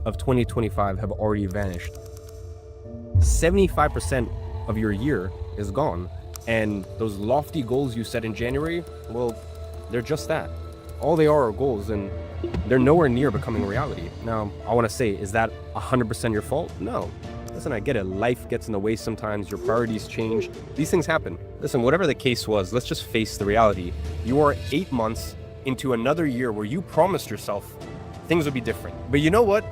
of 2025 have already vanished. 75% of your year is gone. And those lofty goals you set in January, well, they're just that. All they are goals, and they're nowhere near becoming reality. Now, I want to say, is that 100% your fault? No. Listen, I get it. Life gets in the way sometimes. Your priorities change. These things happen. Listen, whatever the case was, let's just face the reality. You are 8 months into another year where you promised yourself things would be different. But you know what?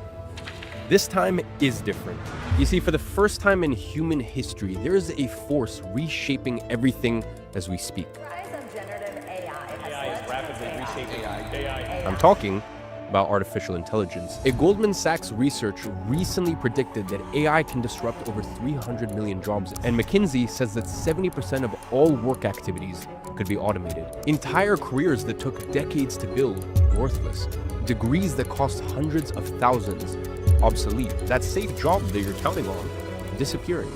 This time is different. You see, for the first time in human history, there is a force reshaping everything as we speak. Rise of generative AI is rapidly reshaping AI. I'm talking about artificial intelligence. A Goldman Sachs research recently predicted that AI can disrupt over 300 million jobs, and McKinsey says that 70% of all work activities could be automated. Entire careers that took decades to build, worthless. Degrees that cost hundreds of thousands, obsolete. That safe job that you're counting on, disappearing.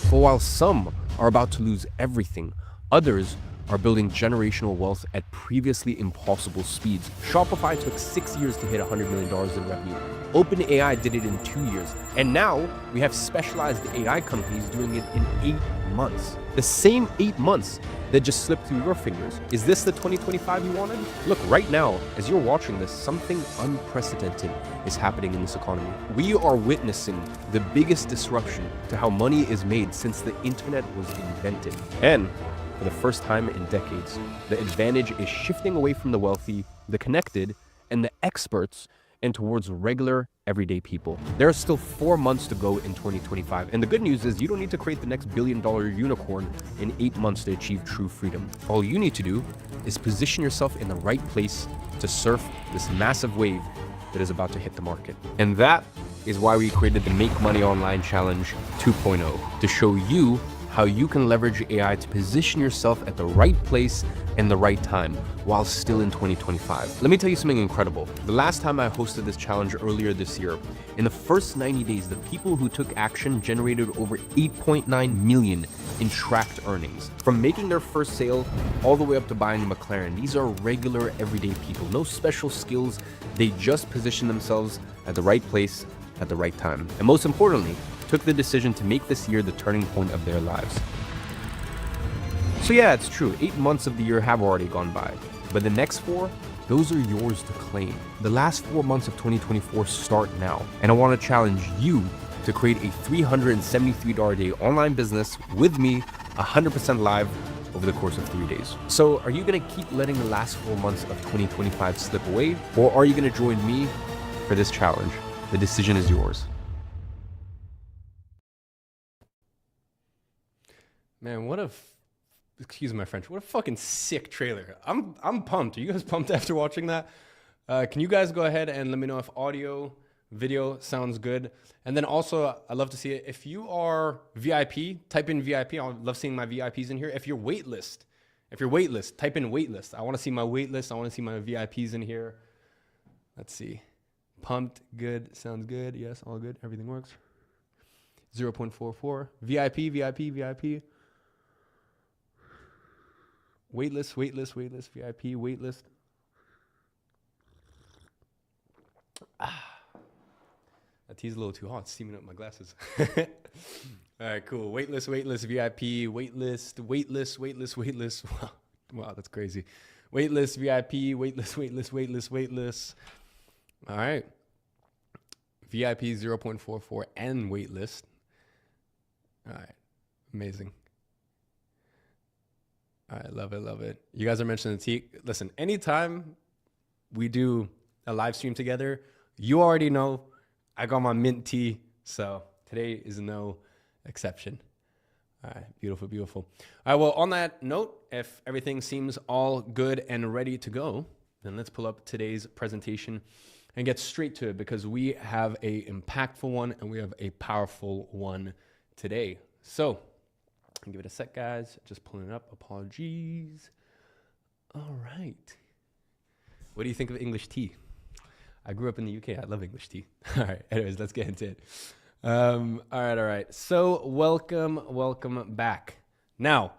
But while some are about to lose everything, others are building generational wealth at previously impossible speeds. Shopify took 6 years to hit $100 million in revenue. OpenAI did it in 2 years. And now we have specialized AI companies doing it in 8 months. The same 8 months that just slipped through your fingers. Is this the 2025 you wanted? Look, right now, as you're watching this, something unprecedented is happening in this economy. We are witnessing the biggest disruption to how money is made since the internet was invented. And for the first time in decades, the advantage is shifting away from the wealthy, the connected, and the experts, and towards regular, everyday people. There are still 4 months to go in 2025, and the good news is you don't need to create the next billion-dollar unicorn in 8 months to achieve true freedom. All you need to do is position yourself in the right place to surf this massive wave that is about to hit the market. And that is why we created the Make Money Online Challenge 2.0, to show you how you can leverage AI to position yourself at the right place and the right time while still in 2025. Let me tell you something incredible. The last time I hosted this challenge earlier this year, in the first 90 days, the people who took action generated over 8.9 million in tracked earnings. From making their first sale all the way up to buying a McLaren, these are regular, everyday people. No special skills. They just position themselves at the right place at the right time. And most importantly, took the decision to make this year the turning point of their lives. So yeah, it's true, 8 months of the year have already gone by, but the next 4, those are yours to claim. The last 4 months of 2024 start now, and I want to challenge you to create a $373 a day online business with me, 100% live, over the course of 3 days. So are you gonna keep letting the last 4 months of 2025 slip away, or are you gonna join me for this challenge? The decision is yours. Man, excuse my French, what a fucking sick trailer. I'm pumped. Are you guys pumped after watching that? Can you guys go ahead and let me know if audio, video sounds good? And then also, I'd love to see it. If you are VIP, type in VIP. I love seeing my VIPs in here. If you're waitlist, type in waitlist. I want to see my waitlist. I want to see my VIPs in here. Let's see. Pumped, good, sounds good. Yes, all good. Everything works. 0.44. VIP. Waitlist, VIP, waitlist. That tea's a little too hot. It's steaming up my glasses. All right, cool. Waitlist, VIP, waitlist. Wow, that's crazy. Waitlist, VIP, waitlist. All right. VIP 0.44 and waitlist. All right, amazing. All right, love it. You guys are mentioning the tea. Listen, anytime we do a live stream together, you already know I got my mint tea, so today is no exception. All right, beautiful. All right, well, on that note, if everything seems all good and ready to go, then let's pull up today's presentation and get straight to it, because we have a impactful one and we have a powerful one today. So give it a sec, guys. Just pulling it up. Apologies. All right. What do you think of English tea? I grew up in the UK. I love English tea. All right. Anyways, let's get into it. All right. So welcome back. Now,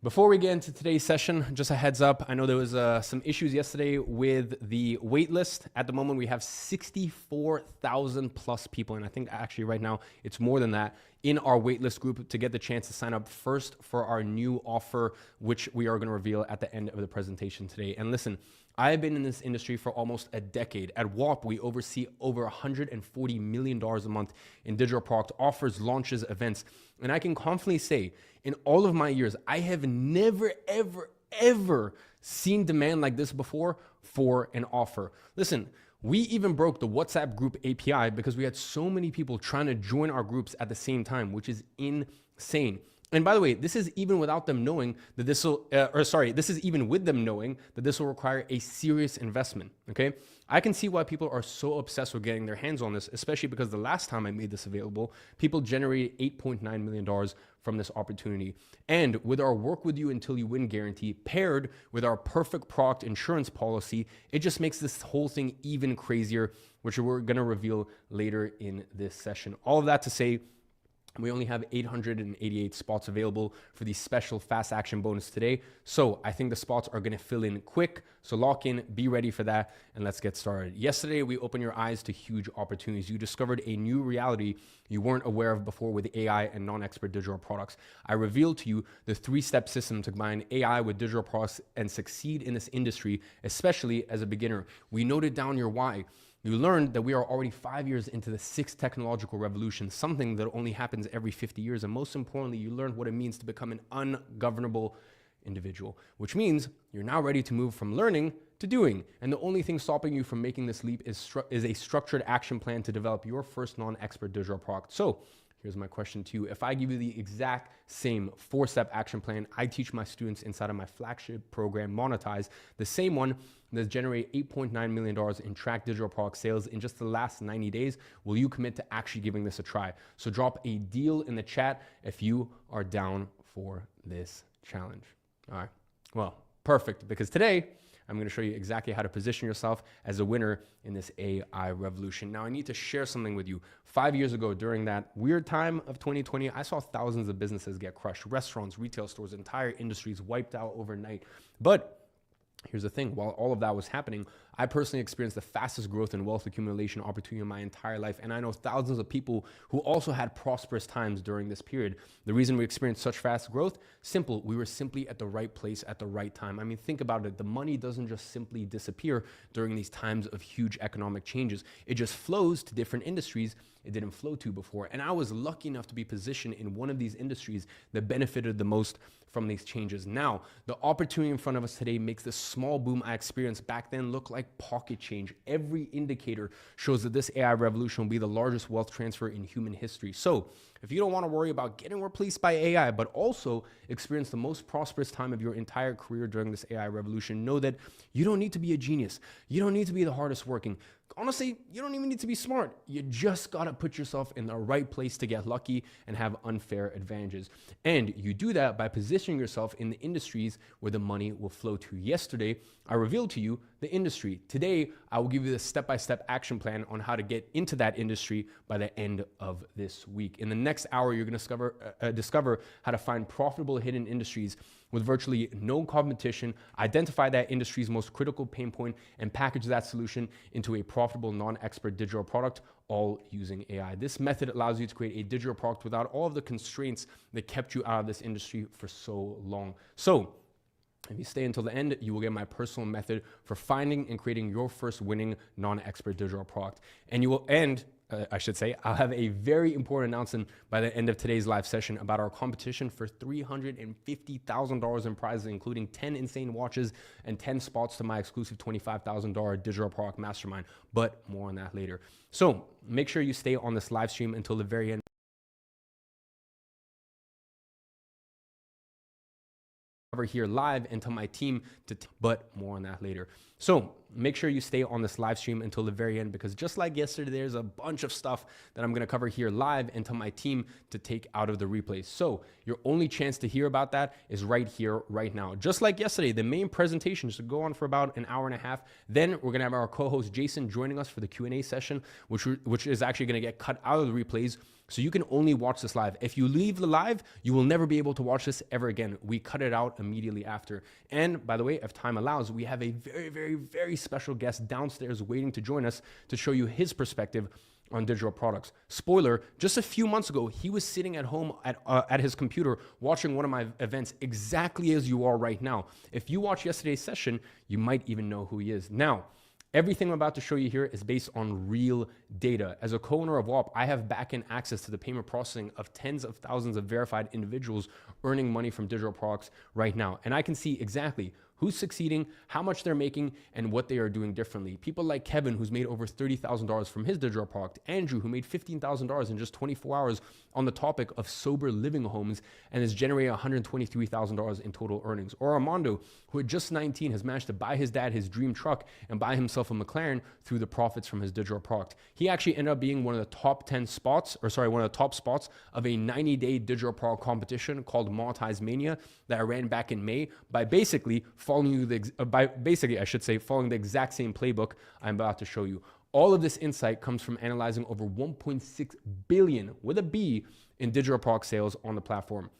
Before we get into today's session, just a heads up. I know there was some issues yesterday with the wait list. At the moment, we have 64,000 plus people. And I think actually right now it's more than that in our waitlist group to get the chance to sign up first for our new offer, which we are going to reveal at the end of the presentation today. And listen, I have been in this industry for almost a decade. At WAP, we oversee over $140 million a month in digital product offers, launches, events. And I can confidently say, in all of my years, I have never, ever seen demand like this before for an offer. Listen, we even broke the WhatsApp group API because we had so many people trying to join our groups at the same time, which is insane. And by the way, this is even without them knowing that this will, this is even with them knowing that this will require a serious investment, okay? I can see why people are so obsessed with getting their hands on this, especially because the last time I made this available, people generated $8.9 million from this opportunity. And with our work with you until you win guarantee paired with our perfect product insurance policy, it just makes this whole thing even crazier, which we're gonna reveal later in this session. All of that to say, we only have 888 spots available for the special fast action bonus today. So I think the spots are going to fill in quick. So lock in, be ready for that, and let's get started. Yesterday, we opened your eyes to huge opportunities. You discovered a new reality you weren't aware of before with AI and non-expert digital products. I revealed to you the three-step system to combine AI with digital products and succeed in this industry, especially as a beginner. We noted down your why. You learned that we are already 5 years into the sixth technological revolution, something that only happens every 50 years. And most importantly, you learned what it means to become an ungovernable individual, which means you're now ready to move from learning to doing. And the only thing stopping you from making this leap is a structured action plan to develop your first non-expert digital product. So here's my question to you. If I give you the exact same 4-step action plan I teach my students inside of my flagship program, Monetize, the same one that's generated $8.9 million in tracked digital product sales in just the last 90 days, will you commit to actually giving this a try? So drop a deal in the chat if you are down for this challenge. All right, well, perfect, because today, I'm going to show you exactly how to position yourself as a winner in this AI revolution. Now, I need to share something with you. 5 years ago, during that weird time of 2020, I saw thousands of businesses get crushed. Restaurants, retail stores, entire industries wiped out overnight. But here's the thing, while all of that was happening, I personally experienced the fastest growth and wealth accumulation opportunity in my entire life. And I know thousands of people who also had prosperous times during this period. The reason we experienced such fast growth, simple, we were simply at the right place at the right time. I mean, think about it. The money doesn't just simply disappear during these times of huge economic changes. It just flows to different industries it didn't flow to before. And I was lucky enough to be positioned in one of these industries that benefited the most from these changes. Now, the opportunity in front of us today makes this small boom I experienced back then look like pocket change. Every indicator shows that this AI revolution will be the largest wealth transfer in human history. So if you don't want to worry about getting replaced by AI, but also experience the most prosperous time of your entire career during this AI revolution, know that you don't need to be a genius. You don't need to be the hardest working. Honestly, you don't even need to be smart. You just got to put yourself in the right place to get lucky and have unfair advantages. And you do that by positioning yourself in the industries where the money will flow to. Yesterday, I revealed to you the industry. Today, I will give you the step-by-step action plan on how to get into that industry by the end of this week. In the next hour, you're going to discover how to find profitable hidden industries with virtually no competition, identify that industry's most critical pain point, and package that solution into a profitable non-expert digital product, all using AI. This method allows you to create a digital product without all of the constraints that kept you out of this industry for so long. So if you stay until the end, you will get my personal method for finding and creating your first winning non-expert digital product. And you will I'll have a very important announcement by the end of today's live session about our competition for $350,000 in prizes, including 10 insane watches and 10 spots to my exclusive $25,000 digital product mastermind, but more on that later. So make sure you stay on this live stream until the very end. Over here live and tell my team but more on that later. So make sure you stay on this live stream until the very end, because just like yesterday, there's a bunch of stuff that I'm going to cover here live and tell my team to take out of the replays. So your only chance to hear about that is right here, right now. Just like yesterday, the main presentation should go on for about an hour and a half. Then we're going to have our co-host Jason joining us for the Q&A session, which is actually going to get cut out of the replays So you can only watch this live. If you leave the live, you will never be able to watch this ever again. We cut it out immediately after. And by the way, if time allows, we have a very, very, very special guest downstairs waiting to join us to show you his perspective on digital products. Spoiler, just a few months ago, he was sitting at home at his computer watching one of my events exactly as you are right now. If you watch yesterday's session, you might even know who he is. Now, everything I'm about to show you here is based on real data. As a co-owner of WAP, I have back-end access to the payment processing of tens of thousands of verified individuals earning money from digital products right now. And I can see exactly who's succeeding, how much they're making, and what they are doing differently. People like Kevin, who's made over $30,000 from his digital product. Andrew, who made $15,000 in just 24 hours on the topic of sober living homes and has generated $123,000 in total earnings. Or Armando, who at just 19 has managed to buy his dad his dream truck and buy himself a McLaren through the profits from his digital product. He actually ended up being one of the top 10 spots, one of the top spots of a 90-day digital product competition called Monetization Mania that I ran back in May by basically following the exact same playbook I'm about to show you. All of this insight comes from analyzing over 1.6 billion with a B in digital product sales on the platform.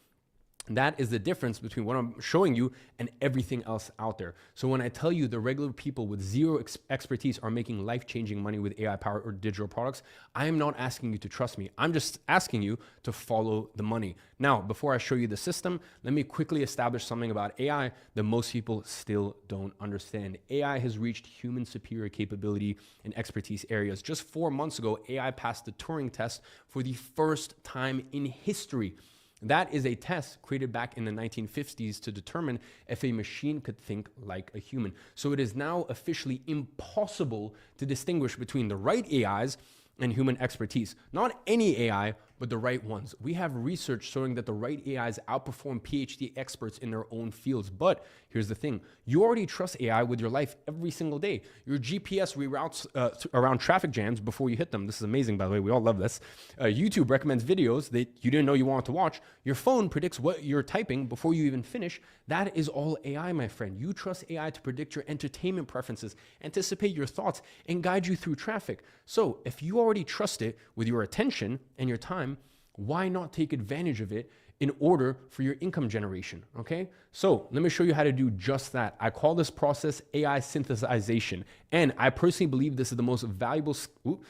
That is the difference between what I'm showing you and everything else out there. So when I tell you the regular people with zero expertise are making life-changing money with AI-powered or digital products, I am not asking you to trust me. I'm just asking you to follow the money. Now, before I show you the system, let me quickly establish something about AI that most people still don't understand. AI has reached human superior capability in expertise areas. Just 4 months ago, AI passed the Turing test for the first time in history. That is a test created back in the 1950s to determine if a machine could think like a human. So it is now officially impossible to distinguish between the right AIs and human expertise. Not any AI, but the right ones. We have research showing that the right AIs outperform PhD experts in their own fields. But here's the thing. You already trust AI with your life every single day. Your GPS reroutes around traffic jams before you hit them. This is amazing, by the way. We all love this. YouTube recommends videos that you didn't know you wanted to watch. Your phone predicts what you're typing before you even finish. That is all AI, my friend. You trust AI to predict your entertainment preferences, anticipate your thoughts, and guide you through traffic. So if you already trust it with your attention and your time, why not take advantage of it in order for your income generation, okay? So let me show you how to do just that. I call this process AI synthesization, and I personally believe this is the most valuable skill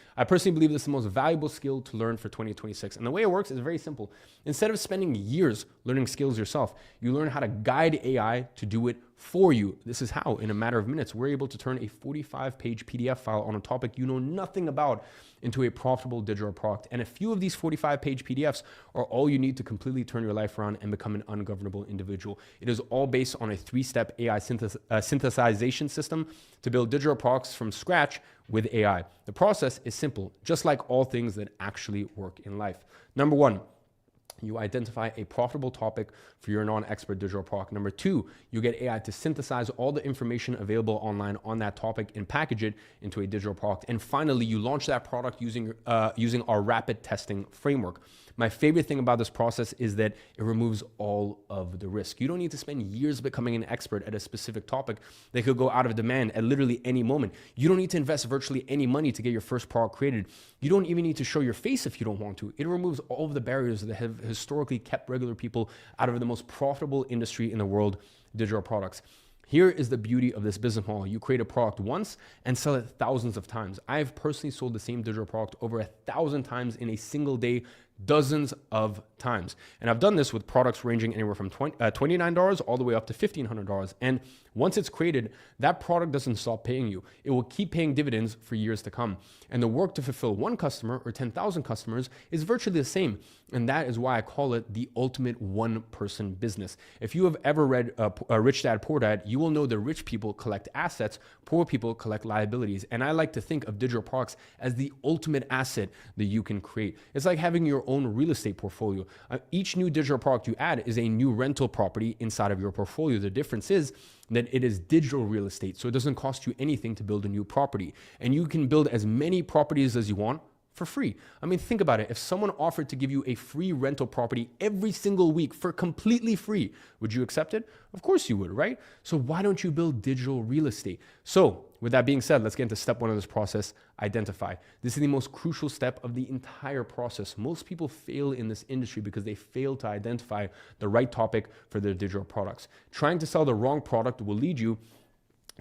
to learn for 2026. And the way it works is very simple. Instead of spending years learning skills yourself, you learn how to guide AI to do it for you. This is how, in a matter of minutes, we're able to turn a 45-page PDF file on a topic you know nothing about into a profitable digital product. And a few of these 45-page PDFs are all you need to completely turn your life around and become an ungovernable individual. It is all based on a 3-step AI synthesization system to build digital products from scratch with AI. The process is simple, just like all things that actually work in life. Number 1, you identify a profitable topic for your non-expert digital product. Number 2, you get AI to synthesize all the information available online on that topic and package it into a digital product. And finally, you launch that product using our rapid testing framework. My favorite thing about this process is that it removes all of the risk. You don't need to spend years becoming an expert at a specific topic that could go out of demand at literally any moment. You don't need to invest virtually any money to get your first product created. You don't even need to show your face if you don't want to. It removes all of the barriers that have historically kept regular people out of the most profitable industry in the world, digital products. Here is the beauty of this business model. You create a product once and sell it thousands of times. I've personally sold the same digital product over 1,000 times in a single day, dozens of times. And I've done this with products ranging anywhere from $29 all the way up to $1,500. And once it's created, that product doesn't stop paying you. It will keep paying dividends for years to come. And the work to fulfill one customer or 10,000 customers is virtually the same. And that is why I call it the ultimate one-person business. If you have ever read Rich Dad, Poor Dad, you will know that rich people collect assets, poor people collect liabilities. And I like to think of digital products as the ultimate asset that you can create. It's like having your own real estate portfolio. Each new digital product you add is a new rental property inside of your portfolio. The difference is that it is digital real estate, so it doesn't cost you anything to build a new property. And you can build as many properties as you want for free. I mean, think about it. If someone offered to give you a free rental property every single week for completely free, would you accept it? Of course you would, right? So why don't you build digital real estate? So with that being said, let's get into step 1 of this process, identify. This is the most crucial step of the entire process. Most people fail in this industry because they fail to identify the right topic for their digital products. Trying to sell the wrong product will lead you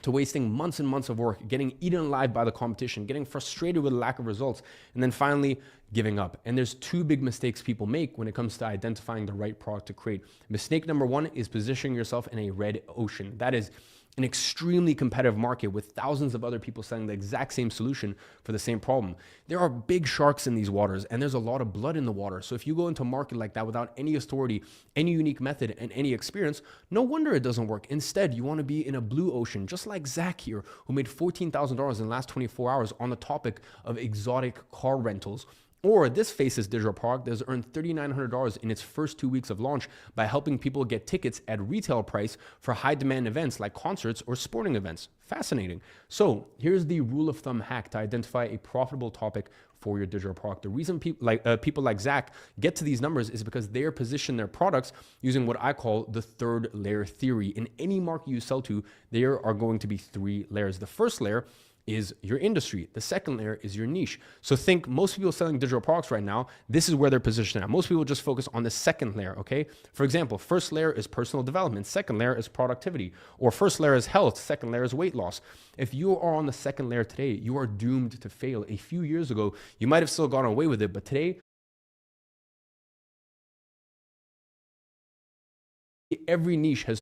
to wasting months and months of work, getting eaten alive by the competition, getting frustrated with the lack of results, and then finally giving up. And there's 2 big mistakes people make when it comes to identifying the right product to create. Mistake number 1 is positioning yourself in a red ocean. That is an extremely competitive market with thousands of other people selling the exact same solution for the same problem. There are big sharks in these waters, and there's a lot of blood in the water. So if you go into a market like that without any authority, any unique method, and any experience, no wonder it doesn't work. Instead, you want to be in a blue ocean, just like Zach here, who made $14,000 in the last 24 hours on the topic of exotic car rentals. Or this Faces digital product that's earned $3,900 in its first 2 weeks of launch by helping people get tickets at retail price for high demand events like concerts or sporting events. Fascinating. So here's the rule of thumb hack to identify a profitable topic for your digital product. The reason people like Zach get to these numbers is because they are positioning their products using what I call the 3rd layer theory. In any market you sell to, there are going to be 3 layers. The first layer is your industry. The second layer is your niche. So think most people selling digital products right now, this is where they're positioned at. Most people just focus on the second layer, okay? For example, first layer is personal development, second layer is productivity, or first layer is health, second layer is weight loss. If you are on the second layer today, you are doomed to fail. A few years ago, you might have still gone away with it, but today, every niche has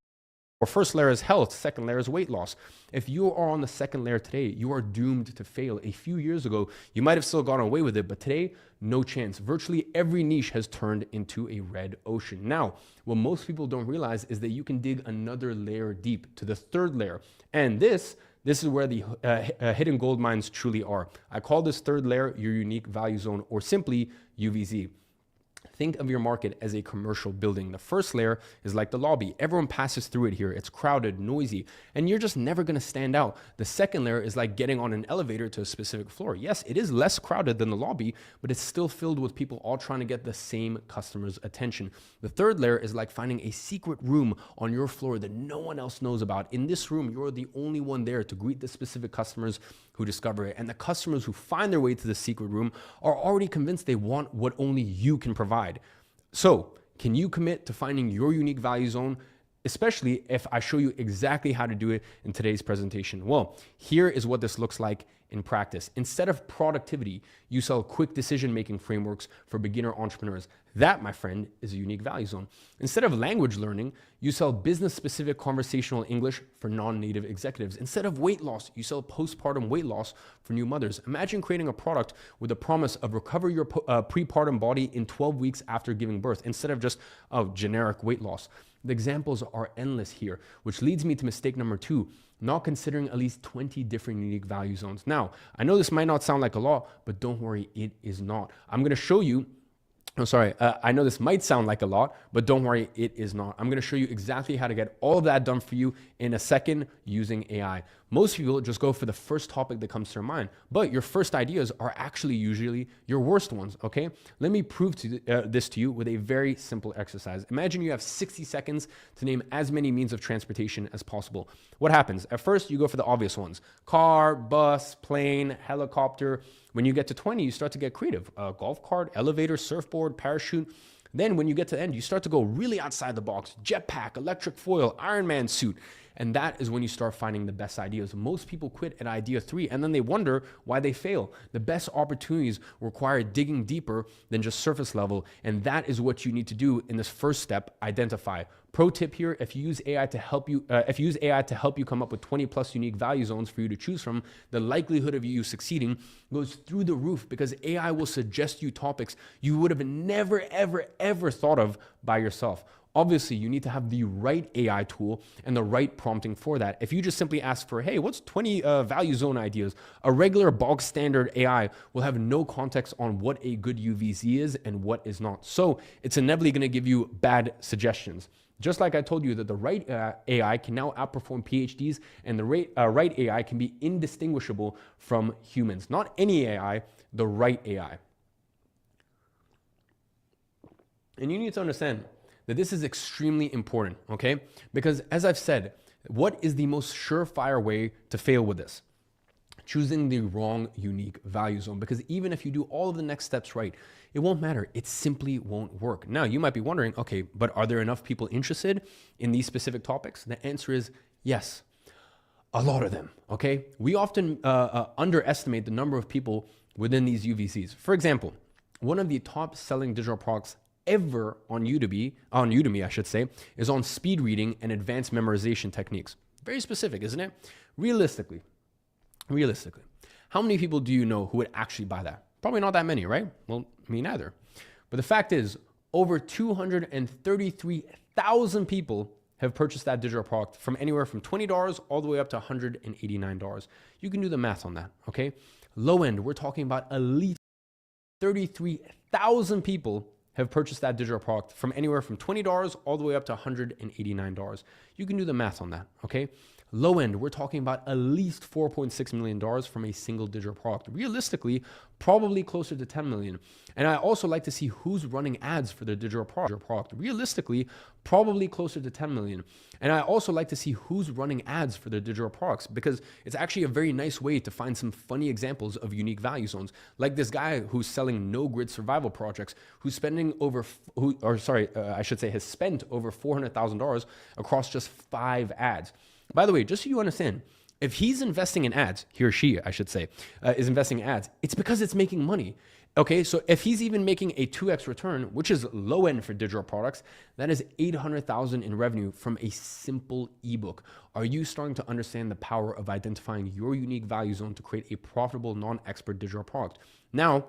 or first layer is health, second layer is weight loss. If you are on the second layer today, you are doomed to fail. A few years ago, you might have still gone away with it, but today, no chance. Virtually every niche has turned into a red ocean. Now, what most people don't realize is that you can dig another layer deep to the 3rd layer. And this is where the hidden gold mines truly are. I call this 3rd layer your unique value zone, or simply UVZ. Think of your market as a commercial building. The first layer is like the lobby. Everyone passes through it here. It's crowded, noisy, and you're just never going to stand out. The second layer is like getting on an elevator to a specific floor. Yes, it is less crowded than the lobby, but it's still filled with people all trying to get the same customer's attention. The 3rd layer is like finding a secret room on your floor that no one else knows about. In this room, you're the only one there to greet the specific customers who discover it. And the customers who find their way to the secret room are already convinced they want what only you can provide. So, can you commit to finding your unique value zone, especially if I show you exactly how to do it in today's presentation? Well, here is what this looks like in practice. Instead of productivity, you sell quick decision-making frameworks for beginner entrepreneurs. That, my friend, is a unique value zone. Instead of language learning, you sell business-specific conversational English for non-native executives. Instead of weight loss, you sell postpartum weight loss for new mothers. Imagine creating a product with the promise of recover your prepartum body in 12 weeks after giving birth, instead of just generic weight loss. The examples are endless here, which leads me to mistake number 2, not considering at least 20 different unique value zones. Now, I know this might not sound like a lot, but don't worry, it is not. I'm going to show you I know this might sound like a lot, but don't worry, it is not. I'm going to show you exactly how to get all of that done for you in a second using AI. Most people just go for the first topic that comes to their mind, but your first ideas are actually usually your worst ones, okay? Let me prove this to you with a very simple exercise. Imagine you have 60 seconds to name as many means of transportation as possible. What happens? At first, you go for the obvious ones. Car, bus, plane, helicopter. When you get to 20, you start to get creative. Golf cart, elevator, surfboard, parachute. Then when you get to the end, you start to go really outside the box. Jetpack, electric foil, Iron Man suit. And that is when you start finding the best ideas. Most people quit at idea 3 and then they wonder why they fail. The best opportunities require digging deeper than just surface level. And that is what you need to do in this first step, identify. Pro tip here, if you use AI to help you come up with 20 plus unique value zones for you to choose from, the likelihood of you succeeding goes through the roof because AI will suggest you topics you would have never, ever thought of by yourself. Obviously, you need to have the right AI tool and the right prompting for that. If you just simply ask for, hey, what's 20 value zone ideas? A regular bog standard AI will have no context on what a good UVZ is and what is not. So it's inevitably going to give you bad suggestions. Just like I told you that the right AI can now outperform PhDs, and the right AI can be indistinguishable from humans. Not any AI, the right AI. And you need to understand that this is extremely important, okay? Because as I've said, what is the most surefire way to fail with this? Choosing the wrong unique value zone, because even if you do all of the next steps right, it won't matter. It simply won't work. Now, you might be wondering, okay, but are there enough people interested in these specific topics? The answer is yes, a lot of them, okay? We often underestimate the number of people within these UVCs. For example, one of the top selling digital products ever on Udemy, I should say, is on speed reading and advanced memorization techniques. Very specific, isn't it? Realistically, how many people do you know who would actually buy that? Probably not that many, right? Well, me neither. But the fact is, over 233,000 people have purchased that digital product from anywhere from $20 all the way up to $189. You can do the math on that, okay? Low end, we're talking about at least 33,000 people have purchased that digital product from anywhere from $20 all the way up to $189. You can do the math on that, okay? Low end, we're talking about at least $4.6 million from a single digital product. Realistically, probably closer to 10 million. And I also like to see who's running ads for the digital product. Realistically, probably closer to 10 million. And I also like to see who's running ads for the digital products, because it's actually a very nice way to find some funny examples of unique value zones. Like this guy who's selling no-grid survival projects, who's spending has spent over $400,000 across just 5 ads. By the way, just so you understand, if he's investing in ads, he or she, I should say, is investing in ads, it's because it's making money. Okay, so if he's even making a 2x return, which is low end for digital products, that is $800,000 in revenue from a simple ebook. Are you starting to understand the power of identifying your unique value zone to create a profitable non-expert digital product? Now,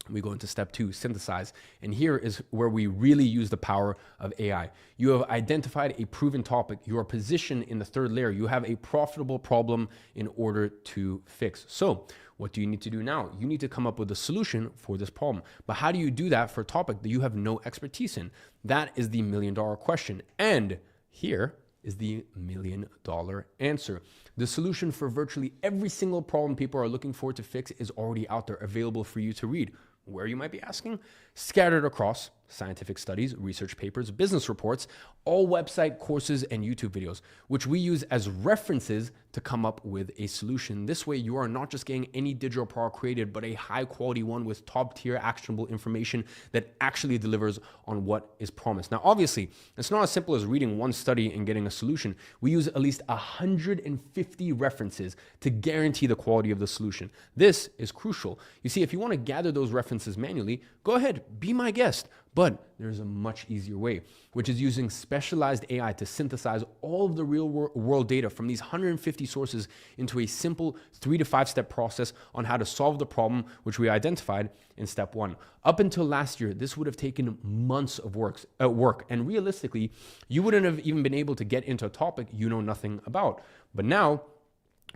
we go into step 2, synthesize. And here is where we really use the power of AI. You have identified a proven topic. You are positioned in the 3rd layer. You have a profitable problem in order to fix. So what do you need to do now? You need to come up with a solution for this problem. But how do you do that for a topic that you have no expertise in? That is the $1 million question. And here is the $1 million answer. The solution for virtually every single problem people are looking for to fix is already out there, available for you to read. Where, you might be asking? Scattered across scientific studies, research papers, business reports, all website courses and YouTube videos, which we use as references to come up with a solution. This way, you are not just getting any digital product created, but a high quality one with top tier actionable information that actually delivers on what is promised. Now, obviously, it's not as simple as reading one study and getting a solution. We use at least 150 references to guarantee the quality of the solution. This is crucial. You see, if you want to gather those references manually, go ahead, be my guest. But there's a much easier way, which is using specialized AI to synthesize all of the real world data from these 150 sources into a simple 3 to 5 step process on how to solve the problem, which we identified in step 1. Up until last year, this would have taken months of work. And realistically, you wouldn't have even been able to get into a topic you know nothing about. But now,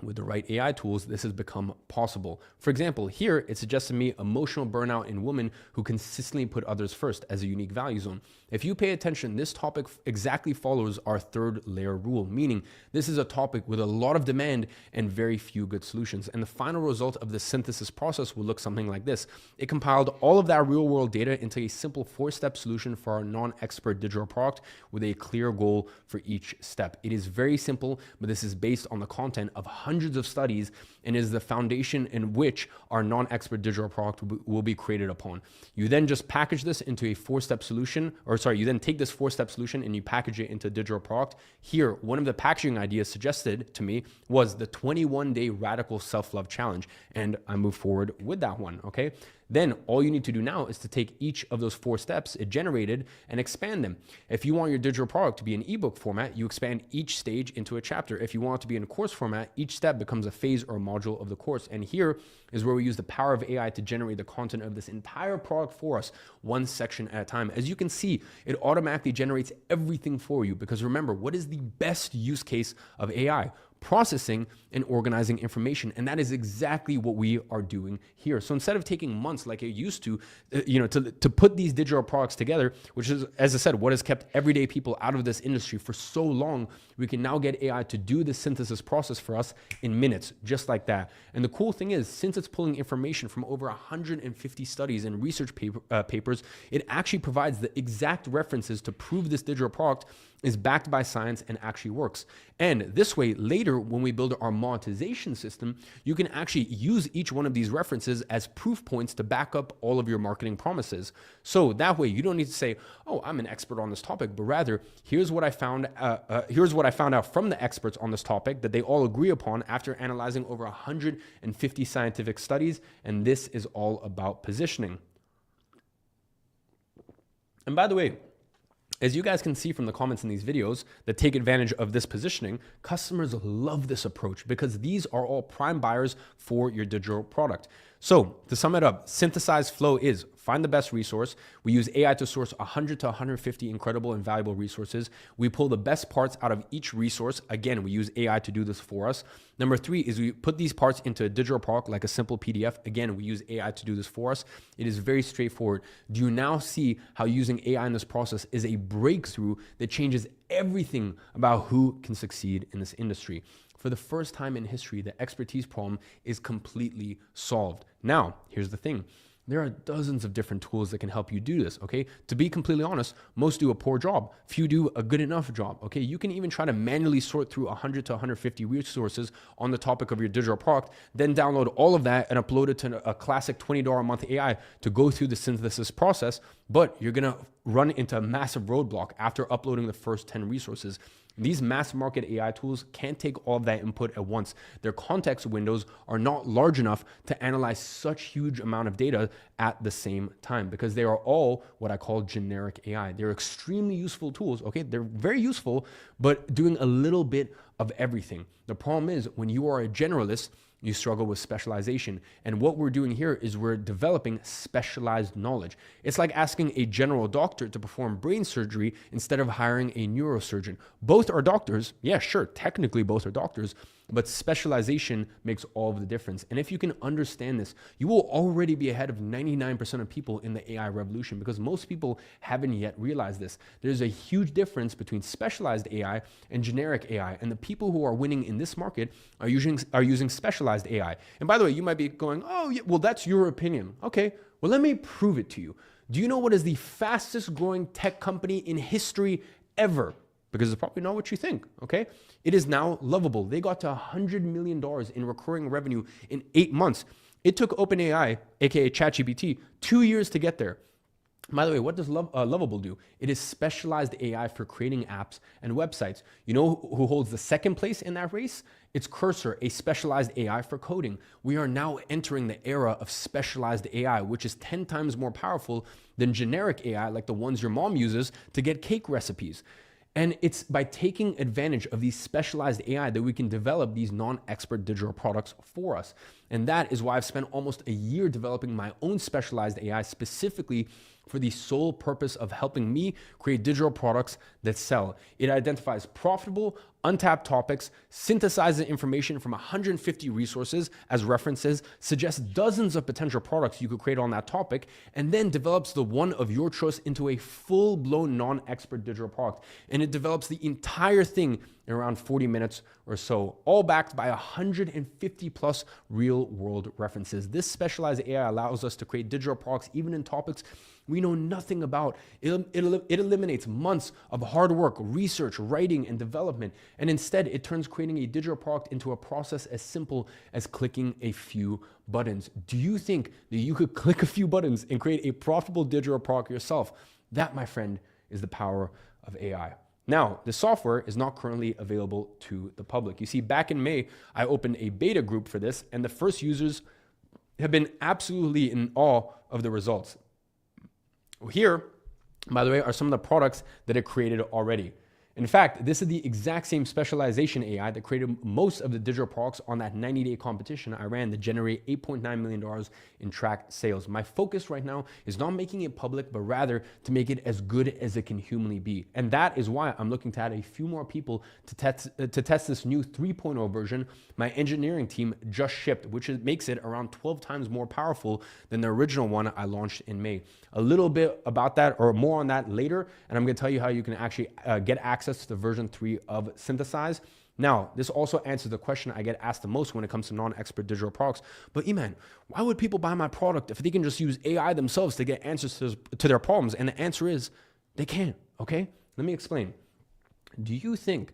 with the right AI tools, this has become possible. For example, here it suggests to me emotional burnout in women who consistently put others first as a unique value zone. If you pay attention, this topic exactly follows our 3rd layer rule, meaning this is a topic with a lot of demand and very few good solutions. And the final result of the synthesis process will look something like this. It compiled all of that real world data into a simple 4-step solution for our non-expert digital product with a clear goal for each step. It is very simple, but this is based on the content of hundreds of studies and is the foundation in which our non-expert digital product will be created upon. You then just package this into a 4-step solution, you then take this 4-step solution and you package it into a digital product. Here, one of the packaging ideas suggested to me was the 21-day radical self-love challenge. And I move forward with that one, okay? Then all you need to do now is to take each of those 4 steps it generated and expand them. If you want your digital product to be in ebook format, you expand each stage into a chapter. If you want it to be in a course format, each step becomes a phase or a module of the course. And here is where we use the power of AI to generate the content of this entire product for us, one section at a time. As you can see, it automatically generates everything for you, because remember, what is the best use case of AI? processing and organizing information. And that is exactly what we are doing here. So instead of taking months like it used to, to put these digital products together, which is, as I said, what has kept everyday people out of this industry for so long, we can now get AI to do the synthesis process for us in minutes, just like that. And the cool thing is, since it's pulling information from over 150 studies and research papers, it actually provides the exact references to prove this digital product is backed by science and actually works. And this way, later, when we build our monetization system, you can actually use each one of these references as proof points to back up all of your marketing promises. So that way, you don't need to say, oh, I'm an expert on this topic, but rather, here's what I found out from the experts on this topic that they all agree upon after analyzing over 150 scientific studies. And this is all about positioning. And by the way, as you guys can see from the comments in these videos that take advantage of this positioning, customers love this approach because these are all prime buyers for your digital product. So to sum it up, synthesized flow is find the best resource. We use AI to source 100 to 150 incredible and valuable resources. We pull the best parts out of each resource. Again, we use AI to do this for us. Number 3 is we put these parts into a digital product like a simple PDF. Again, we use AI to do this for us. It is very straightforward. Do you now see how using AI in this process is a breakthrough that changes everything about who can succeed in this industry? For the first time in history, the expertise problem is completely solved. Now, here's the thing. There are dozens of different tools that can help you do this, okay? To be completely honest, most do a poor job. Few do a good enough job, okay? You can even try to manually sort through 100 to 150 resources on the topic of your digital product, then download all of that and upload it to a classic $20 a month AI to go through the synthesis process, but you're gonna run into a massive roadblock after uploading the first 10 resources. These mass market AI tools can't take all of that input at once. Their context windows are not large enough to analyze such huge amount of data at the same time because they are all what I call generic AI. They're extremely useful tools, okay? They're very useful, but doing a little bit of everything. The problem is when you are a generalist, you struggle with specialization. And what we're doing here is we're developing specialized knowledge. It's like asking a general doctor to perform brain surgery instead of hiring a neurosurgeon. Both are doctors. Yeah, sure, technically both are doctors, but specialization makes all of the difference. And if you can understand this, you will already be ahead of 99% of people in the AI revolution because most people haven't yet realized this. There's a huge difference between specialized AI and generic AI. And the people who are winning in this market are using specialized AI. And by the way, you might be going, oh, yeah, well, that's your opinion. Okay, well, let me prove it to you. Do you know what is the fastest growing tech company in history ever? Because it's probably not what you think, okay? It is now Lovable. They got to $100 million in recurring revenue in 8 months. It took OpenAI, aka ChatGPT, 2 years to get there. By the way, what does Lovable do? It is specialized AI for creating apps and websites. You know who holds the second place in that race? It's Cursor, a specialized AI for coding. We are now entering the era of specialized AI, which is 10 times more powerful than generic AI like the ones your mom uses to get cake recipes. And it's by taking advantage of these specialized AI that we can develop these non-expert digital products for us. And that is why I've spent almost a year developing my own specialized AI specifically for the sole purpose of helping me create digital products that sell. It identifies profitable, untapped topics, synthesizes information from 150 resources as references, suggests dozens of potential products you could create on that topic, and then develops the one of your choice into a full-blown non-expert digital product. And it develops the entire thing in around 40 minutes or so, all backed by 150 plus real-world references. This specialized AI allows us to create digital products even in topics we know nothing about. It eliminates months of hard work, research, writing, and development. And instead, it turns creating a digital product into a process as simple as clicking a few buttons. Do you think that you could click a few buttons and create a profitable digital product yourself? That, my friend, is the power of AI. Now, the software is not currently available to the public. You see, back in May, I opened a beta group for this, and the first users have been absolutely in awe of the results. Here, by the way, are some of the products that it created already. In fact, this is the exact same specialization AI that created most of the digital products on that 90-day competition I ran to generate $8.9 million in tracked sales. My focus right now is not making it public, but rather to make it as good as it can humanly be. And that is why I'm looking to add a few more people to test this new 3.0 version my engineering team just shipped, which makes it around 12 times more powerful than the original one I launched in May. A little bit about that or more on that later, and I'm going to tell you how you can actually get access to the version 3 of Synthesize. Now, this also answers the question I get asked the most when it comes to non-expert digital products. But Iman, why would people buy my product if they can just use AI themselves to get answers to their problems? And the answer is they can't, okay? Let me explain. Do you think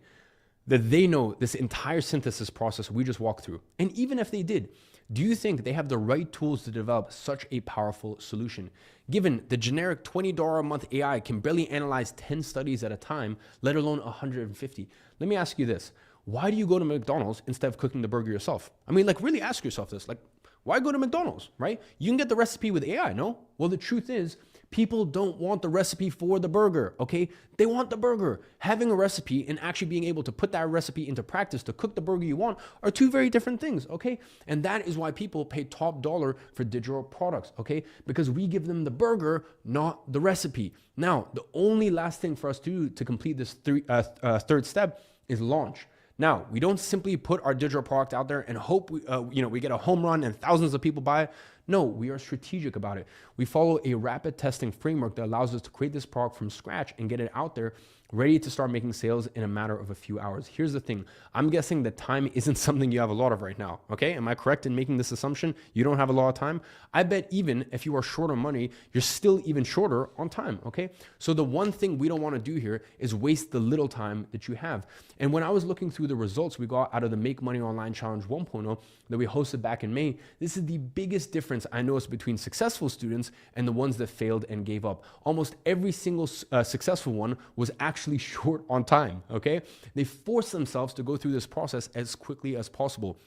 that they know this entire synthesis process we just walked through? And even if they did, do you think they have the right tools to develop such a powerful solution? Given the generic $20 a month AI can barely analyze 10 studies at a time, let alone 150. Let me ask you this. Why do you go to McDonald's instead of cooking the burger yourself? I mean, like, really ask yourself this. Like, why go to McDonald's, right? You can get the recipe with AI, no? Well, the truth is, people don't want the recipe for the burger, okay? They want the burger. Having a recipe and actually being able to put that recipe into practice to cook the burger you want are two very different things, okay? And that is why people pay top dollar for digital products, okay? Because we give them the burger, not the recipe. Now, the only last thing for us to do to complete this third step is launch. Now, we don't simply put our digital product out there and hope we get a home run and thousands of people buy it. No, we are strategic about it. We follow a rapid testing framework that allows us to create this product from scratch and get it out there ready to start making sales in a matter of a few hours. Here's the thing. I'm guessing that time isn't something you have a lot of right now, okay? Am I correct in making this assumption? You don't have a lot of time? I bet even if you are short on money, you're still even shorter on time, okay? So the one thing we don't want to do here is waste the little time that you have. And when I was looking through the results we got out of the Make Money Online Challenge 1.0 that we hosted back in May, this is the biggest difference I noticed between successful students and the ones that failed and gave up. Almost every single successful one was actually short on time, okay? They forced themselves to go through this process as quickly as possible.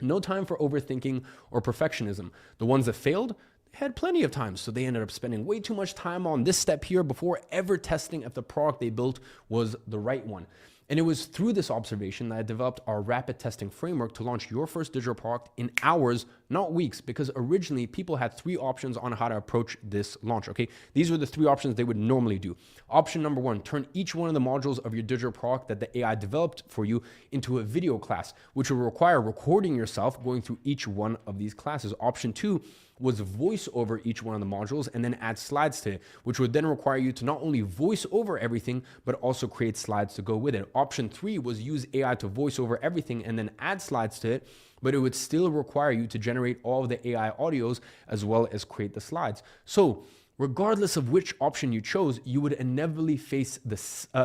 No time for overthinking or perfectionism. The ones that failed had plenty of time, so they ended up spending way too much time on this step here before ever testing if the product they built was the right one. And it was through this observation that I developed our rapid testing framework to launch your first digital product in hours, not weeks, because originally people had 3 options on how to approach this launch, okay? These were the 3 options they would normally do. Option number 1, turn each one of the modules of your digital product that the AI developed for you into a video class, which will require recording yourself going through each one of these classes. Option 2 was voice over each one of the modules and then add slides to it, which would then require you to not only voice over everything, but also create slides to go with it. Option 3 was use AI to voice over everything and then add slides to it, but it would still require you to generate all of the AI audios as well as create the slides. So regardless of which option you chose, you would inevitably face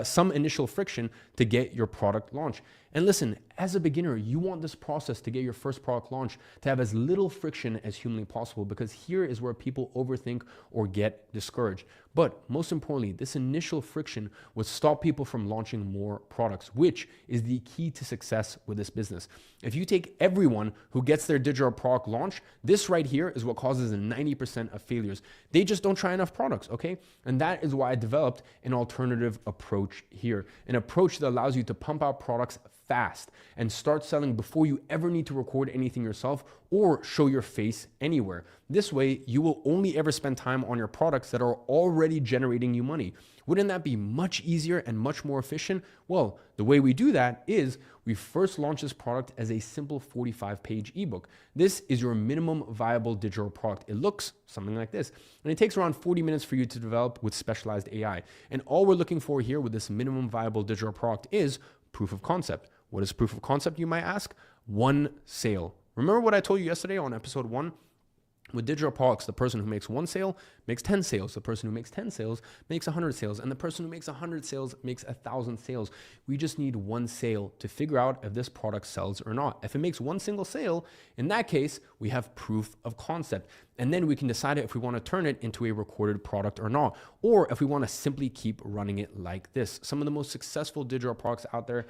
some initial friction to get your product launched. And listen, as a beginner, you want this process to get your first product launch to have as little friction as humanly possible, because here is where people overthink or get discouraged. But most importantly, this initial friction would stop people from launching more products, which is the key to success with this business. If you take everyone who gets their digital product launch, this right here is what causes 90% of failures. They just don't try enough products, okay? And that is why I developed an alternative approach here, an approach that allows you to pump out products fast and start selling before you ever need to record anything yourself or show your face anywhere. This way, you will only ever spend time on your products that are already generating you money. Wouldn't that be much easier and much more efficient? Well, the way we do that is we first launch this product as a simple 45-page ebook. This is your minimum viable digital product. It looks something like this, and it takes around 40 minutes for you to develop with specialized AI. And all we're looking for here with this minimum viable digital product is proof of concept. What is proof of concept, you might ask? 1 sale. Remember what I told you yesterday on episode 1? With digital products, the person who makes 1 sale makes 10 sales. The person who makes 10 sales makes 100 sales. And the person who makes 100 sales makes 1,000 sales. We just need 1 sale to figure out if this product sells or not. If it makes 1 single sale, in that case, we have proof of concept. And then we can decide if we want to turn it into a recorded product or not, or if we want to simply keep running it like this. Some of the most successful digital products out there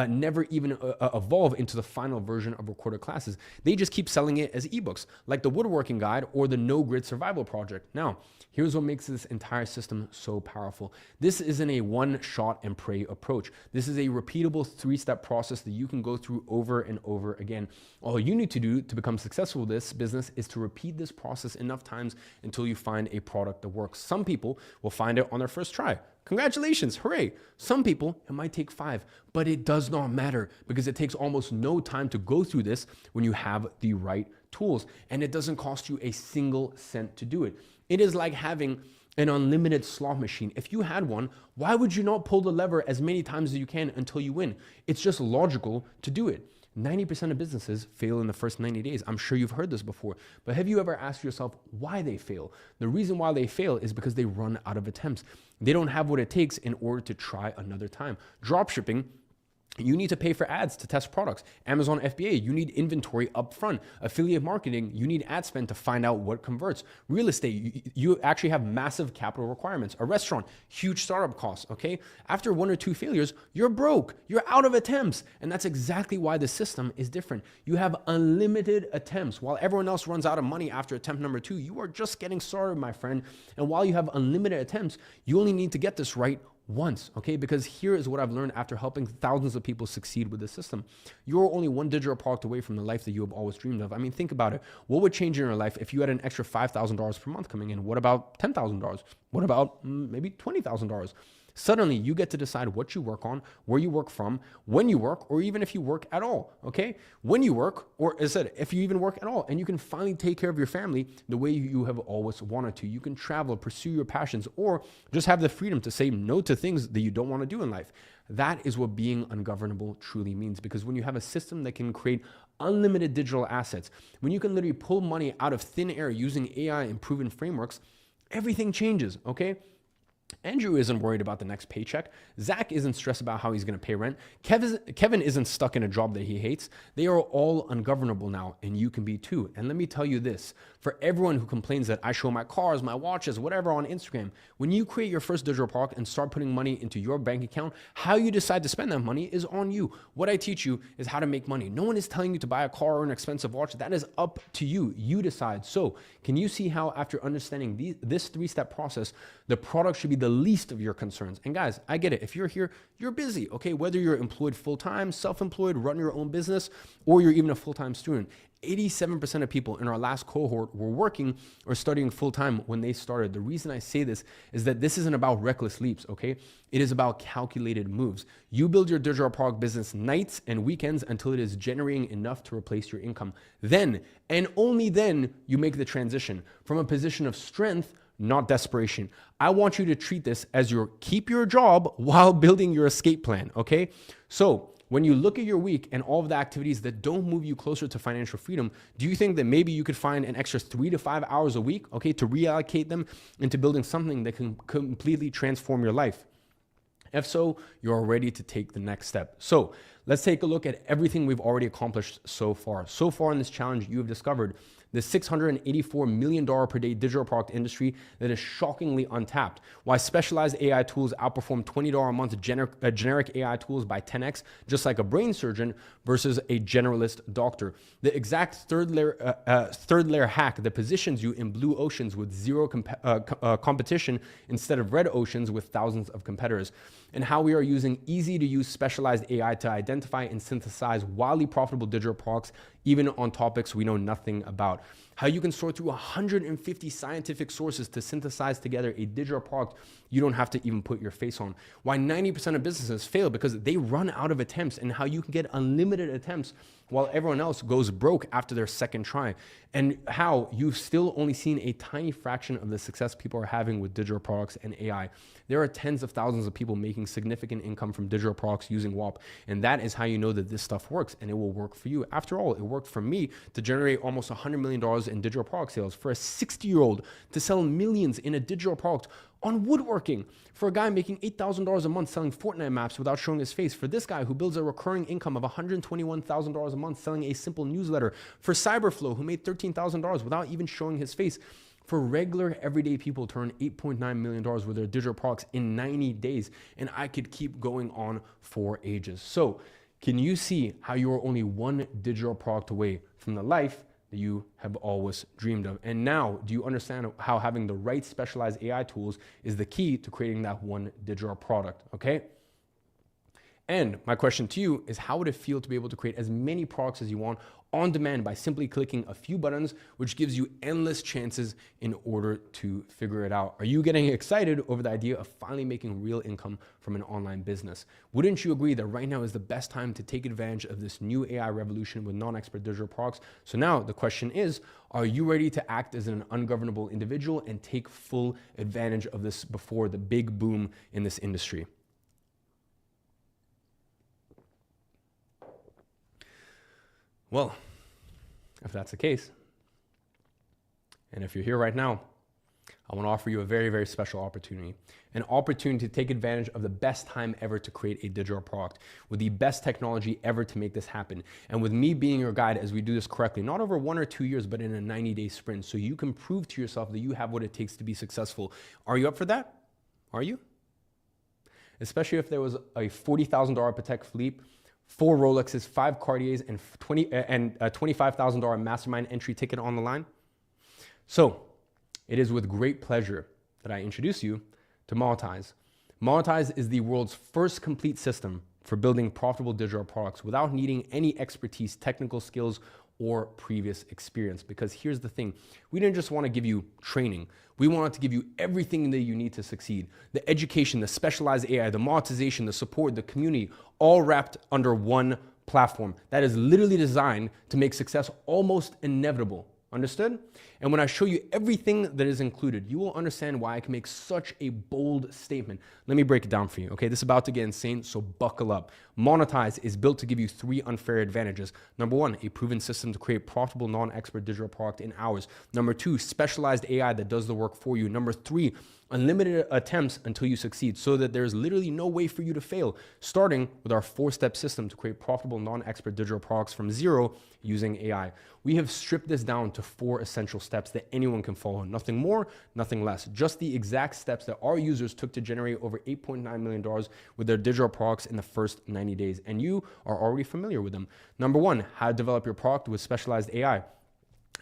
never even evolve into the final version of recorded classes. They just keep selling it as ebooks, like the woodworking guide or the no grid survival project. Now, here's what makes this entire system so powerful. This isn't a one shot and pray approach. This is a repeatable 3-step process that you can go through over and over again. All you need to do to become successful with this business is to repeat this process enough times until you find a product that works. Some people will find it on their first try. Congratulations, hooray. Some people, it might take 5, but it does not matter because it takes almost no time to go through this when you have the right tools, and it doesn't cost you a single cent to do it. It is like having an unlimited slot machine. If you had one, why would you not pull the lever as many times as you can until you win? It's just logical to do it. 90% of businesses fail in the first 90 days. I'm sure you've heard this before, but have you ever asked yourself why they fail? The reason why they fail is because they run out of attempts. They don't have what it takes in order to try another time. Dropshipping, you need to pay for ads to test products. Amazon FBA, you need inventory upfront. Affiliate marketing, you need ad spend to find out what converts. Real estate, you actually have massive capital requirements. A restaurant, huge startup costs, okay? After 1 or 2 failures, you're broke. You're out of attempts. And that's exactly why the system is different. You have unlimited attempts. While everyone else runs out of money after attempt number 2, you are just getting started, my friend. And while you have unlimited attempts, you only need to get this right once, okay? Because here is what I've learned after helping thousands of people succeed with the system. You're only one digital product away from the life that you have always dreamed of. I mean, think about it. What would change in your life if you had an extra $5,000 per month coming in? What about $10,000? What about maybe $20,000? Suddenly, you get to decide what you work on, where you work from, when you work, or even if you work at all, okay? When you work, or as I said, if you even work at all, and you can finally take care of your family the way you have always wanted to. You can travel, pursue your passions, or just have the freedom to say no to things that you don't want to do in life. That is what being ungovernable truly means, because when you have a system that can create unlimited digital assets, when you can literally pull money out of thin air using AI and proven frameworks, everything changes, okay? Andrew isn't worried about the next paycheck. Zach isn't stressed about how he's going to pay rent. Kevin isn't stuck in a job that he hates. They are all ungovernable now, and you can be too. And let me tell you this, for everyone who complains that I show my cars, my watches, whatever on Instagram, when you create your first digital product and start putting money into your bank account, how you decide to spend that money is on you. What I teach you is how to make money. No one is telling you to buy a car or an expensive watch. That is up to you. You decide. So can you see how after understanding this 3-step process, the product should be the least of your concerns? And guys, I get it. If you're here, you're busy, okay? Whether you're employed full-time, self-employed, run your own business, or you're even a full-time student. 87% of people in our last cohort were working or studying full-time when they started. The reason I say this is that this isn't about reckless leaps, okay? It is about calculated moves. You build your digital product business nights and weekends until it is generating enough to replace your income. Then, and only then, you make the transition from a position of strength, not desperation. I want you to treat this as your keep your job while building your escape plan, okay? So when you look at your week and all of the activities that don't move you closer to financial freedom, do you think that maybe you could find an extra 3 to 5 hours a week, okay, to reallocate them into building something that can completely transform your life? If so, you're ready to take the next step. So let's take a look at everything we've already accomplished so far. So far in this challenge, you have discovered the $684 million per day digital product industry that is shockingly untapped. Why specialized AI tools outperform $20 a month generic AI tools by 10x, just like a brain surgeon versus a generalist doctor. The exact third layer hack that positions you in blue oceans with zero competition instead of red oceans with thousands of competitors. And how we are using easy to use specialized AI to identify and synthesize wildly profitable digital products, even on topics we know nothing about. How you can sort through 150 scientific sources to synthesize together a digital product you don't have to even put your face on. Why 90% of businesses fail because they run out of attempts, and how you can get unlimited attempts while everyone else goes broke after their second try. And how you've still only seen a tiny fraction of the success people are having with digital products and AI. There are tens of thousands of people making significant income from digital products using WAP. And that is how you know that this stuff works, and it will work for you. After all, it worked for me to generate almost $100 million in digital product sales, for a 60-year-old to sell millions in a digital product on woodworking, for a guy making $8,000 a month selling Fortnite maps without showing his face, for this guy who builds a recurring income of $121,000 a month selling a simple newsletter, for Cyberflow who made $13,000 without even showing his face, for regular everyday people to earn $8.9 million with their digital products in 90 days. And I could keep going on for ages. So Can you see how you are only one digital product away from the life that you have always dreamed of? And now, do you understand how having the right specialized AI tools is the key to creating that one digital product, okay? And my question to you is, how would it feel to be able to create as many products as you want on demand by simply clicking a few buttons, which gives you endless chances in order to figure it out? Are you getting excited over the idea of finally making real income from an online business? Wouldn't you agree that right now is the best time to take advantage of this new AI revolution with non-expert digital products? So now the question is, are you ready to act as an ungovernable individual and take full advantage of this before the big boom in this industry? Well, if that's the case, and if you're here right now, I want to offer you a very, very special opportunity. An opportunity to take advantage of the best time ever to create a digital product, with the best technology ever to make this happen. And with me being your guide as we do this correctly, not over 1 or 2 years, but in a 90-day sprint, so you can prove to yourself that you have what it takes to be successful. Are you up for that? Are you? Especially if there was a $40,000 Patek Philippe, 4 Rolexes, 5 Cartiers, and a $25,000 mastermind entry ticket on the line. So it is with great pleasure that I introduce you to Monetize. Monetize is the world's first complete system for building profitable digital products without needing any expertise, technical skills, or previous experience. Because here's the thing, we didn't just want to give you training. We wanted to give you everything that you need to succeed. The education, the specialized AI, the monetization, the support, the community, all wrapped under one platform that is literally designed to make success almost inevitable. Understood? And when I show you everything that is included, you will understand why I can make such a bold statement. Let me break it down for you, okay? This is about to get insane, so buckle up. Monetize is built to give you 3 unfair advantages. Number 1, a proven system to create profitable non-expert digital product in hours. Number 2, specialized AI that does the work for you. Number 3, unlimited attempts until you succeed, so that there's literally no way for you to fail, starting with our 4-step system to create profitable non-expert digital products from zero using AI. We have stripped this down to 4 essential steps that anyone can follow. Nothing more, nothing less. Just the exact steps that our users took to generate over $8.9 million with their digital products in the first 90 days. And you are already familiar with them. Number 1, how to develop your product with specialized AI.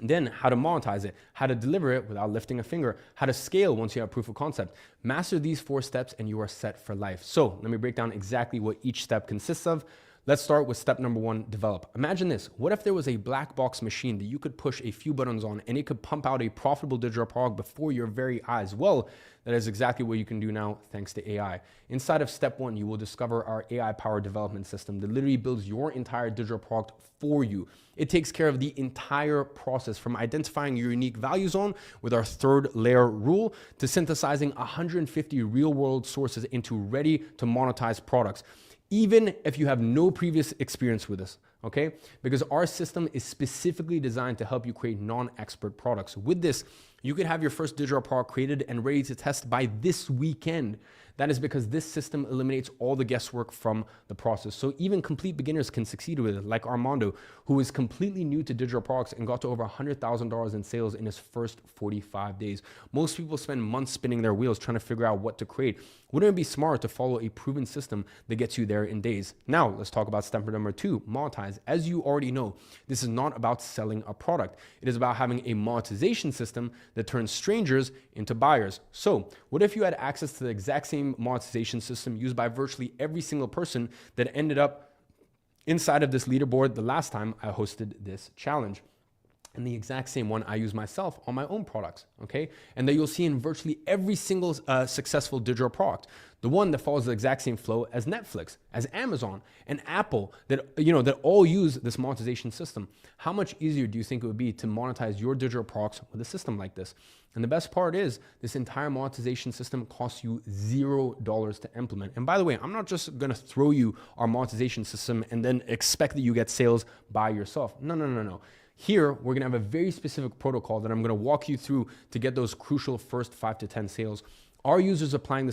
Then how to monetize it, how to deliver it without lifting a finger, how to scale once you have proof of concept. Master these 4 steps and you are set for life. So let me break down exactly what each step consists of. Let's start with step number 1, develop. Imagine this. What if there was a black box machine that you could push a few buttons on and it could pump out a profitable digital product before your very eyes? Well, that is exactly what you can do now thanks to AI. Inside of step 1, you will discover our AI-powered development system that literally builds your entire digital product for you. It takes care of the entire process, from identifying your unique value zone with our 3rd layer rule to synthesizing 150 real-world sources into ready to monetize products, even if you have no previous experience with this, okay? Because our system is specifically designed to help you create non-expert products. With this, you could have your first digital product created and ready to test by this weekend. That is because this system eliminates all the guesswork from the process. So even complete beginners can succeed with it, like Armando, who is completely new to digital products and got to over $100,000 in sales in his first 45 days. Most people spend months spinning their wheels trying to figure out what to create. Wouldn't it be smart to follow a proven system that gets you there in days? Now, let's talk about step number 2, monetize. As you already know, this is not about selling a product. It is about having a monetization system that turns strangers into buyers. So what if you had access to the exact same monetization system used by virtually every single person that ended up inside of this leaderboard the last time I hosted this challenge? And the exact same one I use myself on my own products, okay? And that you'll see in virtually every single successful digital product. The one that follows the exact same flow as Netflix, as Amazon, and Apple, that that all use this monetization system. How much easier do you think it would be to monetize your digital products with a system like this? And the best part is, this entire monetization system costs you $0 to implement. And by the way, I'm not just gonna throw you our monetization system and then expect that you get sales by yourself. No. Here, we're gonna have a very specific protocol that I'm gonna walk you through to get those crucial first 5 to 10 sales. Our users applying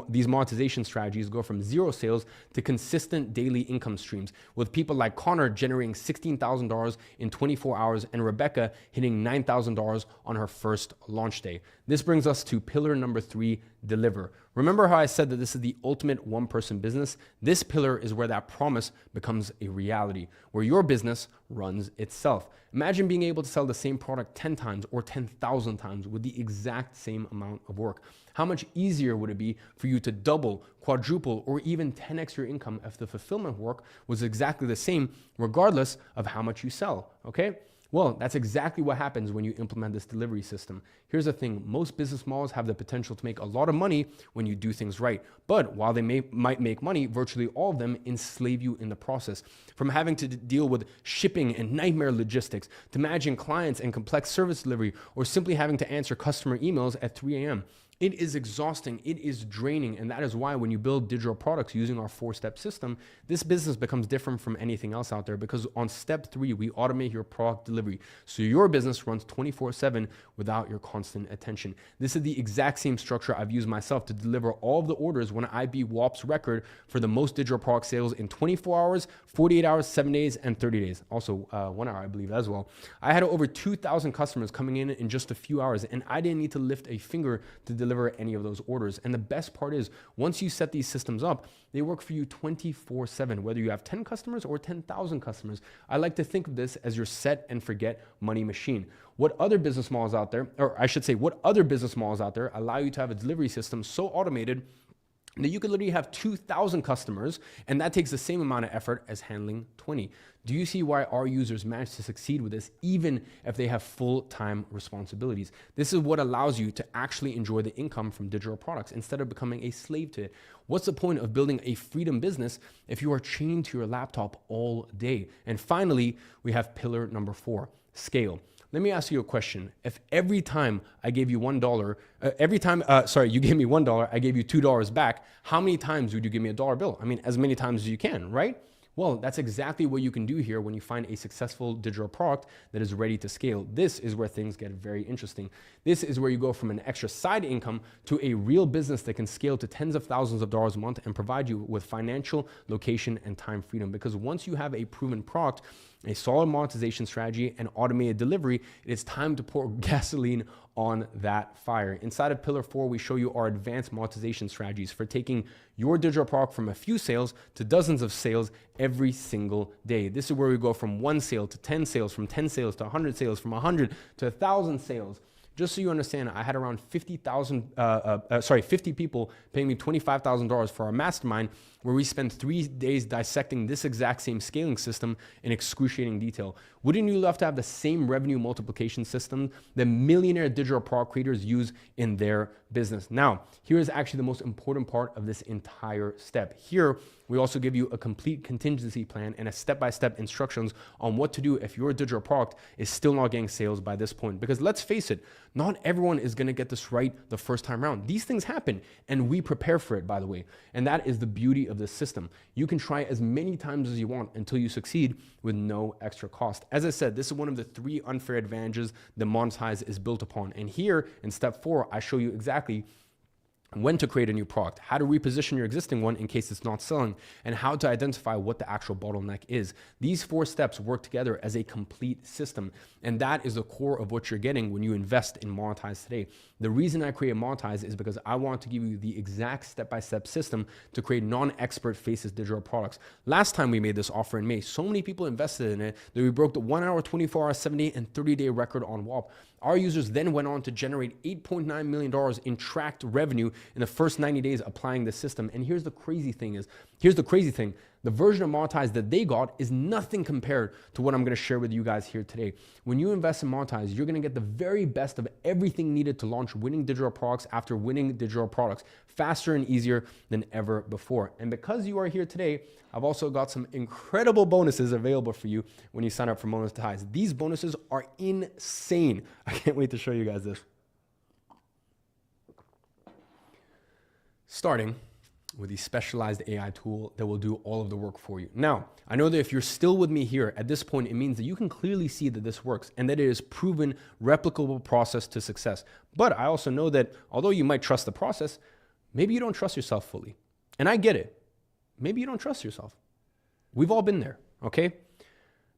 these monetization strategies go from 0 sales to consistent daily income streams, with people like Connor generating $16,000 in 24 hours and Rebecca hitting $9,000 on her first launch day. This brings us to pillar number 3, deliver. Remember how I said that this is the ultimate one-person business? This pillar is where that promise becomes a reality, where your business runs itself. Imagine being able to sell the same product 10 times or 10,000 times with the exact same amount of work. How much easier would it be for you to double, quadruple, or even 10x your income if the fulfillment work was exactly the same, regardless of how much you sell, okay? Well, that's exactly what happens when you implement this delivery system. Here's the thing, most business models have the potential to make a lot of money when you do things right. But while they might make money, virtually all of them enslave you in the process. From having to deal with shipping and nightmare logistics, to managing clients and complex service delivery, or simply having to answer customer emails at 3 a.m. It is exhausting, it is draining, and that is why when you build digital products using our 4-step system, this business becomes different from anything else out there, because on step 3, we automate your product delivery. So your business runs 24/7 without your constant attention. This is the exact same structure I've used myself to deliver all of the orders when I beat WAP's record for the most digital product sales in 24 hours, 48 hours, 7 days, and 30 days. Also 1 hour, I believe, as well. I had over 2,000 customers coming in just a few hours, and I didn't need to lift a finger to deliver any of those orders. And the best part is, once you set these systems up, they work for you 24/7, whether you have 10 customers or 10,000 customers. I like to think of this as your set and forget money machine. What other business models out there, or I should say, what other business models out there allow you to have a delivery system so automated that you could literally have 2,000 customers, and that takes the same amount of effort as handling 20. Do you see why our users manage to succeed with this, even if they have full-time responsibilities? This is what allows you to actually enjoy the income from digital products instead of becoming a slave to it. What's the point of building a freedom business if you are chained to your laptop all day? And finally, we have pillar number 4, scale. Let me ask you a question. If every time I gave you $1, you gave me $1, I gave you $2 back, how many times would you give me a dollar bill? I mean, as many times as you can, right? Well, that's exactly what you can do here when you find a successful digital product that is ready to scale. This is where things get very interesting. This is where you go from an extra side income to a real business that can scale to tens of thousands of dollars a month and provide you with financial, location, and time freedom. Because once you have a proven product, a solid monetization strategy, and automated delivery, it is time to pour gasoline on that fire. Inside of pillar 4, we show you our advanced monetization strategies for taking your digital product from a few sales to dozens of sales every single day. This is where we go from 1 sale to 10 sales, from 10 sales to 100 sales, from 100 to 1,000 sales. Just so you understand, I had around 50 people paying me $25,000 for our mastermind, where we spent 3 days dissecting this exact same scaling system in excruciating detail. Wouldn't you love to have the same revenue multiplication system that millionaire digital product creators use in their business? Now, here is actually the most important part of this entire step. Here, we also give you a complete contingency plan and a step-by-step instructions on what to do if your digital product is still not getting sales by this point. Because let's face it, not everyone is gonna get this right the first time around. These things happen, and we prepare for it, by the way. And that is the beauty of this system. You can try as many times as you want until you succeed with no extra cost. As I said, this is one of the 3 unfair advantages that Monetize is built upon. And here in step 4, I show you exactly when to create a new product, how to reposition your existing one in case it's not selling, and how to identify what the actual bottleneck is. These 4 steps work together as a complete system, and that is the core of what you're getting when you invest in Monetize today. The reason I created Monetize is because I want to give you the exact step-by-step system to create non-expert faces digital products. Last time we made this offer in May, so many people invested in it that we broke the 1 hour, 24 hour, 7-day, and 30-day record on WAP. Our users then went on to generate $8.9 million in tracked revenue in the first 90 days applying the system. And here's the crazy thing. The version of Monetize that they got is nothing compared to what I'm gonna share with you guys here today. When you invest in Monetize, you're gonna get the very best of everything needed to launch winning digital products after winning digital products, faster and easier than ever before. And because you are here today, I've also got some incredible bonuses available for you when you sign up for Monetize. These bonuses are insane. I can't wait to show you guys this. Starting with the specialized AI tool that will do all of the work for you. Now, I know that if you're still with me here at this point, it means that you can clearly see that this works and that it is proven replicable process to success. But I also know that although you might trust the process, maybe you don't trust yourself fully. And I get it. Maybe you don't trust yourself. We've all been there, okay?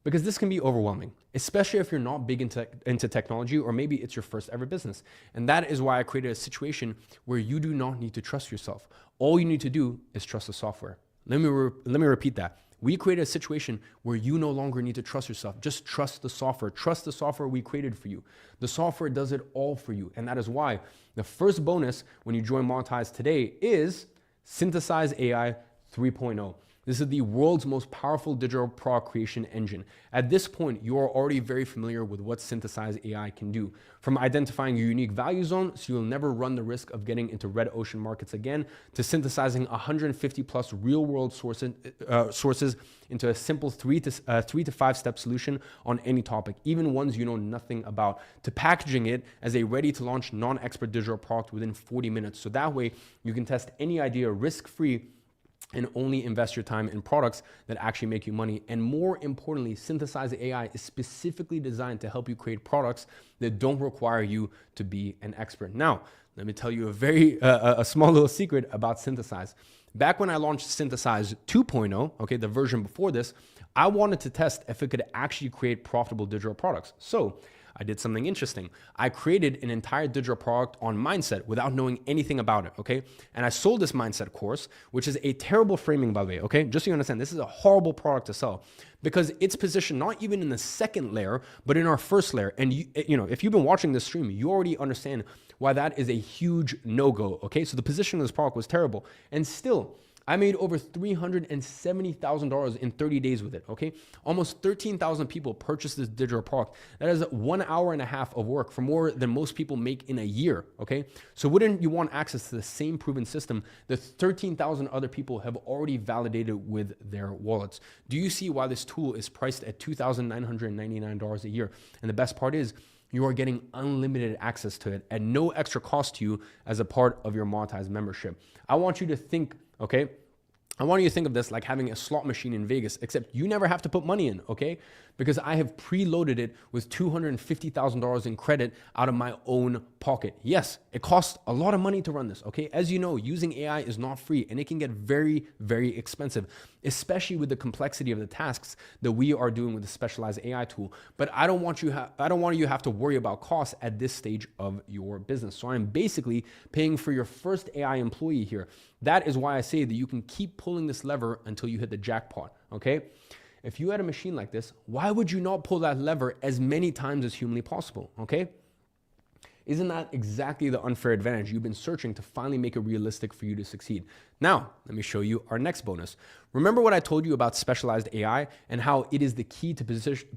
because this can be overwhelming, especially if you're not big into technology, or maybe it's your first ever business. And that is why I created a situation where you do not need to trust yourself. All you need to do is trust the software. Let me repeat that. We created a situation where you no longer need to trust yourself. Just trust the software. Trust the software we created for you. The software does it all for you. And that is why the first bonus when you join Monetize today is Synthesize AI 3.0. This is the world's most powerful digital product creation engine. At this point, you are already very familiar with what Synthesize AI can do. From identifying your unique value zone, so you'll never run the risk of getting into red ocean markets again, to synthesizing 150 plus real world sources into a simple 3 to 5 step solution on any topic, even ones you know nothing about, to packaging it as a ready to launch non-expert digital product within 40 minutes. So that way you can test any idea risk-free and only invest your time in products that actually make you money. And more importantly, Synthesize AI is specifically designed to help you create products that don't require you to be an expert. Now, let me tell you a small little secret about Synthesize. Back when I launched Synthesize 2.0, okay, the version before this, I wanted to test if it could actually create profitable digital products. So I did something interesting. I created an entire digital product on mindset without knowing anything about it, okay? And I sold this mindset course, which is a terrible framing, by the way, okay? Just so you understand, this is a horrible product to sell because it's positioned not even in the second layer, but in our first layer. And you know, if you've been watching this stream, you already understand why that is a huge no-go, okay? So the position of this product was terrible. And still, I made over $370,000 in 30 days with it, okay? Almost 13,000 people purchased this digital product. That is 1.5 hours of work for more than most people make in a year, okay? So wouldn't you want access to the same proven system that 13,000 other people have already validated with their wallets? Do you see why this tool is priced at $2,999 a year? And the best part is, you are getting unlimited access to it at no extra cost to you as a part of your Monetize membership. I want you to think, okay? I want you to think of this like having a slot machine in Vegas, except you never have to put money in, okay? Because I have preloaded it with $250,000 in credit out of my own pocket. Yes, it costs a lot of money to run this, okay? As you know, using AI is not free and it can get very, very expensive, especially with the complexity of the tasks that we are doing with the specialized AI tool. But I don't want you to have to worry about costs at this stage of your business. So I'm basically paying for your first AI employee here. That is why I say that you can keep pulling this lever until you hit the jackpot, okay? If you had a machine like this, why would you not pull that lever as many times as humanly possible, okay? Isn't that exactly the unfair advantage you've been searching to finally make it realistic for you to succeed? Now, let me show you our next bonus. Remember what I told you about specialized AI and how it is the key to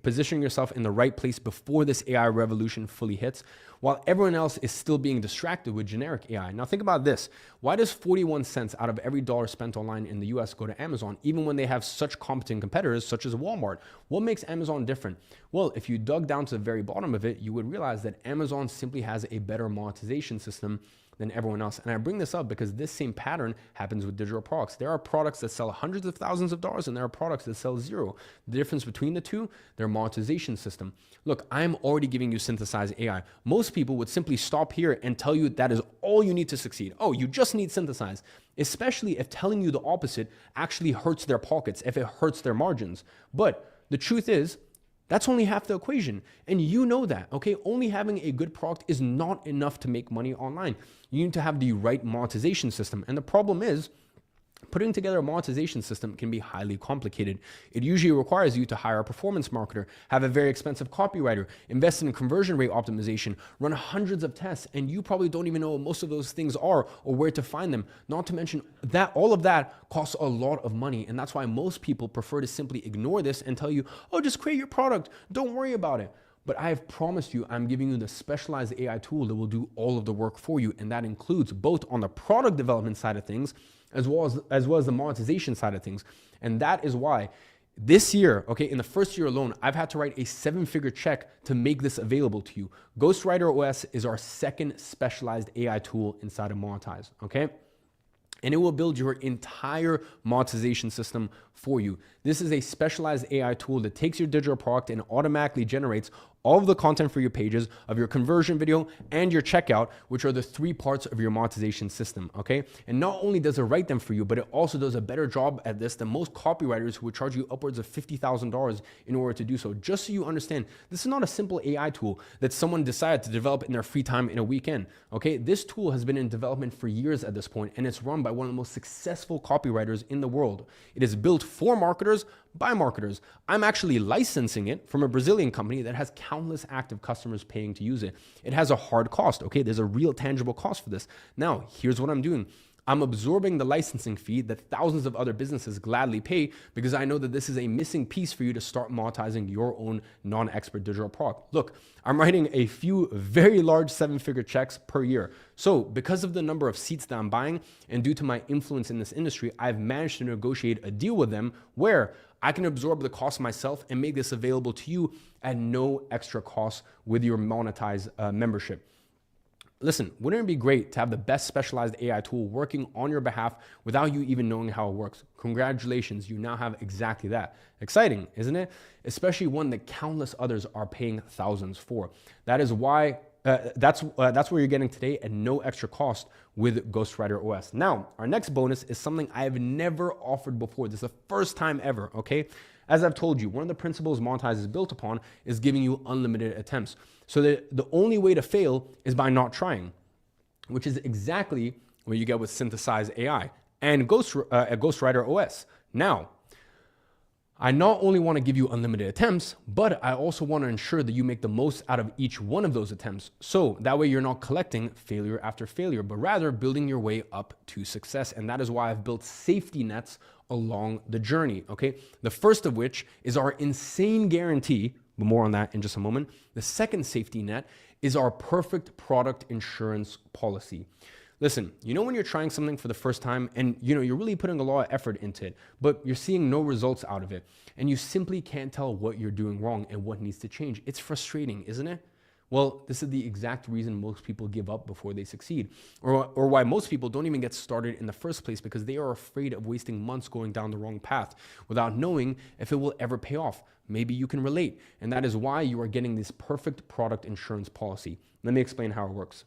positioning yourself in the right place before this AI revolution fully hits, while everyone else is still being distracted with generic AI. Now think about this. Why does 41 cents out of every dollar spent online in the US go to Amazon, even when they have such competent competitors such as Walmart? What makes Amazon different? Well, if you dug down to the very bottom of it, you would realize that Amazon simply has a better monetization system than everyone else. And I bring this up because this same pattern happens with digital products. There are products that sell hundreds of thousands of dollars and there are products that sell zero. The difference between the two, their monetization system. Look, I'm already giving you Synthesize AI. Most people would simply stop here and tell you that is all you need to succeed. Oh, you just need Synthesize, especially if telling you the opposite actually hurts their pockets, if it hurts their margins. But the truth is, that's only half the equation. And you know that, okay? Only having a good product is not enough to make money online. You need to have the right monetization system. And the problem is, putting together a monetization system can be highly complicated. It usually requires you to hire a performance marketer, have a very expensive copywriter, invest in conversion rate optimization, run hundreds of tests, and you probably don't even know what most of those things are or where to find them. Not to mention that all of that costs a lot of money, and that's why most people prefer to simply ignore this and tell you, oh, just create your product, don't worry about it. But I have promised you, I'm giving you the specialized AI tool that will do all of the work for you, and that includes both on the product development side of things, as well as the monetization side of things. And that is why this year, okay, in the first year alone, I've had to write a 7-figure check to make this available to you. Ghostwriter OS is our second specialized AI tool inside of Monetize, okay? And it will build your entire monetization system for you. This is a specialized AI tool that takes your digital product and automatically generates all of the content for your pages, of your conversion video, and your checkout, which are the 3 parts of your monetization system, okay? And not only does it write them for you, but it also does a better job at this than most copywriters who would charge you upwards of $50,000 in order to do so. Just so you understand, this is not a simple AI tool that someone decided to develop in their free time in a weekend, okay? This tool has been in development for years at this point, and it's run by one of the most successful copywriters in the world. It is built for marketers by marketers. I'm actually licensing it from a Brazilian company that has countless active customers paying to use it. It has a hard cost, okay? There's a real tangible cost for this. Now, here's what I'm doing. I'm absorbing the licensing fee that thousands of other businesses gladly pay because I know that this is a missing piece for you to start monetizing your own non-expert digital product. Look, I'm writing a few very large 7-figure checks per year. So because of the number of seats that I'm buying and due to my influence in this industry, I've managed to negotiate a deal with them where I can absorb the cost myself and make this available to you at no extra cost with your monetized membership. Listen, wouldn't it be great to have the best specialized AI tool working on your behalf without you even knowing how it works? Congratulations, you now have exactly that. Exciting, isn't it? Especially one that countless others are paying thousands for. That is why that's what you're getting today at no extra cost with Ghostwriter OS. Now, our next bonus is something I have never offered before. This is the first time ever, okay? As I've told you, one of the principles Monetize is built upon is giving you unlimited attempts. So that the only way to fail is by not trying, which is exactly what you get with Synthesize AI and Ghostwriter OS. Now, I not only want to give you unlimited attempts, but I also want to ensure that you make the most out of each one of those attempts. So that way you're not collecting failure after failure, but rather building your way up to success. And that is why I've built safety nets along the journey, okay? The first of which is our insane guarantee, but more on that in just a moment. The second safety net is our perfect product insurance policy. Listen, you know when you're trying something for the first time and you're really putting a lot of effort into it, but you're seeing no results out of it, and you simply can't tell what you're doing wrong and what needs to change. It's frustrating, isn't it? Well, this is the exact reason most people give up before they succeed, or why most people don't even get started in the first place, because they are afraid of wasting months going down the wrong path without knowing if it will ever pay off. Maybe you can relate, and that is why you are getting this perfect product insurance policy. Let me explain how it works.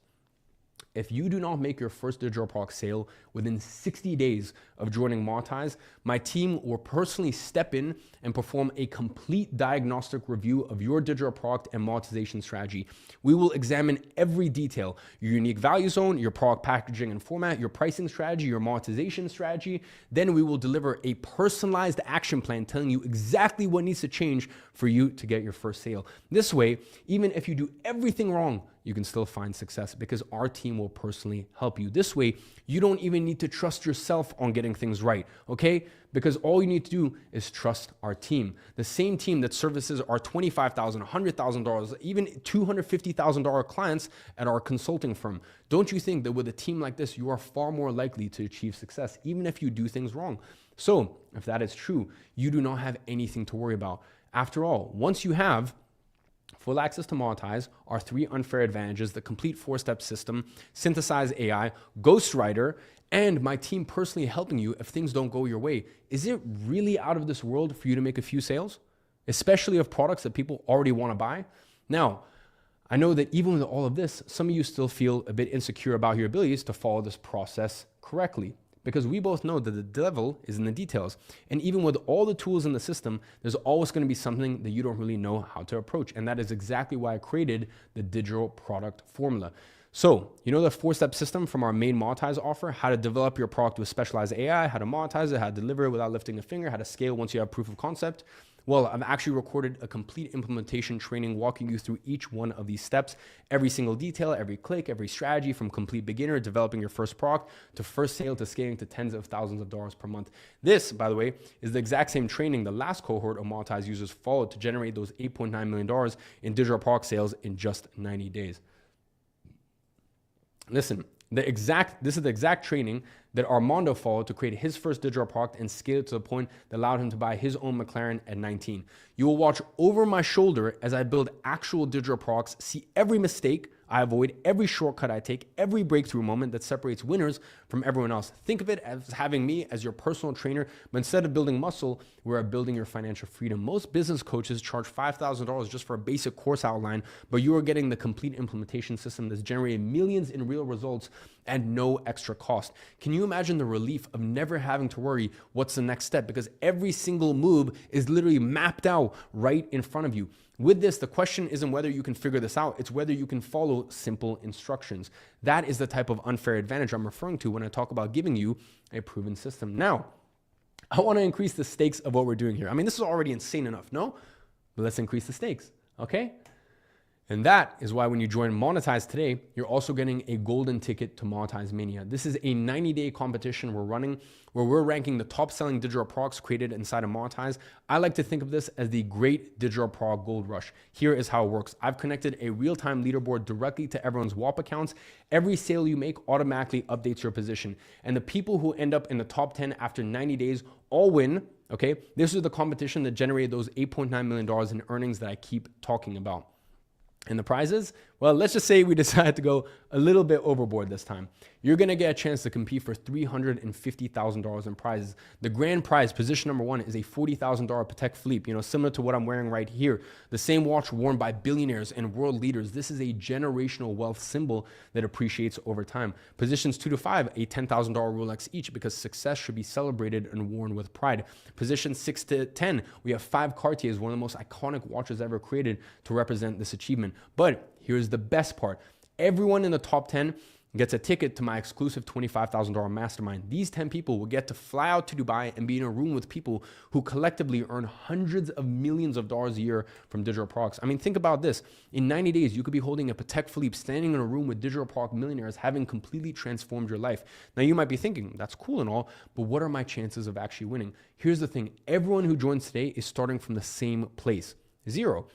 If you do not make your first digital product sale within 60 days of joining Monetize, my team will personally step in and perform a complete diagnostic review of your digital product and monetization strategy. We will examine every detail: your unique value zone, your product packaging and format, your pricing strategy, your monetization strategy. Then we will deliver a personalized action plan telling you exactly what needs to change for you to get your first sale. This way, even if you do everything wrong, you can still find success because our team will personally help you. This way, you don't even need to trust yourself on getting things right, okay? Because all you need to do is trust our team. The same team that services our $25,000, $100,000, even $250,000 clients at our consulting firm. Don't you think that with a team like this, you are far more likely to achieve success, even if you do things wrong? So if that is true, you do not have anything to worry about. After all, once you have full access to Monetize, our 3 unfair advantages, the complete 4-step system, Synthesize AI, Ghostwriter, and my team personally helping you if things don't go your way, is it really out of this world for you to make a few sales? Especially of products that people already want to buy? Now, I know that even with all of this, some of you still feel a bit insecure about your abilities to follow this process correctly, because we both know that the devil is in the details. And even with all the tools in the system, there's always going to be something that you don't really know how to approach. And that is exactly why I created the digital product formula. So, you know the 4-step system from our main Monetize offer: how to develop your product with specialized AI, how to monetize it, how to deliver it without lifting a finger, how to scale once you have proof of concept. Well, I've actually recorded a complete implementation training walking you through each one of these steps, every single detail, every click, every strategy, from complete beginner, developing your first product, to first sale, to scaling to tens of thousands of dollars per month. This, by the way, is the exact same training the last cohort of Monetize users followed to generate those $8.9 million in digital product sales in just 90 days. Listen, this is the exact training that Armando followed to create his first digital product and scale it to the point that allowed him to buy his own McLaren at 19. You will watch over my shoulder as I build actual digital products, see every mistake I avoid every shortcut I take, every breakthrough moment that separates winners from everyone else. Think of it as having me as your personal trainer, but instead of building muscle, we're building your financial freedom. Most business coaches charge $5,000 just for a basic course outline, but you are getting the complete implementation system that's generating millions in real results at no extra cost. Can you imagine the relief of never having to worry what's the next step? Because every single move is literally mapped out right in front of you. With this, the question isn't whether you can figure this out, it's whether you can follow simple instructions. That is the type of unfair advantage I'm referring to when I talk about giving you a proven system. Now, I want to increase the stakes of what we're doing here. I mean, this is already insane enough, no? But let's increase the stakes, okay? And that is why when you join Monetize today, you're also getting a golden ticket to Monetize Mania. This is a 90-day competition we're running where we're ranking the top-selling digital products created inside of Monetize. I like to think of this as the great digital product gold rush. Here is how it works. I've connected a real-time leaderboard directly to everyone's WAP accounts. Every sale you make automatically updates your position. And the people who end up in the top 10 after 90 days all win, okay? This is the competition that generated those $8.9 million in earnings that I keep talking about. And the prizes? Well, let's just say we decided to go a little bit overboard this time. You're gonna get a chance to compete for $350,000 in prizes. The grand prize, position number one, is a $40,000 Patek Philippe, similar to what I'm wearing right here. The same watch worn by billionaires and world leaders. This is a generational wealth symbol that appreciates over time. Positions 2 to 5, a $10,000 Rolex each, because success should be celebrated and worn with pride. Position 6 to 10, we have 5 Cartiers, one of the most iconic watches ever created to represent this achievement. But here's the best part. Everyone in the top 10 gets a ticket to my exclusive $25,000 mastermind. These 10 people will get to fly out to Dubai and be in a room with people who collectively earn hundreds of millions of dollars a year from digital products. I mean, think about this. In 90 days, you could be holding a Patek Philippe, standing in a room with digital product millionaires, having completely transformed your life. Now, you might be thinking, that's cool and all, but what are my chances of actually winning? Here's the thing. Everyone who joins today is starting from the same place, 0.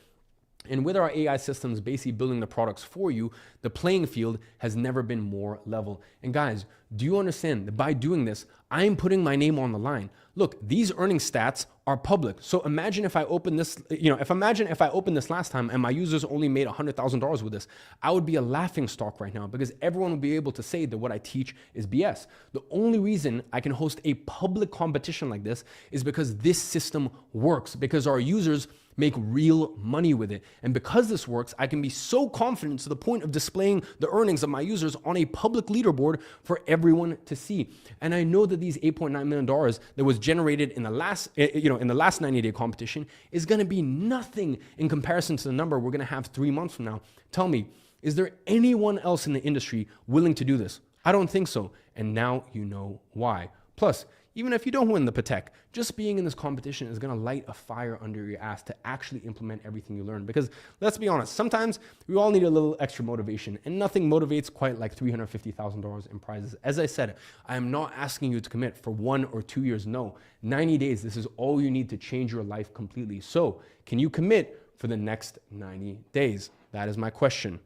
And with our AI systems basically building the products for you, the playing field has never been more level. And guys, do you understand that by doing this, I am putting my name on the line? Look, these earning stats are public. So imagine if I open this, if I opened this last time and my users only made $100,000 with this, I would be a laughing stock right now because everyone would be able to say that what I teach is BS. The only reason I can host a public competition like this is because this system works, because our users make real money with it. And because this works, I can be so confident to the point of displaying the earnings of my users on a public leaderboard for everyone to see. And I know that these $8.9 million that was generated in the last, in the last 90-day competition is gonna be nothing in comparison to the number we're gonna have 3 months from now. Tell me, is there anyone else in the industry willing to do this? I don't think so. And now you know why. Plus, even if you don't win the Patek, just being in this competition is gonna light a fire under your ass to actually implement everything you learn. Because let's be honest, sometimes we all need a little extra motivation, and nothing motivates quite like $350,000 in prizes. As I said, I am not asking you to commit for 1 or 2 years. No, 90 days, this is all you need to change your life completely. So can you commit for the next 90 days? That is my question.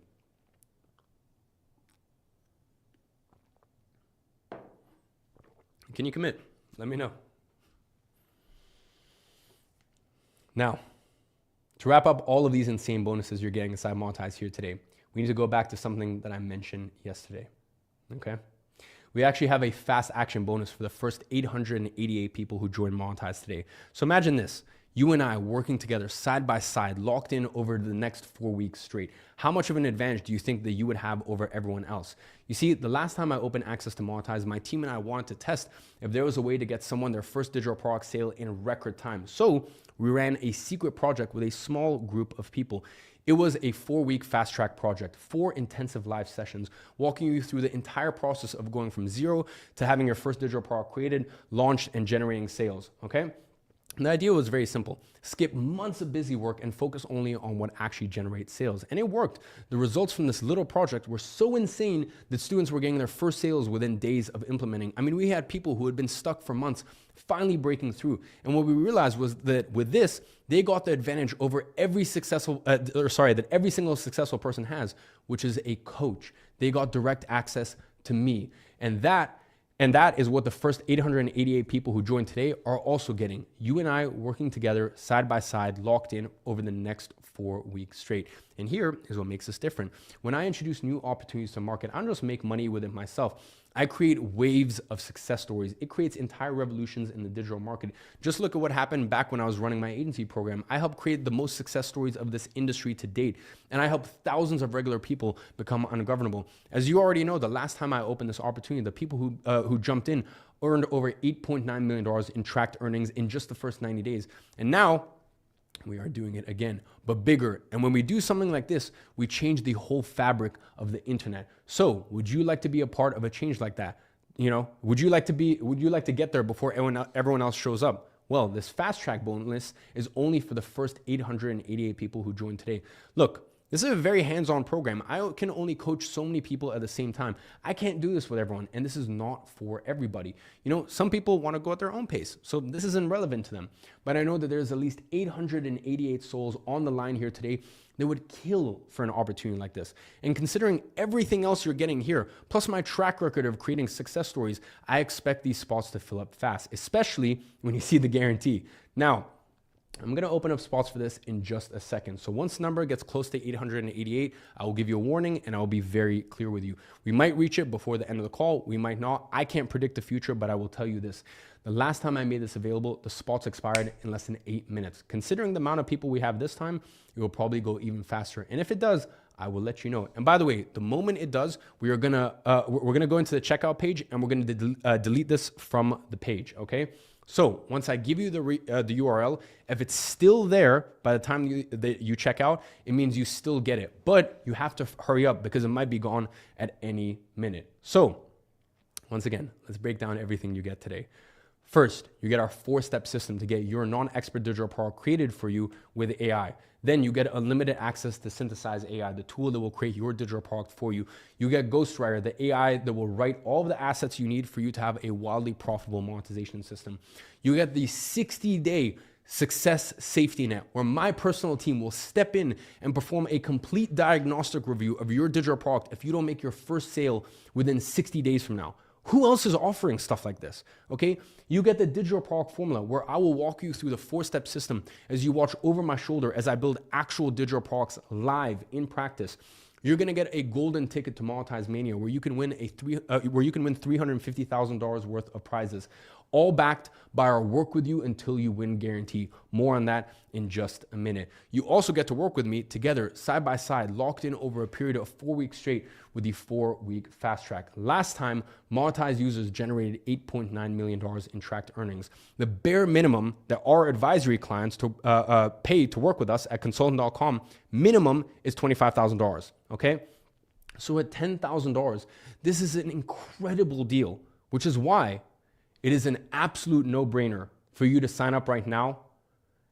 Can you commit? Let me know. Now, to wrap up all of these insane bonuses you're getting inside Monetize here today, we need to go back to something that I mentioned yesterday, okay? We actually have a fast action bonus for the first 888 people who join Monetize today. So imagine this. You and I working together side by side, locked in over the next 4 weeks straight. How much of an advantage do you think that you would have over everyone else? You see, the last time I opened access to Monetize, my team and I wanted to test if there was a way to get someone their first digital product sale in record time. So we ran a secret project with a small group of people. It was a 4-week fast track project, 4 intensive live sessions, walking you through the entire process of going from 0 to having your first digital product created, launched, and generating sales, okay? And the idea was very simple. Skip months of busy work and focus only on what actually generates sales. And it worked. The results from this little project were so insane that students were getting their first sales within days of implementing. I mean, we had people who had been stuck for months finally breaking through. And what we realized was that with this, they got the advantage over every every single successful person has, which is a coach. They got direct access to me. And And that is what the first 888 people who joined today are also getting. You and I working together side by side, locked in over the next 4 weeks straight. And here is what makes us different. When I introduce new opportunities to market, I don't just make money with it myself. I create waves of success stories. It creates entire revolutions in the digital market. Just look at what happened back when I was running my agency program. I helped create the most success stories of this industry to date. And I helped thousands of regular people become ungovernable. As you already know, the last time I opened this opportunity, the people who jumped in earned over $8.9 million in tracked earnings in just the first 90 days. And now, we are doing it again, but bigger. And when we do something like this, we change the whole fabric of the internet. So would you like to be a part of a change like that? Would you like to get there before everyone else shows up? Well, this fast track bonus is only for the first 888 people who joined today. Look, this is a very hands-on program. I can only coach so many people at the same time. I can't do this with everyone, and this is not for everybody. Some people want to go at their own pace, so this isn't relevant to them. But I know that there's at least 888 souls on the line here today that would kill for an opportunity like this. And considering everything else you're getting here, plus my track record of creating success stories, I expect these spots to fill up fast, especially when you see the guarantee. Now, I'm going to open up spots for this in just a second. So once the number gets close to 888, I will give you a warning and I'll be very clear with you. We might reach it before the end of the call. We might not. I can't predict the future, but I will tell you this. The last time I made this available, the spots expired in less than 8 minutes. Considering the amount of people we have this time, it will probably go even faster. And if it does, I will let you know. And by the way, the moment it does, we're gonna go into the checkout page and we're gonna delete this from the page. Okay. So once I give you the URL, if it's still there by the time you check out, it means you still get it. But you have to hurry up because it might be gone at any minute. So once again, let's break down everything you get today. First, you get our 4-step system to get your non-expert digital product created for you with AI. Then you get unlimited access to Synthesize AI, the tool that will create your digital product for you. You get Ghostwriter, the AI that will write all of the assets you need for you to have a wildly profitable monetization system. You get the 60-day success safety net, where my personal team will step in and perform a complete diagnostic review of your digital product if you don't make your first sale within 60 days from now. Who else is offering stuff like this? Okay, you get the digital product formula where I will walk you through the 4-step system as you watch over my shoulder as I build actual digital products live in practice. You're gonna get a golden ticket to Monetize Mania where you can win $350,000 worth of prizes, all backed by our work with you until you win guarantee. More on that in just a minute. You also get to work with me together side by side, locked in over a period of 4 weeks straight with the 4-week fast track. Last time, Monetize users generated $8.9 million in tracked earnings. The bare minimum that our advisory clients to pay to work with us at consultant.com minimum is $25,000. Okay, so at $10,000, this is an incredible deal, which is why it is an absolute no-brainer for you to sign up right now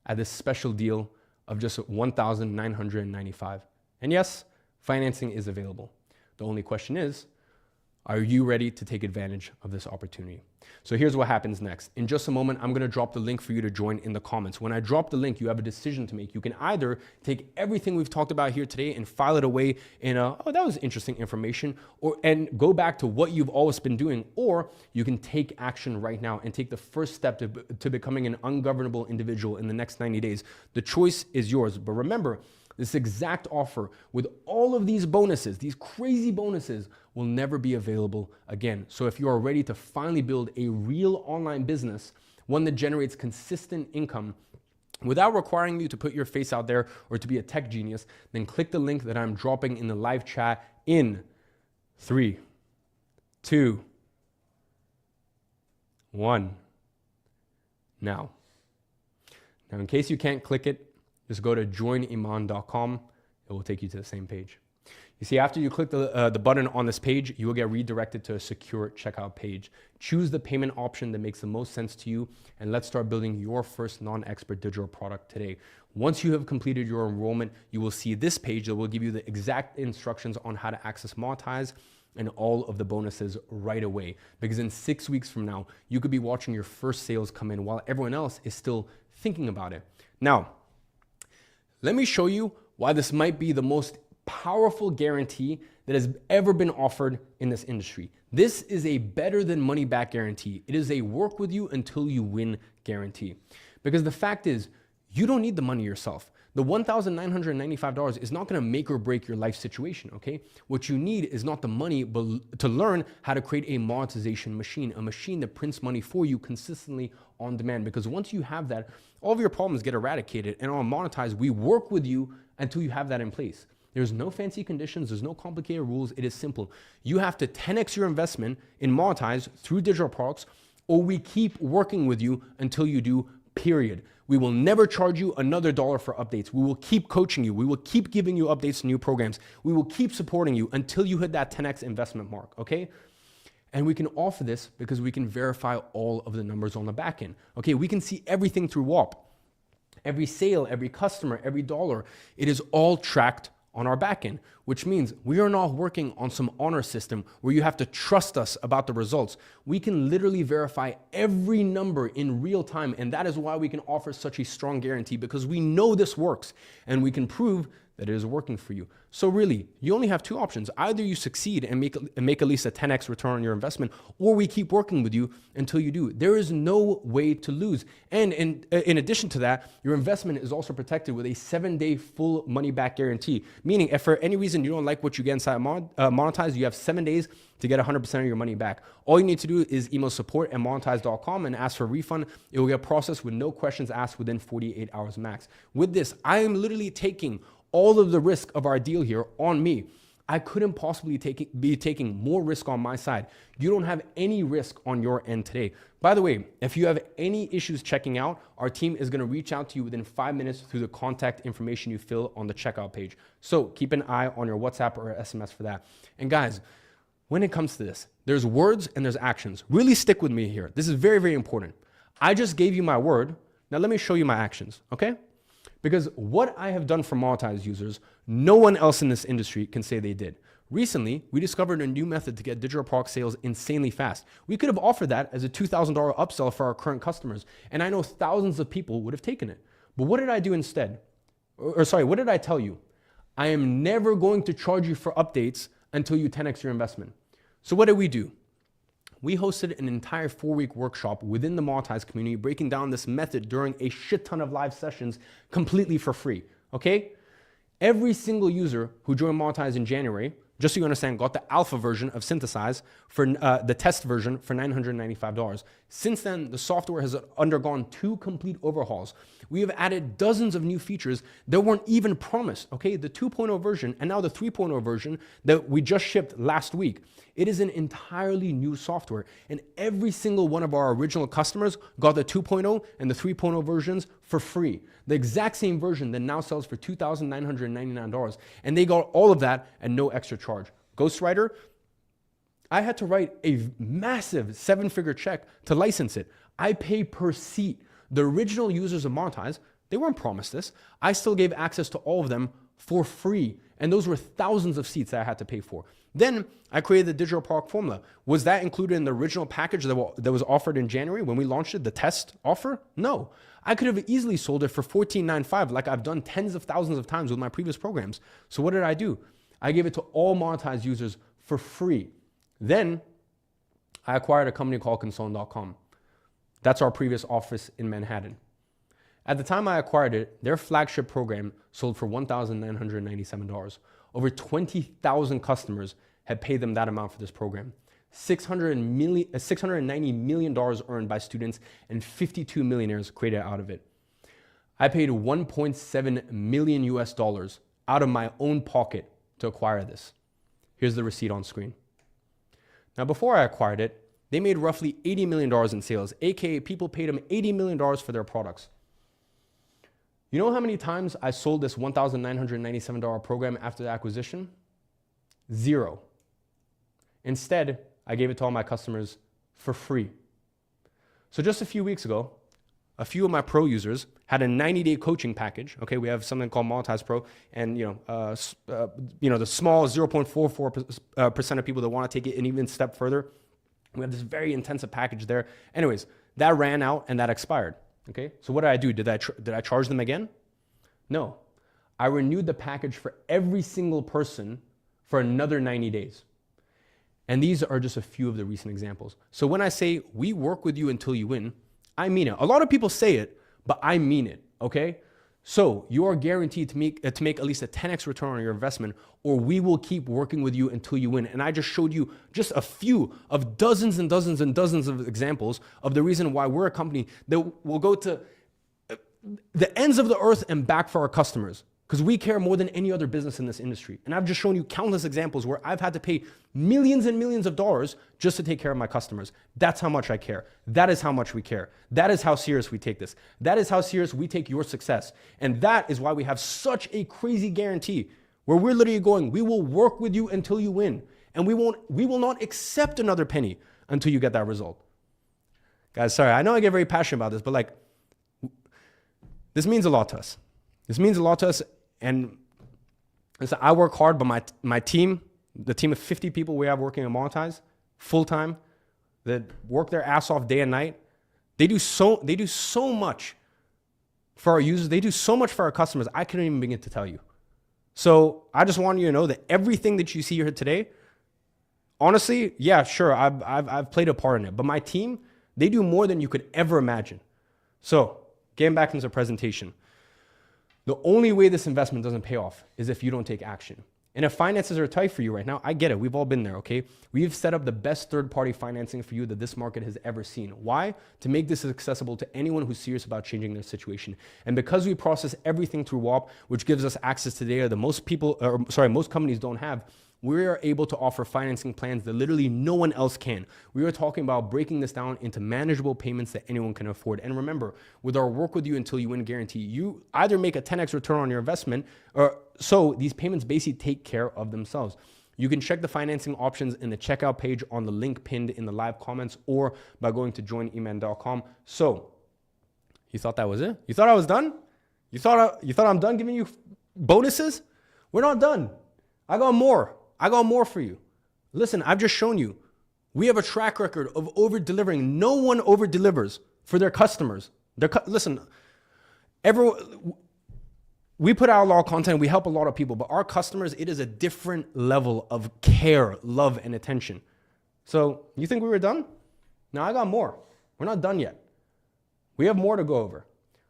at this special deal of just $1,995. And yes, financing is available. The only question is, are you ready to take advantage of this opportunity? So here's what happens next. In just a moment, I'm gonna drop the link for you to join in the comments. When I drop the link, you have a decision to make. You can either take everything we've talked about here today and file it away in a, oh, that was interesting information, and go back to what you've always been doing, or you can take action right now and take the first step to becoming an ungovernable individual in the next 90 days. The choice is yours. But remember, this exact offer with all of these bonuses, these crazy bonuses, will never be available again. So if you are ready to finally build a real online business, one that generates consistent income without requiring you to put your face out there or to be a tech genius, then click the link that I'm dropping in the live chat in 3, 2, 1. Now, in case you can't click it, just go to joiniman.com. It will take you to the same page. You see, after you click the button on this page, you will get redirected to a secure checkout page. Choose the payment option that makes the most sense to you, and let's start building your first non-expert digital product today. Once you have completed your enrollment, you will see this page that will give you the exact instructions on how to access Monetize and all of the bonuses right away. Because in 6 weeks from now, you could be watching your first sales come in while everyone else is still thinking about it. Now, let me show you why this might be the most powerful guarantee that has ever been offered in this industry. This is a better than money back guarantee. It is a work with you until you win guarantee. Because the fact is, you don't need the money yourself. The $1,995 is not gonna make or break your life situation, okay? What you need is not the money, but to learn how to create a monetization machine, a machine that prints money for you consistently on demand. Because once you have that, all of your problems get eradicated. And on Monetize, we work with you until you have that in place. There's no fancy conditions, there's no complicated rules, it is simple. You have to 10x your investment in Monetize through digital products, or we keep working with you until you do, period. We will never charge you another dollar for updates. We will keep coaching you. We will keep giving you updates to new programs. We will keep supporting you until you hit that 10x investment mark, okay? And we can offer this because we can verify all of the numbers on the back end. Okay, we can see everything through WAP. Every sale, every customer, every dollar, it is all tracked on our back end, which means we are not working on some honor system where you have to trust us about the results. We can literally verify every number in real time, and that is why we can offer such a strong guarantee, because we know this works and we can prove that it is working for you. So really, you only have two options. Either you succeed and make at least a 10x return on your investment, or we keep working with you until you do. There is no way to lose. And in addition to that, your investment is also protected with a 7-day full money back guarantee. Meaning if for any reason you don't like what you get inside Monetize, you have 7 days to get 100% of your money back. All you need to do is email support@monetize.com and ask for a refund. It will get processed with no questions asked within 48 hours max. With this, I am literally taking all of the risk of our deal here on me. I couldn't possibly be taking more risk on my side. You don't have any risk on your end today. By the way, if you have any issues checking out, our team is gonna reach out to you within 5 minutes through the contact information you fill on the checkout page. So keep an eye on your WhatsApp or SMS for that. And guys, when it comes to this, there's words and there's actions. Really stick with me here. This is very, very important. I just gave you my word. Now let me show you my actions, okay? Because what I have done for Monetize users, no one else in this industry can say they did. Recently, we discovered a new method to get digital product sales insanely fast. We could have offered that as a $2,000 upsell for our current customers, and I know thousands of people would have taken it. But what did I do instead? What did I tell you? I am never going to charge you for updates until you 10x your investment. So what did we do? We hosted an entire 4-week workshop within the Monetize community, breaking down this method during a shit ton of live sessions completely for free, okay? Every single user who joined Monetize in January, just so you understand, got the alpha version of Synthesize for the test version for $995. Since then, the software has undergone 2 complete overhauls. We have added dozens of new features that weren't even promised, okay? The 2.0 version and now the 3.0 version that we just shipped last week. It is an entirely new software, and every single one of our original customers got the 2.0 and the 3.0 versions for free. The exact same version that now sells for $2,999, and they got all of that at no extra charge. Ghostwriter, I had to write a massive 7-figure check to license it. I pay per seat. The original users of Monetize, they weren't promised this. I still gave access to all of them for free, and those were thousands of seats that I had to pay for. Then I created the digital product formula. Was that included in the original package that was offered in January when we launched it, the test offer? No. I could have easily sold it for $14.95 like I've done tens of thousands of times with my previous programs. So what did I do? I gave it to all Monetize users for free. Then I acquired a company called Consultant.com. That's our previous office in Manhattan. At the time I acquired it, their flagship program sold for $1,997. Over 20,000 customers had paid them that amount for this program. $690 million earned by students and 52 millionaires created out of it. I paid $1.7 million US out of my own pocket to acquire this. Here's the receipt on screen. Now, before I acquired it, they made roughly $80 million in sales, aka people paid them $80 million for their products. You know how many times I sold this $1,997 program after the acquisition? 0. Instead, I gave it to all my customers for free. So just a few weeks ago, a few of my pro users had a 90-day coaching package. Okay, we have something called Monetize Pro, and the small 0.44% of people that want to take it an even step further. We have this very intensive package there. Anyways, that ran out and that expired. Okay, so what did I do? Did I charge them again? No. I renewed the package for every single person for another 90 days. And these are just a few of the recent examples. So when I say we work with you until you win, I mean it. A lot of people say it, but I mean it, okay? So you are guaranteed to make at least a 10x return on your investment, or we will keep working with you until you win. And I just showed you just a few of dozens and dozens and dozens of examples of the reason why we're a company that will go to the ends of the earth and back for our customers, because we care more than any other business in this industry. And I've just shown you countless examples where I've had to pay millions and millions of dollars just to take care of my customers. That's how much I care. That is how much we care. That is how serious we take this. That is how serious we take your success. And that is why we have such a crazy guarantee where we're literally going, we will work with you until you win. And we will not accept another penny until you get that result. Guys, sorry, I know I get very passionate about this, but like, this means a lot to us. This means a lot to us. And listen, I work hard, but my team, the team of 50 people we have working at Monetize, full time, that work their ass off day and night, they do so much for our users. They do so much for our customers. I couldn't even begin to tell you. So I just want you to know that everything that you see here today, honestly, yeah, sure, I've played a part in it, but my team, they do more than you could ever imagine. So getting back into the presentation. The only way this investment doesn't pay off is if you don't take action. And if finances are tight for you right now, I get it. We've all been there, okay? We've set up the best third-party financing for you that this market has ever seen. Why? To make this accessible to anyone who's serious about changing their situation. And because we process everything through WAP, which gives us access to data that most companies don't have, we are able to offer financing plans that literally no one else can. We are talking about breaking this down into manageable payments that anyone can afford. And remember, with our work with you until you win guarantee, you either make a 10x return on your investment, or so these payments basically take care of themselves. You can check the financing options in the checkout page on the link pinned in the live comments, or by going to joiniman.com. So you thought that was it? You thought I was done? You thought I'm done giving you bonuses? We're not done. I got more. I got more for you. Listen, I've just shown you. We have a track record of over-delivering. No one over-delivers for their customers. Listen, we put out a lot of content. We help a lot of people. But our customers, it is a different level of care, love, and attention. So you think we were done? No, I got more. We're not done yet. We have more to go over.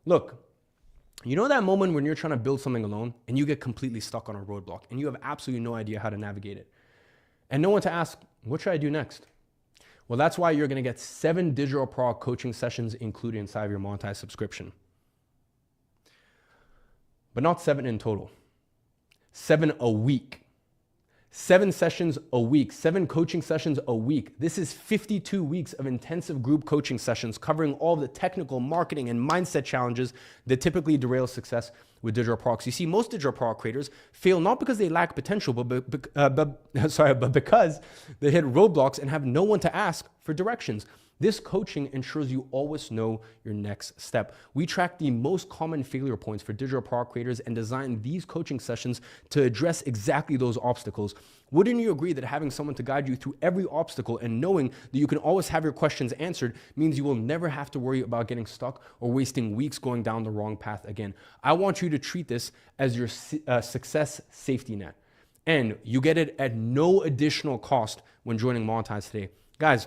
Look, you know that moment when you're trying to build something alone and you get completely stuck on a roadblock and you have absolutely no idea how to navigate it, and no one to ask, what should I do next? Well, that's why you're going to get 7 digital product coaching sessions included inside of your Monetize subscription. But not 7 in total. 7 a week. 7 sessions a week, 7 coaching sessions a week. This is 52 weeks of intensive group coaching sessions covering all the technical, marketing, and mindset challenges that typically derail success with digital products. You see, most digital product creators fail not because they lack potential, but because they hit roadblocks and have no one to ask for directions. This coaching ensures you always know your next step. We track the most common failure points for digital product creators and design these coaching sessions to address exactly those obstacles. Wouldn't you agree that having someone to guide you through every obstacle and knowing that you can always have your questions answered means you will never have to worry about getting stuck or wasting weeks going down the wrong path again? I want you to treat this as your success safety net. And you get it at no additional cost when joining Monetize today. Guys,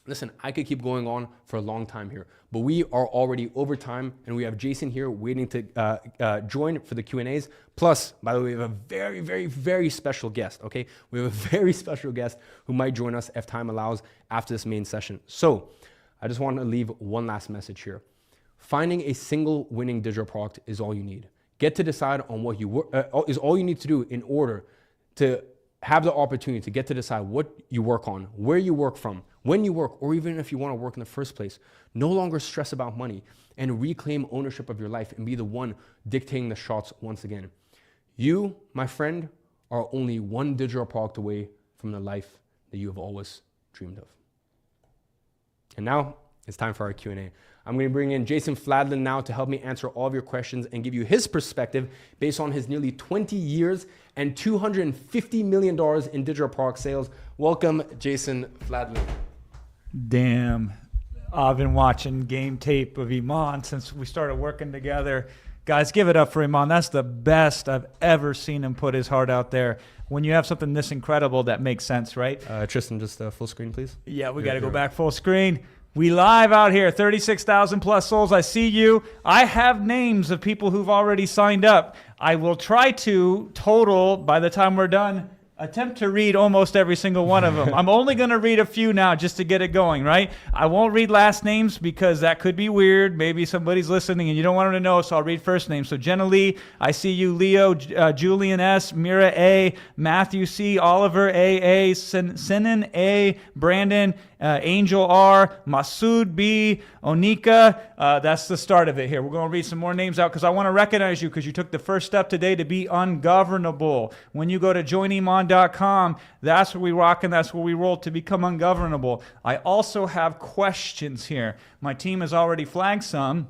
listen, I could keep going on for a long time here, but we are already over time, and we have Jason here waiting to join for the Q&As. Plus, by the way, we have a very, very, very special guest, okay? We have a very special guest who might join us if time allows after this main session. So I just want to leave one last message here. Finding a single winning digital product is all you need. Get to decide on what is all you need to do in order to have the opportunity to get to decide what you work on, where you work from, when you work, or even if you want to work in the first place. No longer stress about money and reclaim ownership of your life and be the one dictating the shots once again. You, my friend, are only one digital product away from the life that you have always dreamed of. And now it's time for our Q&A. I'm going to bring in Jason Fladlin now to help me answer all of your questions and give you his perspective based on his nearly 20 years and $250 million in digital product sales. Welcome, Jason Fladlin. Damn. I've been watching game tape of Iman since we started working together. Guys, give it up for Iman. That's the best I've ever seen him put his heart out there. When you have something this incredible, that makes sense, right? Tristan, just full screen, please. Yeah, we got to go back full screen. We live out here, 36,000 plus souls. I see you. I have names of people who've already signed up. I will try to total, by the time we're done, attempt to read almost every single one of them. I'm only going to read a few now just to get it going, right? I won't read last names because that could be weird. Maybe somebody's listening and you don't want them to know, so I'll read first names. So Jenna Lee, I see you. Leo, Julian S, Mira A, Matthew C, Oliver A, Sinan A, Brandon, Angel R, Masood B, Onika. That's the start of it here. We're going to read some more names out because I want to recognize you because you took the first step today to be ungovernable. When you go to joiniman.com, that's where we rock and that's where we roll to become ungovernable. I also have questions here. My team has already flagged some.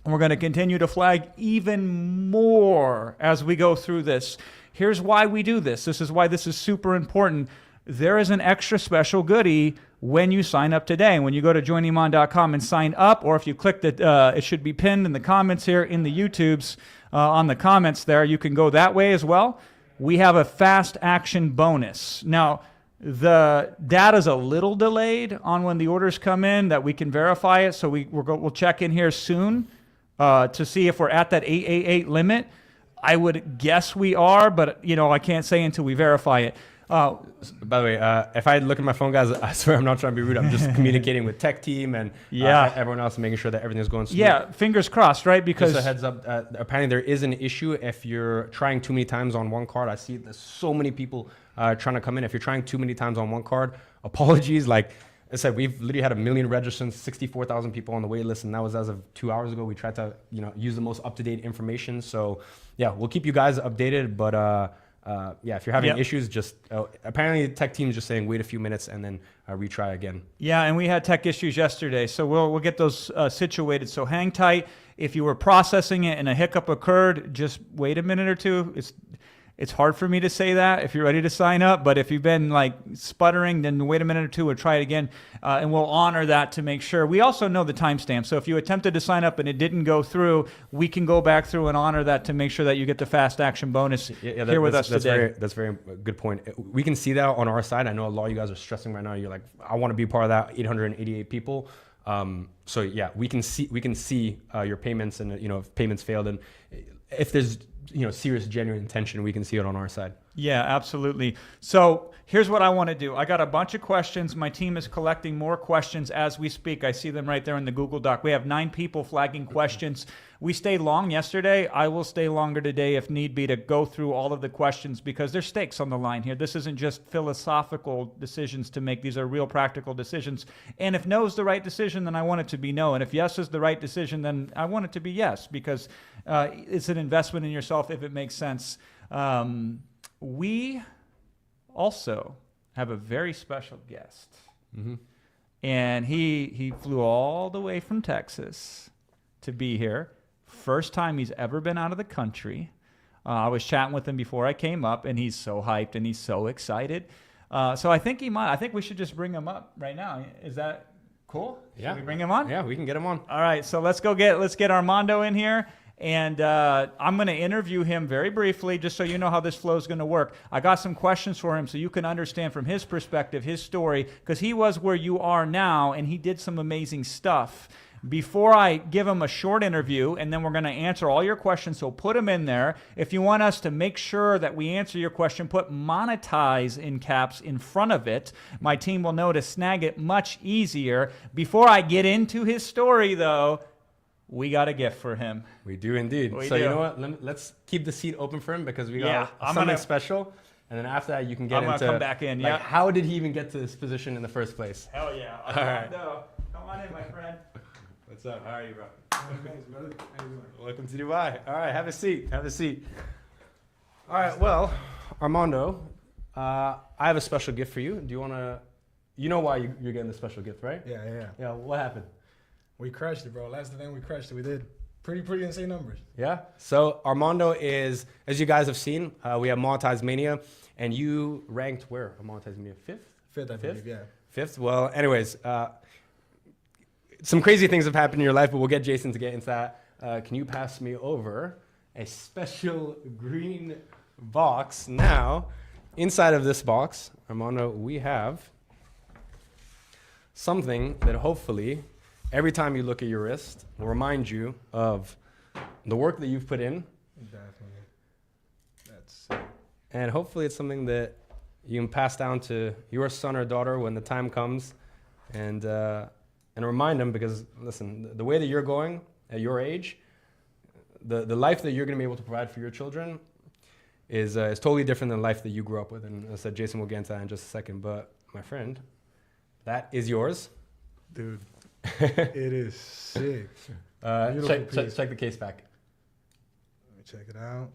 And we're going to continue to flag even more as we go through this. Here's why we do this. This is why this is super important. There is an extra special goodie when you sign up today. When you go to joiniman.com and sign up, or if you click the, it should be pinned in the comments here in the YouTubes, on the comments there, you can go that way as well. We have a fast action bonus. Now, the data's a little delayed on when the orders come in that we can verify it, so we'll check in here soon to see if we're at that 888 limit. I would guess we are, but I can't say until we verify it. By the way, if I look at my phone, guys, I swear I'm not trying to be rude. I'm just communicating with tech team and everyone else, making sure that everything's going smooth. Yeah, fingers crossed, right? Because just a heads up, apparently there is an issue if you're trying too many times on one card. I see there's so many people trying to come in. If you're trying too many times on one card, apologies. Like I said, we've literally had 1 million registrants, 64,000 people on the wait list, and that was as of 2 hours ago. We tried to use the most up-to-date information. So yeah, we'll keep you guys updated, but if you're having issues, just apparently the tech team is just saying wait a few minutes and then retry again. Yeah, and we had tech issues yesterday, so we'll get those situated. So hang tight. If you were processing it and a hiccup occurred, just wait a minute or two. It's hard for me to say that if you're ready to sign up, but if you've been like sputtering, then wait a minute or two, we'll try it again, and we'll honor that to make sure. We also know the timestamp, so if you attempted to sign up and it didn't go through, we can go back through and honor that to make sure that you get the fast action bonus here with us today. That's very good point. We can see that on our side. I know a lot of you guys are stressing right now. You're like, I want to be part of that 888 people. So yeah, we can see your payments, and if payments failed, and if there's serious, genuine intention, we can see it on our side. Yeah, absolutely. So here's what I want to do. I got a bunch of questions. My team is collecting more questions as we speak. I see them right there in the Google Doc. We have 9 people flagging questions. We stayed long yesterday. I will stay longer today if need be to go through all of the questions because there's stakes on the line here. This isn't just philosophical decisions to make. These are real practical decisions. And if no is the right decision, then I want it to be no. And if yes is the right decision, then I want it to be yes because it's an investment in yourself if it makes sense. We also have a very special guest. Mm-hmm. And he flew all the way from Texas to be here. First time he's ever been out of the country. I was chatting with him before I came up, and he's so hyped and he's so excited. So I think we should just bring him up right now. Is that cool? Yeah. Should we bring him on? Yeah, we can get him on. All right, so let's get Armando in here. And I'm going to interview him very briefly just so you know how this flow is going to work. I got some questions for him so you can understand from his perspective, his story, because he was where you are now, and he did some amazing stuff. Before I give him a short interview, and then we're going to answer all your questions, so put them in there. If you want us to make sure that we answer your question, put monetize in caps in front of it. My team will know to snag it much easier. Before I get into his story, though, we got a gift for him. We do indeed. We so do. You know what? Let's keep the seat open for him because we got something special. And then after that, you can get into... I'm going to come back in, yeah. How did he even get to this position in the first place? Hell yeah. All right. Come on in, my friend. What's up? How are you, bro? Thanks, brother. How you doing? Welcome to Dubai. All right, have a seat. Have a seat. All right, well, Armando, I have a special gift for you. Do you want to... You know why you're getting the special gift, right? Yeah. Yeah, what happened? We crushed it, bro. Last event we crushed it. We did pretty insane numbers. Yeah. So Armando is, as you guys have seen, we have Monetize Mania, and you ranked where on Monetize Mania? Fifth, I believe, yeah. Fifth. Well, anyways, some crazy things have happened in your life, but we'll get Jason to get into that can you pass me over a special green box? Now, inside of this box, Armando, we have something that hopefully every time you look at your wrist will remind you of the work that you've put in. Definitely. That's And hopefully it's something that you can pass down to your son or daughter when the time comes, and remind them, because listen, the way that you're going at your age, the life that you're going to be able to provide for your children is totally different than the life that you grew up with. And as I said, Jason will get into that in just a second. But my friend, that is yours. dude. It is sick. Check the case back. Let me check it out.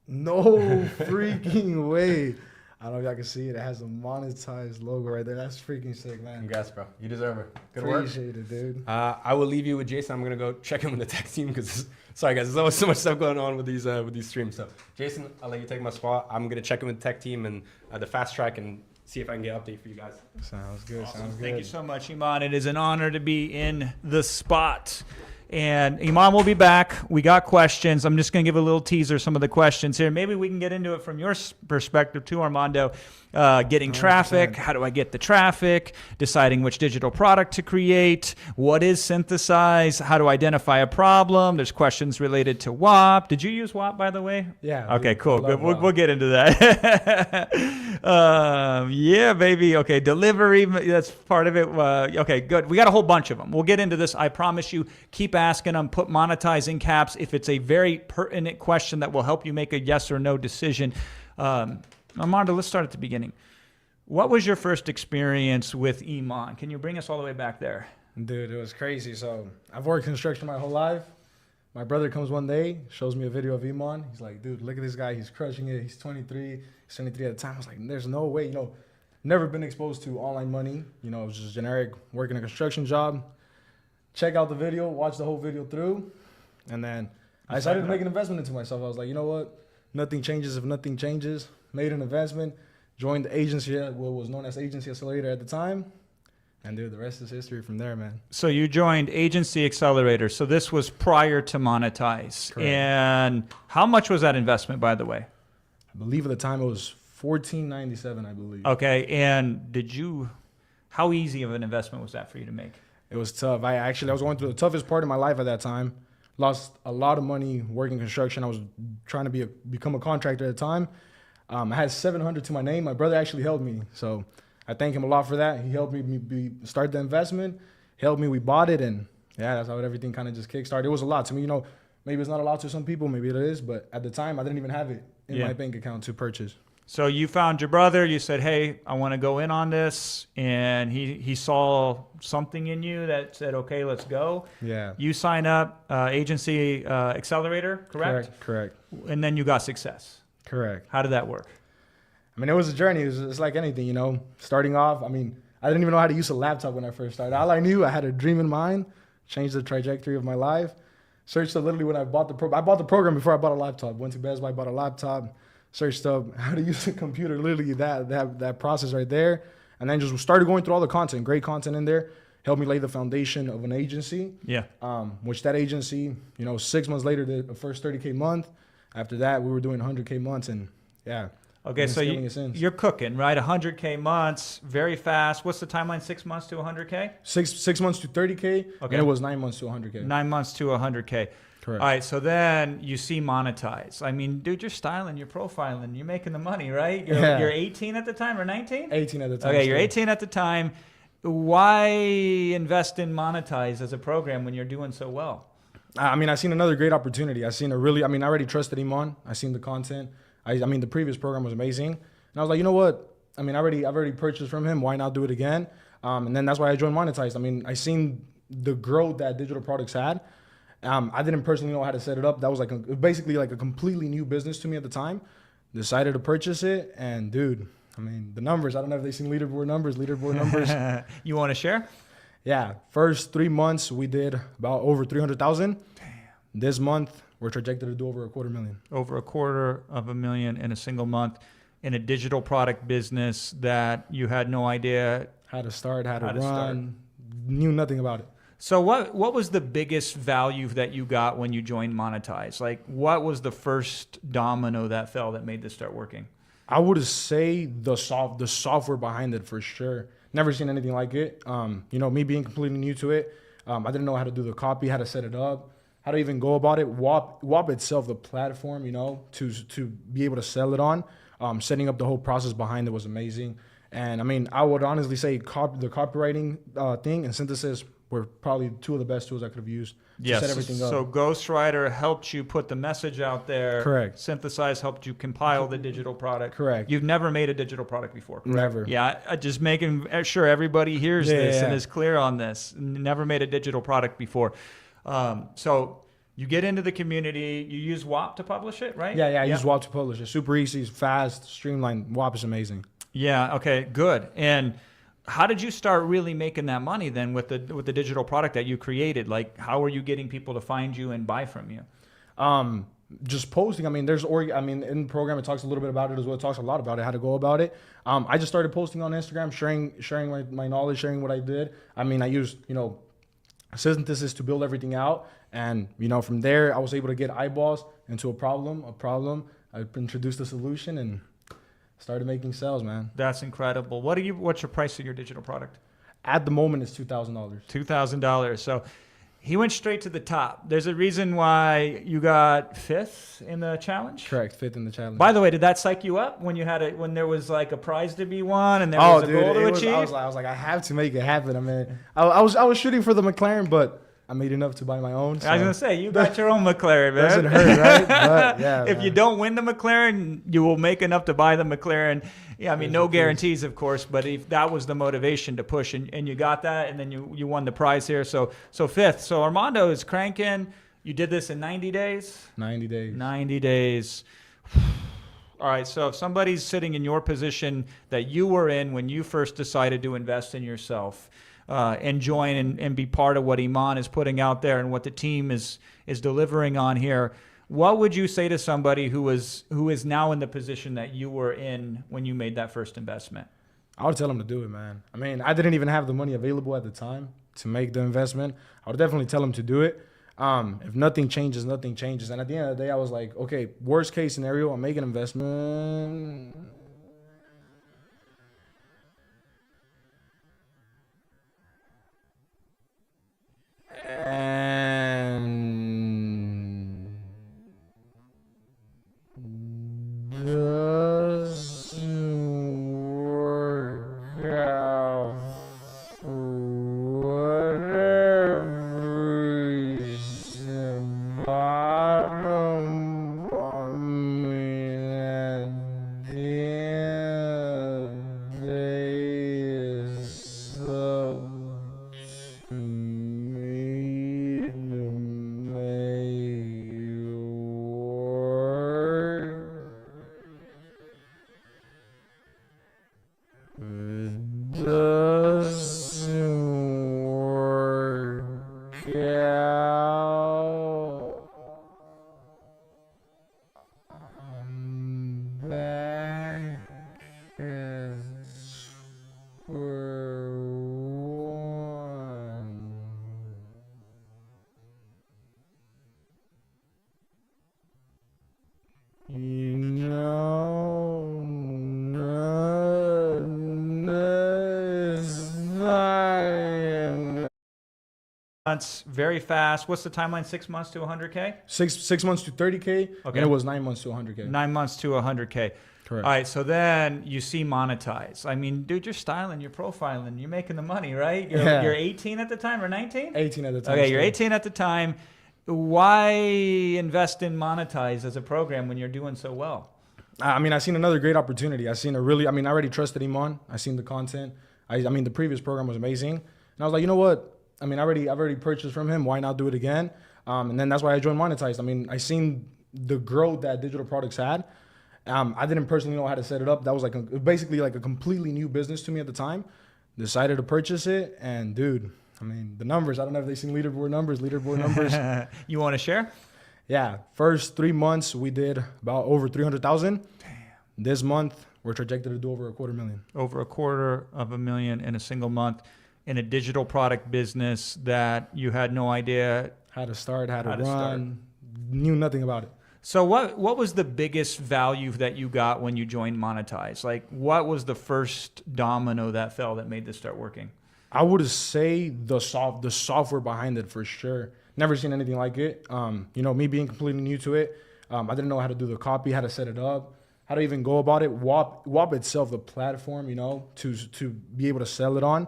No freaking way. I don't know if y'all can see it. It has a monetized logo right there. That's freaking sick, man. Congrats, bro. You deserve it. Good work. Appreciate it, dude. I will leave you with Jason. I'm gonna go check in with the tech team because, sorry guys, there's always so much stuff going on with these streams. So Jason, I'll let you take my spot. I'm gonna check in with the tech team and the fast track and see if I can get an update for you guys. Sounds good. Awesome. Sounds good. Thank you so much, Iman. It is an honor to be in the spot. And Iman will be back. We got questions. I'm just going to give a little teaser, some of the questions here. Maybe we can get into it from your perspective too, Armando. Getting 100%. traffic. How do I get the traffic? Deciding which digital product to create. What is synthesize? How to identify a problem? There's questions related to WAP. Did you use WAP, by the way? Yeah. Okay, dude, cool. I love Good. WAP. We'll get into that. Yeah, baby. Okay, delivery. That's part of it. Okay, good. We got a whole bunch of them. We'll get into this. I promise you. Keep asking them. Put monetizing caps if it's a very pertinent question that will help you make a yes or no decision. Armando, let's start at the beginning. What was your first experience with Iman? Can you bring us all the way back there? Dude, it was crazy. So I've worked construction my whole life. My brother comes one day, shows me a video of Iman. He's like, dude, look at this guy. He's crushing it. He's 23. He's 23 at the time. I was like, there's no way. Never been exposed to online money. It was just generic, working a construction job. Check out the video, watch the whole video through. And then I decided to make an investment into myself. I was like, you know what? Nothing changes if nothing changes. Made an investment, joined the agency, what was known as Agency Accelerator at the time. And dude, the rest is history from there, man. So you joined Agency Accelerator. So this was prior to Monetize. Correct. And how much was that investment, by the way? I believe at the time it was $14.97, I believe. Okay. And how easy of an investment was that for you to make? It was tough. I was going through the toughest part of my life at that time. Lost a lot of money working construction. I was trying to become a contractor at the time. I had 700 to my name. My brother actually helped me. So I thank him a lot for that. He helped me start the investment, helped me. We bought it. And yeah, that's how everything kind of just kickstarted. It was a lot to me. Maybe it's not a lot to some people. Maybe it is. But at the time, I didn't even have it in my bank account to purchase. So you found your brother, you said, hey, I want to go in on this. And he saw something in you that said, okay, let's go. Yeah. You sign up, Agency Accelerator, correct? Correct. And then you got success. Correct. How did that work? I mean, it was a journey. It's like anything, starting off. I mean, I didn't even know how to use a laptop when I first started. All I knew, I had a dream in mind, changed the trajectory of my life. Searched up literally when I bought the program. I bought the program before I bought a laptop. Went to Best Buy, bought a laptop. Searched up how to use a computer, literally that process right there. And then just started going through all the content, great content in there. Helped me lay the foundation of an agency. Yeah. Which that agency, 6 months later, the first 30K month. After that, we were doing 100K months, and yeah. Okay, so you're cooking, right? 100K months, very fast. What's the timeline? 6 months to 100K? Six months to 30K, Okay. and it was 9 months to 100K. 9 months to 100K. Correct. All right, so then you see Monetize. I mean, dude, you're styling, you're profiling, you're making the money, right? You're 18 at the time or 19? 18 at the time. Okay, you're still. 18 at the time. Why invest in Monetize as a program when you're doing so well? I mean, I seen another great opportunity. I already trusted Iman. I seen the content. I mean, the previous program was amazing. And I was like, you know what? I mean, I've already purchased from him. Why not do it again? And then that's why I joined Monetize. I mean, I seen the growth that digital products had. I didn't personally know how to set it up. That was basically like a completely new business to me at the time. Decided to purchase it. And dude, I mean, the numbers, I don't know if they've seen leaderboard numbers. You want to share? Yeah. First 3 months, we did about over 300,000. Damn. This month, we're projected to do over $250,000. Over $250,000 in a single month in a digital product business that you had no idea How to start, how to run, knew nothing about it. So what was the biggest value that you got when you joined Monetize? Like, what was the first domino that fell that made this start working? I would say the software behind it for sure. Never seen anything like it. Me being completely new to it, I didn't know how to do the copy, how to set it up, how to even go about it. WAP itself, the platform, to be able to sell it on, setting up the whole process behind it was amazing. And I mean, I would honestly say the copywriting thing and synthesis were probably two of the best tools I could have used to set everything up. So Ghostwriter helped you put the message out there. Correct. Synthesize helped you compile the digital product. Correct. You've never made a digital product before, correct? Never. Yeah, just making sure everybody hears this and is clear on this. Never made a digital product before. So you get into the community. You use WAP to publish it, right? Yeah, I use WAP to publish it. Super easy, fast, streamlined. WAP is amazing. Yeah. Okay. Good. And how did you start really making that money then with the digital product that you created? Like, how are you getting people to find you and buy from you? Just posting. I mean, in the program it talks a little bit about it as well. It talks a lot about it, how to go about it. I just started posting on Instagram, sharing my knowledge, sharing what I did. I mean, I used synthesis to build everything out, and from there I was able to get eyeballs into a problem. I introduced a solution and started making sales, man. That's incredible. What's your price of your digital product? At the moment, it's $2,000. $2,000. So he went straight to the top. There's a reason why you got 5th in the challenge? Correct, 5th in the challenge. By the way, did that psych you up when when there was like a prize to be won and there was a goal to achieve? I was like, I have to make it happen. I mean, I was shooting for the McLaren, but I made enough to buy my own. So. I was going to say, you got your own McLaren, man. Doesn't hurt, right? But, yeah, if you don't win the McLaren, you will make enough to buy the McLaren. Yeah, I mean, no guarantees, of course, but if that was the motivation to push, and you got that, and then you won the prize here. So 5th. So Armando is cranking. You did this in 90 days? 90 days. 90 days. All right, so if somebody's sitting in your position that you were in when you first decided to invest in yourself, and join and be part of what Iman is putting out there and what the team is delivering on here, what would you say to somebody who is now in the position that you were in when you made that first investment? I would tell them to do it, man. I mean, I didn't even have the money available at the time to make the investment. I would definitely tell them to do it. If nothing changes, nothing changes. And at the end of the day, I was like, okay, worst case scenario, I'll make an investment. And doesn't work out for whatever reason. Bottom, I mean, at the end of the day, it's up to me to make it work. It doesn't work out. I'm back at square one. Months, very fast. What's the timeline? 6 months to 100K? 6 months to 30K, and it was 9 months to 100K. 9 months to 100K. Correct. All right, so then you see Monetize. I mean, dude, you're styling, you're profiling, you're making the money, right? You're 18 at the time or 19? 18 at the time. Okay, you're still. 18 at the time. Why invest in Monetize as a program when you're doing so well? I mean, I seen another great opportunity. I already trusted Iman. I seen the content. I mean, the previous program was amazing. And I was like, you know what? I mean, I've already purchased from him. Why not do it again? And then that's why I joined Monetize. I mean, I seen the growth that digital products had. I didn't personally know how to set it up. That was basically like a completely new business to me at the time. Decided to purchase it, and dude, I mean, the numbers. I don't know if they've seen leaderboard numbers. You want to share? Yeah, first 3 months we did about over 300,000. Damn. This month we're projected to do over $250,000. Over $250,000 in a single month. in a digital product business that you had no idea How to start, how to How to start. run, knew nothing about it. So what was the biggest value that you got when you joined Monetize? Like, what was the first domino that fell that made this start working? I would say the software behind it for sure. Never seen anything like it. You know, me being completely new to it, I didn't know how to do the copy, how to set it up, how to even go about it. WAP itself, the platform, you know, to be able to sell it on,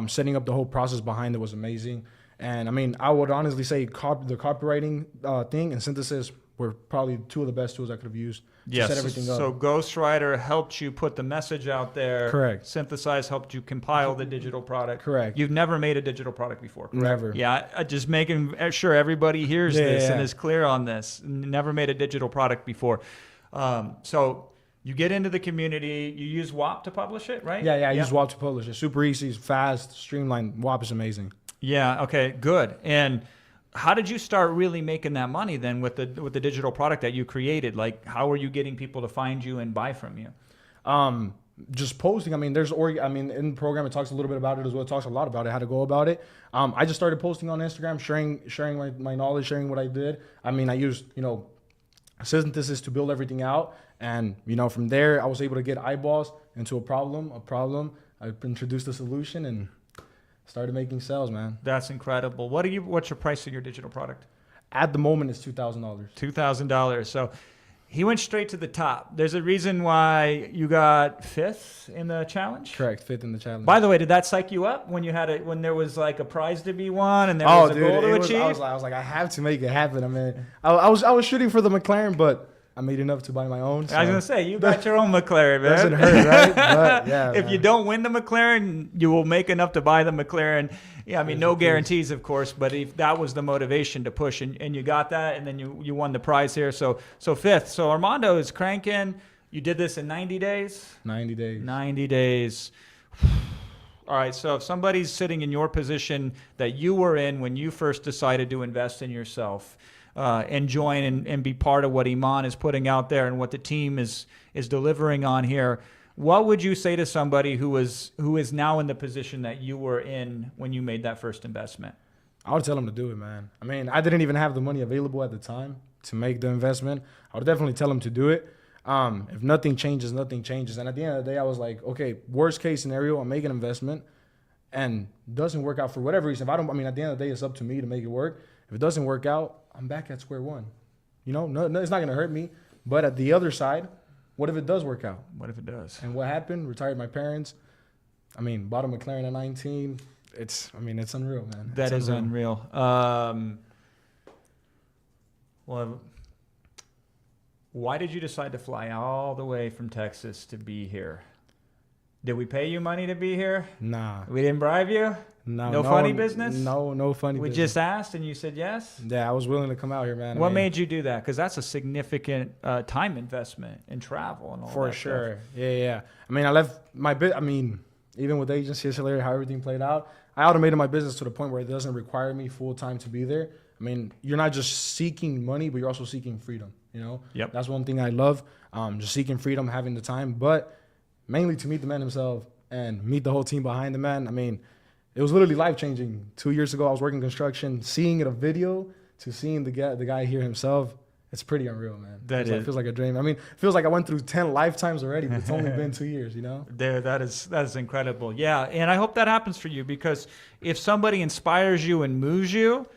setting up the whole process behind it was amazing. And I mean, I would honestly say the copywriting thing and synthesis were probably two of the best tools I could have used to set everything up. So Ghostwriter helped you put the message out there. Correct. Synthesize helped you compile the digital product. Correct. You've never made a digital product before. Correct? Never. Yeah, just making sure everybody hears this and Yeah. is clear on this. Never made a digital product before. So you get into the community. You use WAP to publish it, right? Yeah, I use WAP to publish it. Super easy, it's fast, streamlined. WAP is amazing. Yeah. Okay. Good. And how did you start really making that money then with the digital product that you created? Like, how were you getting people to find you and buy from you? Just posting. I mean, in the program it talks a little bit about it as well. It talks a lot about it, how to go about it. I just started posting on Instagram, sharing my knowledge, sharing what I did. I mean, I used, you know, synthesis to build everything out, and you know, from there I was able to get eyeballs into a problem. I introduced a solution and started making sales, man. That's incredible. What's your price of your digital product? At the moment, it's $2,000. $2,000. So he went straight to the top. There's a reason why you got 5th in the challenge. Correct, 5th in the challenge. By the way, did that psych you up when when there was like a prize to be won and there was a goal to achieve? I was like, I have to make it happen. I mean, I was shooting for the McLaren, but I made enough to buy my own. So. I was gonna say you got your own McLaren, man. Doesn't hurt, right? But yeah. If you don't win the McLaren, you will make enough to buy the McLaren. Yeah, I mean, no guarantees, of course, but if that was the motivation to push, and you got that, and then you won the prize here. So 5th. So Armando is cranking. You did this in 90 days. 90 days. 90 days. All right. So if somebody's sitting in your position that you were in when you first decided to invest in yourself, and join and be part of what Iman is putting out there and what the team is delivering on here, what would you say to somebody who is now in the position that you were in when you made that first investment? I would tell them to do it, man. I mean, I didn't even have the money available at the time to make the investment. I would definitely tell them to do it. If nothing changes, nothing changes. And at the end of the day, I was like, okay, worst case scenario, I make an investment and doesn't work out for whatever reason. At the end of the day, it's up to me to make it work. If it doesn't work out, I'm back at square one. You know, no, it's not going to hurt me. But at the other side, what if it does work out? What if it does? And what happened? Retired my parents. I mean, bought a McLaren at 19. It's unreal, man. That is unreal. Well, why did you decide to fly all the way from Texas to be here? Did we pay you money to be here? Nah. We didn't bribe you? No funny business? No funny business. We just asked and you said yes? Yeah, I was willing to come out here, man. What made you do that? Because that's a significant time investment in travel and all that. For sure. Yeah. I mean, I left my bit. I mean, even with the agency, it's hilarious how everything played out. I automated my business to the point where it doesn't require me full time to be there. I mean, you're not just seeking money, but you're also seeking freedom. You know, Yep. That's one thing I love. Just seeking freedom, having the time, but mainly to meet the man himself and meet the whole team behind the man. I mean, it was literally life changing. 2 years ago, I was working construction, seeing it a video to seeing the guy here himself. It's pretty unreal, man. It feels like a dream. I mean, it feels like I went through 10 lifetimes already, but it's only been 2 years, you know? That is incredible. Yeah, and I hope that happens for you, because if somebody inspires you and moves you,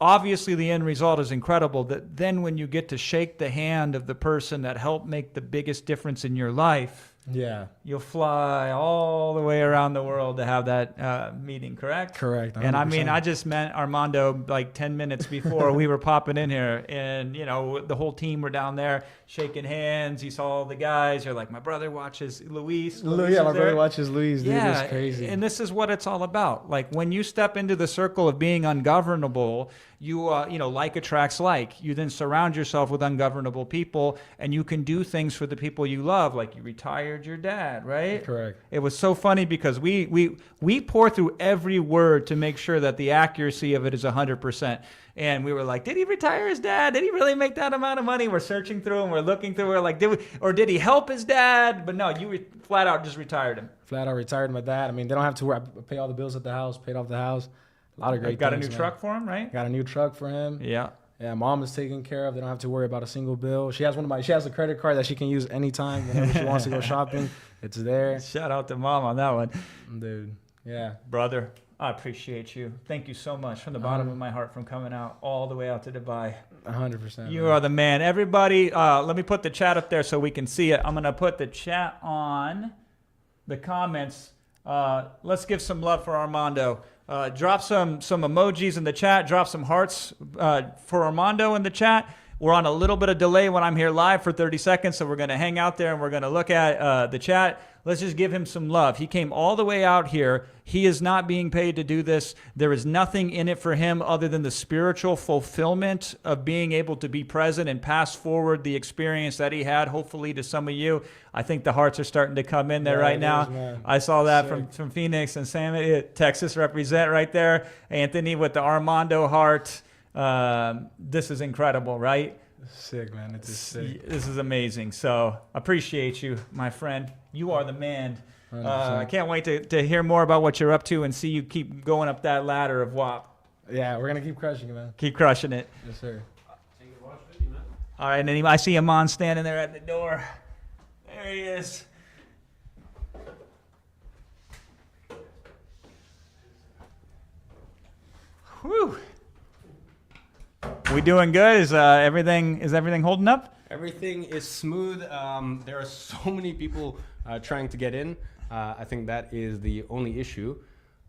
obviously the end result is incredible. That then when you get to shake the hand of the person that helped make the biggest difference in your life, yeah, you'll fly all the way around the world to have that meeting, correct? Correct. 100%. And I mean, I just met Armando like 10 minutes before we were popping in here, and you know, the whole team were down there shaking hands. You saw all the guys. You're like, my brother watches Luis. Yeah, my brother watches Luis. Dude, yeah, it's crazy. And this is what it's all about. Like when you step into the circle of being ungovernable, like attracts like. You then surround yourself with ungovernable people, and you can do things for the people you love, like you retired your dad, right? Correct. It was so funny because we pour through every word to make sure that the accuracy of it is 100%. And we were like, did he retire his dad? Did he really make that amount of money? We're searching through and we're looking through. We're like, did he help his dad? But no, you flat out just retired him. Flat out retired my dad. I mean, they don't have to worry. I pay all the bills at the house, paid off the house. A lot of great Got things, a new man. truck for him, right? Got a new truck for him. Yeah. Yeah, mom is taken care of. They don't have to worry about a single bill. She has a credit card that she can use anytime whenever she wants to go shopping. It's there. Shout out to mom on that one. Dude, yeah. Brother, I appreciate you. Thank you so much from the bottom of my heart from coming out all the way out to Dubai. 100%. You are the man. Everybody, let me put the chat up there so we can see it. I'm going to put the chat on the comments. Let's give some love for Armando. Drop some emojis in the chat. Drop some hearts for Armando in the chat. We're on a little bit of delay when I'm here live for 30 seconds, so we're going to hang out there and we're going to look at the chat. Let's just give him some love. He came all the way out here. He is not being paid to do this. There is nothing in it for him other than the spiritual fulfillment of being able to be present and pass forward the experience that he had, hopefully, to some of you. I think the hearts are starting to come in there right now. Man. I saw that from Phoenix and Sam, Texas represent right there. Anthony with the Armando heart. This is incredible, right? Sick, man. It's just sick. This is amazing. So appreciate you, my friend. You are the man. I can't wait to hear more about what you're up to and see you keep going up that ladder of WAP. Yeah, we're going to keep crushing it, man. Keep crushing it. Yes, sir. All right, and then I see Iman standing there at the door. There he is. Whew. We doing good? Is everything holding up? Everything is smooth. There are so many people trying to get in. I think that is the only issue.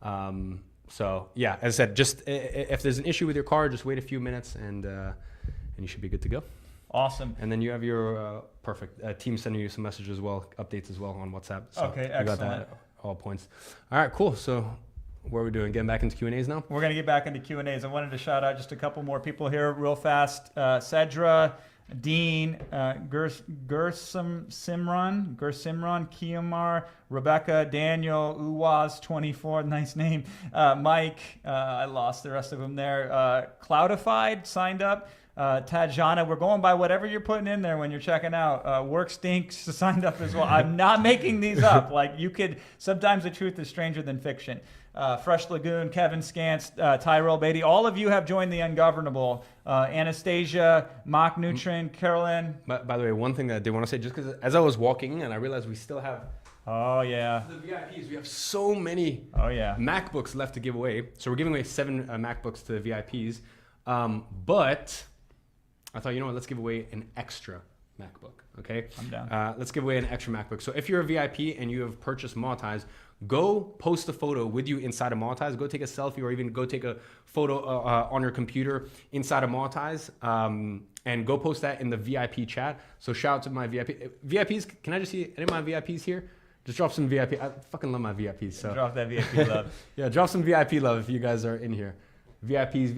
So yeah, as I said, just if there's an issue with your car, just wait a few minutes and you should be good to go. Awesome. And then you have your perfect team sending you some messages as well, updates as well on WhatsApp. So Okay, you got excellent. that at all points. All right, cool. So what are we doing? Getting back into Q&As now? We're going to get back into Q&As. I wanted to shout out just a couple more people here real fast. Cedra, Dean, Gersimran, Kiamar, Rebecca, Daniel, Uwaz24, nice name. Mike, I lost the rest of them there. Cloudified signed up. Tajana, we're going by whatever you're putting in there when you're checking out. Work Stinks signed up as well. I'm not making these up. Like you could, sometimes the truth is stranger than fiction. Fresh Lagoon, Kevin Scantz, Tyrell Beatty, all of you have joined the Ungovernable. Anastasia, Mock Nutrin, Carolyn. By the way, one thing that I did want to say, just because as I was walking in and I realized we still have Oh yeah. the VIPs, we have so many Oh yeah. MacBooks left to give away. So we're giving away 7 MacBooks to the VIPs. But I thought, you know what, let's give away an extra MacBook, okay? I'm down. Let's give away an extra MacBook. So if you're a VIP and you have purchased Monetize, go post a photo with you inside of Monetize. Go take a selfie or even go take a photo on your computer inside of Monetize and go post that in the VIP chat. So shout out to my VIPs. Can I just see any of my VIPs here? Just drop some VIP. I fucking love my VIPs. So Drop that VIP love. yeah, drop some VIP love if you guys are in here. VIPs.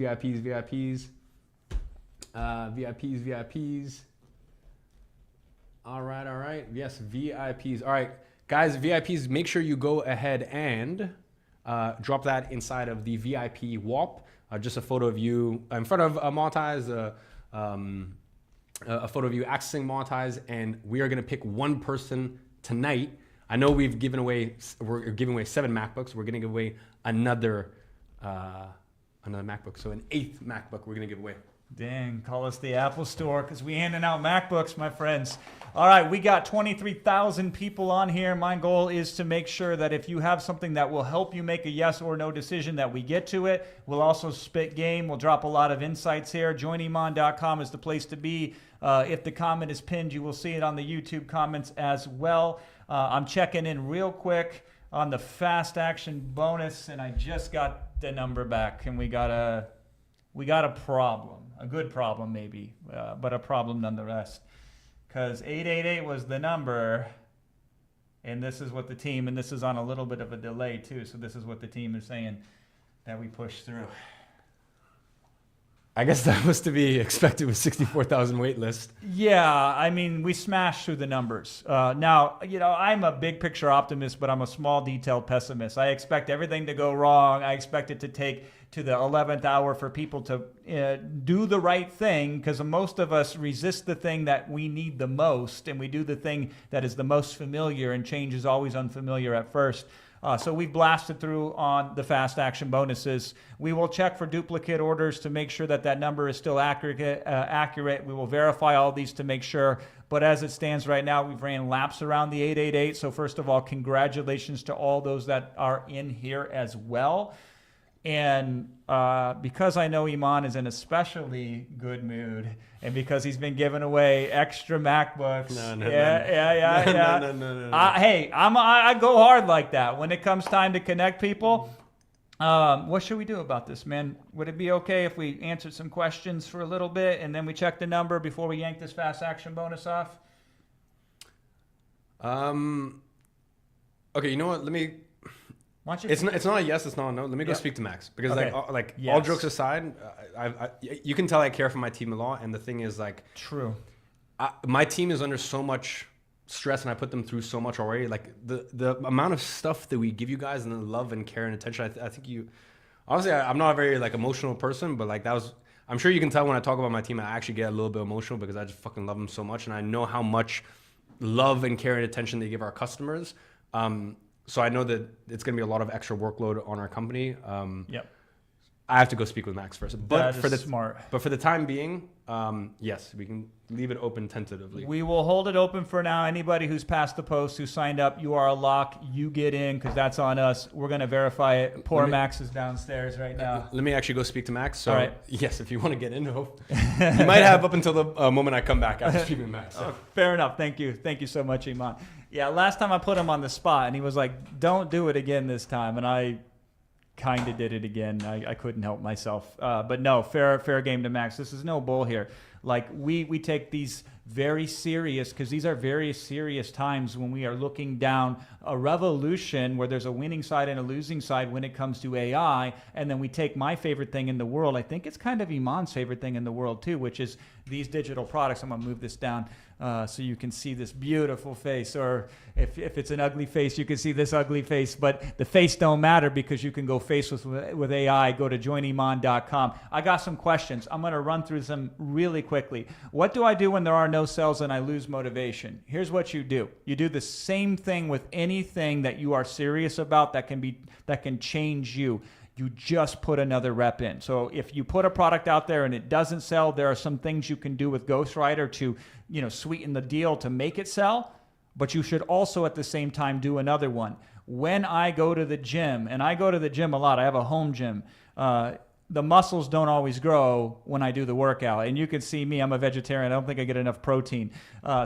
All right. Yes, VIPs. All right, guys, VIPs, make sure you go ahead and drop that inside of the VIP WAP. Just a photo of you in front of Monetize, a photo of you accessing Monetize, and we are going to pick one person tonight. I know we're giving away 7 MacBooks. We're going to give away another MacBook. So an 8th MacBook we're going to give away. Dang, call us the Apple Store because we handing out MacBooks, my friends. All right, we got 23,000 people on here. My goal is to make sure that if you have something that will help you make a yes or no decision, that we get to it. We'll also spit game. We'll drop a lot of insights here. JoinIman.com is the place to be. If the comment is pinned, you will see it on the YouTube comments as well. I'm checking in real quick on the fast action bonus, and I just got the number back, and we got a problem, a good problem maybe, but a problem nonetheless. Because 888 was the number, and this is what the team, and this is on a little bit of a delay too, so this is what the team is saying that we push through. I guess that was to be expected with 64,000 wait list. Yeah, I mean, we smashed through the numbers. Now, I'm a big picture optimist, but I'm a small detailed pessimist. I expect everything to go wrong. I expect it to take to the 11th hour for people to do the right thing, because most of us resist the thing that we need the most, and we do the thing that is the most familiar, and change is always unfamiliar at first. So we've blasted through on the fast action bonuses. We will check for duplicate orders to make sure that that number is still accurate. We will verify all these to make sure. But as it stands right now, we've ran laps around the 888. So first of all, congratulations to all those that are in here as well. And because I know Iman is in a especially good mood, and because he's been giving away extra MacBooks, No. Hey, I go hard like that when it comes time to connect people. What should we do about this, man? Would it be okay if we answered some questions for a little bit and then we check the number before we yank this fast action bonus off? Okay, you know what? Let me. Why don't you? It's not a yes. It's not a no. Let me go Yeah. speak to Max, because Okay. all Yes. jokes aside, you can tell I care for my team a lot. And the thing is, like, True. my team is under so much stress, and I put them through so much already. Like the amount of stuff that we give you guys, and the love and care and attention. I think you. Honestly, I'm not a very like emotional person, but like that was. I'm sure you can tell when I talk about my team, I actually get a little bit emotional because I just fucking love them so much, and I know how much love and care and attention they give our customers. So I know that it's going to be a lot of extra workload on our company. Yep. I have to go speak with Max first. But That for is the smart. But for the time being, yes, we can leave it open tentatively. We will hold it open for now. Anybody who's passed the post, who signed up, you are a lock. You get in, because that's on us. We're going to verify it. Poor Max is downstairs right now. Let me actually go speak to Max. So All right. yes, if you want to get in, you might have up until the moment I come back after speaking with Max. So. Fair enough. Thank you. Thank you so much, Iman. Yeah, last time I put him on the spot, and he was like, don't do it again this time. And I kind of did it again. I couldn't help myself. But no, fair game to Max. This is no bull here. Like, we take these very serious, because these are very serious times when we are looking down a revolution where there's a winning side and a losing side when it comes to AI. And then we take my favorite thing in the world. I think it's kind of Iman's favorite thing in the world too, which is these digital products. I'm going to move this down so you can see this beautiful face, or if it's an ugly face, you can see this ugly face. But the face don't matter, because you can go face with AI. Go to joiniman.com. I got some questions. I'm going to run through them really quickly. What do I do when there are no sales and I lose motivation? Here's what you do. You do the same thing with anything that you are serious about that can change you. You just put another rep in. So if you put a product out there and it doesn't sell, there are some things you can do with Ghostwriter to, sweeten the deal to make it sell. But you should also at the same time do another one. When I go to the gym, and I go to the gym a lot, I have a home gym. The muscles don't always grow when I do the workout. And you can see me, I'm a vegetarian. I don't think I get enough protein.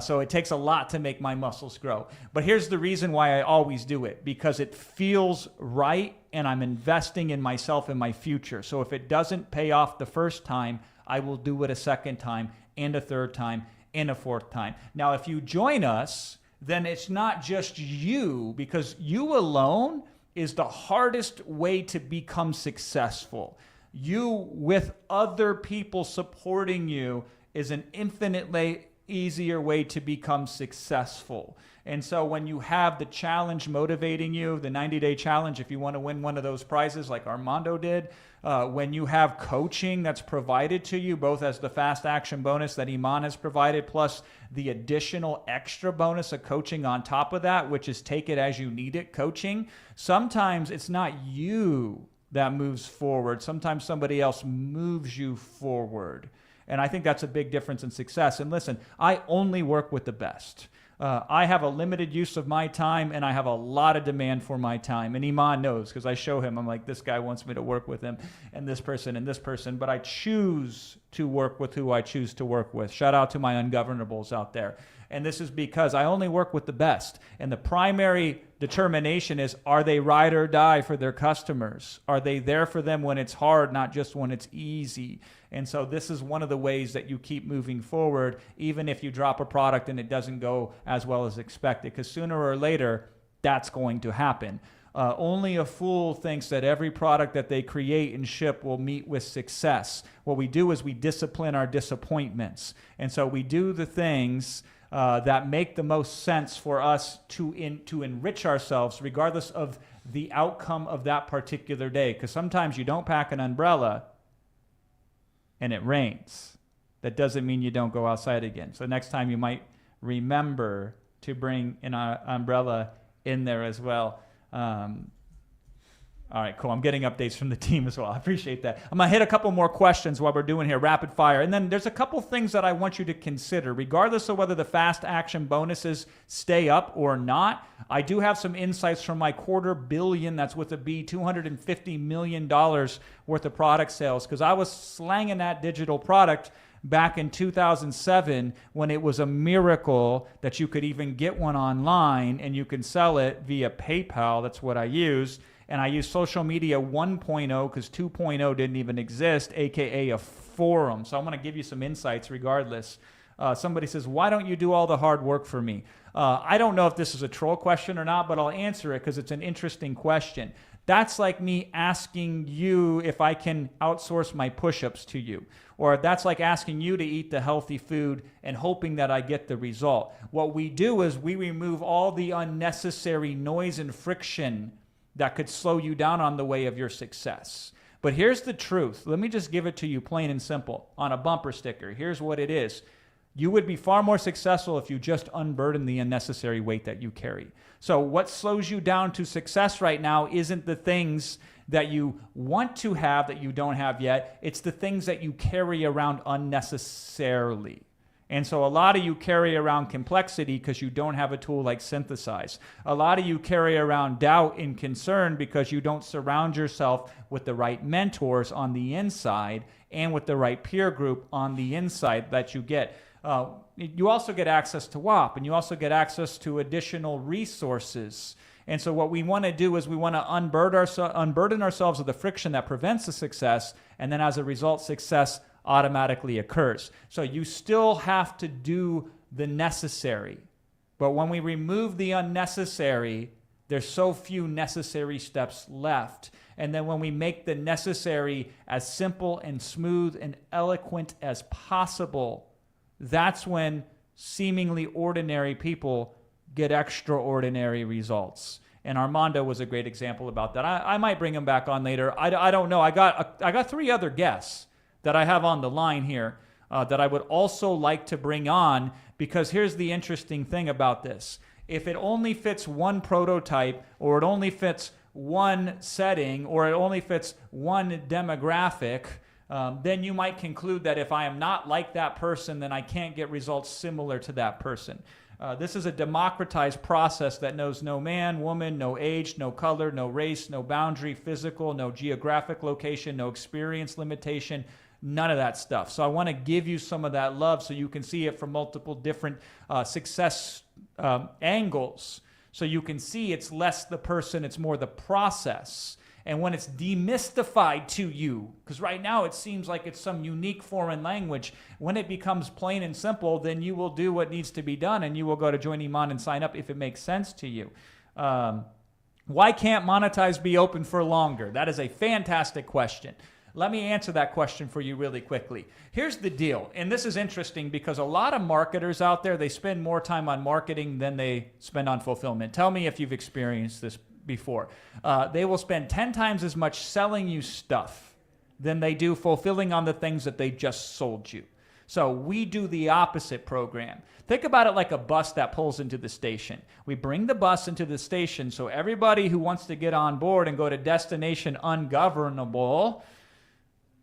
So it takes a lot to make my muscles grow. But here's the reason why I always do it, because it feels right and I'm investing in myself and my future. So if it doesn't pay off the first time, I will do it a second time and a third time and a fourth time. Now, if you join us, then it's not just you, because you alone is the hardest way to become successful. You with other people supporting you is an infinitely easier way to become successful. And so when you have the challenge motivating you, the 90-day challenge, if you want to win one of those prizes like Armando did, when you have coaching that's provided to you, both as the fast action bonus that Iman has provided, plus the additional extra bonus of coaching on top of that, which is take it as you need it coaching, sometimes it's not you that moves forward. Sometimes somebody else moves you forward. And I think that's a big difference in success. And listen, I only work with the best. I have a limited use of my time, and I have a lot of demand for my time. And Iman knows, because I show him, I'm like, this guy wants me to work with him, and this person, but I choose to work with who I choose to work with. Shout out to my ungovernables out there. And this is because I only work with the best. And the primary determination is, are they ride or die for their customers? Are they there for them when it's hard, not just when it's easy? And so this is one of the ways that you keep moving forward, even if you drop a product and it doesn't go as well as expected, because sooner or later, that's going to happen. Only a fool thinks that every product that they create and ship will meet with success. What we do is we discipline our disappointments. And so we do the things that make the most sense for us to enrich ourselves regardless of the outcome of that particular day. Because sometimes you don't pack an umbrella and it rains. That doesn't mean you don't go outside again. So next time you might remember to bring an umbrella in there as well. All right, cool. I'm getting updates from the team as well. I appreciate that. I'm going to hit a couple more questions while we're doing here, rapid fire. And then there's a couple things that I want you to consider, regardless of whether the fast action bonuses stay up or not. I do have some insights from my $250 million, that's with a B, $250 million worth of product sales, because I was slanging that digital product back in 2007 when it was a miracle that you could even get one online and you can sell it via PayPal. That's what I used. And I used social media 1.0 because 2.0 didn't even exist, aka a forum. So I'm going to give you some insights regardless. Somebody says, why don't you do all the hard work for me? I don't know if this is a troll question or not, but I'll answer it because it's an interesting question. That's like me asking you if I can outsource my push-ups to you. Or that's like asking you to eat the healthy food and hoping that I get the result. What we do is we remove all the unnecessary noise and friction that could slow you down on the way of your success. But here's the truth. Let me just give it to you plain and simple on a bumper sticker. Here's what it is. You would be far more successful if you just unburden the unnecessary weight that you carry. So what slows you down to success right now isn't the things that you want to have that you don't have yet. It's the things that you carry around unnecessarily. And so a lot of you carry around complexity because you don't have a tool like Synthesize. A lot of you carry around doubt and concern because you don't surround yourself with the right mentors on the inside and with the right peer group on the inside that you get. You also get access to WAP, and you also get access to additional resources. And so what we want to do is we want to unburden ourselves of the friction that prevents the success, and then as a result, success automatically occurs. So you still have to do the necessary. But when we remove the unnecessary, there's so few necessary steps left. And then when we make the necessary as simple and smooth and eloquent as possible, that's when seemingly ordinary people get extraordinary results. And Armando was a great example about that. I might bring him back on later. I don't know. I got 3 other guests that I have on the line here that I would also like to bring on, because here's the interesting thing about this. If it only fits one prototype, or it only fits one setting, or it only fits one demographic, then you might conclude that if I am not like that person, then I can't get results similar to that person. This is a democratized process that knows no man, woman, no age, no color, no race, no boundary, physical, no geographic location, no experience limitation, none of that stuff. So I want to give you some of that love so you can see it from multiple different success angles. So you can see it's less the person, it's more the process. And when it's demystified to you, because right now it seems like it's some unique foreign language, when it becomes plain and simple, then you will do what needs to be done, and you will go to Join Iman and sign up if it makes sense to you. Why can't Monetize be open for longer? That is a fantastic question. Let me answer that question for you really quickly. Here's the deal, and this is interesting because a lot of marketers out there, they spend more time on marketing than they spend on fulfillment. Tell me if you've experienced this before. They will spend 10 times as much selling you stuff than they do fulfilling on the things that they just sold you. So we do the opposite program. Think about it like a bus that pulls into the station. We bring the bus into the station so everybody who wants to get on board and go to destination ungovernable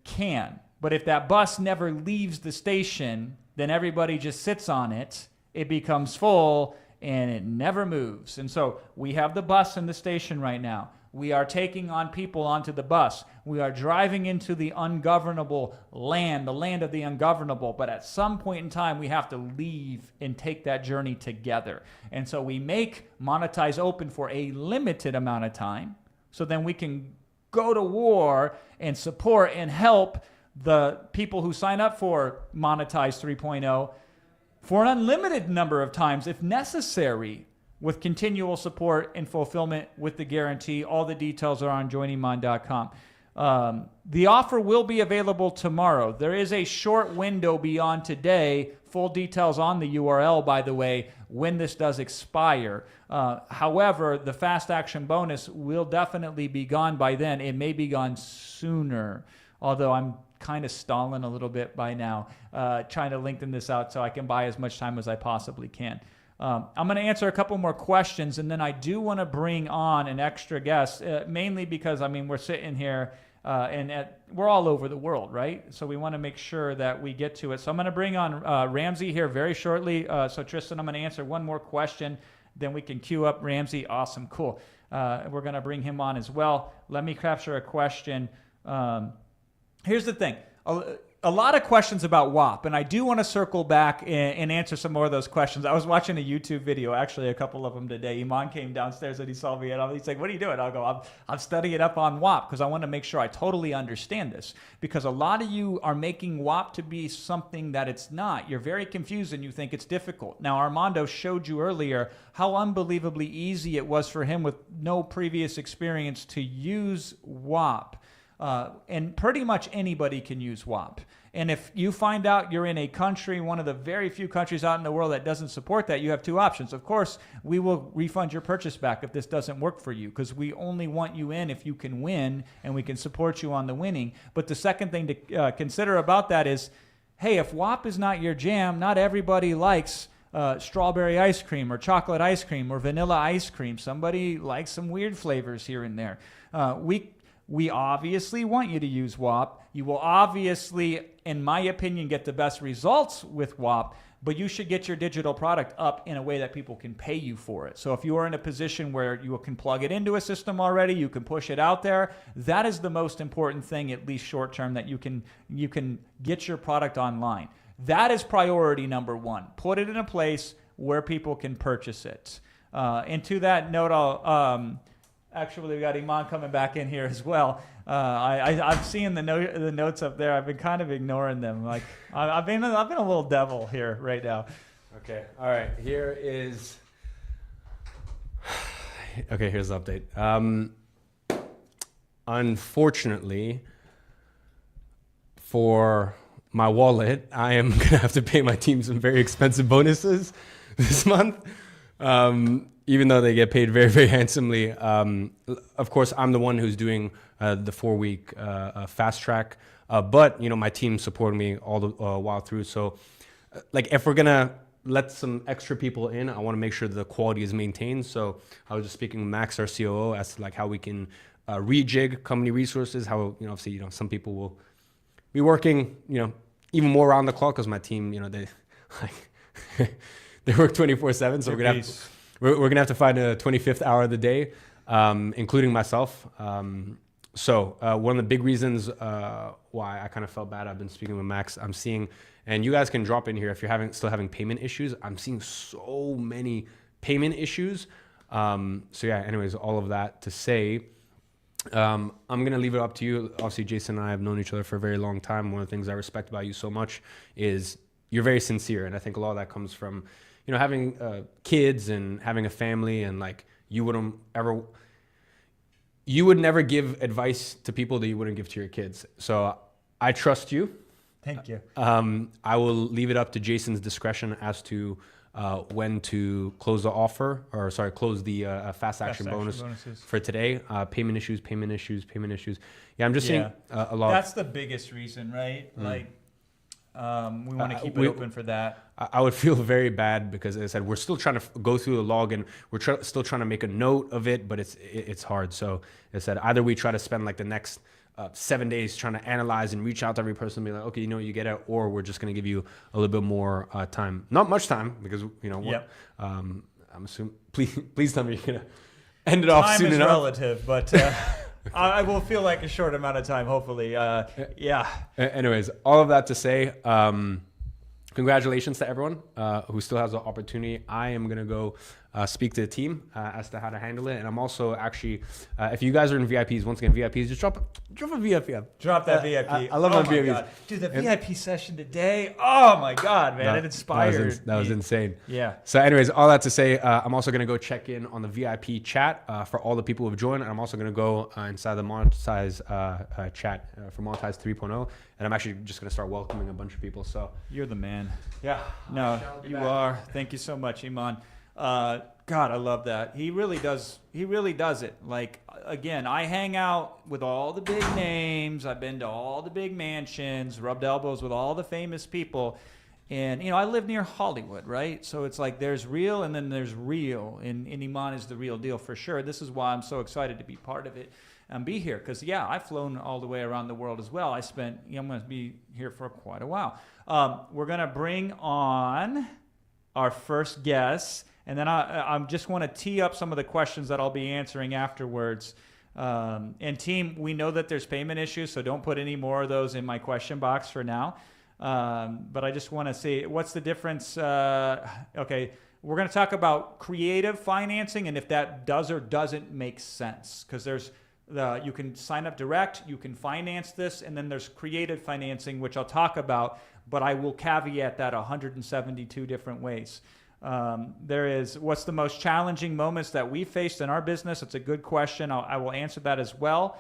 can. But if that bus never leaves the station, then everybody just sits on it, it becomes full, and it never moves. And so we have the bus in the station right now. We are taking on people onto the bus. We are driving into the ungovernable land, the land of the ungovernable. But at some point in time, we have to leave and take that journey together. And so we make Monetize open for a limited amount of time, so then we can go to war and support and help the people who sign up for Monetize 3.0 for an unlimited number of times if necessary. with continual support and fulfillment with the guarantee. All the details are on joiniman.com. The offer will be available tomorrow. There is a short window beyond today. Full details on the URL, by the way, when this does expire. However, the fast action bonus will definitely be gone by then. It may be gone sooner, although I'm kind of stalling a little bit by now, trying to lengthen this out so I can buy as much time as I possibly can. I'm going to answer a couple more questions, and then I do want to bring on an extra guest, mainly because, I mean, we're sitting here we're all over the world, right? So we want to make sure that we get to it. So I'm going to bring on Ramsey here very shortly. So Tristan, I'm going to answer one more question, then we can queue up Ramsey. Awesome, cool. We're going to bring him on as well. Let me capture a question. Here's the thing. A lot of questions about WAP, and I do want to circle back and answer some more of those questions. I was watching a YouTube video, actually a couple of them today. Iman came downstairs and he saw me, and he's like, "What are you doing?" I'll go, I'm studying up on WAP because I want to make sure I totally understand this, because a lot of you are making WAP to be something that it's not. You're very confused and you think it's difficult. Now, Armando showed you earlier how unbelievably easy it was for him with no previous experience to use WAP. And pretty much anybody can use WAP. And if you find out you're in a country, one of the very few countries out in the world that doesn't support that, you have two options. Of course, we will refund your purchase back if this doesn't work for you, because we only want you in if you can win, and we can support you on the winning. But the second thing to consider about that is, hey, if WAP is not your jam, not everybody likes strawberry ice cream or chocolate ice cream or vanilla ice cream. Somebody likes some weird flavors here and there. We obviously want you to use WAP. You will obviously, in my opinion, get the best results with WAP, but you should get your digital product up in a way that people can pay you for it. So if you are in a position where you can plug it into a system already, you can push it out there, that is the most important thing, at least short term, that you can get your product online. That is priority number one. Put it in a place where people can purchase it. And to that note, actually, we got Iman coming back in here as well. I'm seeing the notes up there. I've been kind of ignoring them. Like I've been a little devil here right now. Okay. All right. Here's the update. Unfortunately, for my wallet, I am gonna have to pay my team some very expensive bonuses this month. Even though they get paid very, very handsomely. Of course, I'm the one who's doing the 4-week fast track, but my team supported me all the while through. So, if we're gonna let some extra people in, I want to make sure the quality is maintained. So, I was just speaking with Max, our COO, as to how we can rejig company resources. How obviously some people will be working even more around the clock, because my team they they work 24/7. So we're gonna have to find a 25th hour of the day, including myself. So one of the big reasons why I kind of felt bad, I've been speaking with Max, I'm seeing, and you guys can drop in here if you're still having payment issues. I'm seeing so many payment issues. So yeah, anyways, all of that to say, I'm gonna leave it up to you. Obviously, Jason and I have known each other for a very long time. One of the things I respect about you so much is you're very sincere, and I think a lot of that comes from having kids and having a family, and you would never give advice to people that you wouldn't give to your kids. So I trust you. Thank you. I will leave it up to Jason's discretion as to when to close the offer, or close the fast action bonuses for today. Payment issues. Yeah, I'm just seeing a lot. That's the biggest reason, right? We want to keep it open for that. I would feel very bad because, as I said, we're still trying to go through the log, and we're still trying to make a note of it, but it's hard. So, as I said, either we try to spend the next 7 days trying to analyze and reach out to every person and be like, okay, you get it, or we're just going to give you a little bit more time. Not much time, because Yep. I'm assuming. Please tell me you're gonna end it off soon enough. Time is relative, but. I will feel like a short amount of time, hopefully. Yeah. Anyways, all of that to say, congratulations to everyone who still has the opportunity. I am going to go speak to the team as to how to handle it. And I'm also actually, if you guys are in VIPs, once again, VIPs, just drop a VIP. Drop that VIP. I love my VIPs. God. Dude, the VIP session today. Oh my God, man. It inspired. That was me. insane. Yeah. So anyways, all that to say, I'm also going to go check in on the VIP chat for all the people who have joined. And I'm also going to go inside the Monetize chat for Monetize 3.0. And I'm actually just going to start welcoming a bunch of people. So You're the man. yeah. No, you are. Thank you so much, Iman. God, I love that. He really does. He really does it. Like, again, I hang out with all the big names. I've been to all the big mansions, rubbed elbows with all the famous people. And, I live near Hollywood, right? So it's like there's real and then there's real. And Iman is the real deal for sure. This is why I'm so excited to be part of it and be here. Because, yeah, I've flown all the way around the world as well. I'm going to be here for quite a while. We're going to bring on our first guest. And then I just want to tee up some of the questions that I'll be answering afterwards. And team, we know that there's payment issues, so don't put any more of those in my question box for now. But I just want to say, what's the difference? Okay, we're going to talk about creative financing and if that does or doesn't make sense. Because you can sign up direct, you can finance this, and then there's creative financing, which I'll talk about, but I will caveat that 172 different ways. There is, what's the most challenging moments that we faced in our business? It's a good question. I will answer that as well.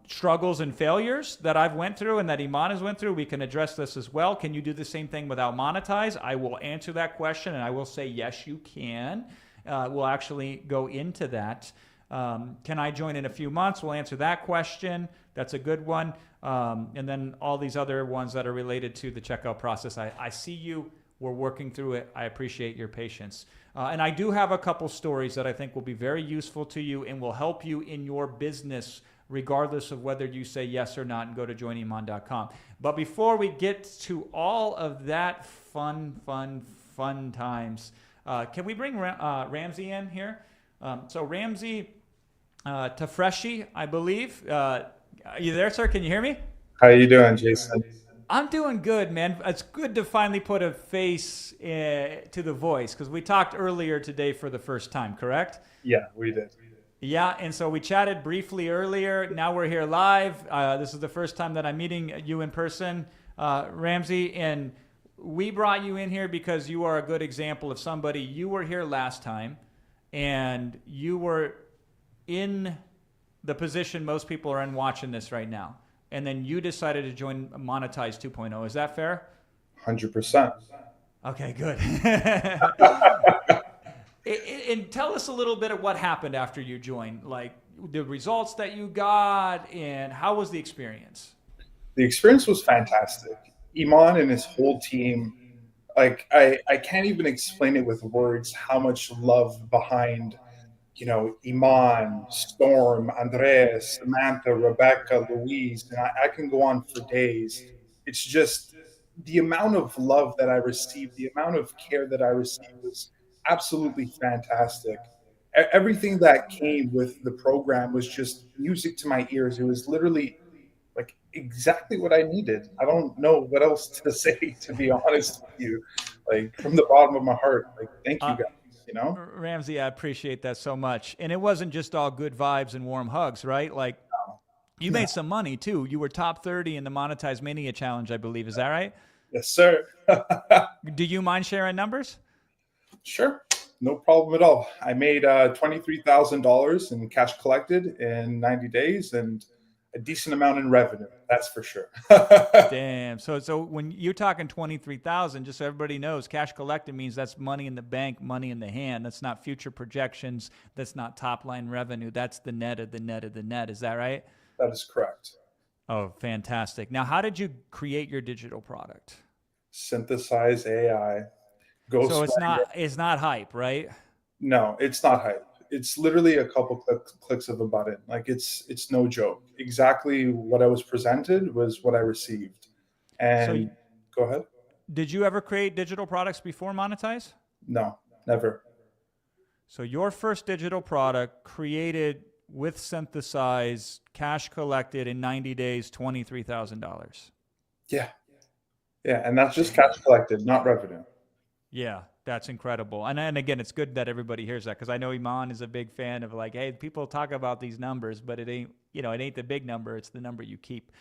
Struggles and failures that I've went through and that Iman has went through, we can address this as well. Can you do the same thing without monetize? I will answer that question and I will say, yes, you can. We'll actually go into that. Can I join in a few months? We'll answer that question. That's a good one. And then all these other ones that are related to the checkout process. I see you. We're working through it. I appreciate your patience. And I do have a couple stories that I think will be very useful to you and will help you in your business, regardless of whether you say yes or not, and go to joiniman.com. But before we get to all of that fun times, can we bring Ramsey in here? So Ramsey Tafreshi, I believe. Are you there, sir? Can you hear me? How you doing, Jason? I'm doing good, man. It's good to finally put a face to the voice because we talked earlier today for the first time, correct? Yeah, we did. Yeah, and so we chatted briefly earlier. Now we're here live. This is the first time that I'm meeting you in person, Ramsey, and we brought you in here because you are a good example of somebody. You were here last time, and you were in the position most people are in watching this right now. And then you decided to join Monetize 2.0. Is that fair? 100%. Okay, good. And tell us a little bit of what happened after you joined, like the results that you got, and how was the experience? The experience was fantastic. Iman and his whole team, like I can't even explain it with words how much love behind Iman, Storm, Andreas, Samantha, Rebecca, Louise, and I can go on for days. It's just the amount of love that I received, the amount of care that I received was absolutely fantastic. Everything that came with the program was just music to my ears. It was literally like exactly what I needed. I don't know what else to say, to be honest with you. Like from the bottom of my heart, like thank you guys. Ramsey, I appreciate that so much. And it wasn't just all good vibes and warm hugs, right? Like you made some money too. You were top 30 in the Monetize Mania Challenge, I believe. Is that right? Yes, sir. Do you mind sharing numbers? Sure. No problem at all. I made $23,000 in cash collected in 90 days and a decent amount in revenue. That's for sure. Damn. So when you're talking 23,000, just so everybody knows, cash collected means that's money in the bank, money in the hand. That's not future projections. That's not top line revenue. That's the net of the net of the net. Is that right? That is correct. Oh, fantastic. Now, how did you create your digital product? Synthesize AI. So it's not hype, right? No, it's not hype. It's literally a couple clicks of a button. Like it's no joke. Exactly what I was presented was what I received. And go ahead. Did you ever create digital products before Monetize? No, never. So your first digital product created with Synthesize, cash collected in 90 days, $23,000. Yeah. Yeah, and that's just cash collected, not revenue. Yeah, That's incredible. And again, it's good that everybody hears that, because I know Iman is a big fan of like, hey, people talk about these numbers, but it ain't, it ain't the big number. It's the number you keep.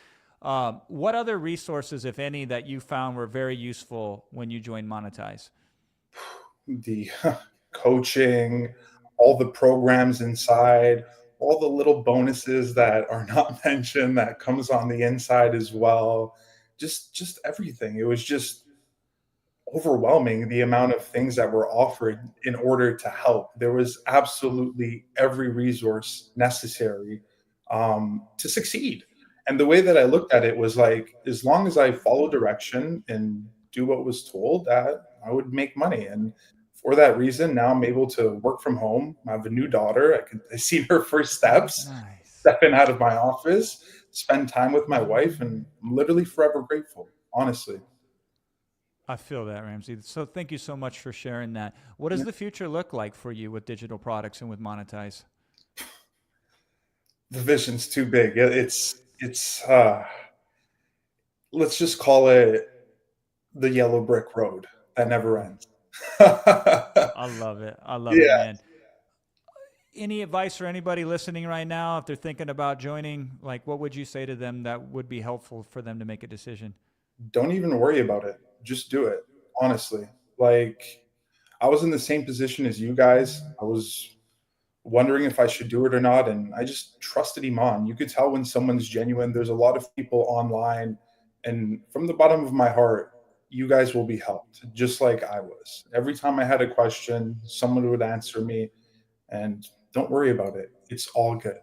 What other resources, if any, that you found were very useful when you joined Monetize? The coaching, all the programs inside, all the little bonuses that are not mentioned that comes on the inside as well. Just everything. It was just overwhelming, the amount of things that were offered in order to help. There was absolutely every resource necessary to succeed. And the way that I looked at it was like, as long as I follow direction and do what was told, that I would make money. And for that reason, now I'm able to work from home. I have a new daughter. I see her first steps, Nice. stepping out of my office, spend time with my wife, and I'm literally forever grateful, honestly. I feel that, Ramsey. So thank you so much for sharing that. What does the future look like for you with digital products and with Monetize? The vision's too big. It's let's just call it the yellow brick road that never ends. I love it. I love it, Yeah. man. Any advice for anybody listening right now, if they're thinking about joining, like what would you say to them that would be helpful for them to make a decision? Don't even worry about it. Just do it. Honestly. Like, I was in the same position as you guys. I was wondering if I should do it or not. And I just trusted Iman. You could tell when someone's genuine. There's a lot of people online. And from the bottom of my heart, you guys will be helped, just like I was. Every time I had a question, someone would answer me. And don't worry about it. It's all good.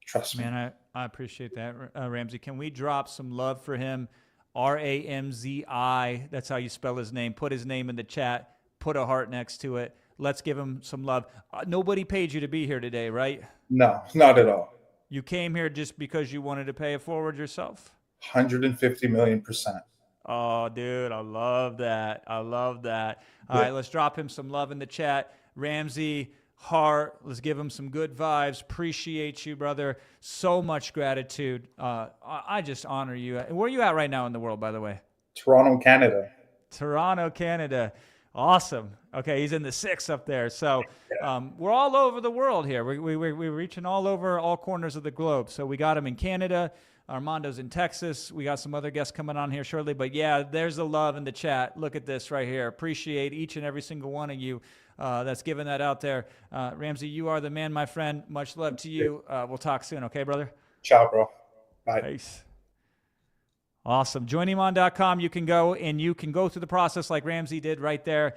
Trust me. Man, I appreciate that, Ramsey. Can we drop some love for him? Ramzi. That's how you spell his name. Put his name in the chat. Put a heart next to it. Let's give him some love. Nobody paid you to be here today, right? No, not at all. You came here just because you wanted to pay it forward yourself? 150 million%. Oh, dude, I love that. I love that. All right, let's drop him some love in the chat. Ramsey, heart, let's give him some good vibes. Appreciate you, brother. So much gratitude. I just honor you. Where are you at right now in the world, by the way? Toronto, Canada. Toronto, Canada. Awesome. Okay, he's in the 6 up there. So we're all over the world here. We're reaching all over, all corners of the globe. So we got him in Canada. Armando's in Texas. We got some other guests coming on here shortly. But yeah, there's the love in the chat. Look at this right here. Appreciate each and every single one of you that's giving that out there. Ramsey, you are the man, my friend. Much love to you. We'll talk soon. Okay, brother? Ciao, bro. Bye. Peace. Awesome. JoinIman.com. You can go and you can go through the process like Ramsey did right there.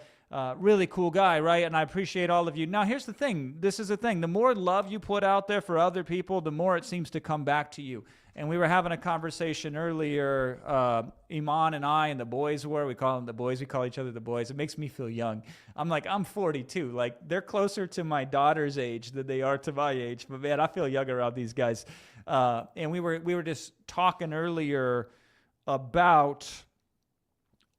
Really cool guy, right? And I appreciate all of you. Now, here's the thing. This is the thing. The more love you put out there for other people, the more it seems to come back to you. And we were having a conversation earlier, Iman and I and the boys were. We call them the boys. We call each other the boys. It makes me feel young. I'm 42. Like, they're closer to my daughter's age than they are to my age. But, man, I feel young around these guys. And we were just talking earlier about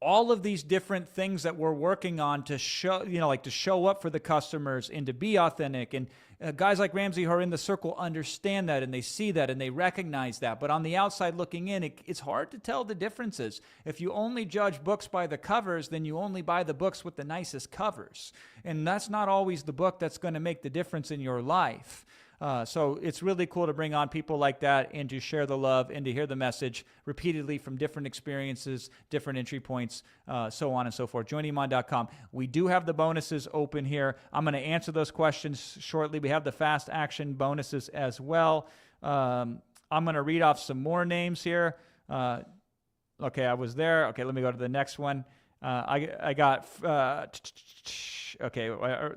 all of these different things that we're working on to show, like to show up for the customers and to be authentic. And guys like Ramsey who are in the circle understand that and they see that and they recognize that. But on the outside looking in, it's hard to tell the differences. If you only judge books by the covers, then you only buy the books with the nicest covers. And that's not always the book that's going to make the difference in your life. So it's really cool to bring on people like that and to share the love and to hear the message repeatedly from different experiences, different entry points, so on and so forth. JoinIman.com. We do have the bonuses open here. I'm going to answer those questions shortly. We have the fast action bonuses as well. I'm going to read off some more names here. Okay, I was there. Okay, let me go to the next one. I got,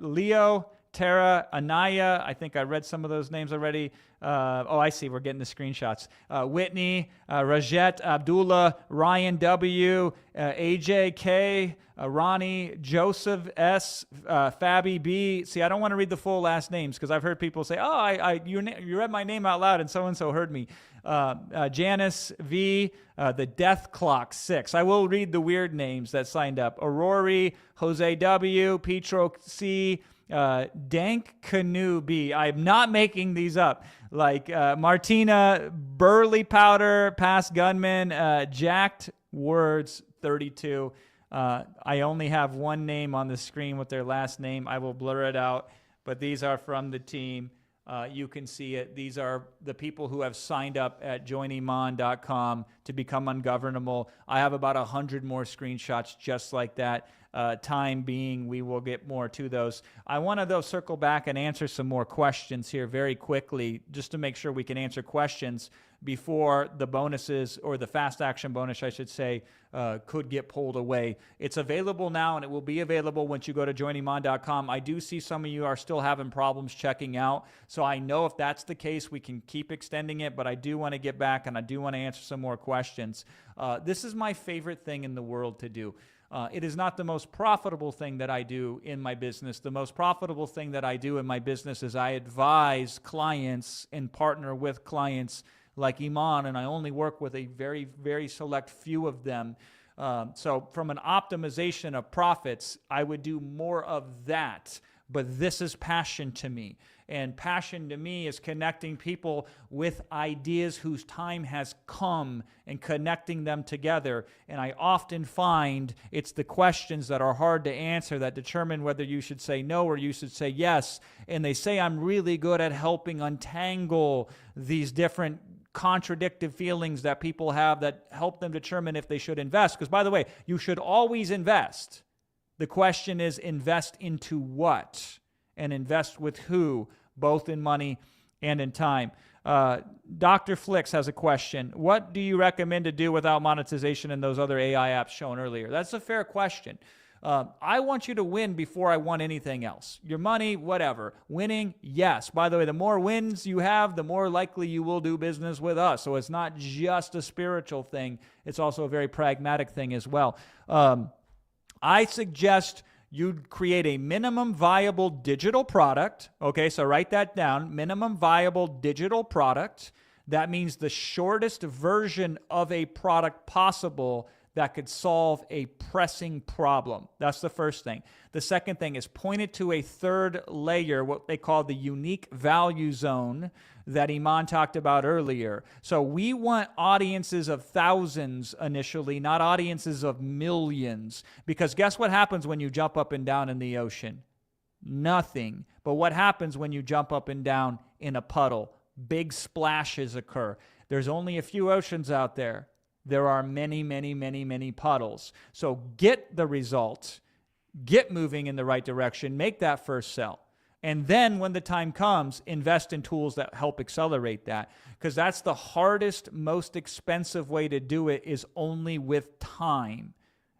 Leo, Tara, Anaya, I think I read some of those names already. I see. We're getting the screenshots. Whitney, Rajet, Abdullah, Ryan W., AJ K., Ronnie, Joseph S., Fabi B. See, I don't want to read the full last names because I've heard people say, you read my name out loud and so heard me. Janice V., the Death Clock 6. I will read the weird names that signed up. Aurori, Jose W., Petro C., Dank Canoe B. I'm not making these up. Like Martina, Burley Powder, Past Gunman, Jacked Words 32. I only have one name on the screen with their last name. I will blur it out, but these are from the team. You can see it. These are the people who have signed up at joiniman.com to become ungovernable. I have about 100 more screenshots just like that. Time being, we will get more to those. I want to, though, circle back and answer some more questions here very quickly, just to make sure we can answer questions before the bonuses, or the fast action bonus, I should say, could get pulled away. It's available now, and it will be available once you go to joiniman.com. I do see some of you are still having problems checking out, so I know if that's the case, we can keep extending it, but I do want to get back, and I do want to answer some more questions. This is my favorite thing in the world to do. It is not the most profitable thing that I do in my business. The most profitable thing that I do in my business is I advise clients and partner with clients like Iman, and I only work with a very, very select few of them. So from an optimization of profits, I would do more of that. But this is passion to me. And passion to me is connecting people with ideas whose time has come and connecting them together. And I often find it's the questions that are hard to answer that determine whether you should say no or you should say yes. And they say I'm really good at helping untangle these different contradictive feelings that people have that help them determine if they should invest. Because, by the way, you should always invest. The question is, invest into what? And invest with who, both in money and in time. Dr. Flicks has a question. What do you recommend to do without monetization and those other AI apps shown earlier? That's a fair question. I want you to win before I want anything else. Your money, whatever. Winning, yes. By the way, the more wins you have, the more likely you will do business with us. So it's not just a spiritual thing. It's also a very pragmatic thing as well. I suggest you'd create a minimum viable digital product. Okay, so write that down. Minimum viable digital product. That means the shortest version of a product possible that could solve a pressing problem. That's the first thing. The second thing is point it to a third layer, what they call the unique value zone that Iman talked about earlier. So we want audiences of thousands initially, not audiences of millions. Because guess what happens when you jump up and down in the ocean? Nothing. But what happens when you jump up and down in a puddle? Big splashes occur. There's only a few oceans out there. There are many, many, many, many puddles. So get the result, get moving in the right direction, make that first sell. And then when the time comes, invest in tools that help accelerate that. Because that's the hardest, most expensive way to do it, is only with time.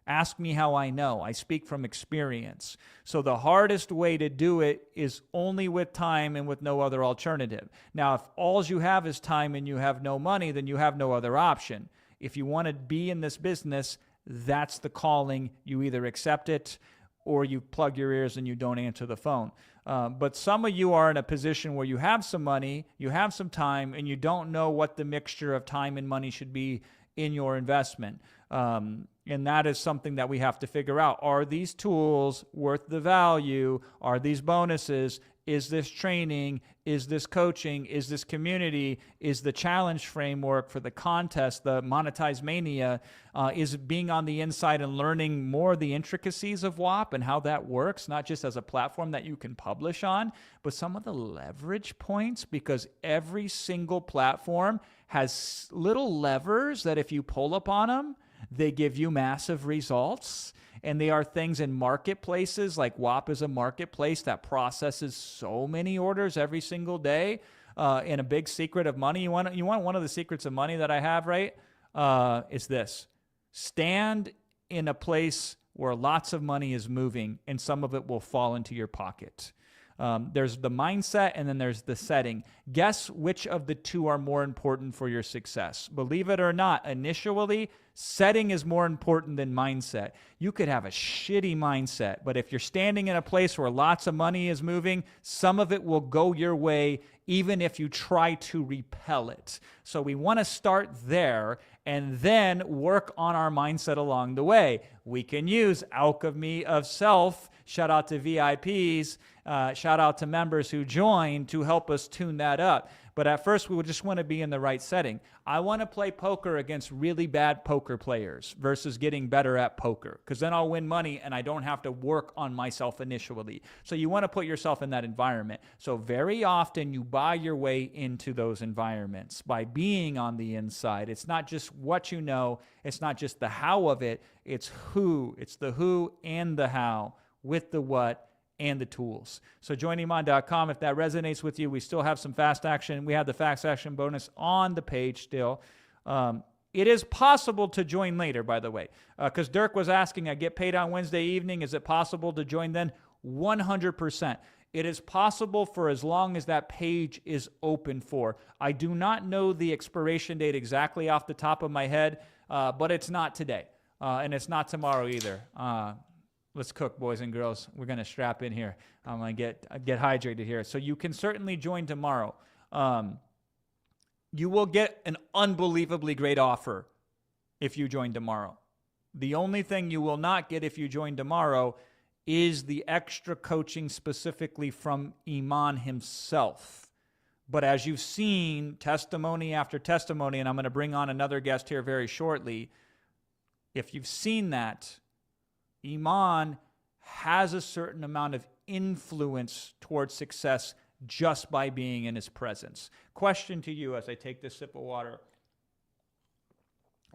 Ask me how I know. I speak from experience. So the hardest way to do it is only with time and with no other alternative. Now, if all you have is time and you have no money, then you have no other option. If you want to be in this business, that's the calling. You either accept it or you plug your ears and you don't answer the phone. But some of you are in a position where you have some money, you have some time, and you don't know what the mixture of time and money should be in your investment. And that is something that we have to figure out. Are these tools worth the value? Are these bonuses? Is this training? Is this coaching? Is this community? Is the challenge framework for the contest, the Monetize Mania, is being on the inside and learning more of the intricacies of WAP and how that works, not just as a platform that you can publish on, but some of the leverage points, because every single platform has little levers that if you pull upon them, they give you massive results. And they are things in marketplaces, like WAP is a marketplace that processes so many orders every single day. And a big secret of money, you want one of the secrets of money that I have, right? Is this. Stand in a place where lots of money is moving and some of it will fall into your pocket. There's the mindset and then there's the setting. Guess which of the two are more important for your success. Believe it or not, initially, setting is more important than mindset. You could have a shitty mindset, but if you're standing in a place where lots of money is moving, some of it will go your way even if you try to repel it. So we want to start there and then work on our mindset along the way. We can use alchemy of self Shout out to VIPs. Shout out to members who joined to help us tune that up. But at first, we would just want to be in the right setting. I want to play poker against really bad poker players versus getting better at poker, because then I'll win money and I don't have to work on myself initially. So you want to put yourself in that environment. So very often you buy your way into those environments by being on the inside. It's not just what you know. It's not just the how of it. It's who. It's the who and the how with the what and the tools. So join Iman.com. If that resonates with you, we still have some fast action. We have the fast action bonus on the page still. It is possible to join later, by the way, because Dirk was asking, I get paid on Wednesday evening. Is it possible to join then? 100%. It is possible for as long as that page is open for. I do not know the expiration date exactly off the top of my head, but it's not today, and it's not tomorrow either. Let's cook, boys and girls. We're going to strap in here. I'm going to get hydrated here. So you can certainly join tomorrow. You will get an unbelievably great offer if you join tomorrow. The only thing you will not get if you join tomorrow is the extra coaching specifically from Iman himself. But as you've seen, testimony after testimony, and I'm going to bring on another guest here very shortly, if you've seen that, Iman has a certain amount of influence towards success just by being in his presence. Question to you as I take this sip of water.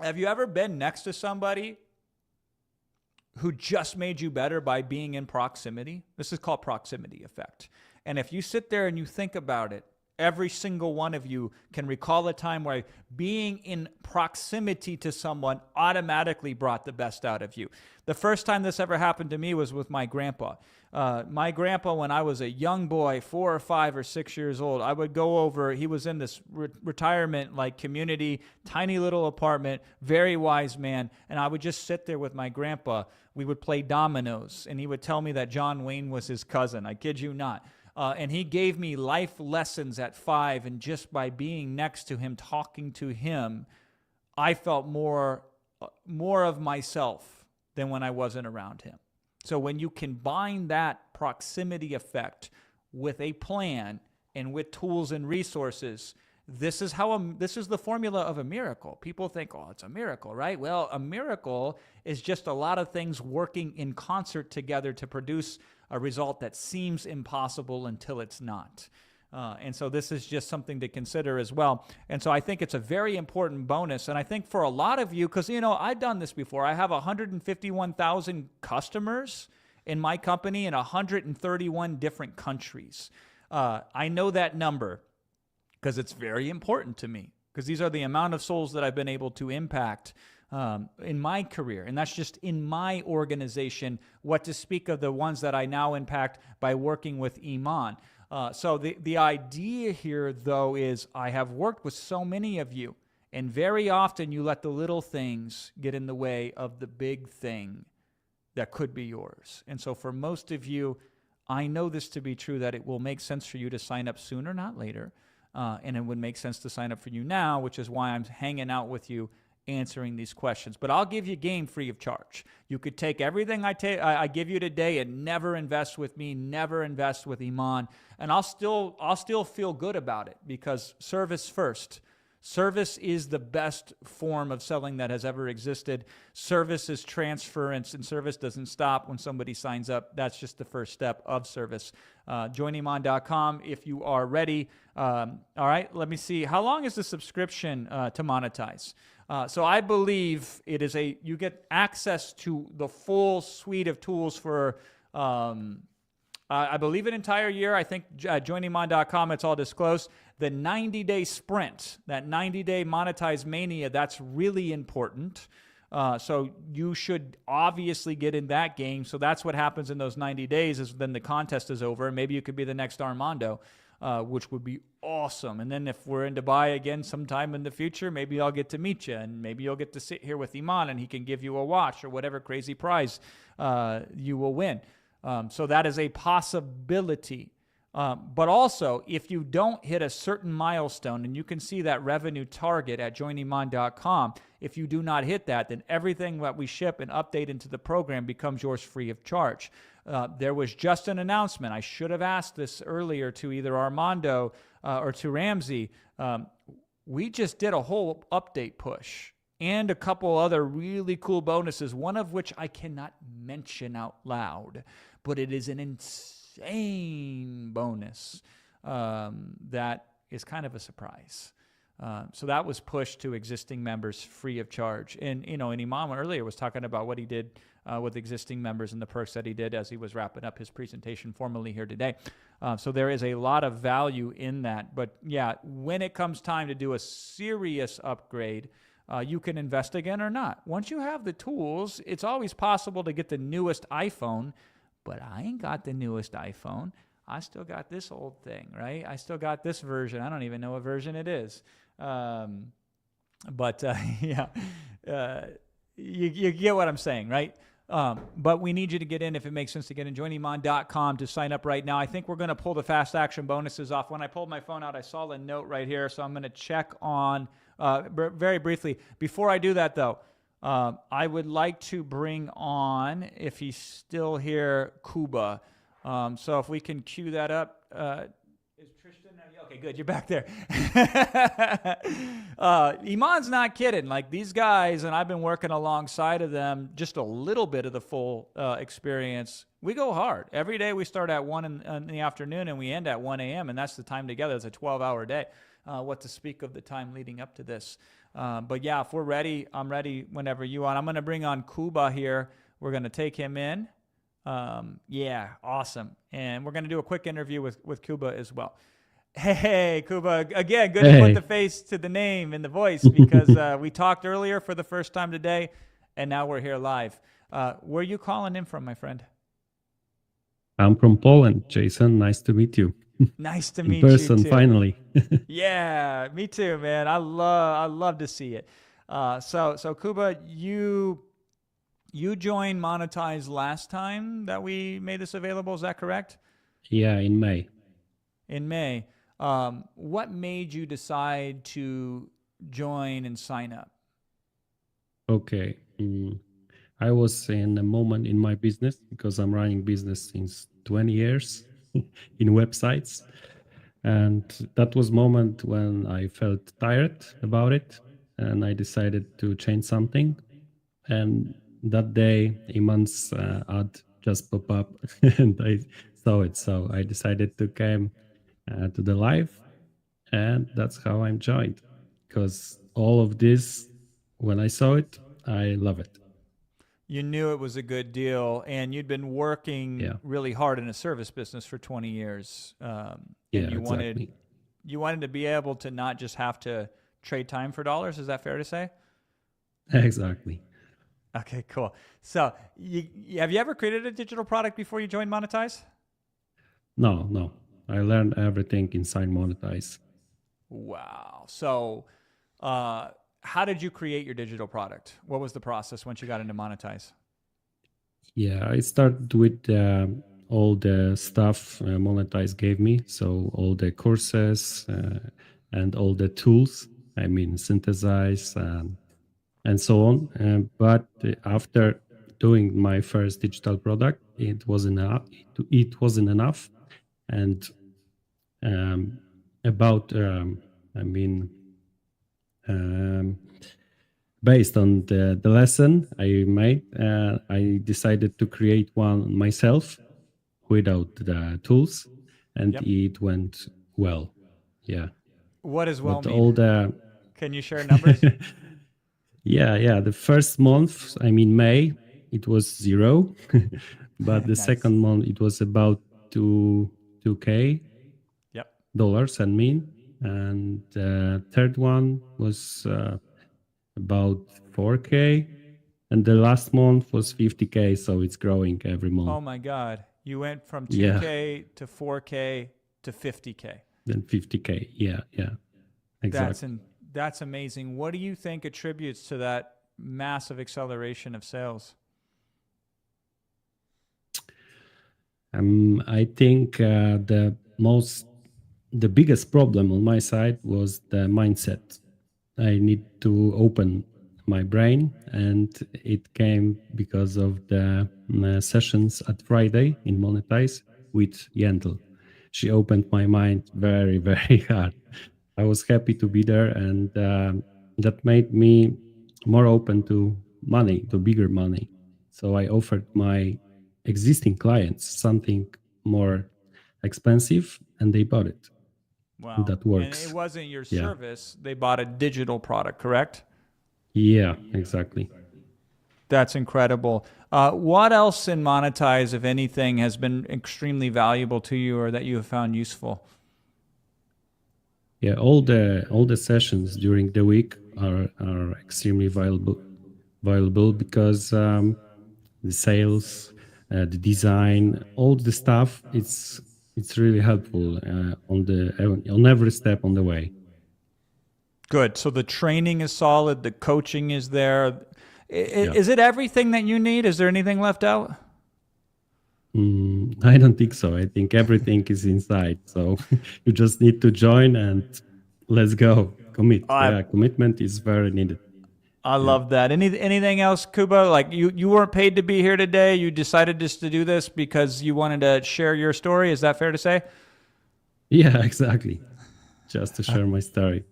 Have you ever been next to somebody who just made you better by being in proximity? This is called proximity effect. And if you sit there and you think about it, every single one of you can recall a time where being in proximity to someone automatically brought the best out of you. The first time this ever happened to me was with my grandpa. My grandpa, when I was a young boy, 4 or 5 or 6 years old, I would go over, he was in this retirement like community, tiny little apartment, very wise man, and I would just sit there with my grandpa. We would play dominoes, and he would tell me that John Wayne was his cousin. I kid you not. And he gave me life lessons at 5, and just by being next to him, talking to him, I felt more of myself than when I wasn't around him. So when you combine that proximity effect with a plan and with tools and resources, this is the formula of a miracle. People think, oh, it's a miracle, right? Well, a miracle is just a lot of things working in concert together to produce a result that seems impossible until it's not. And so this is just something to consider as well. And so I think it's a very important bonus. And I think for a lot of you, because, I've done this before. I have 151,000 customers in my company in 131 different countries. I know that number because it's very important to me, because these are the amount of souls that I've been able to impact in my career. And that's just in my organization, what to speak of the ones that I now impact by working with Iman. So the idea here, though, is I have worked with so many of you, and very often you let the little things get in the way of the big thing that could be yours. And so for most of you, I know this to be true, that it will make sense for you to sign up sooner, not later. And it would make sense to sign up for you now, which is why I'm hanging out with you answering these questions. But I'll give you game free of charge. You could take everything I give you today and never invest with me, never invest with Iman, and I'll still feel good about it, because service first. Service is the best form of selling that has ever existed. Service is transference, and service doesn't stop when somebody signs up. That's just the first step of service. Join Iman.com if you are ready. All right, let me see. How long is the subscription to monetize? So I believe it is you get access to the full suite of tools for, I believe, an entire year. I think joiniman.com, it's all disclosed. The 90-day sprint, that 90-day monetize mania, that's really important. So you should obviously get in that game. So that's what happens in those 90 days is then the contest is over. And maybe you could be the next Armando, which would be awesome. And then if we're in Dubai again sometime in the future, maybe I'll get to meet you, and maybe you'll get to sit here with Iman and he can give you a watch or whatever crazy prize you will win. So that is a possibility. But also, if you don't hit a certain milestone, and you can see that revenue target at joiniman.com, If you do not hit that, then everything that we ship and update into the program becomes yours free of charge. There was just an announcement. I should have asked this earlier to either Armando or to Ramsey. We just did a whole update push and a couple other really cool bonuses, one of which I cannot mention out loud, but it is an insane bonus that is kind of a surprise. So that was pushed to existing members free of charge. And, and Iman earlier was talking about what he did with existing members and the perks that he did as he was wrapping up his presentation formally here today. So there is a lot of value in that. But yeah, when it comes time to do a serious upgrade, you can invest again or not. Once you have the tools, it's always possible to get the newest iPhone, but I ain't got the newest iPhone. I still got this old thing, right? I still got this version. I don't even know what version it is. Yeah, you get what I'm saying, right? But we need you to get in if it makes sense to get in. JoinIman.com to sign up right now. I think we're going to pull the fast action bonuses off. When I pulled my phone out, I saw the note right here, so I'm going to check on very briefly. Before I do that, though, I would like to bring on, if he's still here, Kuba. So if we can cue that up. Is Tristan? Okay, good. You're back there. Iman's not kidding. Like these guys, and I've been working alongside of them just a little bit of the full experience. We go hard. Every day we start at 1 in the afternoon and we end at 1 a.m. And that's the time together. It's a 12-hour day. What to speak of the time leading up to this. But yeah, if we're ready, I'm ready whenever you are. I'm going to bring on Kuba here. We're going to take him in. Yeah, awesome. And we're going to do a quick interview with Kuba as well. Hey, Kuba, again, good to put the face to the name and the voice because we talked earlier for the first time today, and now we're here live. Where are you calling in from, my friend? I'm from Poland, Jason. Nice to meet you. Nice to meet in person, you too. Finally. Yeah, me too, man. I love to see it. So Kuba, you joined Monetize last time that we made this available. Is that correct? Yeah, in May. In May. What made you decide to join and sign up? Okay. I was in a moment in my business because I'm running business since 20 years in websites. And that was moment when I felt tired about it and I decided to change something. And that day, Iman's ad just popped up and I saw it. So I decided to come to the live, and that's how I'm joined. Because all of this, when I saw it, I love it. You knew it was a good deal, and you'd been working really hard in a service business for 20 years. And you exactly. wanted to be able to not just have to trade time for dollars. Is that fair to say? Exactly. Okay, cool. So have you ever created a digital product before you joined Monetize? No. I learned everything inside Monetize. Wow. So how did you create your digital product? What was the process once you got into Monetize? Yeah, I started with all the stuff Monetize gave me. So all the courses and all the tools, synthesize and so on. But after doing my first digital product, it wasn't enough. And based on the lesson I made, I decided to create one myself without the tools, and it went well. Yeah. What does well but mean? Can you share numbers? Yeah. The first month, May, it was 0, but the second month it was about $2K dollars, and the third one was about 4K, and the last month was 50K, so it's growing every month. Oh my God. You went from 2K to 4K to 50K. Then 50K, yeah, exactly. That's amazing. What do you think attributes to that massive acceleration of sales? I think the biggest problem on my side was the mindset. I need to open my brain, and it came because of the sessions at Friday in Monetize with Yentl. She opened my mind very, very hard. I was happy to be there, and that made me more open to money, to bigger money. So I offered my existing clients something more expensive, and they bought it. Wow. That And it works. wasn't your Yeah. service. They bought a digital product, correct? Yeah, exactly. That's incredible. What else in Monetize, if anything, has been extremely valuable to you or that you have found useful? Yeah, all the sessions during the week are extremely valuable because the sales, the design, all the stuff, it's really helpful on every step on the way. Good. So the training is solid. The coaching is there. Yeah. Is it everything that you need? Is there anything left out? I don't think so. I think everything is inside. So you just need to join and let's go. Commit. Yeah, commitment is very needed. I love that. Anything else, Kuba? Like you weren't paid to be here today. You decided just to do this because you wanted to share your story. Is that fair to say? Yeah, exactly. Just to share my story.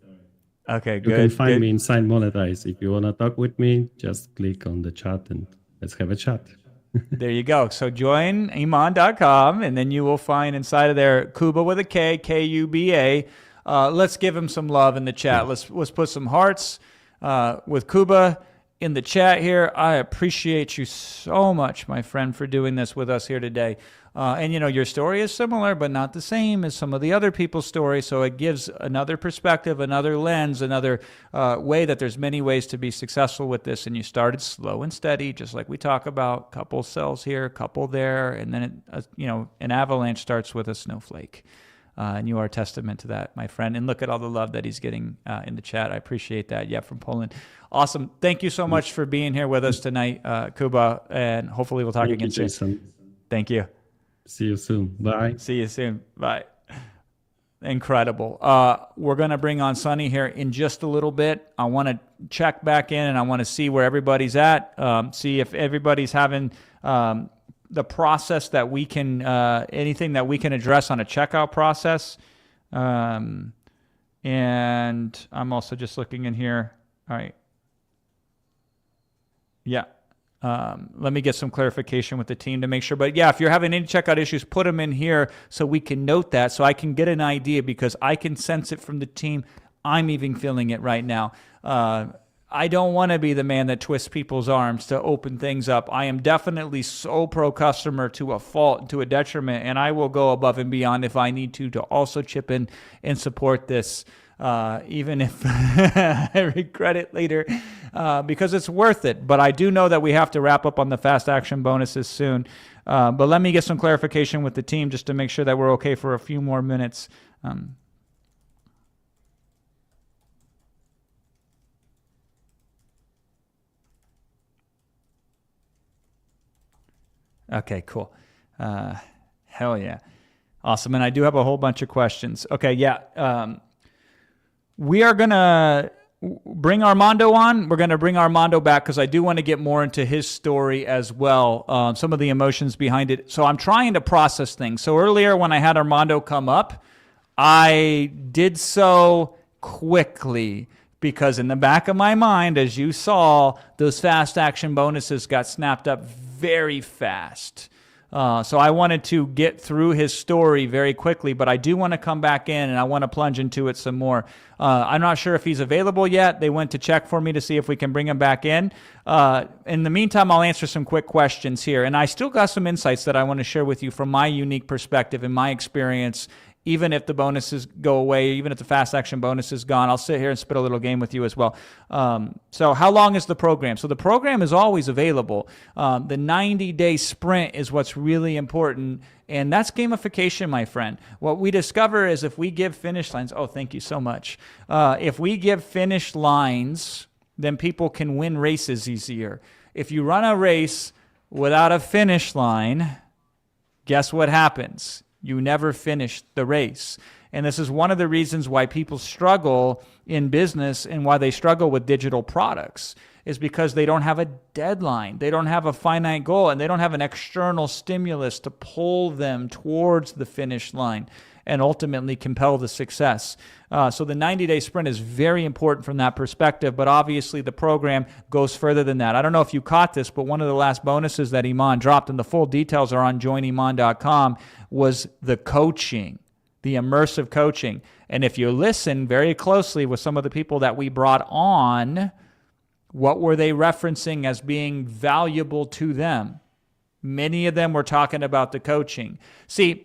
Okay, good. You can find good. me inside Monetize. If you want to talk with me, just click on the chat and let's have a chat. There you go. So join Iman.com, and then you will find inside of there Kuba with a K, Kuba. Let's give him some love in the chat. Let's put some hearts with Kuba in the chat here. I appreciate you so much, my friend, for doing this with us here today. And you know, your story is similar, but not the same as some of the other people's stories. So it gives another perspective, another lens, another way that there's many ways to be successful with this. And you started slow and steady, just like we talk about. Couple cells here, couple there, and then an avalanche starts with a snowflake. And you are a testament to that, my friend. And look at all the love that he's getting in the chat. I appreciate that. Yeah, from Poland. Awesome. Thank you so much for being here with us tonight, Kuba. And hopefully we'll talk again soon. Jason. Thank you. See you soon. Bye. See you soon. Bye. Incredible. We're going to bring on Sonny here in just a little bit. I want to check back in and I want to see where everybody's at, see if everybody's having the process that we can, anything that we can address on a checkout process. And I'm also just looking in here. All right. Yeah. Let me get some clarification with the team to make sure. But yeah, if you're having any checkout issues, put them in here so we can note that, so I can get an idea, because I can sense it from the team. I'm even feeling it right now. I don't want to be the man that twists people's arms to open things up. I am definitely so pro customer to a fault, to a detriment, and I will go above and beyond if I need to also chip in and support this. Even if I regret it later, because it's worth it. But I do know that we have to wrap up on the fast action bonuses soon. But let me get some clarification with the team just to make sure that we're okay for a few more minutes. Okay, cool. Hell yeah. Awesome. And I do have a whole bunch of questions. Okay, yeah. We are going to bring Armando on. We're going to bring Armando back because I do want to get more into his story as well, some of the emotions behind it. So I'm trying to process things. So earlier when I had Armando come up, I did so quickly because in the back of my mind, as you saw, those fast action bonuses got snapped up very fast. So I wanted to get through his story very quickly, but I do want to come back in and I want to plunge into it some more. I'm not sure if he's available yet. They went to check for me to see if we can bring him back in. In the meantime, I'll answer some quick questions here. And I still got some insights that I want to share with you from my unique perspective and my experience. Even if the bonuses go away, even if the fast action bonus is gone, I'll sit here and spit a little game with you as well. So how long is the program? So the program is always available. The 90-day sprint is what's really important, and that's gamification, my friend. What we discover is if we give finish lines, oh, thank you so much. If we give finish lines, then people can win races easier. If you run a race without a finish line, guess what happens? You never finish the race. And this is one of the reasons why people struggle in business and why they struggle with digital products is because they don't have a deadline. They don't have a finite goal, and they don't have an external stimulus to pull them towards the finish line and ultimately compel the success. So the 90-day sprint is very important from that perspective, but obviously the program goes further than that. I don't know if you caught this, but one of the last bonuses that Iman dropped, and the full details are on joiniman.com, was the coaching, the immersive coaching. And if you listen very closely with some of the people that we brought on, what were they referencing as being valuable to them? Many of them were talking about the coaching. See,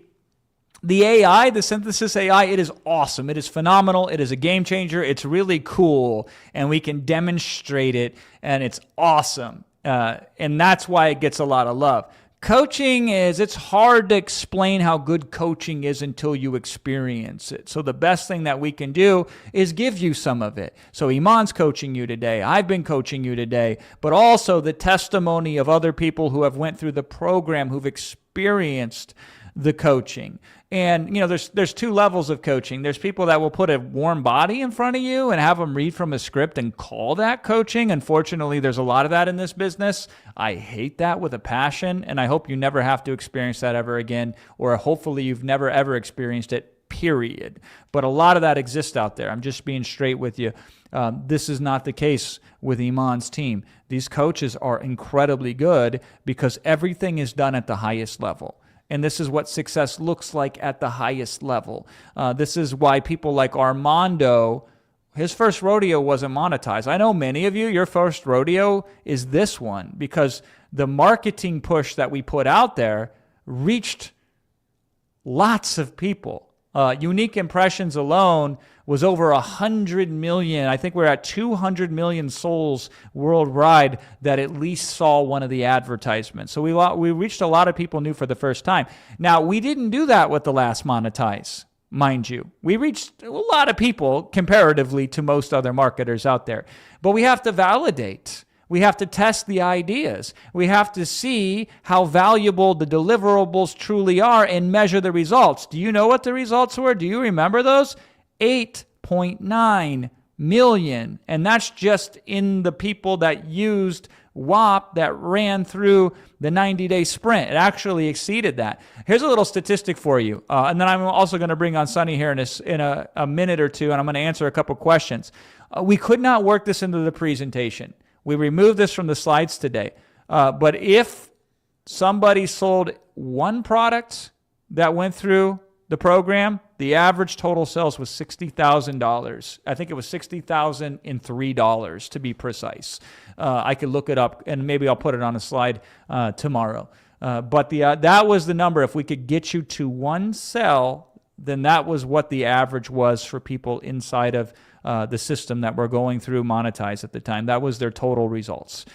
the AI, the synthesis AI, it is awesome. It is phenomenal. It is a game changer. It's really cool, and we can demonstrate it, and it's awesome. And that's why it gets a lot of love. Coaching it's hard to explain how good coaching is until you experience it. So the best thing that we can do is give you some of it. So Iman's coaching you today. I've been coaching you today, but also the testimony of other people who have went through the program, who've experienced the coaching. And, there's two levels of coaching. There's people that will put a warm body in front of you and have them read from a script and call that coaching. Unfortunately, there's a lot of that in this business. I hate that with a passion, and I hope you never have to experience that ever again, or hopefully you've never, ever experienced it, period. But a lot of that exists out there. I'm just being straight with you. This is not the case with Iman's team. These coaches are incredibly good because everything is done at the highest level. And this is what success looks like at the highest level. This is why people like Armando, his first rodeo wasn't monetized. I know many of you, your first rodeo is this one, because the marketing push that we put out there reached lots of people. Unique impressions alone was over 100 million. I think we're at 200 million souls worldwide that at least saw one of the advertisements. So we reached a lot of people new for the first time. Now, we didn't do that with the last Monetize, mind you. We reached a lot of people comparatively to most other marketers out there. But we have to validate. We have to test the ideas. We have to see how valuable the deliverables truly are and measure the results. Do you know what the results were? Do you remember those? 8.9 million. And that's just in the people that used WAP that ran through the 90-day sprint. It actually exceeded that. Here's a little statistic for you. And then I'm also going to bring on Sonny here in a minute or two, and I'm going to answer a couple questions. We could not work this into the presentation. We removed this from the slides today. But if somebody sold one product that went through the program, the average total sales was $60,000. I think it was $60,003 to be precise. I could look it up, and maybe I'll put it on a slide tomorrow. But that was the number. If we could get you to one sell, then that was what the average was for people inside of the system that were going through Monetize at the time. That was their total results.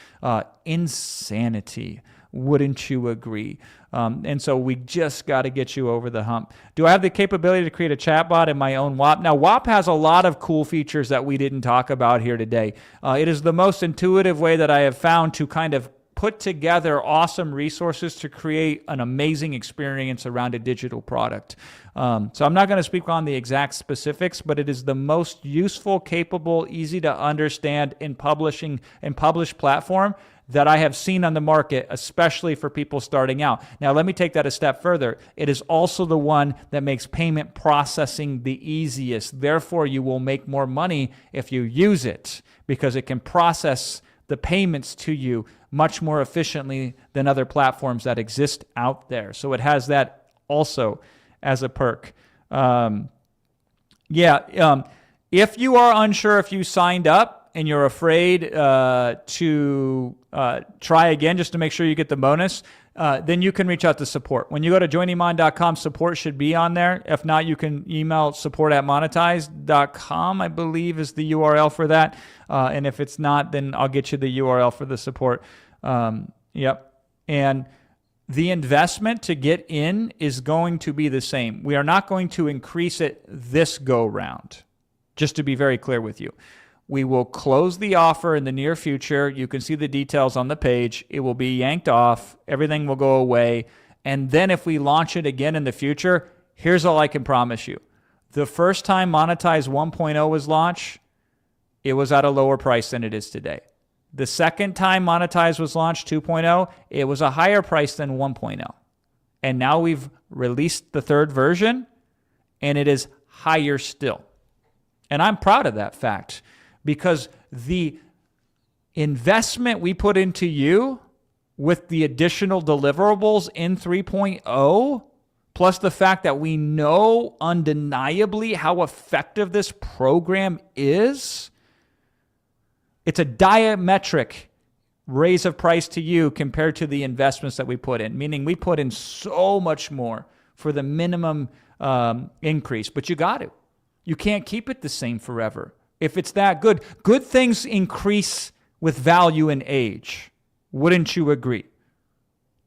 Insanity. Wouldn't you agree? And so we just got to get you over the hump. Do I have the capability to create a chatbot in my own WAP? Now, WAP has a lot of cool features that we didn't talk about here today. It is the most intuitive way that I have found to kind of put together awesome resources to create an amazing experience around a digital product. So I'm not going to speak on the exact specifics, but it is the most useful, capable, easy to understand and published platform that I have seen on the market, especially for people starting out. Now, let me take that a step further. It is also the one that makes payment processing the easiest. Therefore, you will make more money if you use it, because it can process the payments to you much more efficiently than other platforms that exist out there. So it has that also as a perk. If you are unsure if you signed up and you're afraid to try again just to make sure you get the bonus, then you can reach out to support. When you go to joiniman.com, support should be on there. If not, you can email support@monetize.com, I believe is the URL for that. And if it's not, then I'll get you the URL for the support. Yep. And the investment to get in is going to be the same. We are not going to increase it this go round, just to be very clear with you. We will close the offer in the near future. You can see the details on the page. It will be yanked off. Everything will go away. And then if we launch it again in the future, here's all I can promise you. The first time Monetize 1.0 was launched, it was at a lower price than it is today. The second time Monetize was launched 2.0, it was a higher price than 1.0. And now we've released the third version, and it is higher still. And I'm proud of that fact, because the investment we put into you with the additional deliverables in 3.0, plus the fact that we know undeniably how effective this program is, it's a diametric raise of price to you compared to the investments that we put in, meaning we put in so much more for the minimum increase, but you got to. You can't keep it the same forever. If it's that good, good things increase with value and age. Wouldn't you agree?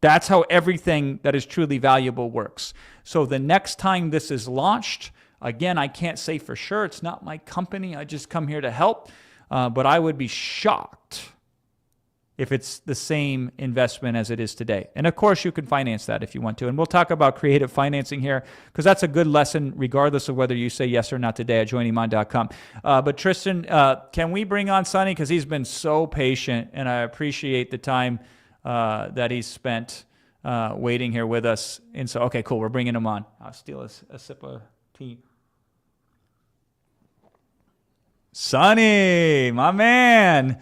That's how everything that is truly valuable works. So the next time this is launched, again, I can't say for sure. It's not my company. I just come here to help. But I would be shocked if it's the same investment as it is today. And of course, you can finance that if you want to. And we'll talk about creative financing here, because that's a good lesson regardless of whether you say yes or not today at joiniman.com. But Tristan, can we bring on Sonny? Because he's been so patient, and I appreciate the time that he's spent waiting here with us. And so, okay, cool. We're bringing him on. I'll steal a sip of tea. Sonny, my man.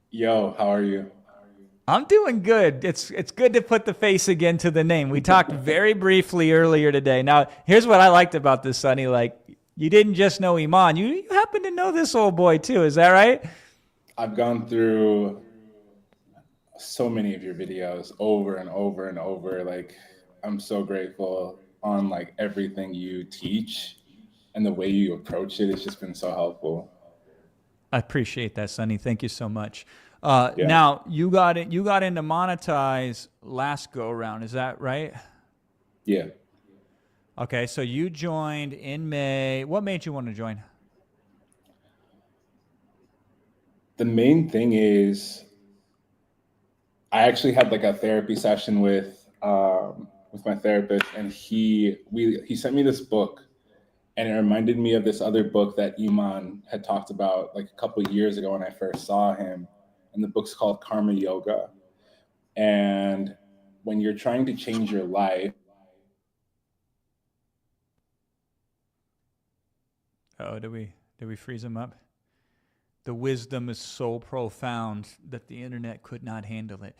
Yo, how are you? I'm doing good. It's good to put the face again to the name. We talked very briefly earlier today. Now, here's what I liked about this, Sonny. Like, you didn't just know Iman. You happen to know this old boy too. Is that right? I've gone through so many of your videos over and over and over. Like, I'm so grateful on like everything you teach, and the way you approach it. It's just been so helpful. I appreciate that, Sonny. Thank you so much. Now you got into Monetize last go around. Is that right? Yeah. Okay, so you joined in May. What made you want to join? The main thing is, I actually had like a therapy session with my therapist, and he sent me this book, and it reminded me of this other book that Iman had talked about like a couple of years ago when I first saw him. And the book's called Karma Yoga. And when you're trying to change your life. Oh, did we freeze him up? The wisdom is so profound that the internet could not handle it.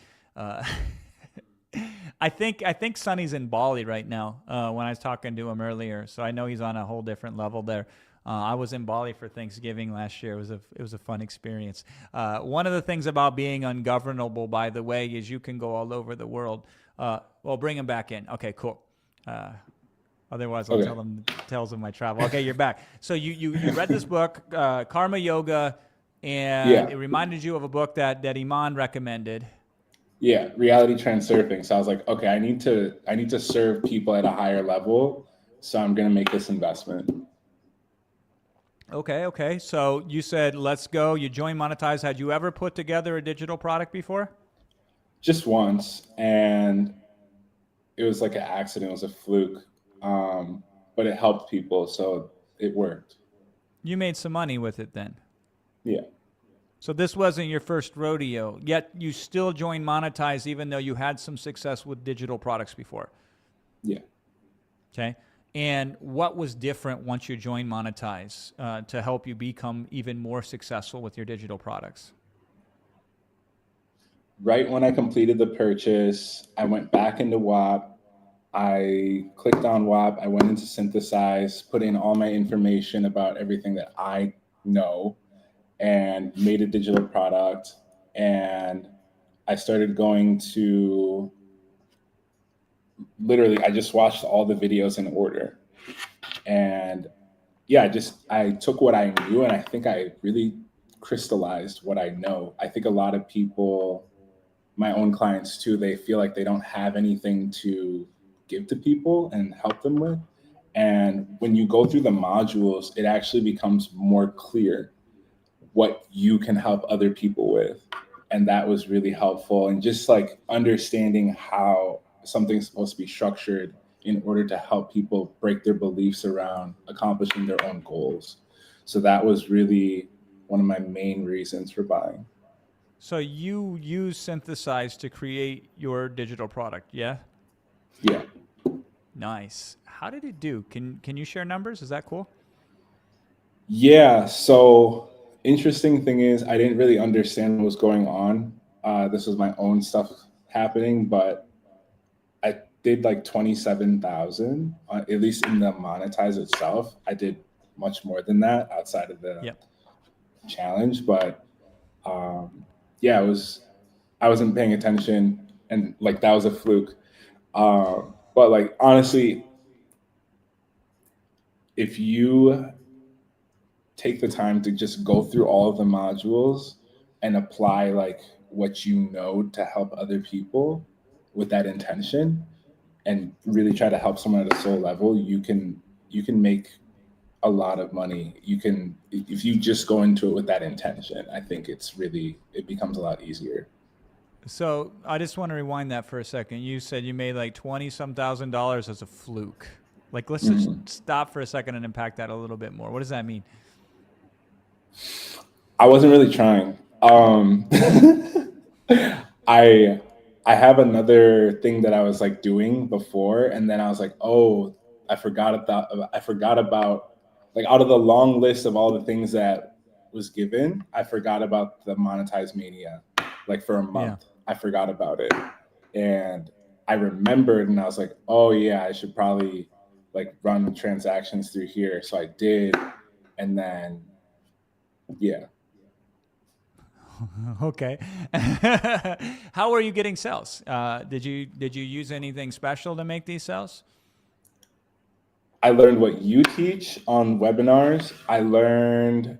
I think Sonny's in Bali right now. When I was talking to him earlier, so I know he's on a whole different level there. I was in Bali for Thanksgiving last year. It was a fun experience. One of the things about being ungovernable, by the way, is you can go all over the world. Well, bring him back in. Okay, cool. Otherwise, I'll tell them tales of my travel. Okay, you're back. So you read this book, Karma Yoga, and it reminded you of a book that Iman recommended. Yeah, reality transurfing. So I was like, okay, I need to serve people at a higher level, so I'm gonna make this investment. Okay. So you said, let's go. You joined Monetize. Had you ever put together a digital product before? Just once, and it was like an accident. It was a fluke, but it helped people, so it worked. You made some money with it then? Yeah. So this wasn't your first rodeo, yet you still joined Monetize even though you had some success with digital products before? Yeah. Okay. And what was different once you joined Monetize to help you become even more successful with your digital products? Right when I completed the purchase, I went back into WAP. I clicked on WAP. I went into Synthesize, put in all my information about everything that I know, and made a digital product. And I started going to, literally, I just watched all the videos in order. And yeah, I took what I knew, and I think I really crystallized what I know. I think a lot of people, my own clients too, they feel like they don't have anything to give to people and help them with. And when you go through the modules, it actually becomes more clear what you can help other people with. And that was really helpful. And just like understanding how something's supposed to be structured in order to help people break their beliefs around accomplishing their own goals. So that was really one of my main reasons for buying. So you use Synthesize to create your digital product, yeah? Yeah. Nice. How did it do? Can you share numbers? Is that cool? Yeah. So interesting thing is I didn't really understand what was going on. This was my own stuff happening, but I did like 27,000, at least in the monetize itself. I did much more than that outside of the Yep. challenge, but yeah, I wasn't paying attention, and like that was a fluke. But like honestly, if you take the time to just go through all of the modules and apply like what you know to help other people with that intention and really try to help someone at a soul level, you can make a lot of money. You can, if you just go into it with that intention, I think it becomes a lot easier. So I just want to rewind that for a second. You said you made like 20 some $1,000 as a fluke. Like, let's just stop for a second and unpack that a little bit more. What does that mean? I wasn't really trying. I I have another thing that I was like doing before, and then I was like, oh, I forgot about like out of the long list of all the things that was given, I forgot about the monetize mania. Like for a Yeah. month, I forgot about it, and I remembered, and I was like, oh yeah, I should probably like run transactions through here. So I did, and then yeah. Okay. How are you getting sales? Did you use anything special to make these sales? I learned what you teach on webinars. I learned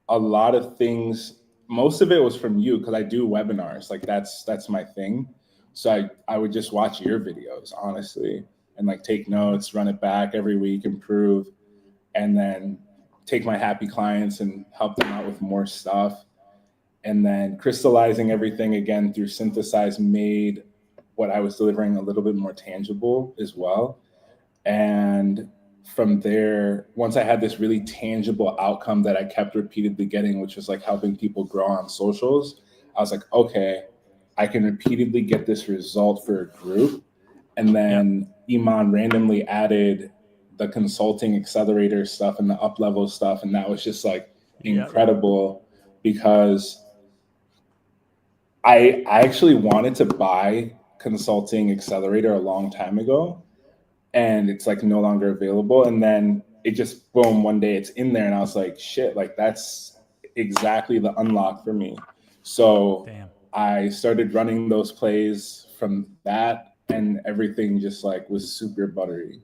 a lot of things. Most of it was from you because I do webinars. Like that's my thing. So I would just watch your videos, honestly, and like take notes, run it back every week, improve, and then take my happy clients and help them out with more stuff. And then crystallizing everything again through synthesize made what I was delivering a little bit more tangible as well. And from there, once I had this really tangible outcome that I kept repeatedly getting, which was like helping people grow on socials, I was like, okay, I can repeatedly get this result for a group. And then Iman randomly added the consulting accelerator stuff and the up level stuff. And that was just like incredible because I actually wanted to buy consulting accelerator a long time ago, and it's like no longer available. And then it just boom, one day it's in there, and I was like, shit, like that's exactly the unlock for me. So I started running those plays from that, and everything just like was super buttery.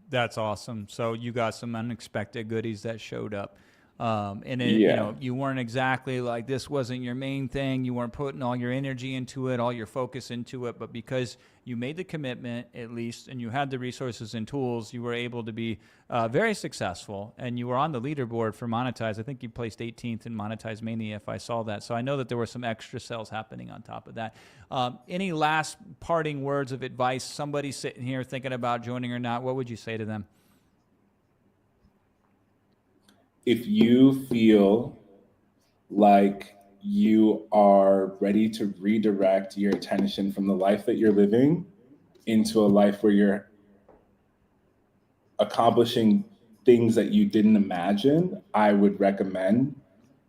That's awesome. So you got some unexpected goodies that showed up. And it, Yeah. you weren't exactly like, this wasn't your main thing. You weren't putting all your energy into it, all your focus into it, but because you made the commitment at least, and you had the resources and tools, you were able to be very successful, and you were on the leaderboard for Monetize. I think you placed 18th in Monetize Mania if I saw that. So I know that there were some extra sales happening on top of that. Any last parting words of advice? Somebody sitting here thinking about joining or not, what would you say to them? If you feel like you are ready to redirect your attention from the life that you're living into a life where you're accomplishing things that you didn't imagine, I would recommend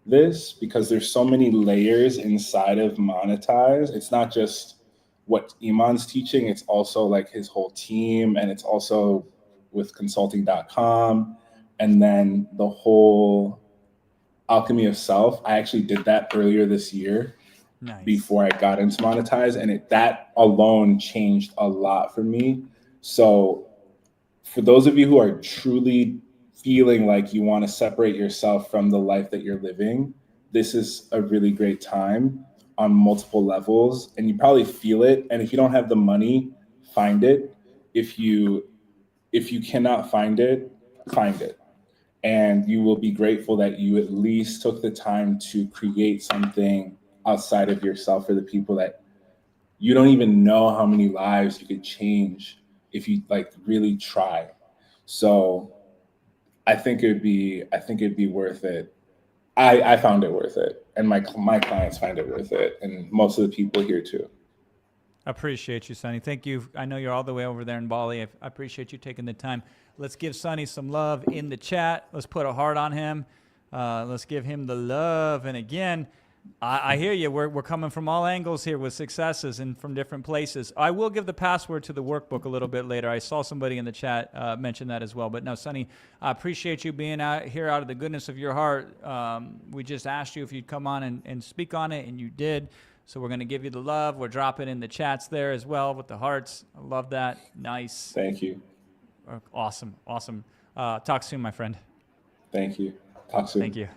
this because there's so many layers inside of Monetize. It's not just what Iman's teaching, it's also like his whole team, and it's also with consulting.com, and then the whole alchemy of self. I actually did that earlier this year. Nice. Before I got into Monetize, and that alone changed a lot for me. So for those of you who are truly feeling like you want to separate yourself from the life that you're living, this is a really great time on multiple levels, and you probably feel it. And if you don't have the money, find it. If you cannot find it, find it. And you will be grateful that you at least took the time to create something outside of yourself for the people that you don't even know how many lives you could change if you like really try. So I think it'd be worth it. I found it worth it, and my clients find it worth it, and most of the people here too. Appreciate you, Sonny. Thank you. I know you're all the way over there in Bali. I appreciate you taking the time. Let's give Sonny some love in the chat. Let's put a heart on him. Let's give him the love. And again, I hear you. We're coming from all angles here with successes and from different places. I will give the password to the workbook a little bit later. I saw somebody in the chat mention that as well. But no, Sonny, I appreciate you being out here out of the goodness of your heart. We just asked you if you'd come on and speak on it, and you did. So we're going to give you the love. We're dropping in the chats there as well with the hearts. I love that. Nice. Thank you. Awesome. Awesome. Talk soon, my friend. Thank you. Talk soon. Thank you.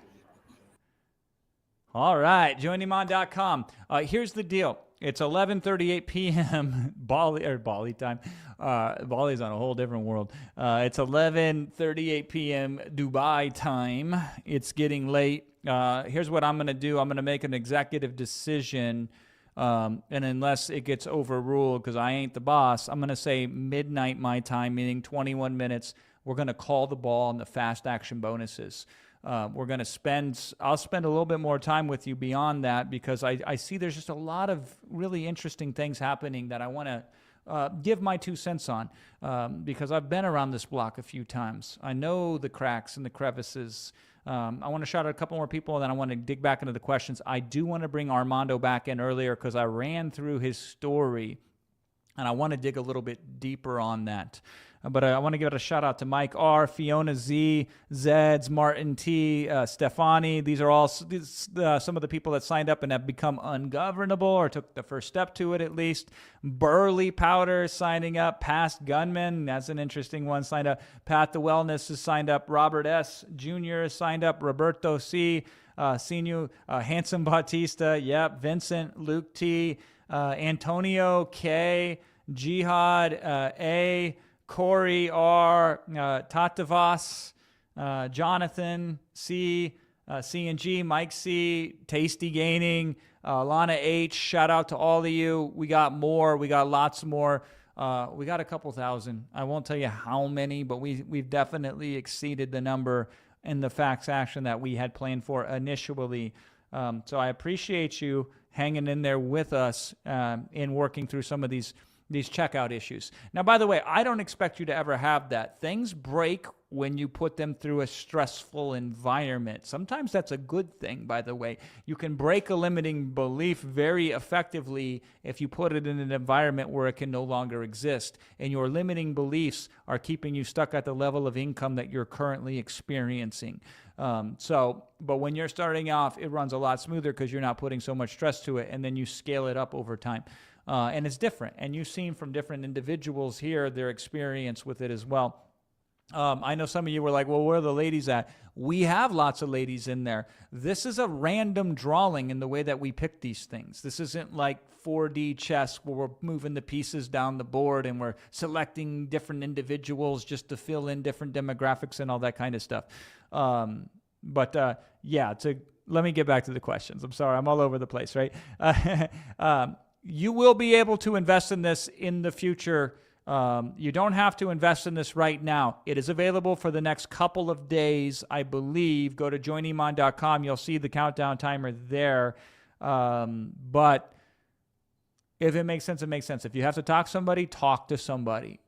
All right, joiniman.com. Here's the deal. It's 11:38 p.m. Bali time. Bali's on a whole different world. It's 11:38 p.m. Dubai time. It's getting late. Here's what I'm going to do. I'm going to make an executive decision, and unless it gets overruled, because I ain't the boss, I'm going to say midnight my time, meaning 21 minutes. We're going to call the ball on the fast action bonuses. We're going to I'll spend a little bit more time with you beyond that, because I see there's just a lot of really interesting things happening that I want to give my 2 cents on, because I've been around this block a few times. I know the cracks and the crevices. I want to shout out a couple more people, and then I want to dig back into the questions. I do want to bring Armando back in earlier because I ran through his story, and I want to dig a little bit deeper on that. But I want to give it a shout out to Mike R, Fiona Z, Zeds, Martin T, Stefani. These are all some of the people that signed up and have become ungovernable or took the first step to it at least. Burley Powder signing up. Past Gunman, that's an interesting one, signed up. Pat the Wellness is signed up. Robert S. Jr. is signed up. Roberto C. Sinu, Handsome Bautista. Yep. Vincent, Luke T. Antonio K. Jihad A. Corey R, Tatavas, Jonathan C, C&G, Mike C, Tasty Gaining, Lana H, shout out to all of you. We got more. We got lots more. We got a couple thousand. I won't tell you how many, but we've definitely exceeded the number in the facts action that we had planned for initially. So I appreciate you hanging in there with us in working through some of these checkout issues. Now, by the way, I don't expect you to ever have that. Things break when you put them through a stressful environment. Sometimes that's a good thing, by the way. You can break a limiting belief very effectively if you put it in an environment where it can no longer exist, and your limiting beliefs are keeping you stuck at the level of income that you're currently experiencing. But when you're starting off, it runs a lot smoother because you're not putting so much stress to it, and then you scale it up over time. And it's different. And you've seen from different individuals here their experience with it as well. I know some of you were like, well, where are the ladies at? We have lots of ladies in there. This is a random drawing in the way that we pick these things. This isn't like 4D chess where we're moving the pieces down the board and we're selecting different individuals just to fill in different demographics and all that kind of stuff. Let me get back to the questions. I'm sorry, I'm all over the place, right? You will be able to invest in this in the future. You don't have to invest in this right now. It is available for the next couple of days, I believe. Go to joiniman.com. You'll see the countdown timer there. But if it makes sense, it makes sense. If you have to talk to somebody, talk to somebody.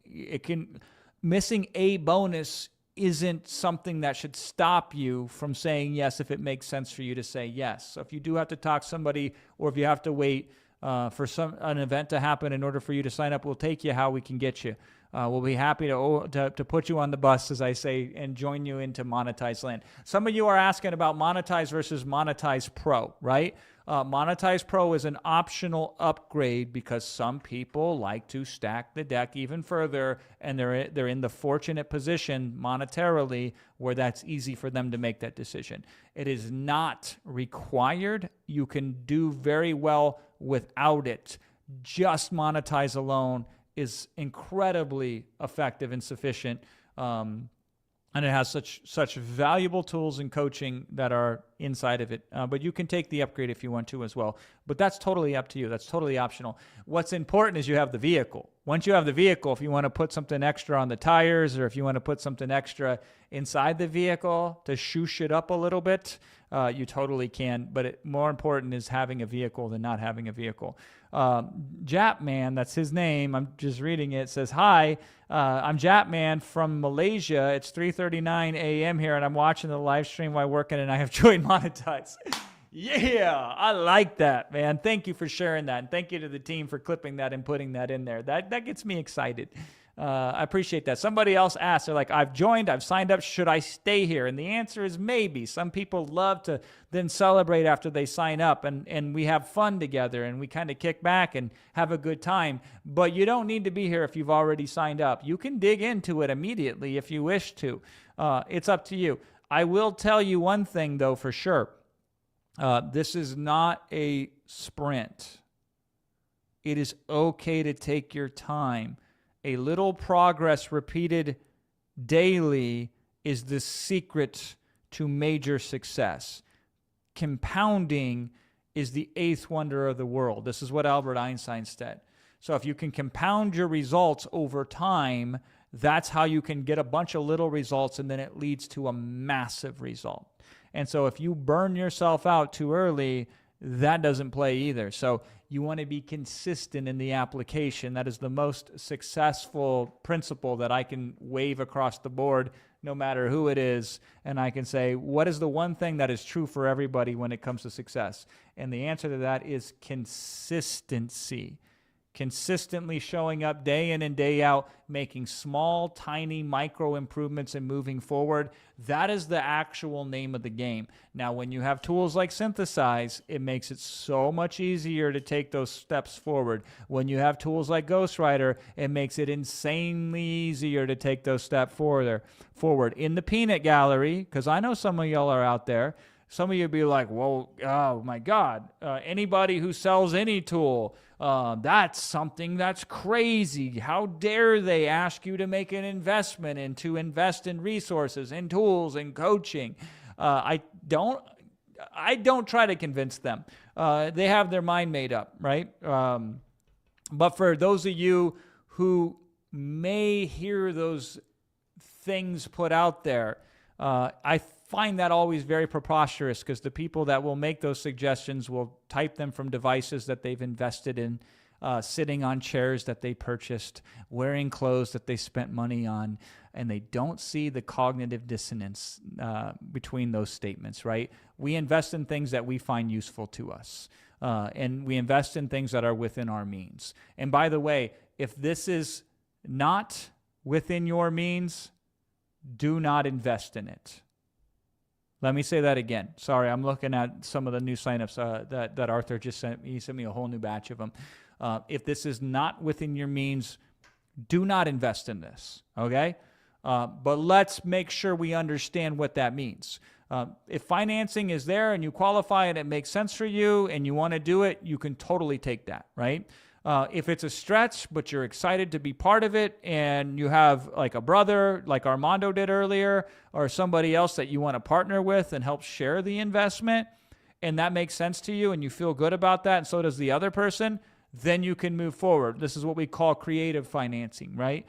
Missing a bonus isn't something that should stop you from saying yes if it makes sense for you to say yes. So if you do have to talk to somebody, or if you have to wait for an event to happen in order for you to sign up, we'll take you how we can get you. We'll be happy to put you on the bus, as I say, and join you into Monetize Land. Some of you are asking about Monetize versus Monetize Pro, right? Monetize Pro is an optional upgrade because some people like to stack the deck even further, and they're in the fortunate position monetarily where that's easy for them to make that decision. It is not required. You can do very well without it. Just Monetize alone is incredibly effective and sufficient. And it has such valuable tools and coaching that are inside of it. But you can take the upgrade if you want to as well. But that's totally up to you. That's totally optional. What's important is you have the vehicle. Once you have the vehicle, if you want to put something extra on the tires, or if you want to put something extra inside the vehicle to shoosh it up a little bit, you totally can. But more important is having a vehicle than not having a vehicle. Japman, that's his name. I'm just reading it. Says, hi, I'm Japman from Malaysia. It's 3:39 a.m. here, and I'm watching the live stream while working, and I have joined Monetize. Yeah, I like that, man. Thank you for sharing that. And thank you to the team for clipping that and putting that in there. That gets me excited. I appreciate that. Somebody else asked, they're like, I've joined, I've signed up. Should I stay here? And the answer is maybe. Some people love to then celebrate after they sign up, and we have fun together, and we kind of kick back and have a good time. But you don't need to be here if you've already signed up. You can dig into it immediately if you wish to. It's up to you. I will tell you one thing, though, for sure. This is not a sprint. It is okay to take your time. A little progress repeated daily is the secret to major success. Compounding is the eighth wonder of the world. This is what Albert Einstein said. So if you can compound your results over time, that's how you can get a bunch of little results, and then it leads to a massive result. And so if you burn yourself out too early, that doesn't play either. So you want to be consistent in the application. That is the most successful principle that I can wave across the board, no matter who it is. And I can say, what is the one thing that is true for everybody when it comes to success? And the answer to that is consistency. Consistently showing up day in and day out, making small, tiny, micro improvements and moving forward. That is the actual name of the game. Now, when you have tools like Synthesize, it makes it so much easier to take those steps forward. When you have tools like Ghostwriter, it makes it insanely easier to take those steps forward. In the peanut gallery, because I know some of y'all are out there, some of you be like, well, oh my God, anybody who sells any tool, that's something that's crazy. How dare they ask you to make an investment and to invest in resources and tools and coaching? I don't try to convince them. They have their mind made up, right? But for those of you who may hear those things put out there, I find that always very preposterous, because the people that will make those suggestions will type them from devices that they've invested in, sitting on chairs that they purchased, wearing clothes that they spent money on, and they don't see the cognitive dissonance between those statements, right? We invest in things that we find useful to us, and we invest in things that are within our means. And by the way, if this is not within your means, do not invest in it. Let me say that again. Sorry, I'm looking at some of the new signups that Arthur just sent me. He sent me a whole new batch of them. If this is not within your means, do not invest in this, okay? But let's make sure we understand what that means. If financing is there and you qualify and it makes sense for you and you want to do it, you can totally take that, right? If it's a stretch, but you're excited to be part of it, and you have like a brother, like Armando did earlier, or somebody else that you want to partner with and help share the investment, and that makes sense to you and you feel good about that, and so does the other person, then you can move forward. This is what we call creative financing, right?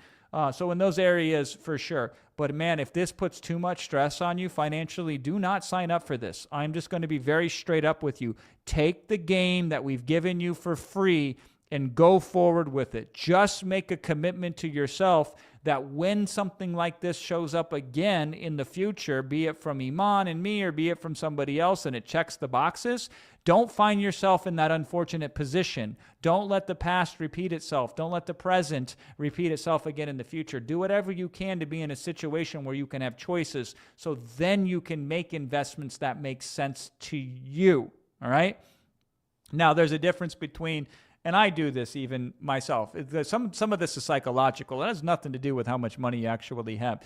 So in those areas, for sure. But man, if this puts too much stress on you financially, do not sign up for this. I'm just going to be very straight up with you. Take the game that we've given you for free and go forward with it. Just make a commitment to yourself that when something like this shows up again in the future, be it from Iman and me or be it from somebody else, and it checks the boxes, don't find yourself in that unfortunate position. Don't let the past repeat itself. Don't let the present repeat itself again in the future. Do whatever you can to be in a situation where you can have choices, so then you can make investments that make sense to you, all right? Now, there's a difference between, and I do this even myself. Some of this is psychological. It has nothing to do with how much money you actually have.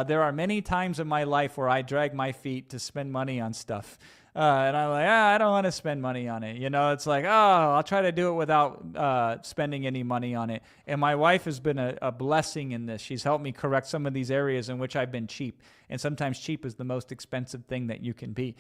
There are many times in my life where I drag my feet to spend money on stuff. And I'm like, I don't want to spend money on it. You know, it's like, I'll try to do it without spending any money on it. And my wife has been a blessing in this. She's helped me correct some of these areas in which I've been cheap. and sometimes cheap is the most expensive thing that you can be.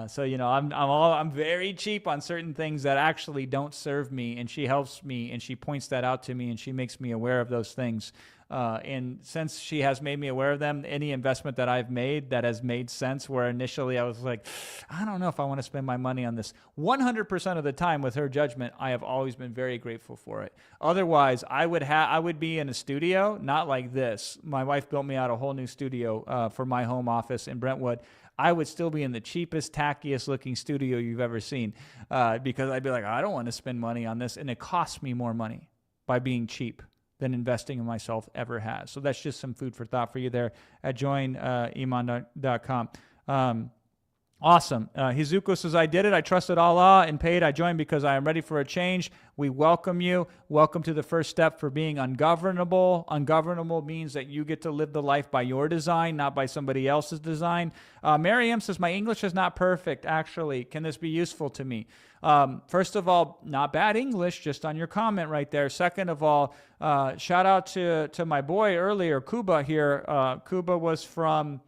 So I'm very cheap on certain things that actually don't serve me, and she helps me, and she points that out to me, and she makes me aware of those things. And since she has made me aware of them, any investment that I've made that has made sense, where initially I was like, I don't know if I want to spend my money on this, 100% of the time with her judgment, I have always been very grateful for it. Otherwise, I would be in a studio, not like this. My wife built me out a whole new studio for my home office in Brentwood. I would still be in the cheapest, tackiest looking studio you've ever seen, because I'd be like, I don't want to spend money on this. And it costs me more money by being cheap than investing in myself ever has. So that's just some food for thought for you there at join.iman.com. Awesome. Hizuko says, I did it. I trusted Allah and paid. I joined because I am ready for a change. We welcome you. Welcome to the first step for being ungovernable. Ungovernable means that you get to live the life by your design, not by somebody else's design. Miriam says, my English is not perfect, actually. Can this be useful to me? First of all, not bad English, just on your comment right there. Second of all, shout out to my boy earlier, Kuba here. Kuba was from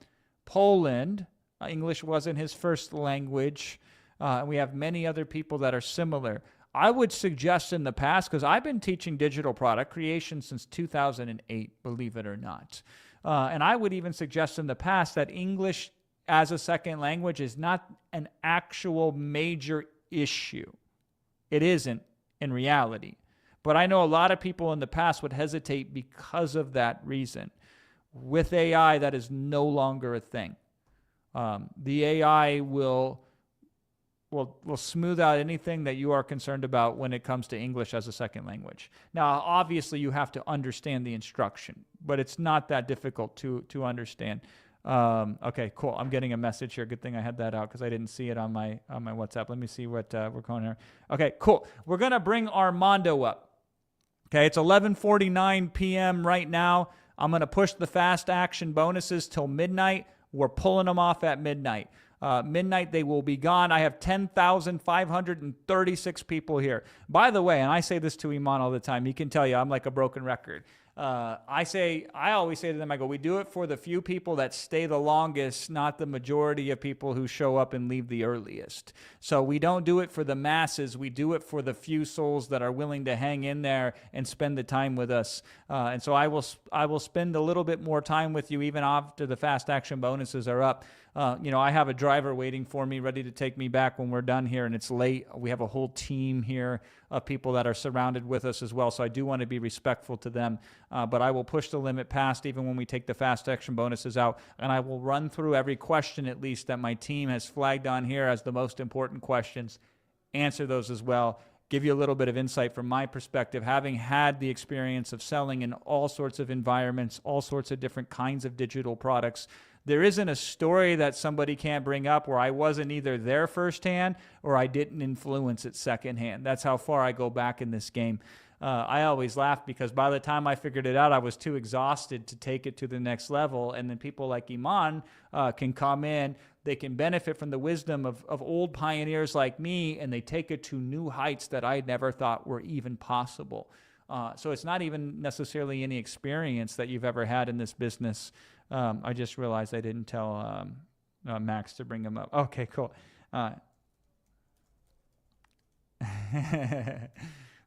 Poland. English wasn't his first language. And we have many other people that are similar. I would suggest in the past, because I've been teaching digital product creation since 2008, believe it or not. And I would even suggest in the past that English as a second language is not an actual major issue. It isn't in reality. But I know a lot of people in the past would hesitate because of that reason. With AI, that is no longer a thing. The AI will smooth out anything that you are concerned about when it comes to English as a second language. Now, obviously, you have to understand the instruction, but it's not that difficult to understand. Okay, cool. I'm getting a message here. Good thing I had that out because I didn't see it on my WhatsApp. Let me see what we're going here. Okay, cool. We're gonna bring Armando up. Okay, it's 11:49 p.m. right now. I'm gonna push the fast action bonuses till midnight. We're pulling them off at midnight. Midnight, they will be gone. I have 10,536 people here. By the way, and I say this to Iman all the time, he can tell you I'm like a broken record. I always say to them, I go, we do it for the few people that stay the longest, not the majority of people who show up and leave the earliest. So we don't do it for the masses. We do it for the few souls that are willing to hang in there and spend the time with us. And so I will spend a little bit more time with you even after the fast action bonuses are up. I have a driver waiting for me, ready to take me back when we're done here, and it's late. We have a whole team here of people that are surrounded with us as well, so I do want to be respectful to them. But I will push the limit past even when we take the fast action bonuses out, and I will run through every question at least that my team has flagged on here as the most important questions, answer those as well, give you a little bit of insight from my perspective, having had the experience of selling in all sorts of environments, all sorts of different kinds of digital products. There isn't a story that somebody can't bring up where I wasn't either there firsthand or I didn't influence it secondhand. That's how far I go back in this game. I always laugh because by the time I figured it out, I was too exhausted to take it to the next level. And then people like Iman can come in. They can benefit from the wisdom of old pioneers like me, and they take it to new heights that I never thought were even possible. So it's not even necessarily any experience that you've ever had in this business. I just realized I didn't tell Max to bring him up. Okay, cool.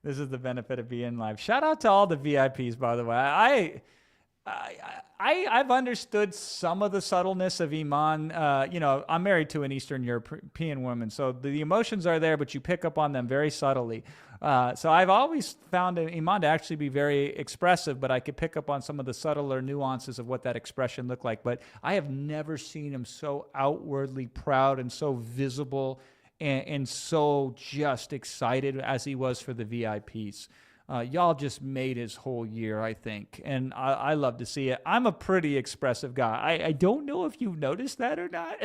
This is the benefit of being live. Shout out to all the VIPs, by the way. I've understood some of the subtleness of Iman. I'm married to an Eastern European woman, so the emotions are there, but you pick up on them very subtly. So I've always found Iman to actually be very expressive, but I could pick up on some of the subtler nuances of what that expression looked like. But I have never seen him so outwardly proud and so visible and so just excited as he was for the VIPs. Y'all just made his whole year, I think, and I love to see it. I'm a pretty expressive guy. I don't know if you've noticed that or not,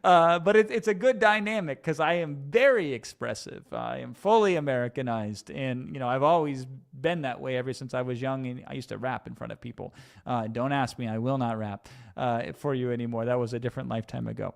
but it's a good dynamic because I am very expressive. I am fully Americanized, and I've always been that way ever since I was young, and I used to rap in front of people. Don't ask me. I will not rap for you anymore. That was a different lifetime ago.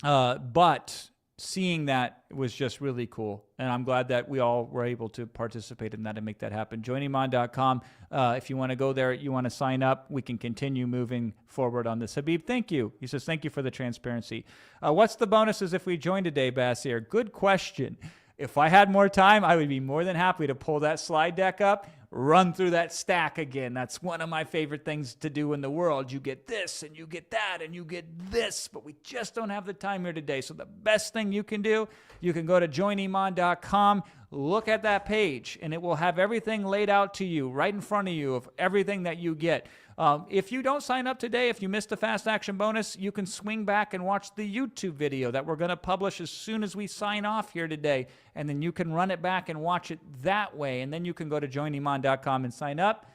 But seeing that was just really cool. And I'm glad that we all were able to participate in that and make that happen. JoinIman.com. If you want to go there, you want to sign up, we can continue moving forward on this. Habib, thank you. He says, thank you for the transparency. What's the bonuses if we join today, Bassir? Good question. If I had more time, I would be more than happy to pull that slide deck up, run through that stack again. That's one of my favorite things to do in the world. You get this and you get that and you get this, but we just don't have the time here today. So the best thing you can do, you can go to joiniman.com, look at that page, and it will have everything laid out to you right in front of you of everything that you get. If you don't sign up today, if you missed the fast action bonus, you can swing back and watch the YouTube video that we're going to publish as soon as we sign off here today. And then you can run it back and watch it that way. And then you can go to joiniman.com and sign up.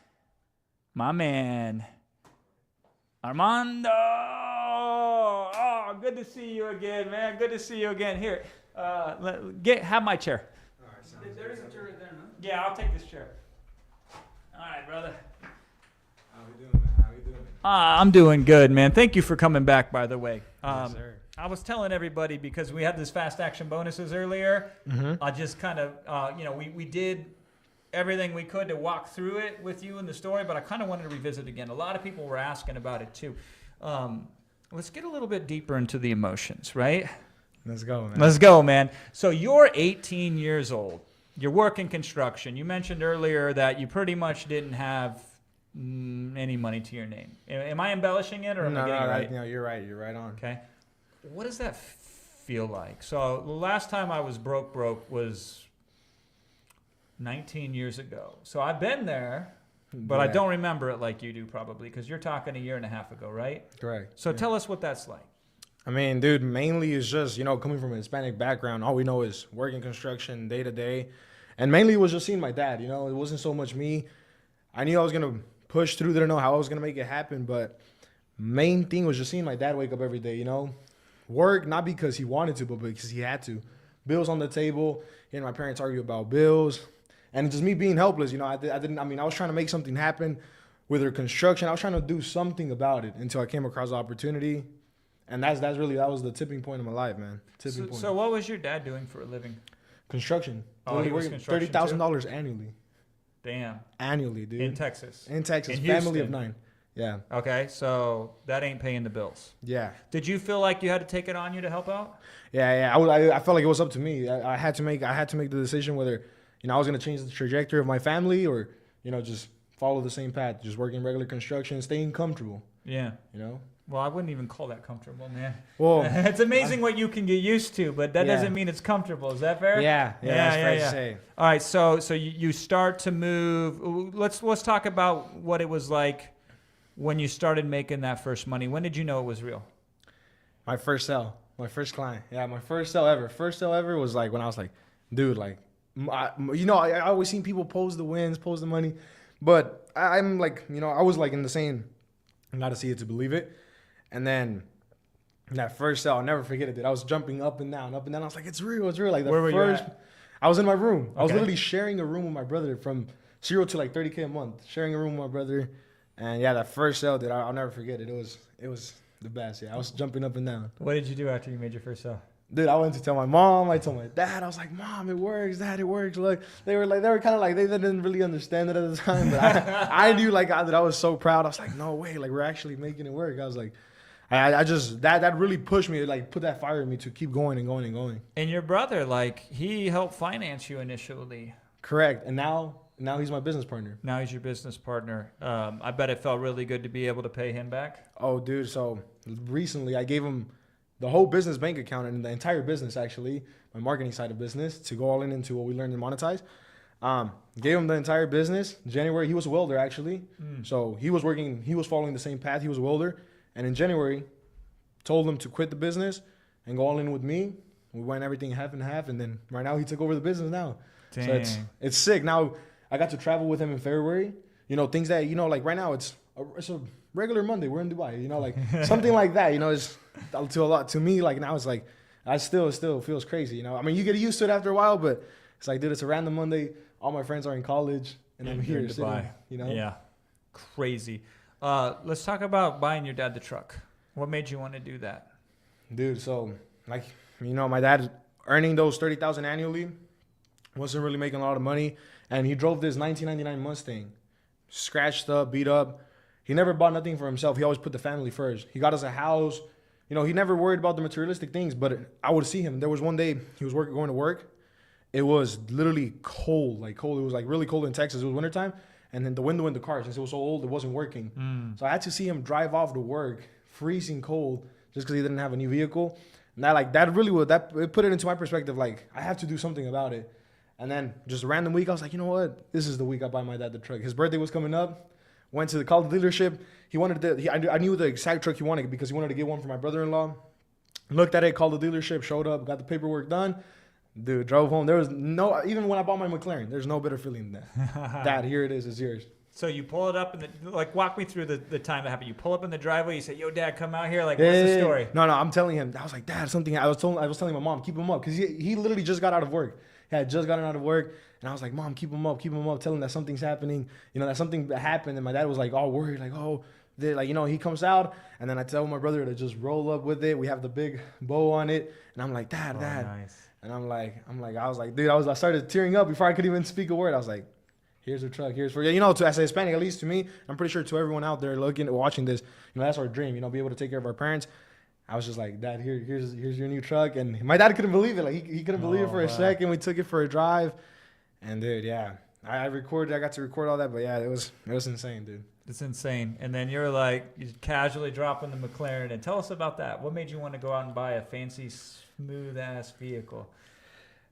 My man, Armando. Oh, good to see you again, man. Good to see you again. Here, have my chair. All right, There is a chair right there, no? Yeah, I'll take this chair. All right, brother. How we doing, man? How we doing? I'm doing good, man. Thank you for coming back, by the way. Yes, sir. I was telling everybody because we had this fast action bonuses earlier. I just kind of, we did everything we could to walk through it with you in the story, but I kind of wanted to revisit again. A lot of people were asking about it too. Let's get a little bit deeper into the emotions, right? Let's go, man. Let's go, man. So you're 18 years old. You're working construction. You mentioned earlier that you pretty much didn't have any money to your name. Am I embellishing it or am I getting it right? No, you're right. You're right on. Okay. What does that feel like? So the last time I was broke was 19 years ago. So I've been there, but I don't remember it like you do probably because you're talking a year and a half ago, right? Correct. So tell us what that's like. I mean, dude, mainly it's just, coming from a Hispanic background, all we know is working construction day to day. And mainly it was just seeing my dad, it wasn't so much me. I knew I was going to push through, didn't know how I was going to make it happen. But main thing was just seeing my dad wake up every day, Work, not because he wanted to, but because he had to. Bills on the table, hearing my parents argue about bills. And just me being helpless, I was trying to make something happen with their construction. I was trying to do something about it until I came across the opportunity. And that was the tipping point of my life, man. Tipping point. So what was your dad doing for a living? Construction. Oh, he was construction $30,000 annually. Damn. Annually, dude. In Texas. In Texas. In Family Houston. of 9. Yeah. Okay, so that ain't paying the bills. Yeah. Did you feel like you had to take it on you to help out? Yeah. I felt like it was up to me. I had to make the decision whether, I was gonna change the trajectory of my family or, just follow the same path, just working regular construction, staying comfortable. Yeah. Well, I wouldn't even call that comfortable, man. Well, it's amazing what you can get used to, but that doesn't mean it's comfortable. Is that fair? Yeah, that's fair to say. All right, so you start to move. Let's talk about what it was like when you started making that first money. When did you know it was real? My first sale, my first client. Yeah, my first sale ever. First sale ever was like when I was like, dude, like, I always seen people post the wins, post the money, but I'm like, I was like in the same, not to see it to believe it. And then that first sale, I'll never forget it, dude. I was jumping up and down. I was like, it's real. Like where were you at? I was in my room. Okay. I was literally sharing a room with my brother from 0 to like $30K a month, sharing a room with my brother. And yeah, that first sale, dude, I'll never forget it. It was the best. Yeah, I was jumping up and down. What did you do after you made your first sale? Dude, I went to tell my mom. I told my dad. I was like, Mom, it works. Dad, it works. Look, they were kind of like, they didn't really understand it at the time. But I knew that I was so proud. I was like, no way. Like, we're actually making it work. I was like, I just, that really pushed me, like put that fire in me to keep going and going and going. And your brother, like, he helped finance you initially. Correct. And now he's my business partner. Now he's your business partner. I bet it felt really good to be able to pay him back. Oh, dude. So recently I gave him the whole business bank account and the entire business, actually, my marketing side of business, to go all into what we learned in Monetize. Gave him the entire business. January, he was a welder, actually. So he was following the same path. He was a welder. And in January, told him to quit the business and go all in with me. We went everything half and half. And then right now he took over the business now. Dang. So it's sick. Now I got to travel with him in February. Things that, like right now it's a regular Monday. We're in Dubai, like something like that, it's to me, like now it's like, I still feels crazy, I mean, you get used to it after a while, but it's like, dude, it's a random Monday. All my friends are in college and I'm here in Dubai. Sitting, Yeah. Crazy. Let's talk about buying your dad the truck. What made you want to do that? Dude, so like my dad earning those 30,000 annually, wasn't really making a lot of money, and he drove this 1999 Mustang, scratched up, beat up. He never bought nothing for himself. He always put the family first. He got us a house. He never worried about the materialistic things. But I would see him. There was one day he was going to work. It was literally cold, like cold. It was like really cold in Texas. It was wintertime. And then the window in the car, since it was so old, it wasn't working. So I had to see him drive off to work, freezing cold, just because he didn't have a new vehicle. And it put it into my perspective. Like, I have to do something about it. And then just a random week, I was like, you know what? This is the week I buy my dad the truck. His birthday was coming up. Went to the call the dealership. He wanted I knew the exact truck he wanted because he wanted to get one for my brother-in-law. Looked at it, called the dealership, showed up, got the paperwork done. Dude, drove home. There was even when I bought my McLaren, there's no better feeling than that. Dad, here it is. It's yours. So you pull it up walk me through the time that happened. You pull up in the driveway. You say, "Yo, Dad, come out here." Like, what's the story? No, I'm telling him. I was like, Dad, something. I was telling my mom, keep him up, because he literally just got out of work. He had just gotten out of work, and I was like, Mom, keep him up, tell him that something's happening. That something happened, and my dad was like all worried, like, he comes out, and then I tell my brother to just roll up with it. We have the big bow on it, and I'm like, Dad. Nice. And I was like, dude, I started tearing up before I could even speak a word. I was like, here's a truck, here's for you. As a Hispanic, at least to me, I'm pretty sure to everyone out there watching this, that's our dream, be able to take care of our parents. I was just like, Dad, here's your new truck. And my dad couldn't believe it. Like, he couldn't believe it for a second. We took it for a drive. And dude, yeah, I got to record all that, but yeah, it was insane, dude. It's insane. And then you're casually dropping the McLaren. And tell us about that. What made you want to go out and buy a fancy, smooth-ass vehicle?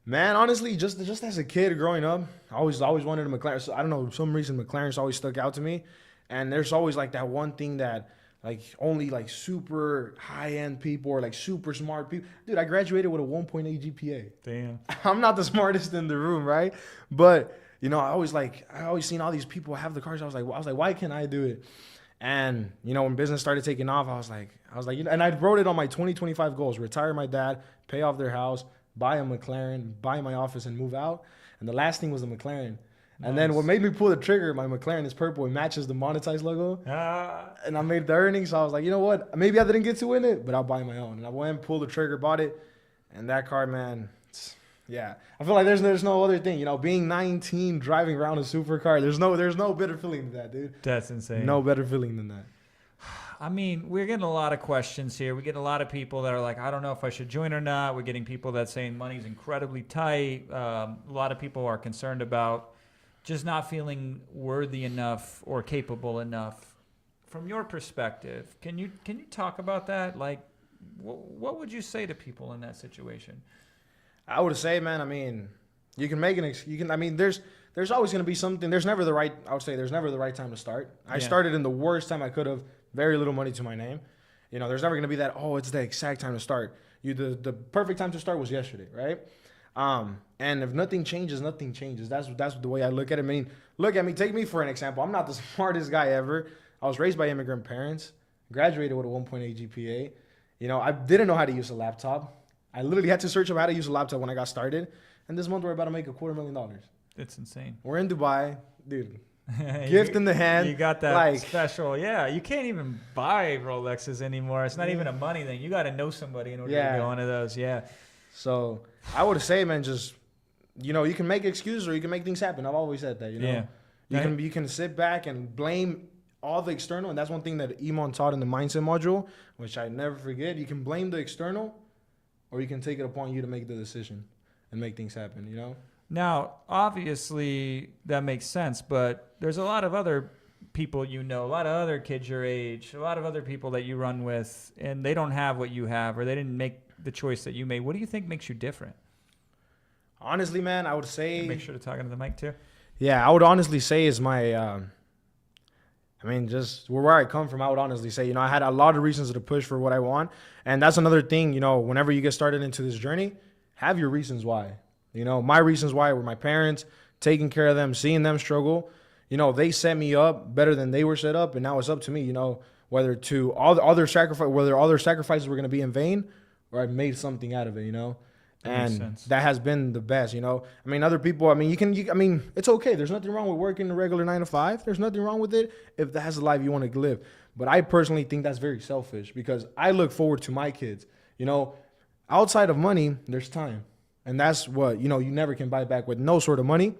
Man, honestly, just as a kid growing up, I always wanted a McLaren. So, I don't know, for some reason, McLaren's always stuck out to me. And there's always that one thing that only super high-end people or super smart people. Dude, I graduated with a 1.8 GPA. Damn. I'm not the smartest in the room, right? But I always seen all these people have the cars. I was like, why can't I do it? And when business started taking off, I was like, and I wrote it on my 2025 goals: retire my dad, pay off their house, buy a McLaren, buy my office, and move out. And the last thing was the McLaren. Nice. And then what made me pull the trigger, my McLaren is purple. It matches the Monetize logo. And I made the earnings. So I was like, you know what? Maybe I didn't get to win it, but I'll buy my own. And I went, pulled the trigger, bought it. And that car, man, yeah. I feel like there's no other thing. Being 19, driving around a supercar, there's no better feeling than that, dude. That's insane. No better feeling than that. I mean, we're getting a lot of questions here. We get a lot of people that are like, I don't know if I should join or not. We're getting people that saying money's incredibly tight. A lot of people are concerned about just not feeling worthy enough or capable enough. From your perspective, can you talk about that? What would you say to people in that situation? I would say, man, I mean, you can make there's always going to be something. There's never the right time to start. I started in the worst time I could have, very little money to my name. There's never going to be that, it's the exact time to start. The perfect time to start was yesterday, right? And if nothing changes, nothing changes. That's the way I look at it. I mean, look at me. Take me for an example. I'm not the smartest guy ever. I was raised by immigrant parents, graduated with a 1.8 GPA. I didn't know how to use a laptop. I literally had to search up how to use a laptop when I got started. And this month we're about to make $250,000. It's insane. We're in Dubai, dude. Gift in the hand. You got that special. Yeah, you can't even buy Rolexes anymore. It's not even a money thing. You got to know somebody in order to get one of those. Yeah. So I would say, man, just, you can make excuses or you can make things happen. I've always said that, Yeah. You can sit back and blame all the external. And that's one thing that Iman taught in the mindset module, which I never forget. You can blame the external or you can take it upon you to make the decision and make things happen, Now, obviously, that makes sense, but there's a lot of other people a lot of other kids your age, a lot of other people that you run with, and they don't have what you have, or they didn't make the choice that you made. What do you think makes you different? Honestly, man, I would say... Make sure to talk into the mic, too. Yeah, I would honestly say is my... just where I come from, I would honestly say, I had a lot of reasons to push for what I want. And that's another thing, whenever you get started into this journey, have your reasons why. My reasons why were my parents, taking care of them, seeing them struggle. They set me up better than they were set up, and now it's up to me, whether all their sacrifices were going to be in vain or I made something out of it, And that has been the best, Other people, it's okay. There's nothing wrong with working a regular 9 to 5. There's nothing wrong with it if that's the life you want to live. But I personally think that's very selfish because I look forward to my kids, outside of money, there's time. And that's what, you never can buy back with no sort of money.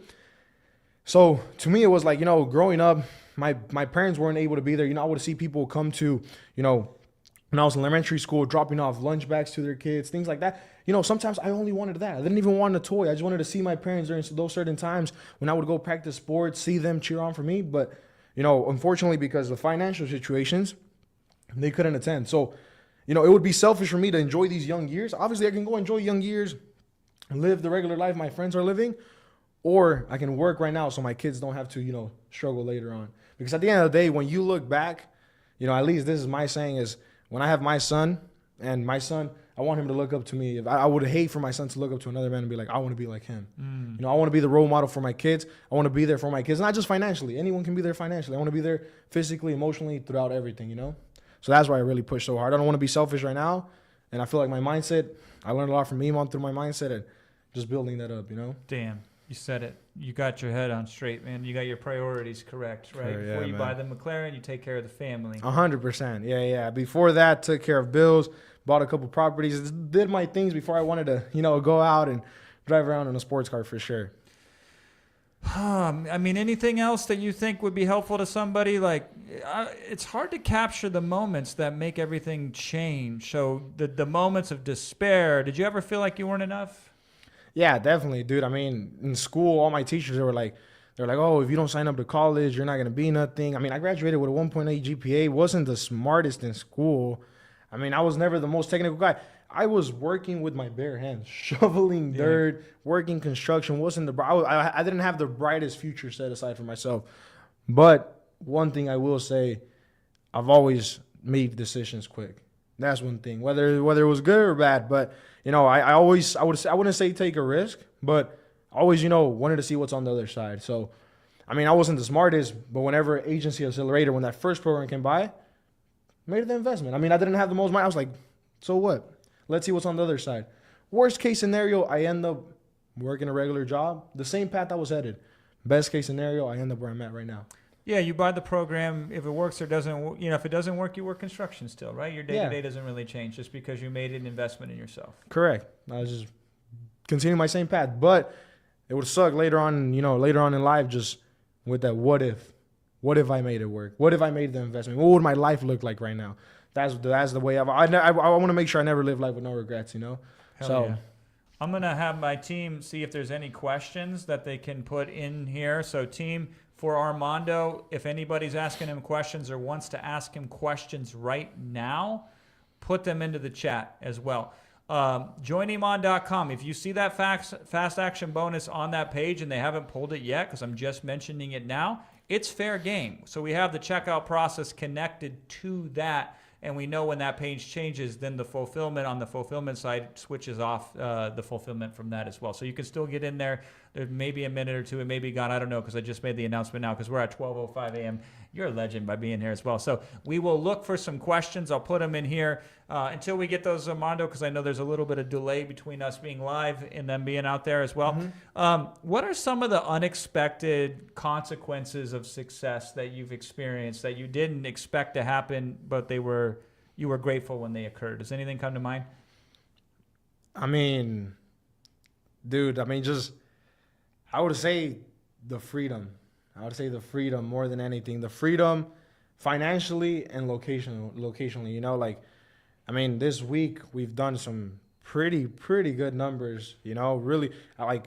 So to me, it was like, growing up, my parents weren't able to be there. I would see people come to, when I was in elementary school, dropping off lunch bags to their kids, things like that. Sometimes I only wanted that. I didn't even want a toy. I just wanted to see my parents during those certain times when I would go practice sports, see them cheer on for me. But, unfortunately, because of financial situations, they couldn't attend. So, it would be selfish for me to enjoy these young years. Obviously, I can go enjoy young years, live the regular life my friends are living, or I can work right now so my kids don't have to, struggle later on. Because at the end of the day, when you look back, at least this is my saying is, when I have my son, and my son, I want him to look up to me. If I would hate for my son to look up to another man and be like, I want to be like him. I want to be the role model for my kids. I want to be there for my kids, not just financially. Anyone can be there financially. I want to be there physically, emotionally, throughout everything, So that's why I really push so hard. I don't want to be selfish right now. And I feel like my mindset, I learned a lot from Iman through my mindset and just building that up, Damn. You said it. You got your head on straight, man. You got your priorities correct, right? Yeah, Before you man. buy the McLaren, you take care of the family. 100%. Yeah. Before that, took care of bills, bought a couple properties, did my things before I wanted to, go out and drive around in a sports car for sure. Anything else that you think would be helpful to somebody? Like, it's hard to capture the moments that make everything change. So the moments of despair, did you ever feel like you weren't enough? Yeah, definitely, dude. In school, all my teachers, they're like, oh, if you don't sign up to college, you're not going to be nothing. I graduated with a 1.8 GPA, wasn't the smartest in school. I was never the most technical guy. I was working with my bare hands, shoveling dirt, working construction. I didn't have the brightest future set aside for myself. But one thing I will say, I've always made decisions quick. That's one thing, whether it was good or bad. But I wouldn't say take a risk, but I always wanted to see what's on the other side. So, I wasn't the smartest, but whenever Agency Accelerator, when that first program came by, made the investment. I didn't have the most money. I was like, so what? Let's see what's on the other side. Worst case scenario, I end up working a regular job, the same path I was headed. Best case scenario, I end up where I'm at right now. Yeah, you buy the program. If it works or doesn't, if it doesn't work, you work construction still, right? Your day-to-day doesn't really change just because you made an investment in yourself. Correct. I was just continuing my same path. But it would suck later on in life, just with that what if. What if I made it work? What if I made the investment? What would my life look like right now? That's the way I want to make sure I never live life with no regrets, Hell so yeah. I'm going to have my team see if there's any questions that they can put in here. So team, for Armando, if anybody's asking him questions or wants to ask him questions right now, put them into the chat as well. JoinIman.com. If you see that fast action bonus on that page and they haven't pulled it yet, because I'm just mentioning it now, it's fair game. So we have the checkout process connected to that. And we know when that page changes, then the fulfillment on the fulfillment side switches off the fulfillment from that as well. So you can still get in there. There may be a minute or two. It may be gone. I don't know, because I just made the announcement now because we're at 12:05 a.m. You're a legend by being here as well. So we will look for some questions. I'll put them in here until we get those, Armando, because I know there's a little bit of delay between us being live and them being out there as well. What are some of the unexpected consequences of success that you've experienced that you didn't expect to happen, but you were grateful when they occurred? Does anything come to mind? Dude, I would say the freedom. I would say the freedom more than anything. The freedom financially and locationally, this week we've done some pretty good numbers, really. I'm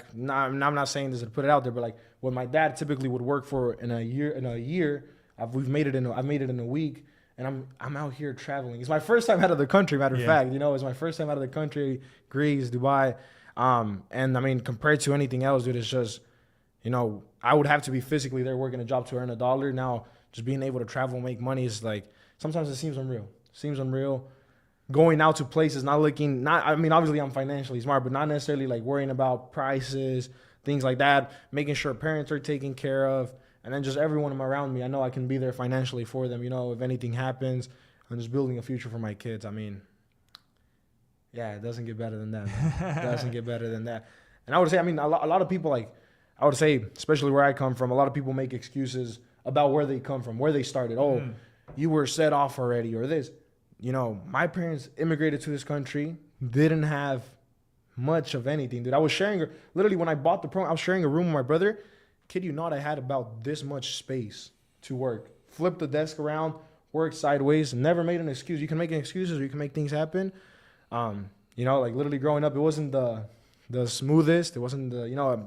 not saying this to put it out there, but what my dad typically would work for in a year, I've made it in a week, and I'm out here traveling. It's my first time out of the country, matter of fact, it's my first time out of the country, Greece, Dubai. And compared to anything else, dude, it's just, I would have to be physically there working a job to earn $1. Now, just being able to travel and make money is sometimes it seems unreal. Going out to places, obviously I'm financially smart, but not necessarily worrying about prices, things like that, making sure parents are taken care of, and then just everyone around me. I know I can be there financially for them, if anything happens. I'm just building a future for my kids. Yeah, it doesn't get better than that, man. It doesn't get better than that. And I would say, a lot of people, I would say, especially where I come from, a lot of people make excuses about where they come from, where they started. Oh, you were set off already, or this. My parents immigrated to this country didn't have much of anything, dude. I was sharing, literally when I bought the program, I was sharing a room with my brother. Kid you not, I had about this much space to work. Flip the desk around, work sideways, never made an excuse. You can make excuses or you can make things happen. Like literally growing up, it wasn't the smoothest. It wasn't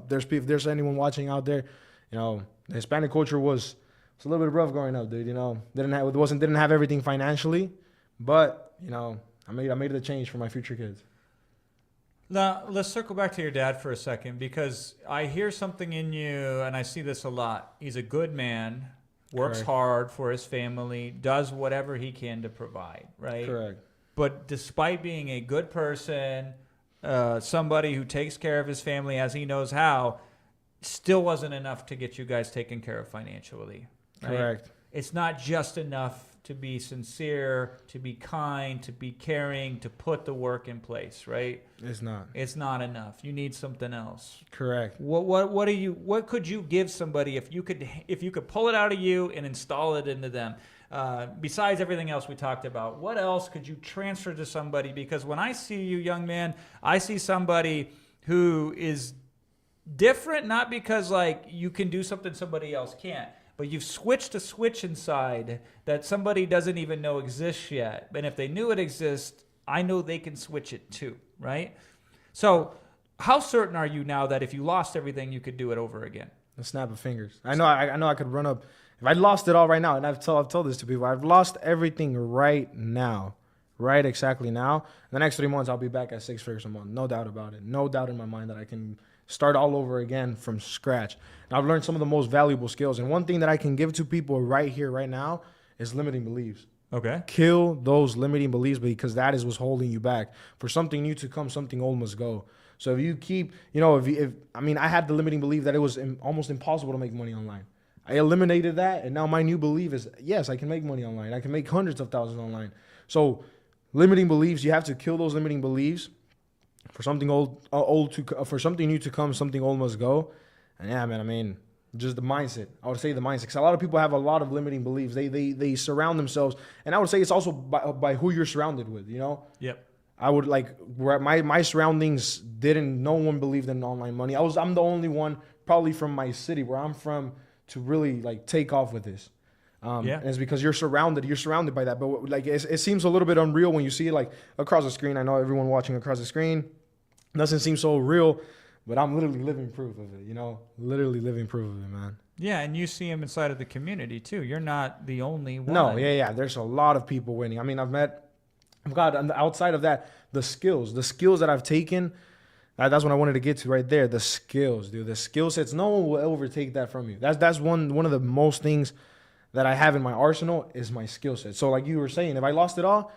there's anyone watching out there, the Hispanic culture was a little bit rough growing up, dude. Didn't have everything financially, but I made the change for my future kids. Now, let's circle back to your dad for a second, because I hear something in you, and I see this a lot. He's a good man, works hard for his family, does whatever he can to provide, right? Correct. But despite being a good person, somebody who takes care of his family as he knows how, still wasn't enough to get you guys taken care of financially. Right? Correct. It's not just enough to be sincere, to be kind, to be caring, to put the work in place, right? It's not. It's not enough. You need something else. Correct. What could you give somebody if you could pull it out of you and install it into them? Besides everything else we talked about, what else could you transfer to somebody? Because when I see you, young man, I see somebody who is different, not because like you can do something somebody else can't, but you've switched a switch inside that somebody doesn't even know exists yet. And if they knew it exists, I know they can switch it too, right? So how certain are you now that if you lost everything, you could do it over again? A snap of fingers. I know I could run up. If I lost it all right now, and I've told this to people, I've lost everything right now, right exactly now. In the next 3 months, I'll be back at 6 figures a month. No doubt about it. No doubt in my mind that I can start all over again from scratch. And I've learned some of the most valuable skills. And one thing that I can give to people right here, right now, is limiting beliefs. Okay. Kill those limiting beliefs, because that is what's holding you back. For something new to come, something old must go. So if you keep, I had the limiting belief that it was almost impossible to make money online. I eliminated that, and now my new belief is, yes, I can make money online. I can make hundreds of thousands online. So limiting beliefs, you have to kill those limiting beliefs. For something for something new to come, something old must go. And yeah, man, just the mindset. I would say the mindset, because a lot of people have a lot of limiting beliefs. They surround themselves, and I would say it's also by who you're surrounded with. Yep. I would where my surroundings no one believed in online money. I'm the only one probably from my city where I'm from to really take off with this. And it's because you're surrounded by that. But it seems a little bit unreal when you see it across the screen. I know everyone watching across the screen doesn't seem so real, but I'm literally living proof of it, literally living proof of it, man. Yeah, and you see him inside of the community too. You're not the only one. No, yeah. There's a lot of people winning. I mean, I've got outside of that, the skills that I've taken. That's what I wanted to get to right there. The skills, dude. The skill sets. No one will overtake that from you. That's one of the most things that I have in my arsenal is my skill set. So like you were saying, if I lost it all,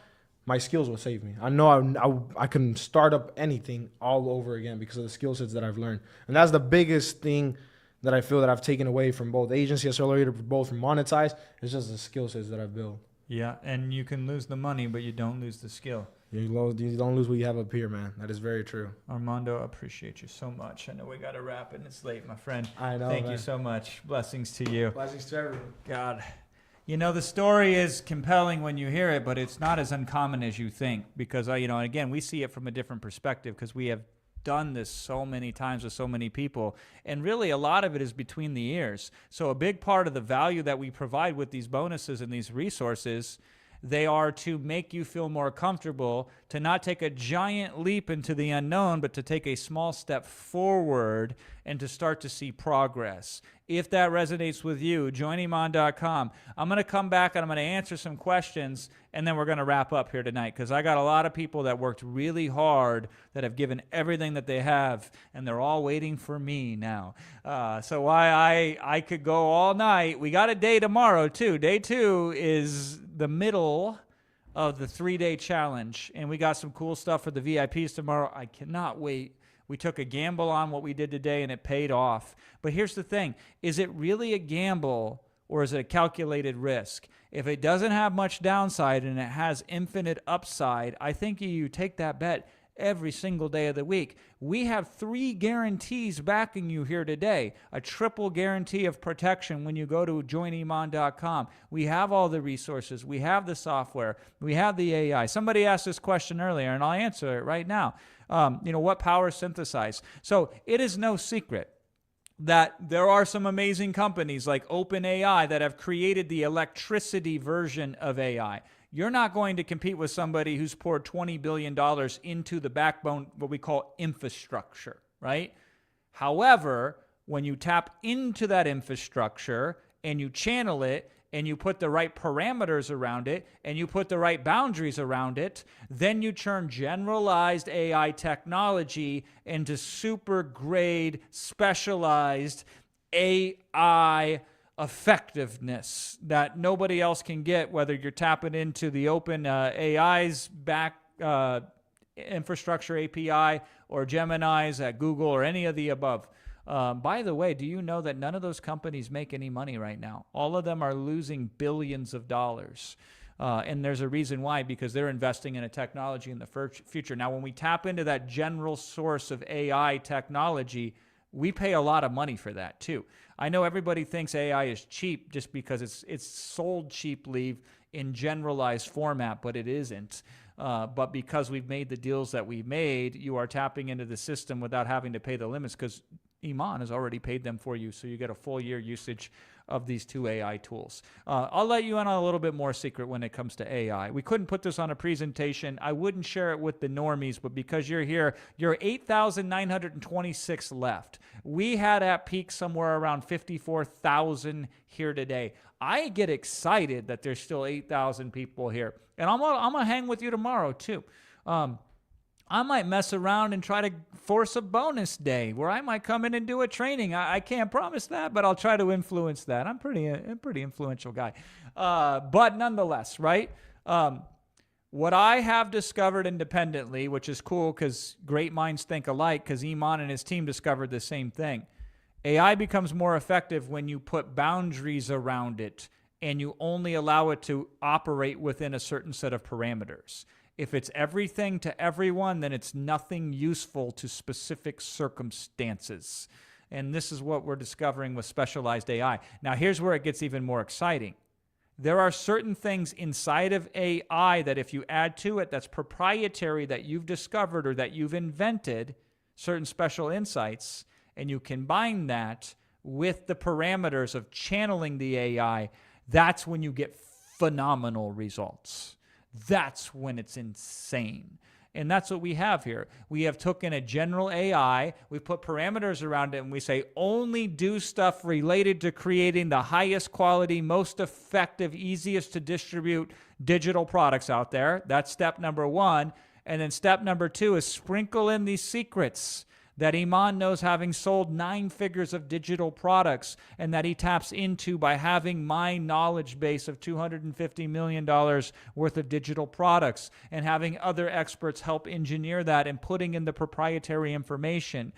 my skills will save me. I know I can start up anything all over again because of the skill sets that I've learned. And that's the biggest thing that I feel that I've taken away from both Agency Accelerator, both from Monetize. It's just the skill sets that I've built. Yeah, and you can lose the money, but you don't lose the skill. You don't lose what you have up here, man. That is very true. Armando, I appreciate you so much. I know we got to wrap it. It's late, my friend. I know, Thank you so much. Blessings to you. Blessings to everyone. God. The story is compelling when you hear it, but it's not as uncommon as you think because, again, we see it from a different perspective because we have done this so many times with so many people. And really, a lot of it is between the ears. So a big part of the value that we provide with these bonuses and these resources, they are to make you feel more comfortable, to not take a giant leap into the unknown, but to take a small step forward and to start to see progress. If that resonates with you, join Iman.com. I'm going to come back and I'm going to answer some questions, and then we're going to wrap up here tonight because I got a lot of people that worked really hard that have given everything that they have, and they're all waiting for me now. So why I could go all night. We got a day tomorrow, too. Day 2 is the middle of the 3-day challenge, and we got some cool stuff for the VIPs tomorrow. I cannot wait. We took a gamble on what we did today, and it paid off. But here's the thing. Is it really a gamble, or is it a calculated risk? If it doesn't have much downside and it has infinite upside, I think you take that bet every single day of the week. We have 3 guarantees backing you here today. A triple guarantee of protection when you go to joiniman.com. We have all the resources. We have the software. We have the AI. Somebody asked this question earlier, and I'll answer it right now. What powers synthesize? So it is no secret that there are some amazing companies like OpenAI that have created the electricity version of AI. You're not going to compete with somebody who's poured $20 billion into the backbone, what we call infrastructure, right? However, when you tap into that infrastructure and you channel it and you put the right parameters around it and you put the right boundaries around it, then you turn generalized AI technology into super grade specialized AI effectiveness that nobody else can get, whether you're tapping into the open AI's back infrastructure API or Gemini's at Google or any of the above. By the way, do you know that none of those companies make any money right now? All of them are losing billions of dollars. And there's a reason why, because they're investing in a technology in the future. Now, when we tap into that general source of AI technology, we pay a lot of money for that too. I know everybody thinks AI is cheap just because it's sold cheaply in generalized format, but it isn't. But because we've made the deals that we've made, you are tapping into the system without having to pay the limits because Iman has already paid them for you, so you get a full year usage of these 2 AI tools. I'll let you in on a little bit more secret when it comes to AI. We couldn't put this on a presentation. I wouldn't share it with the normies, but because you're here, you're 8,926 left. We had at peak somewhere around 54,000 here today. I get excited that there's still 8,000 people here. And I'm gonna hang with you tomorrow too. I might mess around and try to force a bonus day where I might come in and do a training. I can't promise that, but I'll try to influence that. I'm a pretty influential guy. But nonetheless, right? What I have discovered independently, which is cool because great minds think alike, because Iman and his team discovered the same thing. AI becomes more effective when you put boundaries around it and you only allow it to operate within a certain set of parameters. If it's everything to everyone, then it's nothing useful to specific circumstances. And this is what we're discovering with specialized AI. Now, here's where it gets even more exciting. There are certain things inside of AI that if you add to it that's proprietary that you've discovered or that you've invented, certain special insights, and you combine that with the parameters of channeling the AI, that's when you get phenomenal results. That's when it's insane. And that's what we have here. We have taken a general AI, we put parameters around it, and we say only do stuff related to creating the highest quality, most effective, easiest to distribute digital products out there. That's step number 1. And then step number 2 is sprinkle in these secrets that Iman knows, having sold 9 figures of digital products, and that he taps into by having my knowledge base of $250 million worth of digital products and having other experts help engineer that and putting in the proprietary information.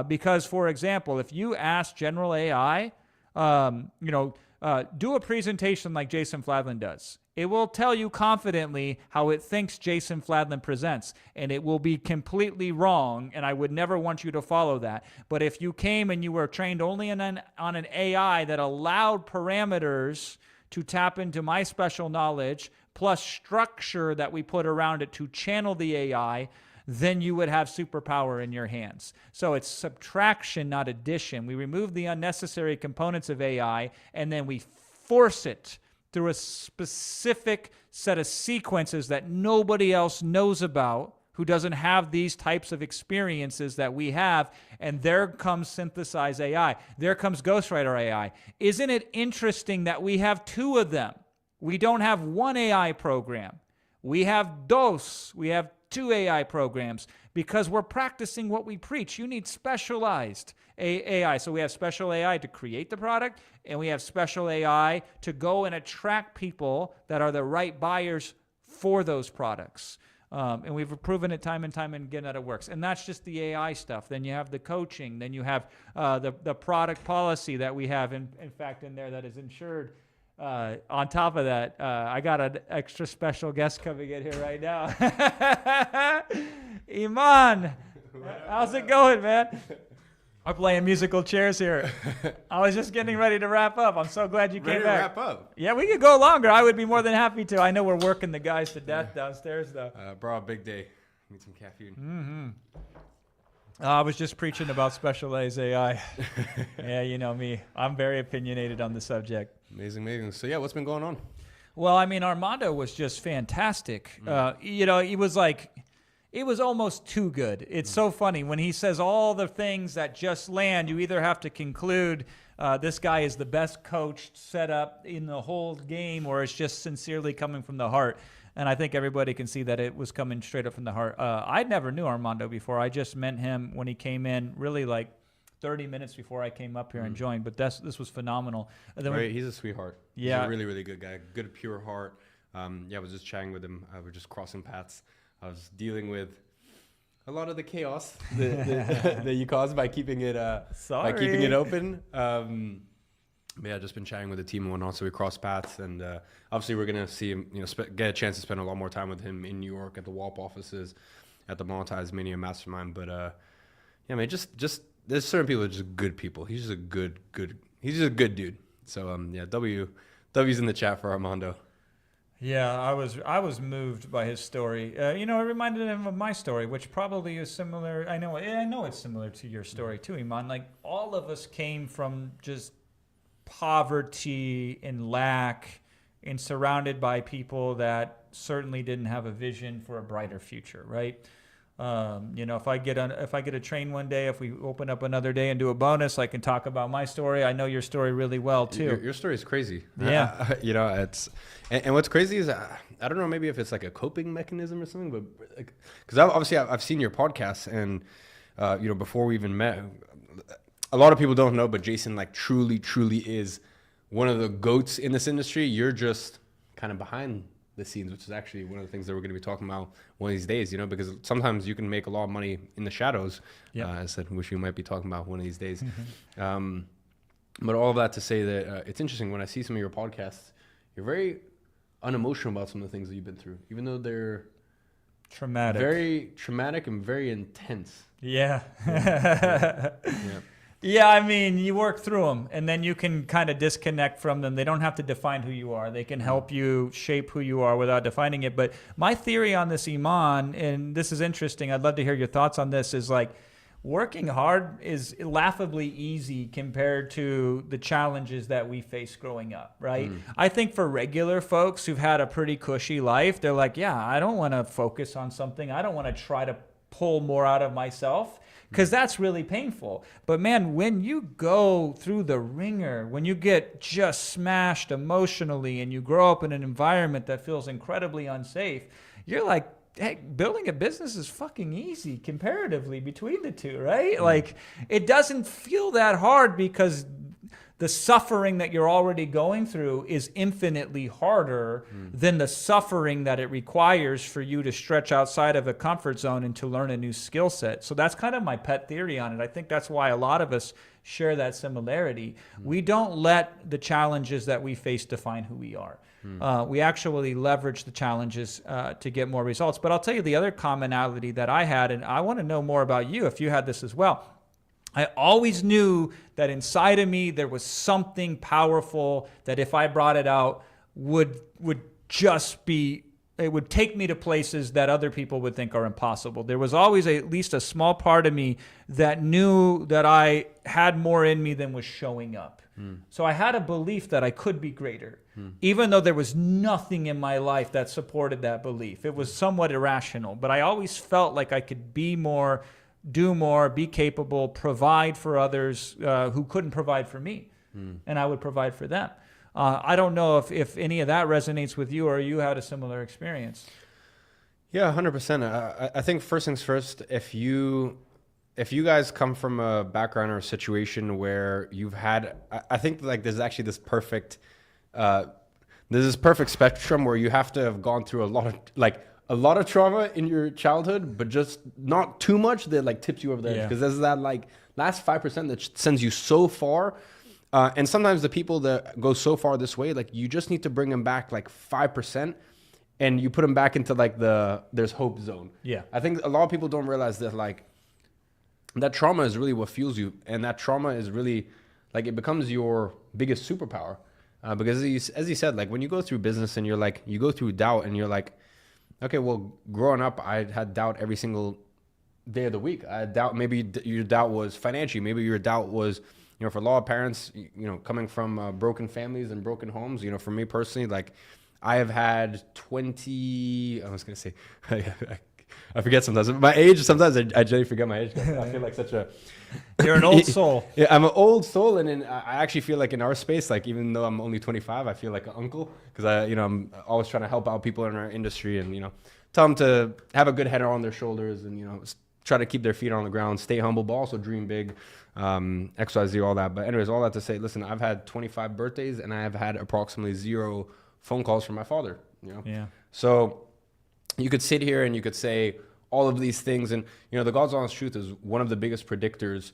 Because, for example, if you ask general AI, do a presentation like Jason Fladlin does. It will tell you confidently how it thinks Jason Fladlin presents, and it will be completely wrong, and I would never want you to follow that. But if you came and you were trained only on an AI that allowed parameters to tap into my special knowledge, plus structure that we put around it to channel the AI, then you would have superpower in your hands. So it's subtraction, not addition. We remove the unnecessary components of AI, and then we force it through a specific set of sequences that nobody else knows about, who doesn't have these types of experiences that we have. And there comes synthesized AI. There comes Ghostwriter AI. Isn't it interesting that we have 2 of them? We don't have one AI program. We have dos. We have 2 AI programs because we're practicing what we preach. You need specialized AI. So we have special AI to create the product, and we have special AI to go and attract people that are the right buyers for those products. And we've proven it time and time again that it works. And that's just the AI stuff. Then you have the coaching. Then you have the product policy that we have, in fact, in there that is insured On top of that, I got an extra special guest coming in here right now. Iman, how's it going, man? I'm playing musical chairs here. I was just getting ready to wrap up. I'm so glad you came back. Wrap up. Yeah, we could go longer. I would be more than happy to. I know we're working the guys to death downstairs, though. Bro, big day. Need some caffeine. I was just preaching about specialized AI. Yeah, you know me. I'm very opinionated on the subject. Amazing. So yeah, what's been going on? Well, I mean, Armando was just fantastic. You know, he was like, it was almost too good. It's so funny when he says all the things that just land. You either have to conclude this guy is the best coached setup in the whole game, or it's just sincerely coming from the heart. And I think everybody can see that it was coming straight up from the heart. I never knew Armando before. I just met him when he came in, really like 30 minutes before I came up here and joined. But this was phenomenal. And then He's a sweetheart. Yeah. He's a really, really good guy. Good, pure heart. Yeah, I was just chatting with him. We're just crossing paths. I was dealing with a lot of the chaos that you caused by keeping it open. But yeah, just been chatting with the team and whatnot. So we crossed paths, and obviously we're gonna see him. Get a chance to spend a lot more time with him in New York at the WAP offices, at the Monetization Mania Mastermind. But yeah, man, just there's certain people that are just good people. He's just a good. He's just a good dude. So yeah, W's in the chat for Armando. Yeah, I was moved by his story. You know, it reminded him of my story, which probably is similar. I know it's similar to your story too, Iman. Like all of us came from just poverty and lack, and surrounded by people that certainly didn't have a vision for a brighter future, right? You know, if I get a train one day, if we open up another day and do a bonus, I can talk about my story. I know your story really well too. Your story is crazy. Yeah. You know, it's and what's crazy is I don't know, maybe if it's like a coping mechanism or something, but because I've seen your podcast, and you know, before we even met, a lot of people don't know, but Jason like truly is one of the GOATs in this industry. You're just kind of behind the scenes, which is actually one of the things that we're going to be talking about one of these days, you know, because sometimes you can make a lot of money in the shadows. Yep. I said, wish we might be talking about one of these days. But all of that to say that it's interesting when I see some of your podcasts, you're very unemotional about some of the things that you've been through, even though they're Traumatic. very traumatic and very intense. Yeah. Yeah. Yeah, I mean, you work through them, and then you can kind of disconnect from them. They don't have to define who you are. They can help you shape who you are without defining it. But my theory on this, Iman, and this is interesting, I'd love to hear your thoughts on this, is like working hard is laughably easy compared to the challenges that we face growing up, right? I think for regular folks who've had a pretty cushy life, they're like, yeah, I don't want to focus on something. I don't want to try to pull more out of myself, because that's really painful. But man, when you go through the ringer, when you get just smashed emotionally and you grow up in an environment that feels incredibly unsafe, you're like, hey, building a business is fucking easy comparatively between the two, right? Like, it doesn't feel that hard because the suffering that you're already going through is infinitely harder than the suffering that it requires for you to stretch outside of a comfort zone and to learn a new skill set. So that's kind of my pet theory on it. I think that's why a lot of us share that similarity. We don't let the challenges that we face define who we are. We actually leverage the challenges to get more results. But I'll tell you the other commonality that I had, and I want to know more about you if you had this as well. I always knew that inside of me there was something powerful that if I brought it out would just be, it would take me to places that other people would think are impossible. There was always at least a small part of me that knew that I had more in me than was showing up. So I had a belief that I could be greater, even though there was nothing in my life that supported that belief. It was somewhat irrational, but I always felt like I could be more, do more, be capable, provide for others who couldn't provide for me, and I would provide for them. I don't know if any of that resonates with you, or you had a similar experience. Yeah, 100%. I think first things first, if you guys come from a background or a situation where you've had, I think like there's actually this perfect spectrum where you have to have gone through a lot of trauma in your childhood, but just not too much that like tips you over the edge. Because there's that like last 5% that sends you so far. And sometimes the people that go so far this way, like you just need to bring them back like 5%, and you put them back into like there's hope zone. Yeah. I think a lot of people don't realize that like that trauma is really what fuels you. And that trauma is really like, it becomes your biggest superpower. Because as you said, like when you go through business and you're like, you go through doubt and you're like, okay, well, growing up, I had doubt every single day of the week. I had doubt, maybe your doubt was financially, maybe your doubt was, you know, for a lot of parents, you know, coming from broken families and broken homes, you know, for me personally, like I have had 20, I was going to say, I forget sometimes my age. Sometimes I generally forget my age. I feel like such a, You're an old soul. Yeah, I'm an old soul. And then I actually feel like in our space, like even though I'm only 25, I feel like an uncle because I'm always trying to help out people in our industry and, you know, tell them to have a good head on their shoulders and, you know, try to keep their feet on the ground, stay humble, but also dream big, XYZ, all that. But anyways, all that to say, listen, I've had 25 birthdays and I have had approximately 0 phone calls from my father, you know? Yeah. So you could sit here and you could say all of these things. And, you know, the God's honest truth is one of the biggest predictors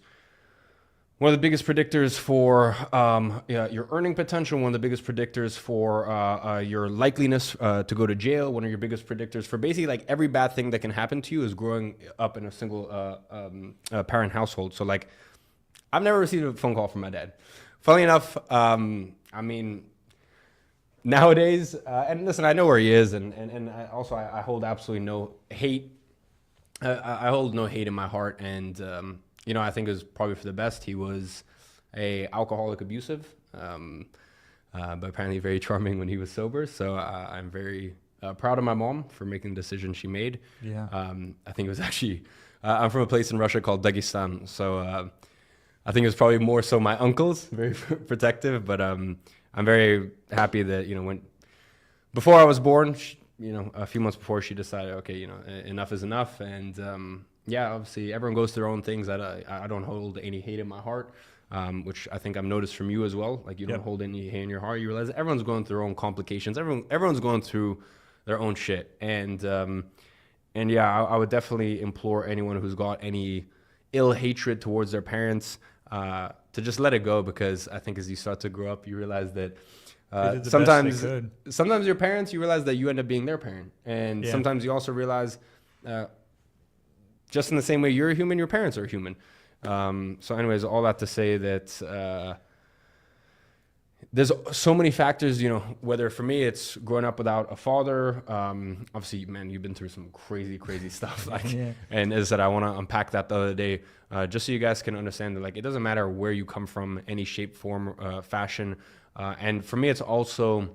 for your earning potential, one of the biggest predictors for your likeliness to go to jail, one of your biggest predictors for basically like every bad thing that can happen to you is growing up in a single parent household. So like I've never received a phone call from my dad. Funnily enough, I mean, nowadays, and listen, I know where he is, and I hold absolutely no hate. I hold no hate in my heart, and you know, I think it was probably for the best. He was a alcoholic, abusive, but apparently very charming when he was sober. So I'm very proud of my mom for making the decision she made. Yeah. I think it was actually I'm from a place in Russia called Dagestan, so I think it was probably more so my uncles, very protective, but I'm very happy that, you know, before I was born, you know, a few months before, she decided, okay, you know, enough is enough. And yeah, obviously everyone goes through their own things. I don't hold any hate in my heart, which I think I've noticed from you as well. Like you don't hold any hate in your heart. You realize everyone's going through their own complications. Everyone's going through their own shit. And yeah, I would definitely implore anyone who's got any ill hatred towards their parents to just let it go, because I think as you start to grow up, you realize that sometimes your parents, you realize that you end up being their parent. And sometimes you also realize just in the same way you're a human, your parents are human. So anyways, all that to say that there's so many factors, you know, whether for me it's growing up without a father. Obviously, man, you've been through some crazy stuff. Like, and as I said, I want to unpack that the other day, just so you guys can understand that, like, it doesn't matter where you come from, any shape, form, fashion. And for me, it's also,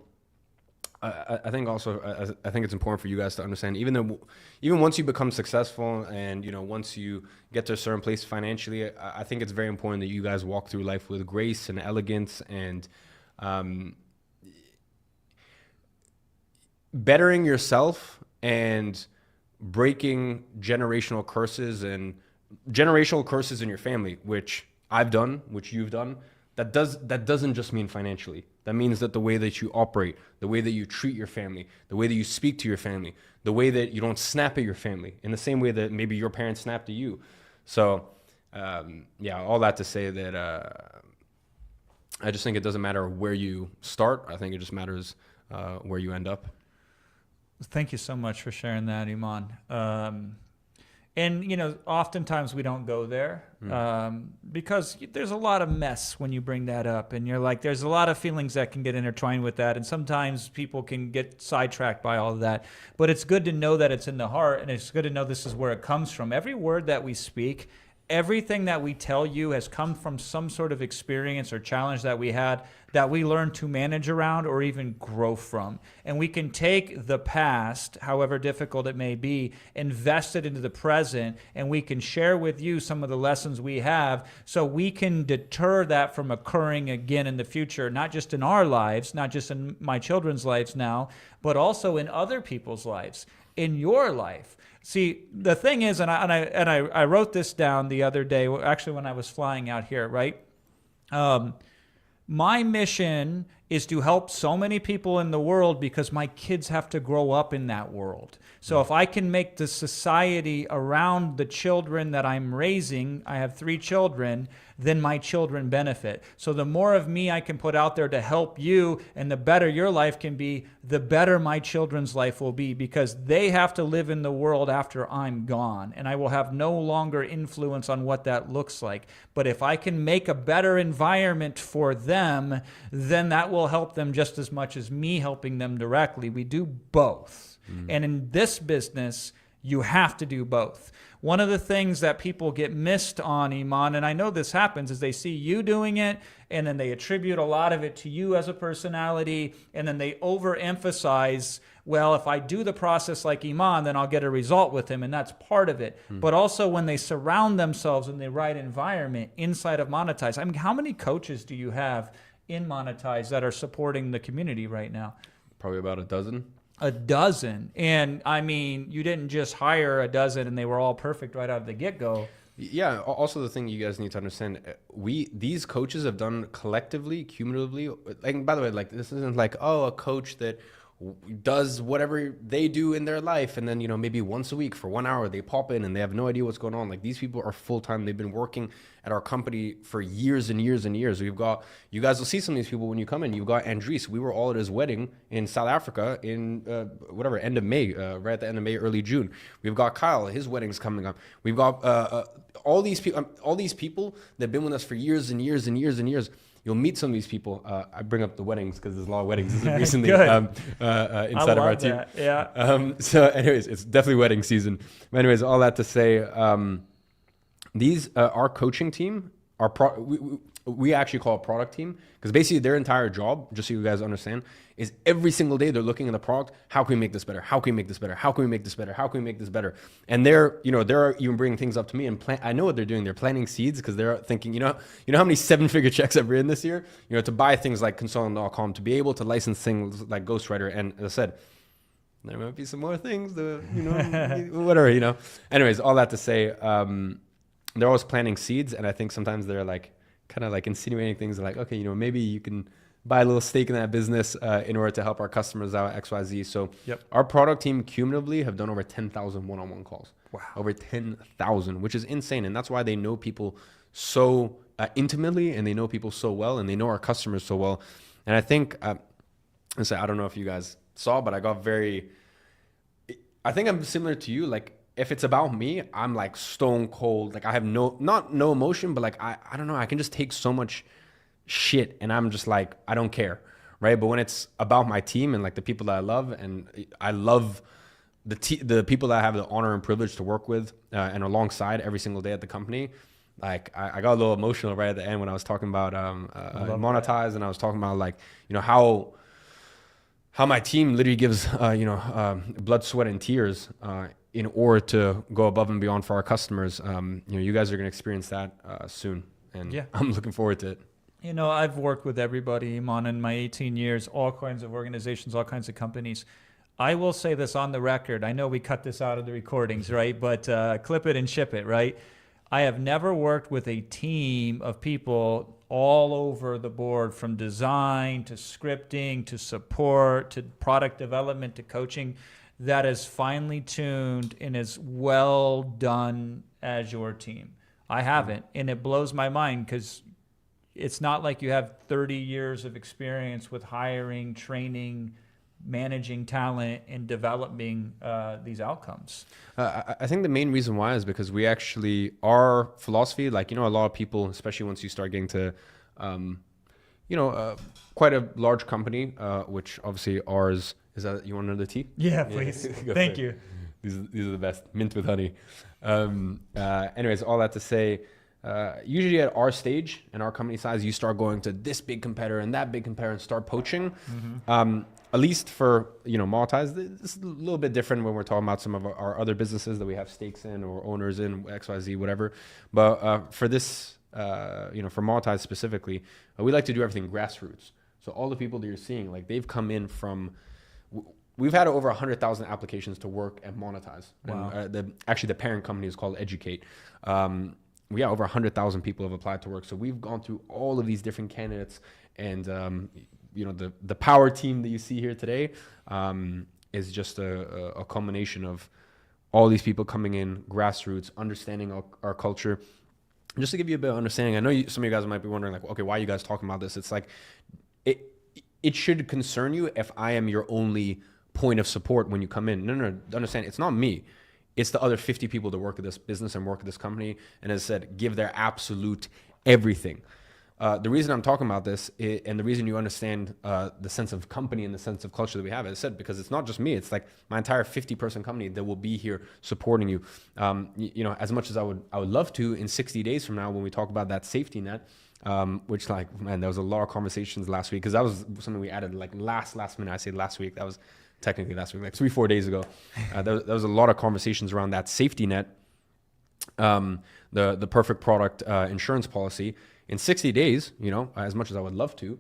I think it's important for you guys to understand, even once you become successful and, you know, once you get to a certain place financially, I think it's very important that you guys walk through life with grace and elegance and bettering yourself and breaking generational curses in your family, which I've done, which you've done. That doesn't just mean financially. That means that the way that you operate, the way that you treat your family, the way that you speak to your family, the way that you don't snap at your family in the same way that maybe your parents snapped at you. So yeah, all that to say that I just think it doesn't matter where you start. I think it just matters where you end up. Thank you so much for sharing that, Iman. And, you know, oftentimes we don't go there because there's a lot of mess when you bring that up. And you're like, there's a lot of feelings that can get intertwined with that. And sometimes people can get sidetracked by all of that. But it's good to know that it's in the heart, and it's good to know this is where it comes from. Every word that we speak, everything that we tell you has come from some sort of experience or challenge that we had that we learned to manage around or even grow from. And we can take the past, however difficult it may be, invest it into the present, and we can share with you some of the lessons we have so we can deter that from occurring again in the future, not just in our lives, not just in my children's lives now, but also in other people's lives, in your life. See, the thing is, and I wrote this down the other day, actually when I was flying out here, right? My mission is to help so many people in the world because my kids have to grow up in that world. So if I can make the society around the children that I'm raising, I have 3 children, then my children benefit. So the more of me I can put out there to help you, and the better your life can be, the better my children's life will be, because they have to live in the world after I'm gone, and I will have no longer influence on what that looks like. But if I can make a better environment for them, then that will help them just as much as me helping them directly. We do both. And in this business, you have to do both. One of the things that people get missed on, Iman, and I know this happens, is they see you doing it, and then they attribute a lot of it to you as a personality, and then they overemphasize, well, if I do the process like Iman, then I'll get a result with him, and that's part of it. But also when they surround themselves in the right environment inside of Monetize. I mean, how many coaches do you have in Monetize that are supporting the community right now? Probably about a dozen. A dozen. And I mean, you didn't just hire a dozen and they were all perfect right out of the get-go. Yeah. Also, the thing you guys need to understand, these coaches have done collectively, cumulatively. Like, by the way, like, this isn't like, oh, a coach that does whatever they do in their life, and then, you know, maybe once a week for 1 hour they pop in and they have no idea what's going on. Like, these people are full-time. They've been working at our company for years and years and years. We've got, you guys will see some of these people when you come in. You've got Andries. We were all at his wedding in South Africa in end of May, right at the end of May, early June. We've got Kyle. His wedding's coming up. We've got all these people that've been with us for years and years and years and years. You'll meet some of these people. I bring up the weddings because there's a lot of weddings recently inside of our team. That. Yeah. So anyways, it's definitely wedding season. But anyways, all that to say, our coaching team, we actually call it product team, because basically their entire job, just so you guys understand, is every single day they're looking at the product. How can we make this better? How can we make this better? How can we make this better? How can we make this better? And they're even bringing things up to me, and I know what they're doing. They're planting seeds, because they're thinking, you know how many 7-figure checks I've written this year? You know, to buy things like Consultant.com, to be able to license things like Ghostwriter. And as I said, there might be some more things, whatever. Anyways, all that to say, they're always planting seeds, and I think sometimes they're like kind of like insinuating things like, okay, maybe you can buy a little stake in that business in order to help our customers out, XYZ. So our product team cumulatively have done over 10,000 one-on-one calls. Wow. Over 10,000, which is insane. And that's why they know people so intimately, and they know people so well, and they know our customers so well. And I think, I don't know if you guys saw, but I think I'm similar to you. Like, if it's about me, I'm like stone cold. Like, I have no emotion, but like, I don't know. I can just take so much shit, and I'm just like, I don't care, right? But when it's about my team and like the people that I love, and I love the people that I have the honor and privilege to work with and alongside every single day at the company, like I got a little emotional right at the end when I was talking about Monetize, and I was talking about like, how my team literally gives blood, sweat, and tears in order to go above and beyond for our customers. You guys are going to experience that soon, and I'm looking forward to it. I've worked with everybody, Iman, in my 18 years, all kinds of organizations, all kinds of companies. I will say this on the record. I know we cut this out of the recordings, right? But clip it and ship it, right? I have never worked with a team of people all over the board, from design to scripting to support to product development to coaching, that is finely tuned and as well done as your team. I haven't, and it blows my mind, because it's not like you have 30 years of experience with hiring, training, managing talent, and developing these outcomes. I think the main reason why is because we actually, our philosophy, like, a lot of people, especially once you start getting to, quite a large company, which obviously ours, is that, you want another tea? Yeah, please. Thank you. These are the best, mint with honey. Anyways, all that to say, usually at our stage and our company size, you start going to this big competitor and that big competitor and start poaching. At least for, Monetize, it's a little bit different when we're talking about some of our other businesses that we have stakes in or owners in, XYZ, whatever. But for this, for Monetize specifically, we like to do everything grassroots. So all the people that you're seeing, like, they've come in from, we've had over 100,000 applications to work at Monetize. Wow. And actually the parent company is called Educate. We got over 100,000 people have applied to work. So we've gone through all of these different candidates, and the power team that you see here today is just a culmination of all these people coming in, grassroots, understanding our culture. Just to give you a bit of understanding, I know some of you guys might be wondering, like, okay, why are you guys talking about this? It's like, it should concern you if I am your only point of support when you come in. No, understand, it's not me. It's the other 50 people that work at this business and work at this company, and as I said, give their absolute everything. The reason I'm talking about this, and the reason you understand the sense of company and the sense of culture that we have, as I said, because it's not just me, it's like my entire 50-person company that will be here supporting you. As much as I would love to, in 60 days from now, when we talk about that safety net, which, like, man, there was a lot of conversations last week, because that was something we added like last minute. I say last week, that was technically last week, like 3-4 days ago. There was a lot of conversations around that safety net, the perfect product insurance policy. In 60 days, as much as I would love to,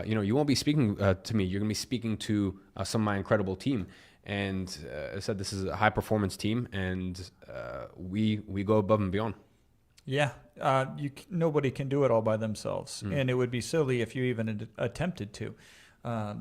you won't be speaking to me. You're going to be speaking to some of my incredible team. And I said, this is a high performance team, and we go above and beyond. Yeah, nobody can do it all by themselves, and it would be silly if you even attempted to.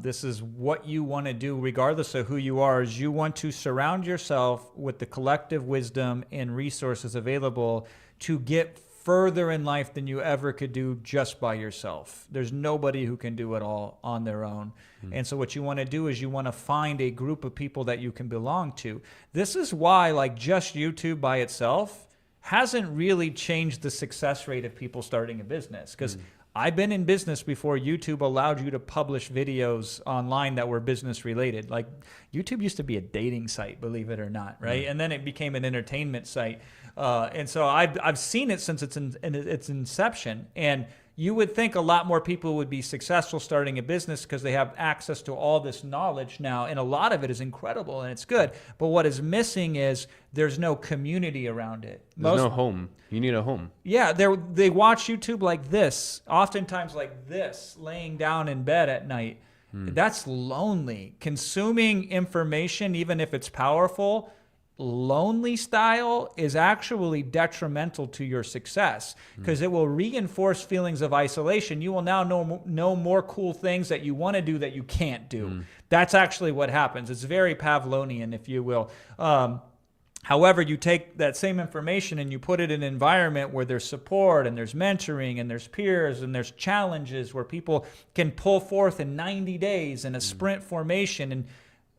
This is what you want to do, regardless of who you are. Is you want to surround yourself with the collective wisdom and resources available to get further in life than you ever could do just by yourself. There's nobody who can do it all on their own. And so what you want to do is you want to find a group of people that you can belong to. This is why, like, just YouTube by itself hasn't really changed the success rate of people starting a business, because I've been in business before YouTube allowed you to publish videos online that were business related. Like, YouTube used to be a dating site, believe it or not, right? And then it became an entertainment site. And so I've seen it since its inception. And you would think a lot more people would be successful starting a business because they have access to all this knowledge now. And a lot of it is incredible and it's good. But what is missing is there's no community around it. There's no home. You need a home. Yeah, they watch YouTube like this, oftentimes like this, laying down in bed at night. That's lonely. Consuming information, even if it's powerful, lonely style is actually detrimental to your success, because it will reinforce feelings of isolation. You will now know more cool things that you want to do that you can't do. That's actually what happens. It's very Pavlovian, if you will. However, you take that same information and you put it in an environment where there's support and there's mentoring and there's peers and there's challenges where people can pull forth in 90 days in a sprint formation. And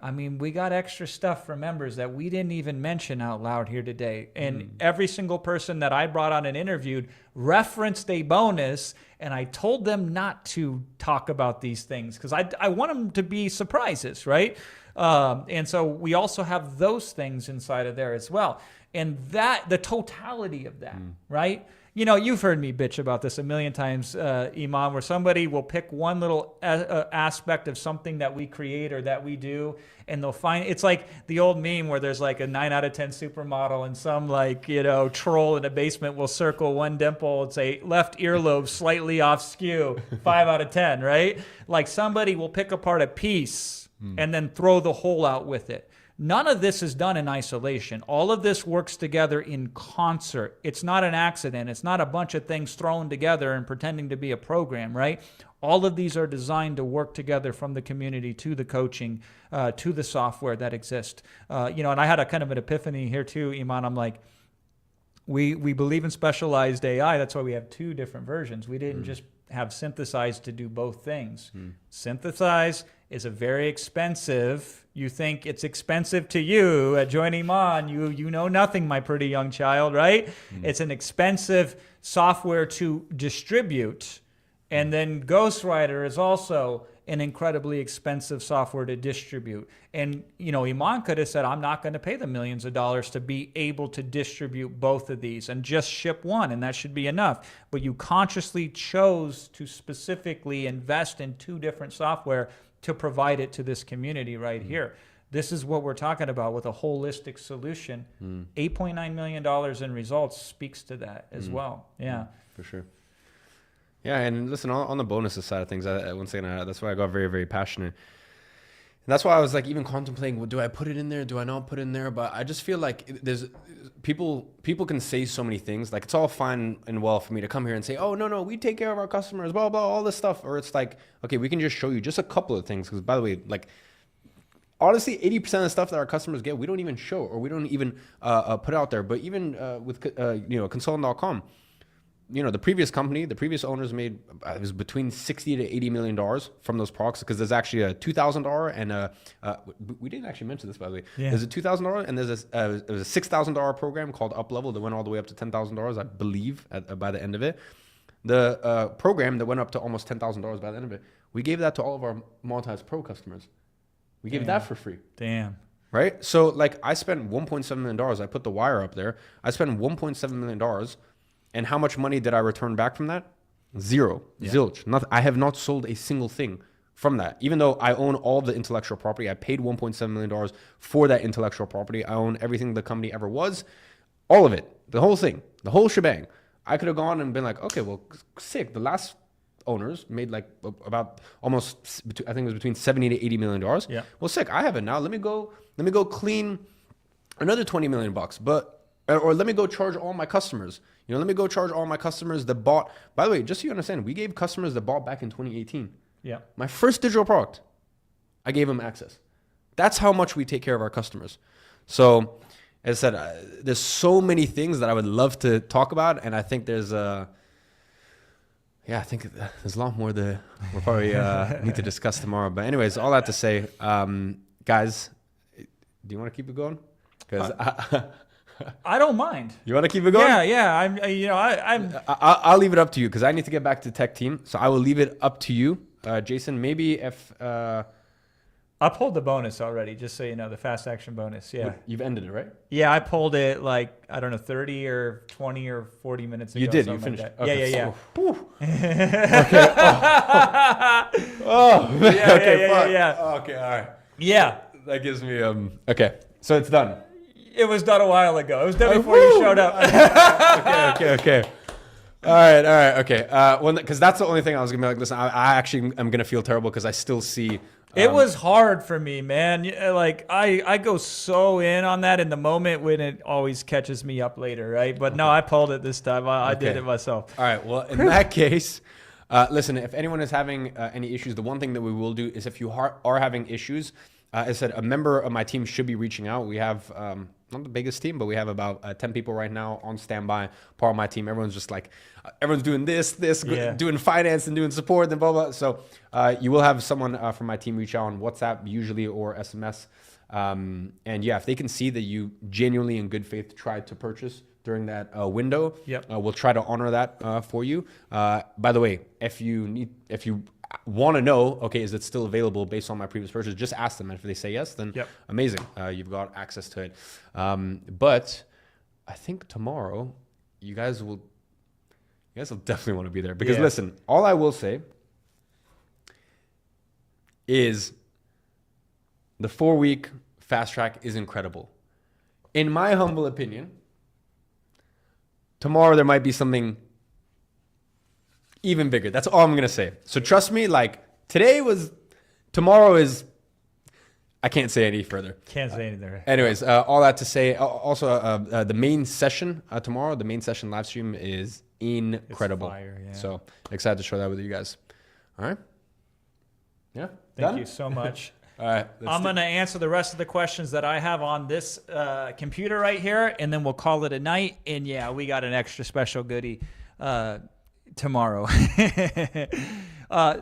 I mean, we got extra stuff for members that we didn't even mention out loud here today. And every single person that I brought on and interviewed referenced a bonus, and I told them not to talk about these things because I want them to be surprises, right? And so we also have those things inside of there as well. And that, the totality of that, right? You know, you've heard me bitch about this a million times, Iman, where somebody will pick one little aspect of something that we create or that we do, and they'll find, it's like the old meme where there's like a 9 out of 10 supermodel and some, like, you know, troll in the basement will circle one dimple and say left earlobe slightly off skew, 5 out of 10, right? Like somebody will pick apart a piece and then throw the whole out with it. None of this is done in isolation. All of this works together in concert. It's not an accident. It's not a bunch of things thrown together and pretending to be a program, right? All of these are designed to work together, from the community to the coaching to the software that exists. And I had a kind of an epiphany here too, Iman. I'm like, we believe in specialized AI. That's why we have 2 different versions. We didn't just have synthesize to do both things. Synthesize is a very expensive, you think it's expensive to you at joining Iman, you know nothing, my pretty young child, right? It's an expensive software to distribute. And then Ghostwriter is also an incredibly expensive software to distribute. And, you know, Iman could have said, I'm not going to pay the millions of dollars to be able to distribute both of these and just ship one, and that should be enough. But you consciously chose to specifically invest in 2 different software to provide it to this community right here. This is what we're talking about with a holistic solution. $8.9 million in results speaks to that as well. Yeah. For sure. Yeah, and listen, on the bonuses side of things, once again, that's why I got very, very passionate. that's why I was like even contemplating, well, do I put it in there? Do I not put it in there? But I just feel like there's people can say so many things. Like it's all fine and well for me to come here and say, oh, no, we take care of our customers, blah, blah, all this stuff. Or it's like, okay, we can just show you just a couple of things. Because by the way, like honestly, 80% of the stuff that our customers get, we don't even show or we don't even put out there. But even with, consultant.com, the previous company, the previous owners made, it was between 60 to 80 million dollars from those products, because there's actually a $2,000 and we didn't actually mention this, by the way. Yeah. There's a $2,000 and there's a $6,000 program called Up Level that went all the way up to $10,000, I believe, by the end of it. The program that went up to almost $10,000 by the end of it, we gave that to all of our Monetize Pro customers. We gave that for free. Damn. Right? So like I spent $1.7 million. I put the wire up there. I spent $1.7 million. And how much money did I return back from that? Zero. Yeah. Zilch. Nothing. I have not sold a single thing from that. Even though I own all the intellectual property, I paid $1.7 million for that intellectual property. I own everything the company ever was. All of it. The whole thing. The whole shebang. I could have gone and been like, okay, well, sick. The last owners made like about almost, I think it was between 70 to 80 million dollars. Yeah. Well, sick. I have it now. Let me go clean another 20 million bucks. Or let me go charge all my customers. Let me go charge all my customers that bought. By the way, just so you understand, we gave customers that bought back in 2018. Yeah. My first digital product, I gave them access. That's how much we take care of our customers. So, as I said, there's so many things that I would love to talk about, and I think there's a lot more that we'll probably need to discuss tomorrow. But anyways, all that to say, guys, do you want to keep it going? Because I don't mind. You want to keep it going? Yeah. I'll leave it up to you because I need to get back to tech team. So I will leave it up to you, Jason. Maybe if I pulled the bonus already, just so you know, the fast action bonus. Yeah. You've ended it, right? Yeah, I pulled it like, I don't know, 30 or 20 or 40 minutes ago. You did. You finished. Like Okay. Yeah. Okay. Oh. Okay. Yeah. Okay. All right. Yeah. That gives me Okay. So it's done. It was done a while ago. It was done before you showed up. Okay. All right. Okay. Because that's the only thing I was gonna be like. Listen, I actually am gonna feel terrible because I still see. It was hard for me, man. Like I go so in on that in the moment when it always catches me up later, right? But no, I pulled it this time. I did it myself. All right. Well, in that case, listen. If anyone is having any issues, the one thing that we will do is if you are having issues, as I said, a member of my team should be reaching out. We have not the biggest team, but we have about 10 people right now on standby. Part of my team, everyone's just like, everyone's doing this, doing finance and doing support and blah, blah. So you will have someone from my team reach out on WhatsApp usually or SMS. And yeah, if they can see that you genuinely in good faith tried to purchase during that window, we'll try to honor that for you. By the way, if you want to know, okay, is it still available based on my previous purchase? Just ask them. And if they say yes, then amazing. You've got access to it. But I think tomorrow you guys will definitely want to be there because listen, all I will say is the 4-week fast track is incredible. In my humble opinion, tomorrow there might be something even bigger. That's all I'm going to say. So trust me, like tomorrow is, I can't say any further. Can't say anything. Anyways, all that to say, also the main session tomorrow, the main session live stream is incredible. It's fire, yeah. So excited to share that with you guys. All right. Yeah. Thank you so much. All right. I'm going to answer the rest of the questions that I have on this computer right here, and then we'll call it a night. And yeah, we got an extra special goodie tomorrow.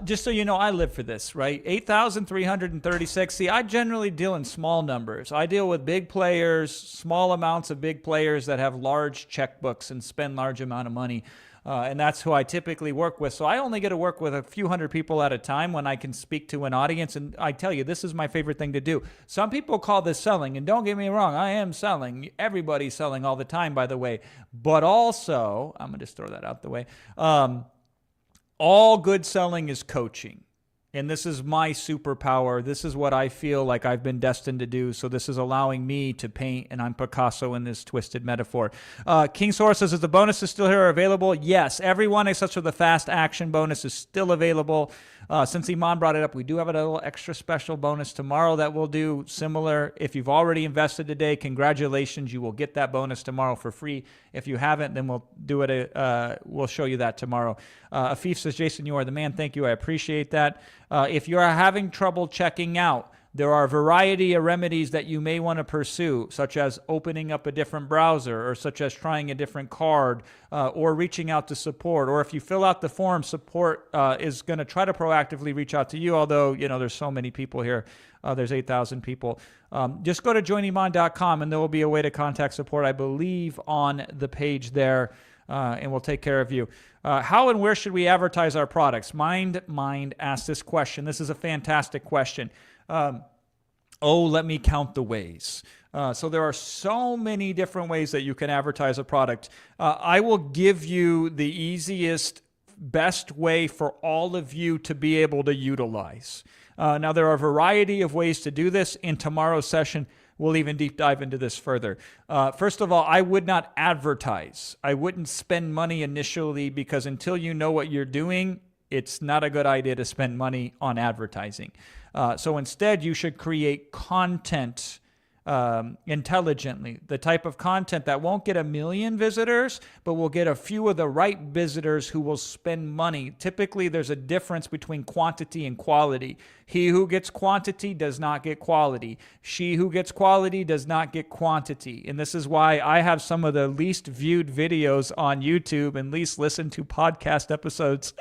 Just so you know, I live for this, right? 8,336. See, I generally deal in small numbers. I deal with big players, small amounts of big players that have large checkbooks and spend large amount of money. And that's who I typically work with. So I only get to work with a few hundred people at a time when I can speak to an audience. And I tell you, this is my favorite thing to do. Some people call this selling. And don't get me wrong, I am selling. Everybody's selling all the time, by the way. But also, I'm going to just throw that out the way. All good selling is coaching. And this is my superpower. This is what I feel like I've been destined to do. So this is allowing me to paint, and I'm Picasso in this twisted metaphor. King Source says, is the bonuses still here available? Yes. Everyone except for the fast action bonus is still available. Since Iman brought it up, we do have a little extra special bonus tomorrow that we'll do similar. If you've already invested today, congratulations. You will get that bonus tomorrow for free. If you haven't, then we'll do it. We'll show you that tomorrow. Afif says, Jason, you are the man. Thank you. I appreciate that. If you are having trouble checking out, there are a variety of remedies that you may want to pursue, such as opening up a different browser, or such as trying a different card, or reaching out to support. Or if you fill out the form, support is going to try to proactively reach out to you, although, you know, there's so many people here. There's 8,000 people. Just go to joiniman.com, and there will be a way to contact support, I believe, on the page there, and we'll take care of you. How and where should we advertise our products? Mind asked this question. This is a fantastic question. Let me count the ways. So there are so many different ways that you can advertise a product. I will give you the easiest, best way for all of you to be able to utilize. Now, there are a variety of ways to do this. In tomorrow's session, we'll even deep dive into this further. First of all, I would not advertise. I wouldn't spend money initially, because until you know what you're doing, it's not a good idea to spend money on advertising. So instead, you should create content intelligently, the type of content that won't get 1 million visitors, but will get a few of the right visitors who will spend money. Typically, there's a difference between quantity and quality. He who gets quantity does not get quality. She who gets quality does not get quantity. And this is why I have some of the least viewed videos on YouTube and least listened to podcast episodes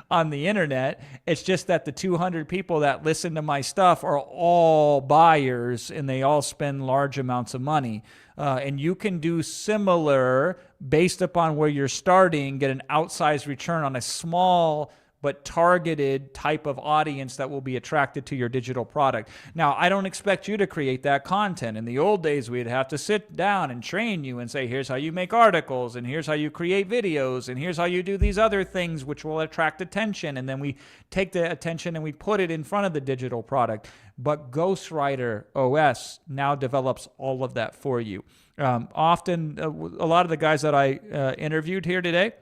on the internet. It's just that the 200 people that listen to my stuff are all buyers, and they all spend large amounts of money. And you can do similar based upon where you're starting, get an outsized return on a small but targeted type of audience that will be attracted to your digital product. Now, I don't expect you to create that content. In the old days, we'd have to sit down and train you and say, here's how you make articles, and here's how you create videos, and here's how you do these other things which will attract attention. And then we take the attention and we put it in front of the digital product. But Ghostwriter OS now develops all of that for you. Often, a lot of the guys that I interviewed here today,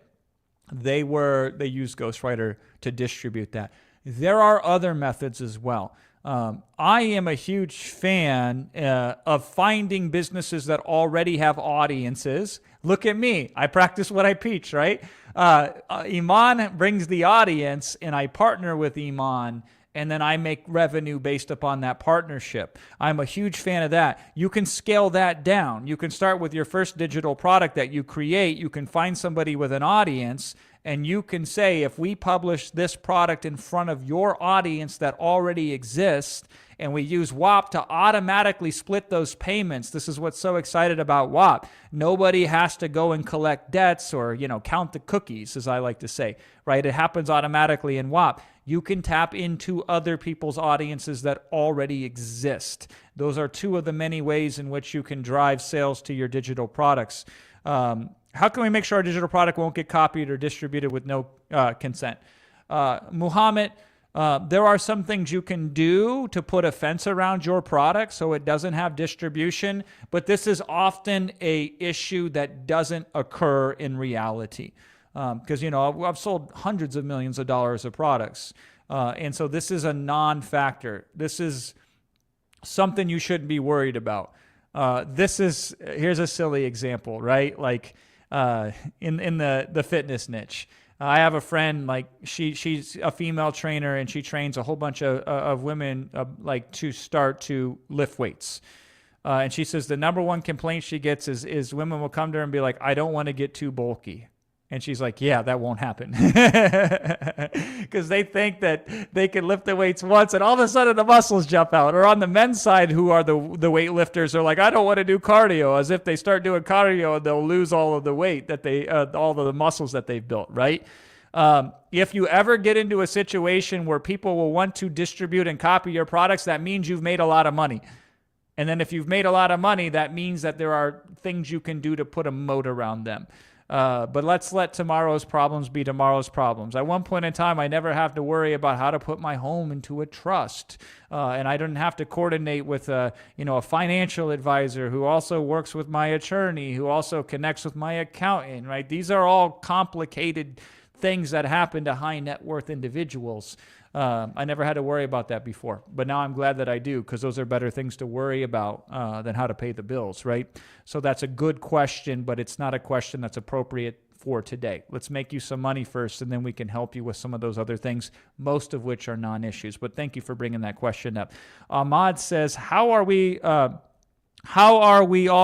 they use Ghostwriter to distribute that. There are other methods as well. I am a huge fan of finding businesses that already have audiences. Look at me. I practice what I preach, right? Iman brings the audience, and I partner with Iman, and then I make revenue based upon that partnership. I'm a huge fan of that. You can scale that down. You can start with your first digital product that you create. You can find somebody with an audience, and you can say, if we publish this product in front of your audience that already exists, and we use WAP to automatically split those payments. This is what's so excited about WAP. Nobody has to go and collect debts or, count the cookies, as I like to say, right? It happens automatically in WAP. You can tap into other people's audiences that already exist. Those are two of the many ways in which you can drive sales to your digital products. How can we make sure our digital product won't get copied or distributed with no consent? Muhammad, there are some things you can do to put a fence around your product so it doesn't have distribution, but this is often an issue that doesn't occur in reality. Because, I've sold hundreds of millions of dollars of products. And so this is a non-factor. This is something you shouldn't be worried about. Here's a silly example, right? Like in the fitness niche. I have a friend, she's a female trainer, and she trains a whole bunch of women to start to lift weights. And she says the number one complaint she gets is women will come to her and be like, I don't want to get too bulky. And she's like, yeah, that won't happen. Because they think that they can lift the weights once and all of a sudden the muscles jump out. Or on the men's side, who are the weight lifters, are like, I don't want to do cardio, as if they start doing cardio and they'll lose all of the weight that all of the muscles that they've built, right? If you ever get into a situation where people will want to distribute and copy your products, that means you've made a lot of money. And then if you've made a lot of money, that means that there are things you can do to put a moat around them. But let's let tomorrow's problems be tomorrow's problems. At one point in time, I never have to worry about how to put my home into a trust. And I didn't have to coordinate with a financial advisor who also works with my attorney, who also connects with my accountant, right? These are all complicated things that happen to high net worth individuals. I never had to worry about that before, but now I'm glad that I do, because those are better things to worry about than how to pay the bills, right? So that's a good question, but it's not a question that's appropriate for today. Let's make you some money first, and then we can help you with some of those other things, most of which are non-issues. But thank you for bringing that question up. Ahmad says, how are we all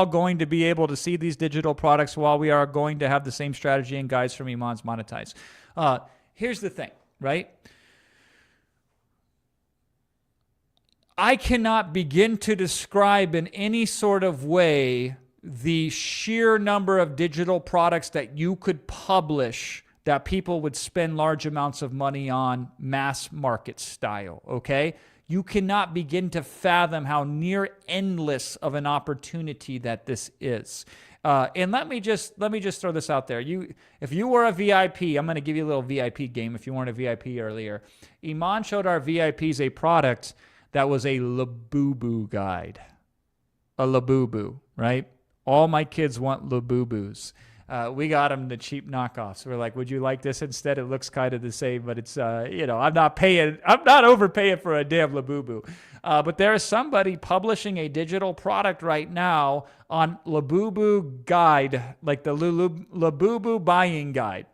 going to be able to see these digital products while we are going to have the same strategy and guides from Iman's Monetize? Here's the thing, right? I cannot begin to describe in any sort of way the sheer number of digital products that you could publish that people would spend large amounts of money on, mass market style, okay? You cannot begin to fathom how near endless of an opportunity that this is. And let me just throw this out there. If you were a VIP, I'm going to give you a little VIP game if you weren't a VIP earlier. Iman showed our VIPs a product that was a Labubu guide. A Labubu, right? All my kids want Labubus. We got them the cheap knockoffs. We're like, would you like this instead? It looks kind of the same, but it's, I'm not overpaying for a damn Labubu. But there is somebody publishing a digital product right now on Labubu guide, like the Labubu buying guide.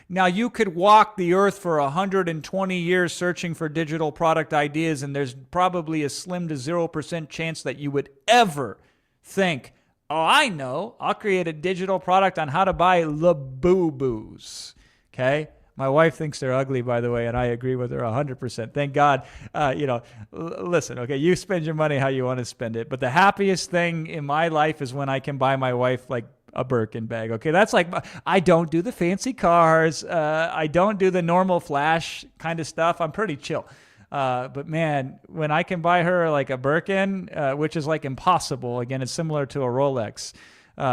Now, you could walk the earth for 120 years searching for digital product ideas, and there's probably a slim to 0% chance that you would ever think, oh, I know, I'll create a digital product on how to buy Labubus, okay? My wife thinks they're ugly, by the way, and I agree with her 100%. Thank God. Listen, okay, you spend your money how you want to spend it, but the happiest thing in my life is when I can buy my wife, like, a Birkin bag. Okay, that's like, I don't do the fancy cars. I don't do the normal flash kind of stuff. I'm pretty chill. But man, when I can buy her like a Birkin, which is like impossible, again, it's similar to a Rolex,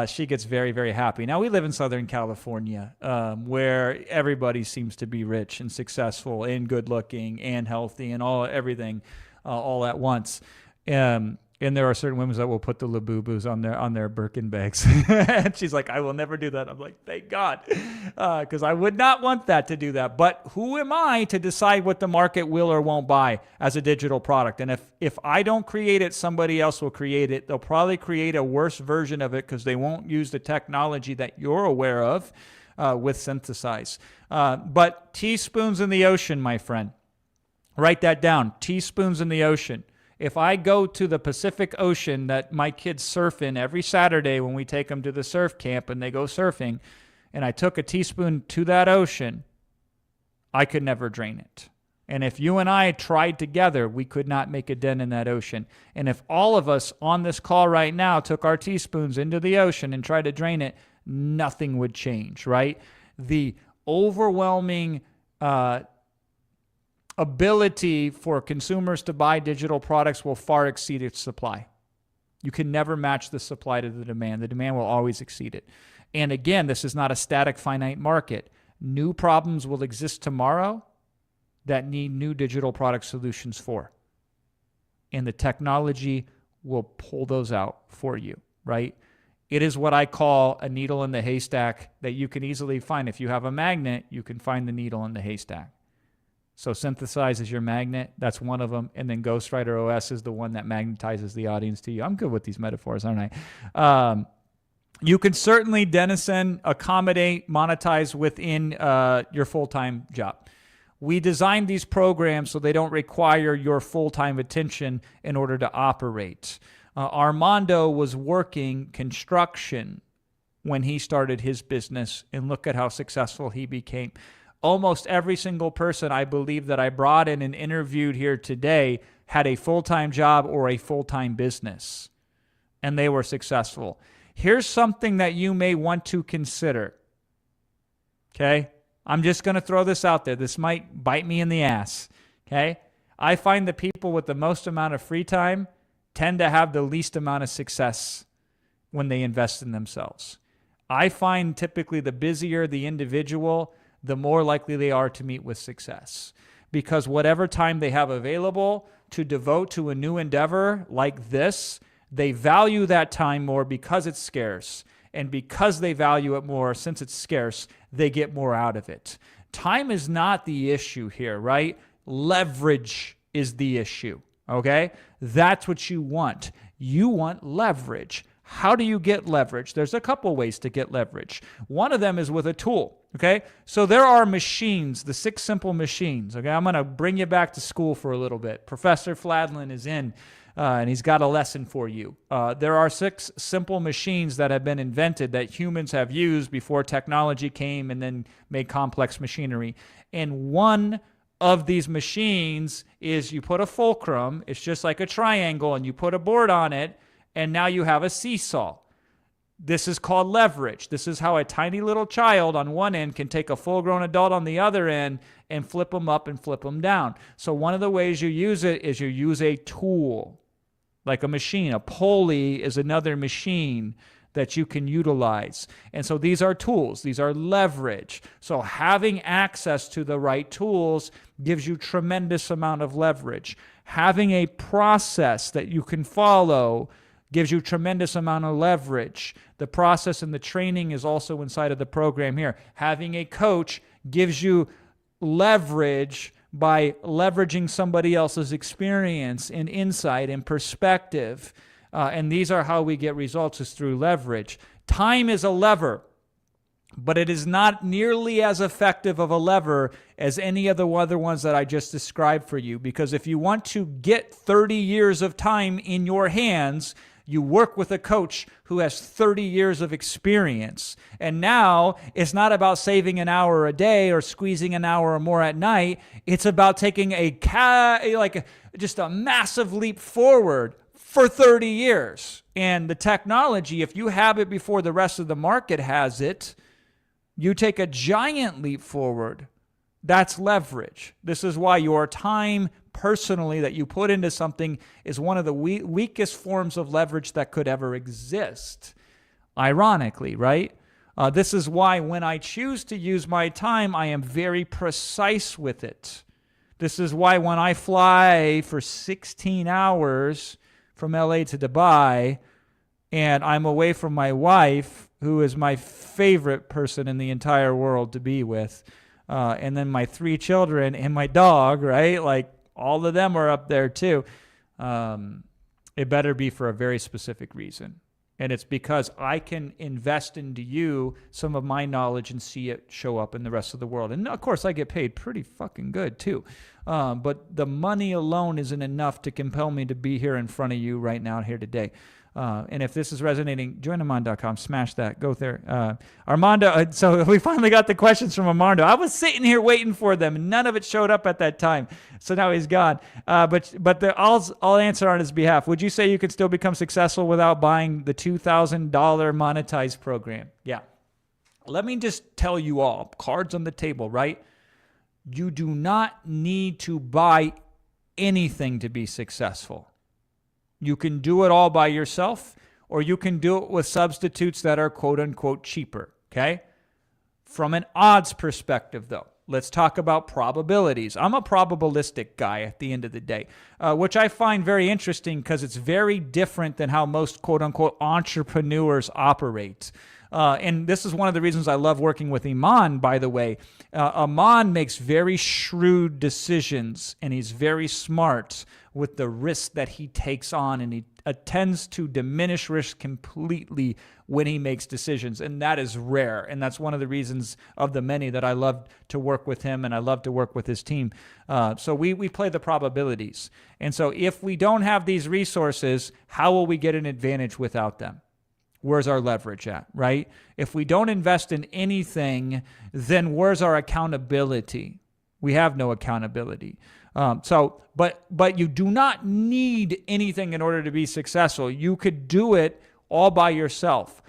she gets very, very happy. Now, we live in Southern California, where everybody seems to be rich and successful and good looking and healthy and everything all at once. And there are certain women that will put the Labubus on their Birkin bags. And she's like, I will never do that. I'm like, thank God. Because I would not want that to do that. But who am I to decide what the market will or won't buy as a digital product? And if I don't create it, somebody else will create it. They'll probably create a worse version of it because they won't use the technology that you're aware of with Synthesize. But teaspoons in the ocean, my friend. Write that down. Teaspoons in the ocean. If I go to the Pacific Ocean that my kids surf in every Saturday when we take them to the surf camp and they go surfing, and I took a teaspoon to that ocean, I could never drain it. And if you and I tried together, we could not make a dent in that ocean. And if all of us on this call right now took our teaspoons into the ocean and tried to drain it, nothing would change, right? The overwhelming ability for consumers to buy digital products will far exceed its supply. You can never match the supply to the demand. The demand will always exceed it. And again, this is not a static, finite market. New problems will exist tomorrow that need new digital product solutions for. And the technology will pull those out for you, right? It is what I call a needle in the haystack that you can easily find. If you have a magnet, you can find the needle in the haystack. So Synthesize is your magnet. That's one of them. And then Ghostwriter OS is the one that magnetizes the audience to you. I'm good with these metaphors, aren't I? You can certainly, Dennison, accommodate, monetize within your full-time job. We designed these programs so they don't require your full-time attention in order to operate. Armando was working construction when he started his business, and look at how successful he became. Almost every single person I believe that I brought in and interviewed here today had a full-time job or a full-time business, and they were successful. Here's something that you may want to consider, okay? I'm just going to throw this out there. This might bite me in the ass, okay? I find the people with the most amount of free time tend to have the least amount of success when they invest in themselves. I find typically the busier the individual, the more likely they are to meet with success. Because whatever time they have available to devote to a new endeavor like this, they value that time more because it's scarce. And because they value it more, since it's scarce, they get more out of it. Time is not the issue here, right? Leverage is the issue, okay? That's what you want. You want leverage. How do you get leverage? There's a couple ways to get leverage. One of them is with a tool, okay? So there are machines, the 6 simple machines, okay? I'm going to bring you back to school for a little bit. Professor Fladlin is in, and he's got a lesson for you. There are 6 simple machines that have been invented that humans have used before technology came and then made complex machinery. And one of these machines is you put a fulcrum, it's just like a triangle, and you put a board on it, and now you have a seesaw. This is called leverage. This is how a tiny little child on one end can take a full-grown adult on the other end and flip them up and flip them down. So one of the ways you use it is you use a tool, like a machine. A pulley is another machine that you can utilize. And so these are tools. These are leverage. So having access to the right tools gives you tremendous amount of leverage. Having a process that you can follow gives you tremendous amount of leverage. The process and the training is also inside of the program here. Having a coach gives you leverage by leveraging somebody else's experience and insight and perspective. And these are how we get results, is through leverage. Time is a lever, but it is not nearly as effective of a lever as any of the other ones that I just described for you. Because if you want to get 30 years of time in your hands, you work with a coach who has 30 years of experience. And now it's not about saving an hour a day or squeezing an hour or more at night. It's about taking just a massive leap forward for 30 years. And the technology, if you have it before the rest of the market has it, you take a giant leap forward. That's leverage. This is why your time personally that you put into something is one of the weakest forms of leverage that could ever exist. Ironically, right? This is why when I choose to use my time, I am very precise with it. This is why when I fly for 16 hours from LA to Dubai and I'm away from my wife, who is my favorite person in the entire world to be with, and then my 3 children and my dog, right? Like all of them are up there too. It better be for a very specific reason. And it's because I can invest into you some of my knowledge and see it show up in the rest of the world. And of course, I get paid pretty fucking good too. But the money alone isn't enough to compel me to be here in front of you right now, here today. And if this is resonating, join Iman.com, smash that, go there. Armando, so we finally got the questions from Armando. I was sitting here waiting for them, and none of it showed up at that time. So now he's gone. I'll answer on his behalf. Would you say you could still become successful without buying the $2,000 monetized program? Yeah. Let me just tell you all, cards on the table, right? You do not need to buy anything to be successful. You can do it all by yourself, or you can do it with substitutes that are quote unquote cheaper, okay? From an odds perspective though, let's talk about probabilities. I'm a probabilistic guy at the end of the day, which I find very interesting because it's very different than how most quote unquote entrepreneurs operate. And this is one of the reasons I love working with Iman, by the way. Iman makes very shrewd decisions, and he's very smart with the risk that he takes on, and he tends to diminish risk completely when he makes decisions, and that is rare. And that's one of the reasons of the many that I love to work with him, and I love to work with his team. So we play the probabilities. And so if we don't have these resources, how will we get an advantage without them? Where's our leverage at, right? If we don't invest in anything, then where's our accountability? We have no accountability. But you do not need anything in order to be successful. You could do it all by yourself.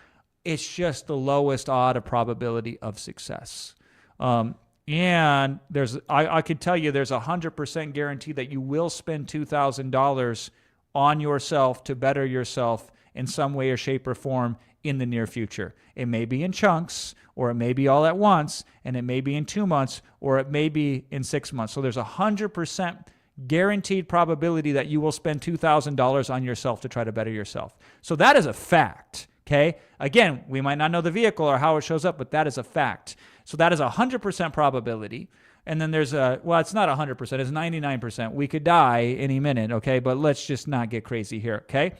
It's just the lowest odd of probability of success. And I could tell you there's 100% guarantee that you will spend $2,000 on yourself to better yourself in some way or shape or form in the near future. It may be in chunks, or it may be all at once, and it may be in 2 months, or it may be in 6 months. So there's 100% guaranteed probability that you will spend $2,000 on yourself to try to better yourself. So that is a fact, okay? Again, we might not know the vehicle or how it shows up, but that is a fact. So that is 100% probability. And then there's it's not 100%, it's 99%. We could die any minute, okay? But let's just not get crazy here, okay?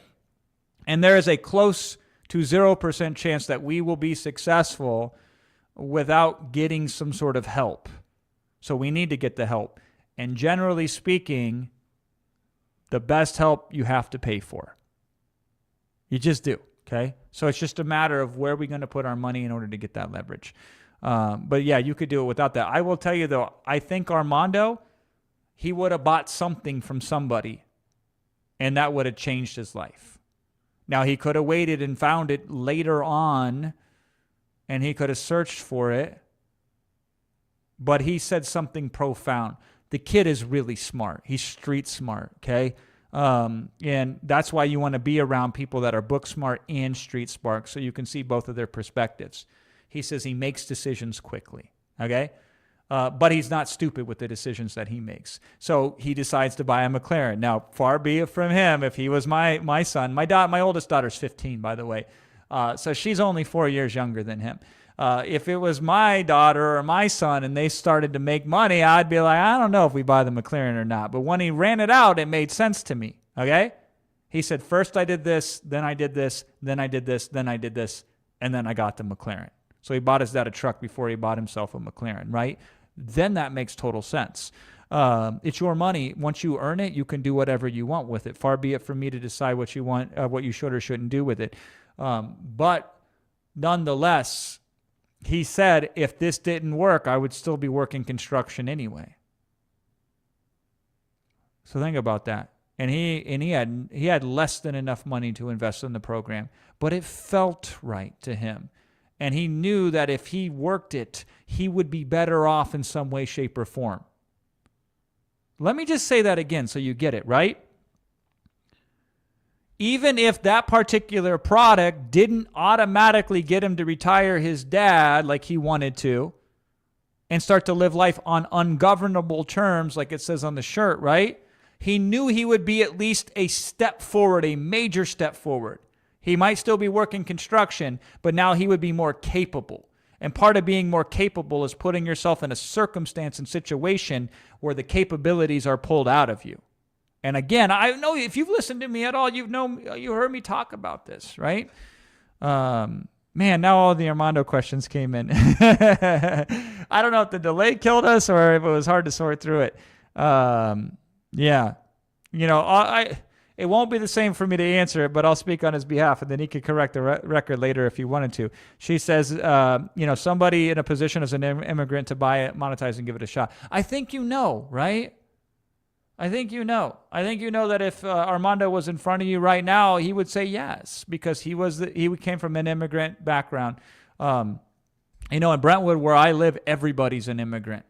And there is a close to 0% chance that we will be successful without getting some sort of help. So we need to get the help. And generally speaking, the best help you have to pay for. You just do, okay? So it's just a matter of where we're going to put our money in order to get that leverage. But yeah, you could do it without that. I will tell you though, I think Armando, he would have bought something from somebody and that would have changed his life. Now he could have waited and found it later on and he could have searched for it, but he said something profound. The kid is really smart. He's street smart, okay? And that's why you want to be around people that are book smart and street smart so you can see both of their perspectives. He says he makes decisions quickly, okay? But he's not stupid with the decisions that he makes. So he decides to buy a McLaren. Now, far be it from him if he was my son. My oldest daughter's 15, by the way. So she's only 4 years younger than him. If it was my daughter or my son and they started to make money, I'd be like, I don't know if we buy the McLaren or not. But when he ran it out, it made sense to me, okay? He said, first I did this, then I did this, then I did this, then I did this, and then I got the McLaren. So he bought his dad a truck before he bought himself a McLaren, right? Then that makes total sense. It's your money. Once you earn it, you can do whatever you want with it. Far be it from me to decide what you want, what you should or shouldn't do with it. But nonetheless, he said, if this didn't work, I would still be working construction anyway. So think about that. And he had less than enough money to invest in the program, but it felt right to him. And he knew that if he worked it, he would be better off in some way, shape, or form. Let me just say that again so you get it, right? Even if that particular product didn't automatically get him to retire his dad like he wanted to and start to live life on ungovernable terms like it says on the shirt, right? He knew he would be at least a step forward, a major step forward. He might still be working construction, but now he would be more capable. And part of being more capable is putting yourself in a circumstance and situation where the capabilities are pulled out of you. And again, I know if you've listened to me at all, you heard me talk about this, right? Man, now all the Armando questions came in. I don't know if the delay killed us or if it was hard to sort through it. Yeah. It won't be the same for me to answer it, but I'll speak on his behalf, and then he could correct the record later if he wanted to. She says, somebody in a position as an immigrant to buy it, monetize, and give it a shot. I think you know, right? I think you know that if Armando was in front of you right now, he would say yes, because he came from an immigrant background. In Brentwood, where I live, everybody's an immigrant.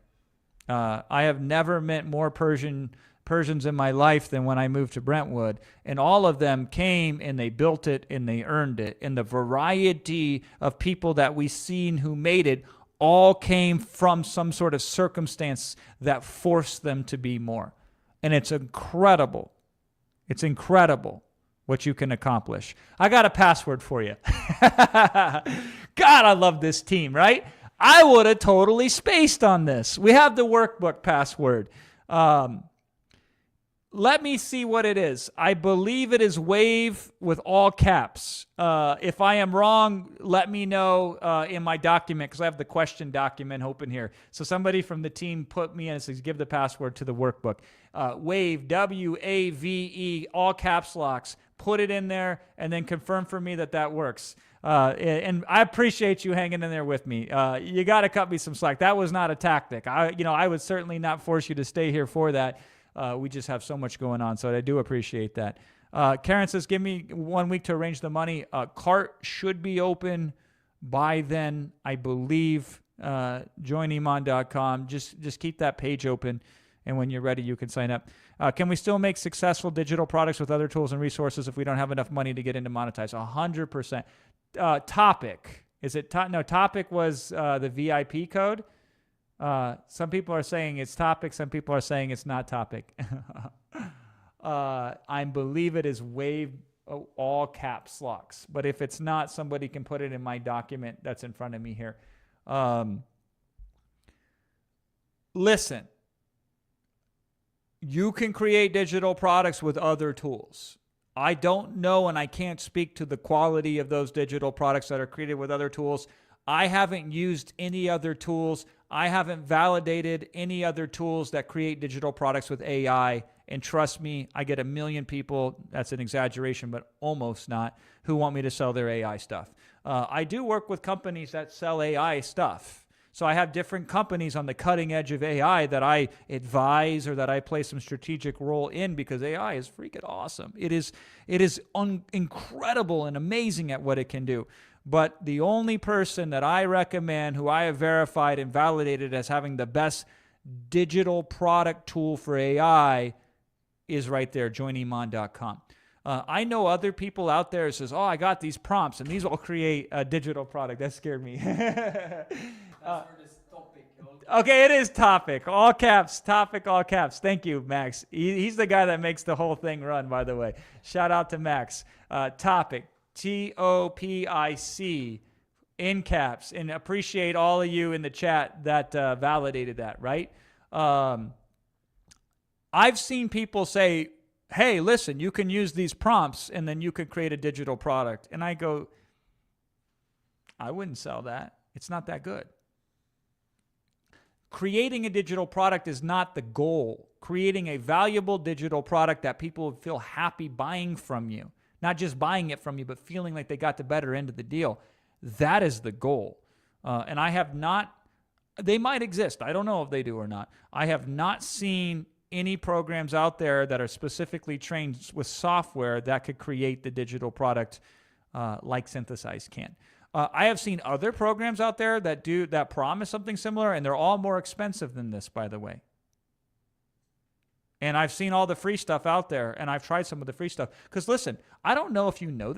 I have never met more Persians in my life than when I moved to Brentwood, and all of them came and they built it and they earned it. And the variety of people that we've seen who made it all came from some sort of circumstance that forced them to be more. And it's incredible. It's incredible what you can accomplish. I got a password for you. God, I love this team, right? I would have totally spaced on this. We have the workbook password. Let me see what it is. I believe it is WAVE with all caps. If I am wrong, let me know in my document, because I have the question document open here. So somebody from the team put me in and says, give the password to the workbook. WAVE, W-A-V-E, all caps locks. Put it in there and then confirm for me that works. And I appreciate you hanging in there with me. You got to cut me some slack. That was not a tactic. I would certainly not force you to stay here for that. We just have so much going on, so I do appreciate that. Karen says, give me 1 week to arrange the money. Cart should be open by then, I believe. Join Iman.com. Just keep that page open, And when you're ready, you can sign up. Can we still make successful digital products with other tools and resources if we don't have enough money to get into monetize? 100%. Topic. Is it no, Topic was the VIP code. Some people are saying it's Topic. Some people are saying it's not Topic. I believe it is Wave, all caps locks. But if it's not, somebody can put it in my document that's in front of me here. Listen, you can create digital products with other tools. I don't know, and I can't speak to the quality of those digital products that are created with other tools. I haven't used any other tools. I haven't validated any other tools that create digital products with AI. And trust me, I get a million people, that's an exaggeration, but almost not, who want me to sell their AI stuff. I do work with companies that sell AI stuff. So I have different companies on the cutting edge of AI that I advise or that I play some strategic role in because AI is freaking awesome. It is incredible and amazing at what it can do. But the only person that I recommend who I have verified and validated as having the best digital product tool for AI is right there, joiniman.com. I know other people out there who says, oh, I got these prompts and these will create a digital product. That scared me. Okay, it is Topic. All caps, Topic, all caps. Thank you, Max. He's the guy that makes the whole thing run, by the way. Shout out to Max. Topic, Topic, in caps. And appreciate all of you in the chat that validated that, right? I've seen people say, hey, listen, you can use these prompts and then you could create a digital product. And I go, I wouldn't sell that. It's not that good. Creating a digital product is not the goal. Creating a valuable digital product that people would feel happy buying from you. Not just buying it from you, but feeling like they got the better end of the deal. That is the goal. And I have not, they might exist. I don't know if they do or not. I have not seen any programs out there that are specifically trained with software that could create the digital product like Synthesize can. I have seen other programs out there that promise something similar, and they're all more expensive than this, by the way. And I've seen all the free stuff out there, and I've tried some of the free stuff. Because listen, I don't know if you know